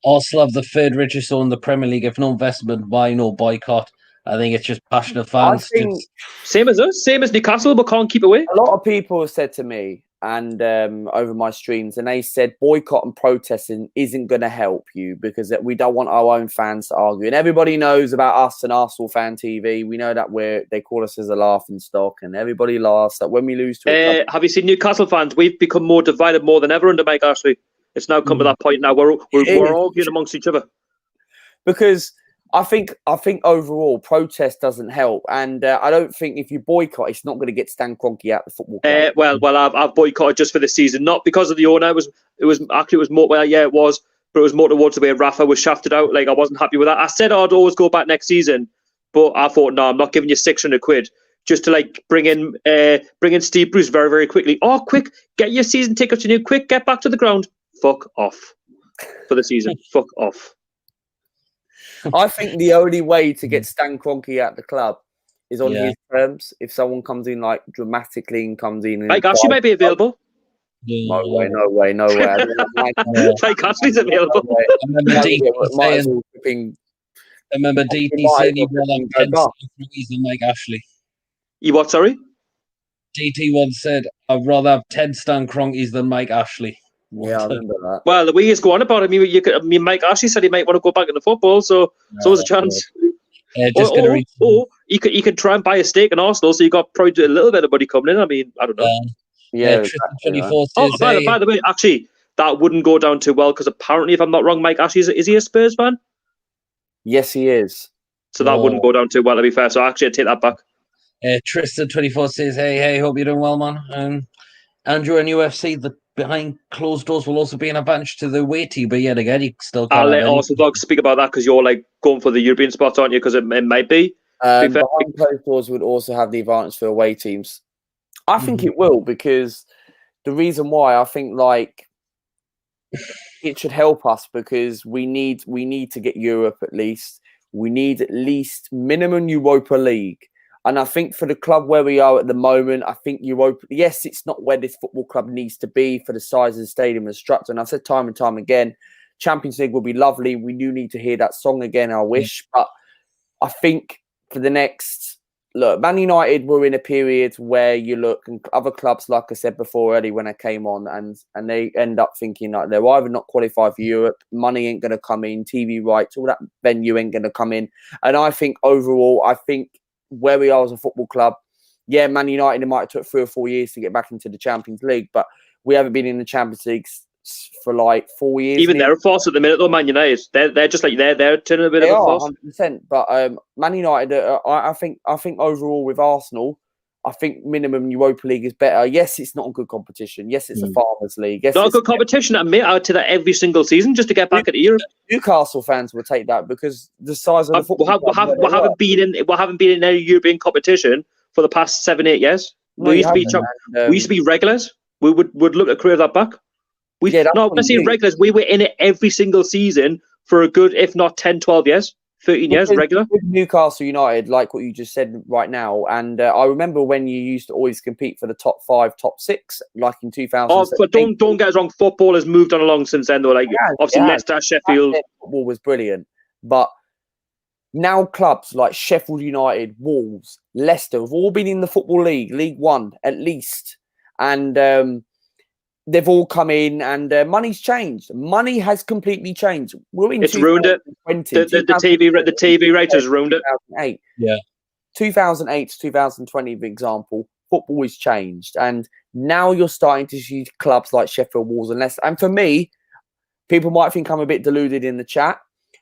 Arsenal have the third richest own in the Premier League. If no investment, buy no boycott. I think it's just passionate fans. Same as us, same as Newcastle, but can't keep away. A lot of people have said to me and over my streams, and they said boycott and protesting isn't going to help you because we don't want our own fans to argue. And everybody knows about us and Arsenal Fan TV. We know that they call us as a laughing stock, and everybody laughs that when we lose to. Have you seen Newcastle fans? We've become more divided more than ever under Mike Ashley. It's now come to that point now where we're arguing amongst each other. Because I think overall protest doesn't help, and I don't think if you boycott, it's not going to get Stan Kroenke out of the football club. Well, I've boycotted just for this season, not because of the owner. It was more. Well, yeah, it was, but it was more towards the way Rafa was shafted out. Like I wasn't happy with that. I said I'd always go back next season, but I thought no, I'm not giving you £600 just to like bring in Steve Bruce very very quickly. Oh, quick, get your season tickets renewed. Quick, get back to the ground. Fuck off for the season. Fuck off. I think the only way to get Stan Kroenke out of the club is on his terms. If someone comes in like dramatically and comes in, like Ashley might be available. No way. Like Ashley's available. I remember DT saying he brought on Mike Ashley. You what? Sorry. DT once said, "I'd rather have 10 Stan Cronkies than Mike Ashley." Yeah, I remember that. Well, the way he's going about it, Mike Ashley said he might want to go back into football, so there's a chance. Or he could try and buy a stake in Arsenal, so you got probably a little bit of money coming in. I mean, I don't know. Yeah. By the way, actually, that wouldn't go down too well because apparently, if I'm not wrong, Mike Ashley is he a Spurs fan? Yes, he is. So that wouldn't go down too well, to be fair. So actually, I take that back. Tristan24 says, hey, hope you're doing well, man. Andrew and UFC, the behind closed doors will also be an advantage to the away team, but yet again, you still can't. I'll let Arsenal Dog speak about that because you're like going for the European spots, aren't you? Because it might be. Behind closed doors would also have the advantage for away teams. I think it will, because the reason why I think like it should help us because we need to get Europe at least. We need at least minimum Europa League. And I think for the club where we are at the moment, I think Europa, yes, it's not where this football club needs to be for the size of the stadium and structure. And I've said time and time again, Champions League will be lovely. We do need to hear that song again, I wish. But I think for the next, look, Man United were in a period where you look, and other clubs, like I said before already when I came on, and they end up thinking like they're either not qualified for Europe, money ain't going to come in, TV rights, all that venue ain't going to come in. And I think overall, where we are as a football club, yeah, Man United, it might have took 3 or 4 years to get back into the Champions League, but we haven't been in the Champions League for like 4 years. Even they're a force at the minute, though. Man United, they're just like they're turning a bit of a force. 100%. But Man United, I think overall with Arsenal, I think minimum Europa League is better. Yes, it's not a good competition. Yes, it's a Farmers League. Yes, not a good competition. I admit, I would to that every single season just to get back at Europe. Newcastle fans will take that because the size of the football. We haven't been in any European competition for the past 7-8 years. We used to be regulars. We would look to crave that back. When I say regulars, we were in it every single season for a good, if not 10, 12 years. 13 years regular. With Newcastle United, like what you just said right now, and I remember when you used to always compete for the top 5, top 6, like in 2000. Oh, but don't get us wrong. Football has moved on along since then. Though, like obviously Leicester, Sheffield. Football was brilliant, but now clubs like Sheffield United, Wolves, Leicester have all been in the Football League, League One at least, and they've all come in, and money's changed. Money has completely changed. We're in. It's ruined it. The TV rates has ruined it. 2008. Yeah. 2008 to 2020, for example, football has changed, and now you're starting to see clubs like Sheffield, Wolves, and Leicester. And for me, people might think I'm a bit deluded in the chat,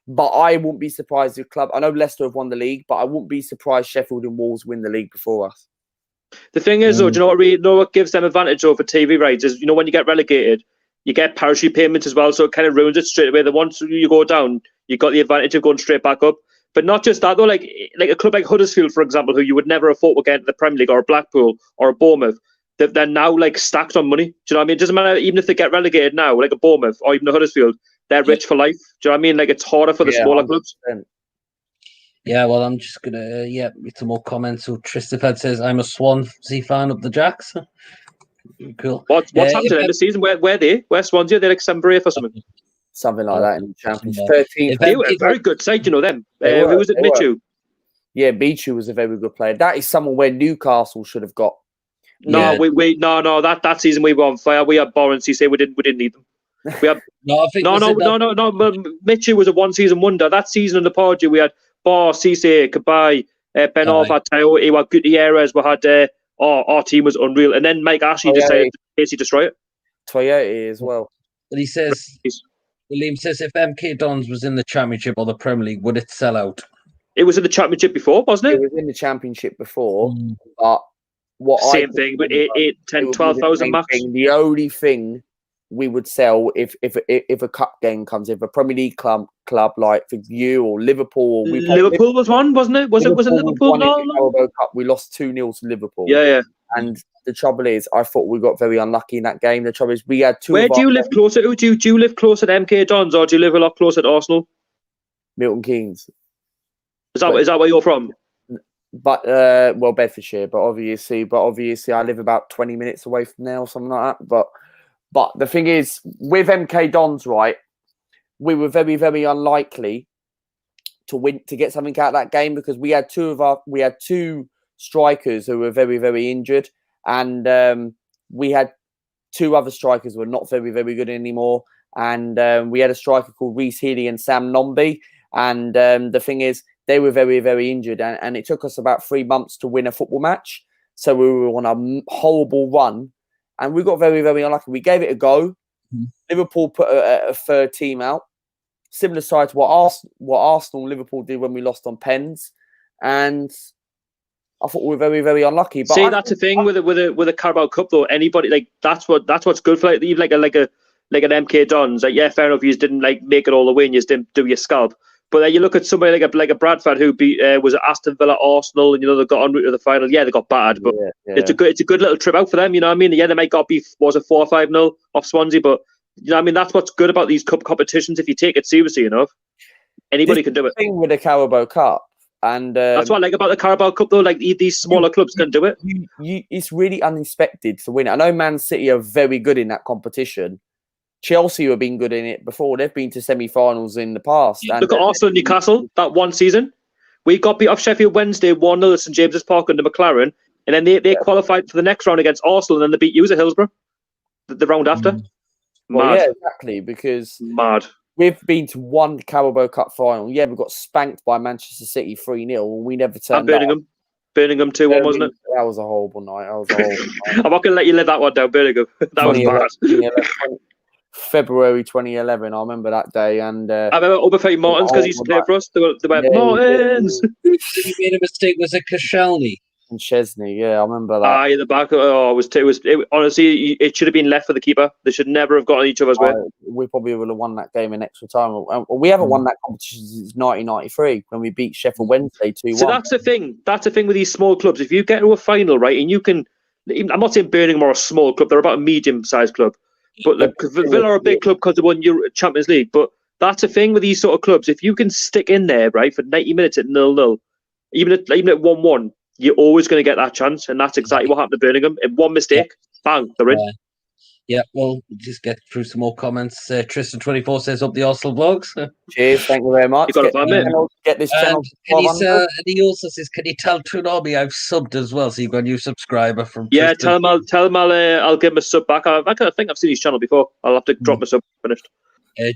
but I wouldn't be surprised if club. I know Leicester have won the league, but I wouldn't be surprised Sheffield and Wolves win the league before us. The thing is, though, do you know what gives them advantage over TV rights is, when you get relegated, you get parachute payments as well, so it kind of ruins it straight away. The once you go down, you got the advantage of going straight back up. But not just that, though, like a club like Huddersfield, for example, who you would never have thought would get into the Premier League, or Blackpool, or a Bournemouth, they're now like stacked on money. Do you know what I mean? It doesn't matter, even if they get relegated now, like a Bournemouth or even a Huddersfield, they're rich for life. Do you know what I mean? Like, it's harder for the smaller 100%. Clubs. Yeah, well, I'm just gonna read some more comments. So Tristafed says, "I'm a Swansea fan of the Jacks." Cool. What's happened to them this season? Where Swansea? They're like 7th or 8th or something. Something like that in the Championship. 13th. They were a very good side, them. Who was it? Michu. Yeah, Michu was a very good player. That is someone where Newcastle should have got. No, that season we were on fire. We had Born Cisse. We didn't need them. We had no. Michu was a 1-season wonder. That season in the Pardew, we had Bar, Cisse, Kabay, Ben Arfa, Teo, Ewa Gutierrez. We had our team was unreal. And then Mike Ashley decided to basically destroy it. Toyota as well. But he says, William says, if MK Dons was in the Championship or the Premier League, would it sell out? It was in the Championship before, wasn't it? It was in the Championship before, but same thing, but 8, 10, 12,000 max. The only thing we would sell if a cup game comes, if a Premier League club like for you or Liverpool. Liverpool was one, wasn't it? Was it Liverpool? No. Cup. We lost 2-0 to Liverpool. Yeah. And the trouble is, I thought we got very unlucky in that game. The trouble is, we had two. Where do you live closer to? Do you live closer to MK Dons, or do you live a lot closer to Arsenal? Milton Keynes. Is that where you're from? But Bedfordshire. But obviously, I live about 20 minutes away from there or something like that. But the thing is, with MK Dons, right, we were very, very unlikely to get something out of that game because we had two strikers who were very, very injured. And we had 2 other strikers who were not very, very good anymore. And we had a striker called Reece Healy and Sam Nomby. And the thing is, they were very, very injured. And it took us about 3 months to win a football match. So we were on a horrible run. And we got very, very unlucky. We gave it a go. Liverpool put a third team out. Similar side to what Arsenal and Liverpool did when we lost on pens. And I thought we were very, very unlucky. But that's the thing with a Carabao Cup though. Anybody like that's what's good for even like an MK Dons. Like fair enough, you just didn't like make it all the way and you just didn't do your scalp. But then you look at somebody like a Bradford who beat was at Aston Villa, Arsenal, and they got en route to the final. Yeah, they got battered, but it's a good little trip out for them. You know what I mean? Yeah, they might got beat 4 or 5-0 off Swansea, but you know what I mean? That's what's good about these cup competitions. If you take it seriously enough, anybody can do it. Thing with the Carabao Cup, and that's what I like about the Carabao Cup though. Like these smaller clubs can do it. It's really unexpected to win it. I know Man City are very good in that competition. Chelsea have been good in it before. They've been to semi-finals in the past. Look at Arsenal and Newcastle, that one season. We got beat off Sheffield Wednesday 1-0 at St James's Park under McLaren. And then they qualified for the next round against Arsenal, and then they beat you at Hillsborough the round after. Well, yeah, exactly, because we've been to one Carabao Cup final. Yeah, we got spanked by Manchester City 3-0. We never turned up. Birmingham 2-1, wasn't it? That was a horrible night. I'm not going to let you live that one down, Birmingham. That was bad. February 2011, I remember that day. And I remember Oberfeit Martins because he used to play for us. They went, Martins! He made a mistake. Was it Koscielny? And Chesney, yeah, I remember that. In the back. Honestly, it should have been left for the keeper. They should never have gotten each other's way. We probably would have won that game in extra time. We haven't won that competition since 1993 when we beat Sheffield Wednesday 2-1. So that's the thing. That's the thing with these small clubs. If you get to a final, right, and you can, I'm not saying Birmingham are a small club. They're about a medium-sized club. But Villa are a big club because they won Champions League. But that's the thing with these sort of clubs. If you can stick in there, right, for 90 minutes at 0-0, even at 1-1, you're always going to get that chance. And that's exactly what happened to Birmingham. In one mistake, bang, they're in. Yeah, well, just get through some more comments. Tristan24 says, up the Arsenal vlogs. Cheers, thank you very much. You've got to find it. Get this channel. And he also says, can you tell Tsunami I've subbed as well? So you've got a new subscriber from Tristan. Tell him I'll give him a sub back. I think I've seen his channel before. I'll have to drop my sub finished.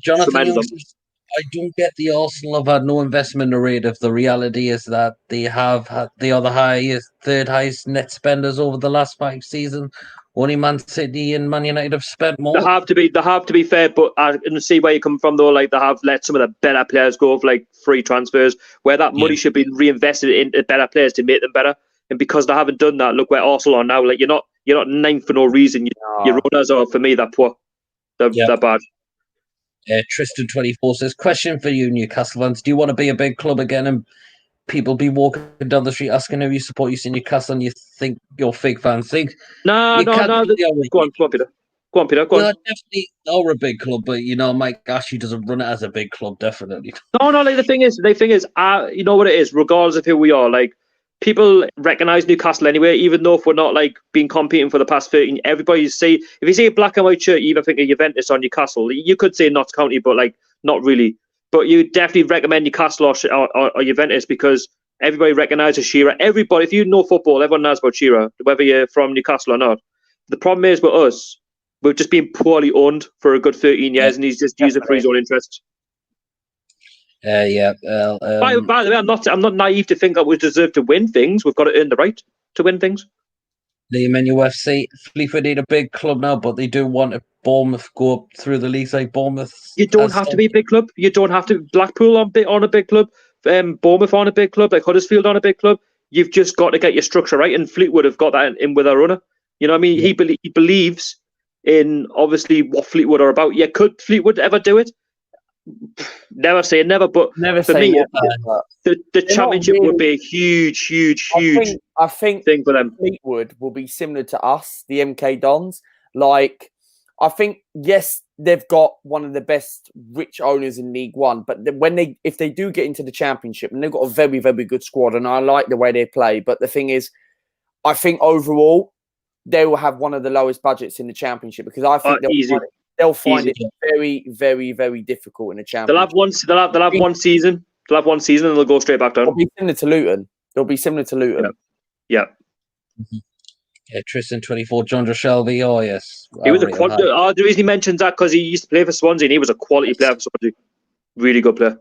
Jonathan says, I don't get the Arsenal have had no investment rate if the reality is that they have had the third highest net spenders over the last 5 seasons. Only Man City and Man United have spent more. They have to be fair, but I can see where you come from though. Like they have let some of the better players go for like free transfers, where that money should be reinvested into better players to make them better. And because they haven't done that, look where Arsenal are now. Like you're not ninth for no reason. Your runners are, for me, they're poor. They're bad. Tristan24 says, question for you, Newcastle fans. Do you want to be a big club again and people be walking down the street asking who you support? You see Newcastle and you think your fake fans think? No. Go on, Peter. Go on. Definitely are a big club, but Mike Ashley doesn't run it as a big club, definitely. No. Like the thing is, you know what it is. Regardless of who we are, like people recognise Newcastle anyway, even though if we're not like been competing for the past 13. Everybody if you see a black and white shirt, you even think of Juventus or Newcastle. You could say Notts County, but like not really. But you definitely recommend Newcastle or Juventus because everybody recognises Shearer. Everybody, if you know football, everyone knows about Shearer, whether you're from Newcastle or not. The problem is with us, we've just been poorly owned for a good 13 years, and he's just using it for his own interests. By the way, I'm not naive to think that we deserve to win things. We've got to earn the right to win things. Liam and UFC, Fleetwood need a big club now, but they do want a Bournemouth go up through the leagues like Bournemouth. You don't have to be a big club. You don't have to. Blackpool on a big club, Bournemouth on a big club, like Huddersfield on a big club. You've just got to get your structure right, and Fleetwood have got that in with our owner. You know what I mean? Yeah. He believes in obviously what Fleetwood are about. Yeah, could Fleetwood ever do it? Never say never, but for me, the championship would be a huge I think thing for them. Fleetwood will be similar to us, the MK Dons. Like, I think, yes, they've got one of the best rich owners in League One, but if they do get into the championship, and they've got a very, very good squad, and I like the way they play, but the thing is, I think overall, they will have one of the lowest budgets in the championship because I think they'll find it very, very, very difficult in the championship. They'll have one season. They'll have one season and they'll go straight back down. They'll be similar to Luton. Yeah. Yeah. Yeah, Tristan 24, John Shelby. Oh yes, He was a quality. The reason he mentions that because he used to play for Swansea and he was a quality player for Swansea. Really good player.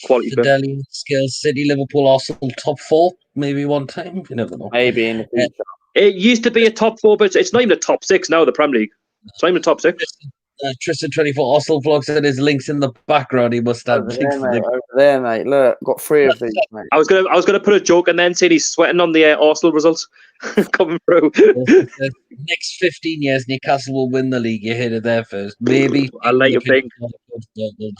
Quality player. Fidelity, Scales City, Liverpool, Arsenal, top 4, maybe one time. You never know. Maybe in the future. It used to be a top 4, but it's not even a top 6 now. The Premier League. It's not even a top 6. Tristan 24, Arsenal vlog said his links in the background. He must have links for over there, mate. Look, got 3 of these, mate. I was gonna put a joke and then say he's sweating on the Arsenal results coming through. Next 15 years, Newcastle will win the league. You hit it there first. Maybe. I like your thing.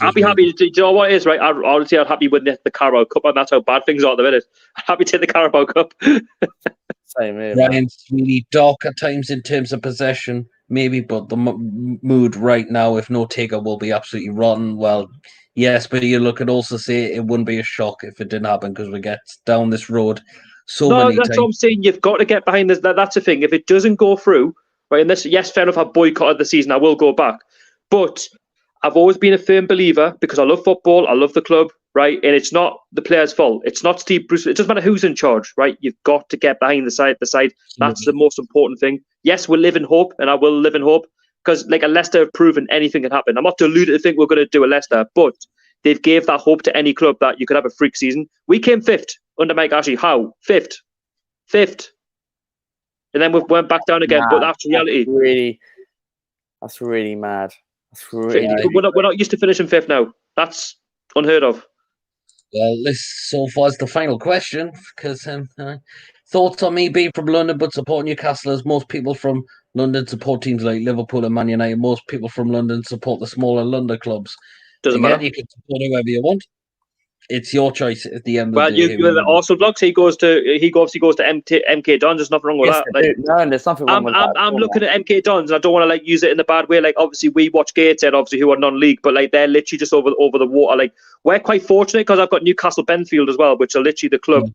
I'd be happy. Do you know what it is, right? Honestly, I'd happy with the Carabao Cup, and that's how bad things are at the minute. I'm happy to take the Carabao Cup. Same here. Ryan's really dark at times in terms of possession, maybe, but the mood right now, if no takeover, will be absolutely rotten. Well, yes, but you look at also say it wouldn't be a shock if it didn't happen because we get down this road many that's times. what I'm saying. You've got to get behind this. That's the thing. If it doesn't go through, right? And this, yes, fair enough. I boycotted the season. I will go back, but I've always been a firm believer because I love football. I love the club, right? And it's not the player's fault. It's not Steve Bruce. It doesn't matter who's in charge, right? You've got to get behind the side. That's the most important thing. Yes, we'll live in hope, and I will live in hope because, like, a Leicester have proven anything can happen. I'm not deluded to think we're going to do a Leicester, but they've gave that hope to any club that you could have a freak season. We came 5th under Mike Ashley. How? 5th. And then we went back down again. But that's reality. That's really mad. We're not used to finishing 5th now. That's unheard of. Well, this so far is the final question because thoughts on me being from London but support Newcastle as most people from London support teams like Liverpool and Man United. Most people from London support the smaller London clubs. Doesn't matter. You can support whoever you want. It's your choice at the end of the day. Well, you the Arsenal vlogs. He obviously goes to MK Dons. There's nothing wrong with that. Like, no, there's nothing wrong with that. I'm looking at MK Dons. I don't want to use it in a bad way. Like, obviously we watch Gateshead, obviously who are non-league, but they're literally just over the water. Like, we're quite fortunate because I've got Newcastle Benfield as well, which are literally the club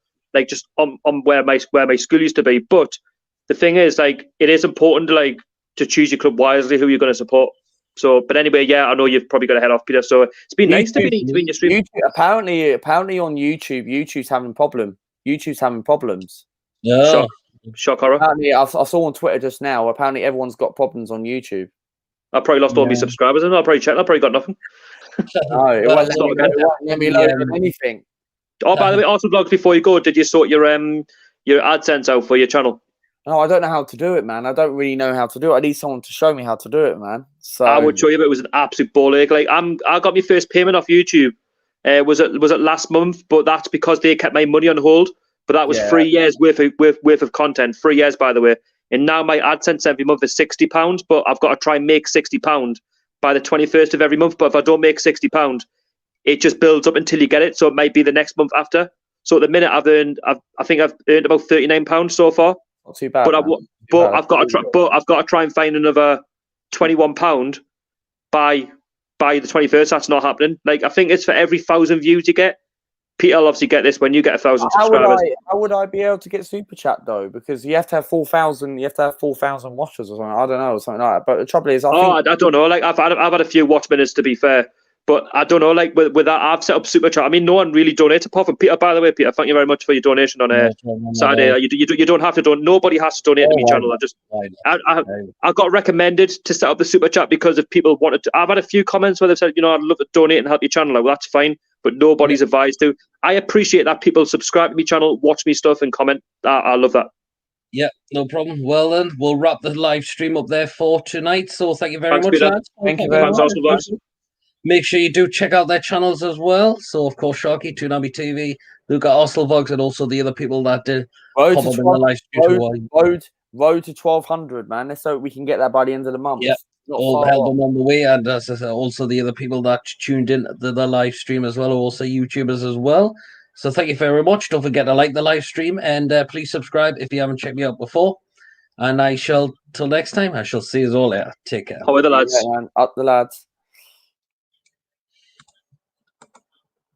just on where my school used to be. But the thing is, it is important to choose your club wisely who you're going to support. So, but anyway, yeah, I know you've probably got to head off, Peter. So it's been nice to be in your stream. Apparently on YouTube's having problems. Yeah. Shock horror. Apparently, I saw on Twitter just now. Apparently, everyone's got problems on YouTube. I probably lost all my subscribers, and I'll probably check. I probably got nothing. No, it won't let me load anything. Oh, by the way, Arsenal vlogs. Before you go, did you sort your AdSense out for your channel? No, I don't know how to do it, man. I don't really know how to do it. I need someone to show me how to do it, man. So I would show you, but it was an absolute ball ache. I got my first payment off YouTube. Was it last month? But that's because they kept my money on hold. But that was 3 years worth of content. 3 years, by the way. And now my AdSense every month is £60. But I've got to try and make £60 by the 21st of every month. But if I don't make £60, it just builds up until you get it. So it might be the next month after. So at the minute, I think I've earned about £39 so far. Not too bad. But I've got to try and find another £21 by the 21st. That's not happening. I think it's for every 1,000 views you get. Peter will obviously get this when you get 1,000 subscribers. How would I be able to get super chat though? Because you have to have 4,000. You have to have 4,000 watchers or something. I don't know, something like that. But the trouble is, I don't know. I've had a few watch minutes to be fair. But I don't know, with that, I've set up Super Chat. I mean, no one really donates apart from Peter. By the way, Peter, thank you very much for your donation on Saturday. You don't have to donate. Nobody has to donate to my channel. I got recommended to set up the Super Chat because if people wanted to. I've had a few comments where they've said, I'd love to donate and help your channel. Well, that's fine, but nobody's advised to. I appreciate that people subscribe to my channel, watch me stuff, and comment. I love that. Yeah, no problem. Well, then, we'll wrap the live stream up there for tonight. So thank you very much, Peter. lads. Thank you very much. Make sure you do check out their channels as well. So, of course, Sharky, Toonami TV, Luke at Arsenal Vlogs, and also the other people that did pop up in the live stream. Road to 1,200, man. Let's hope we can get that by the end of the month. Yeah, all help them on the way. And as I said, also the other people that tuned in to the live stream as well, are also YouTubers as well. So thank you very much. Don't forget to like the live stream and please subscribe if you haven't checked me out before. And till next time, I shall see you all later. Take care. How are the lads? Yeah, man. Up the lads.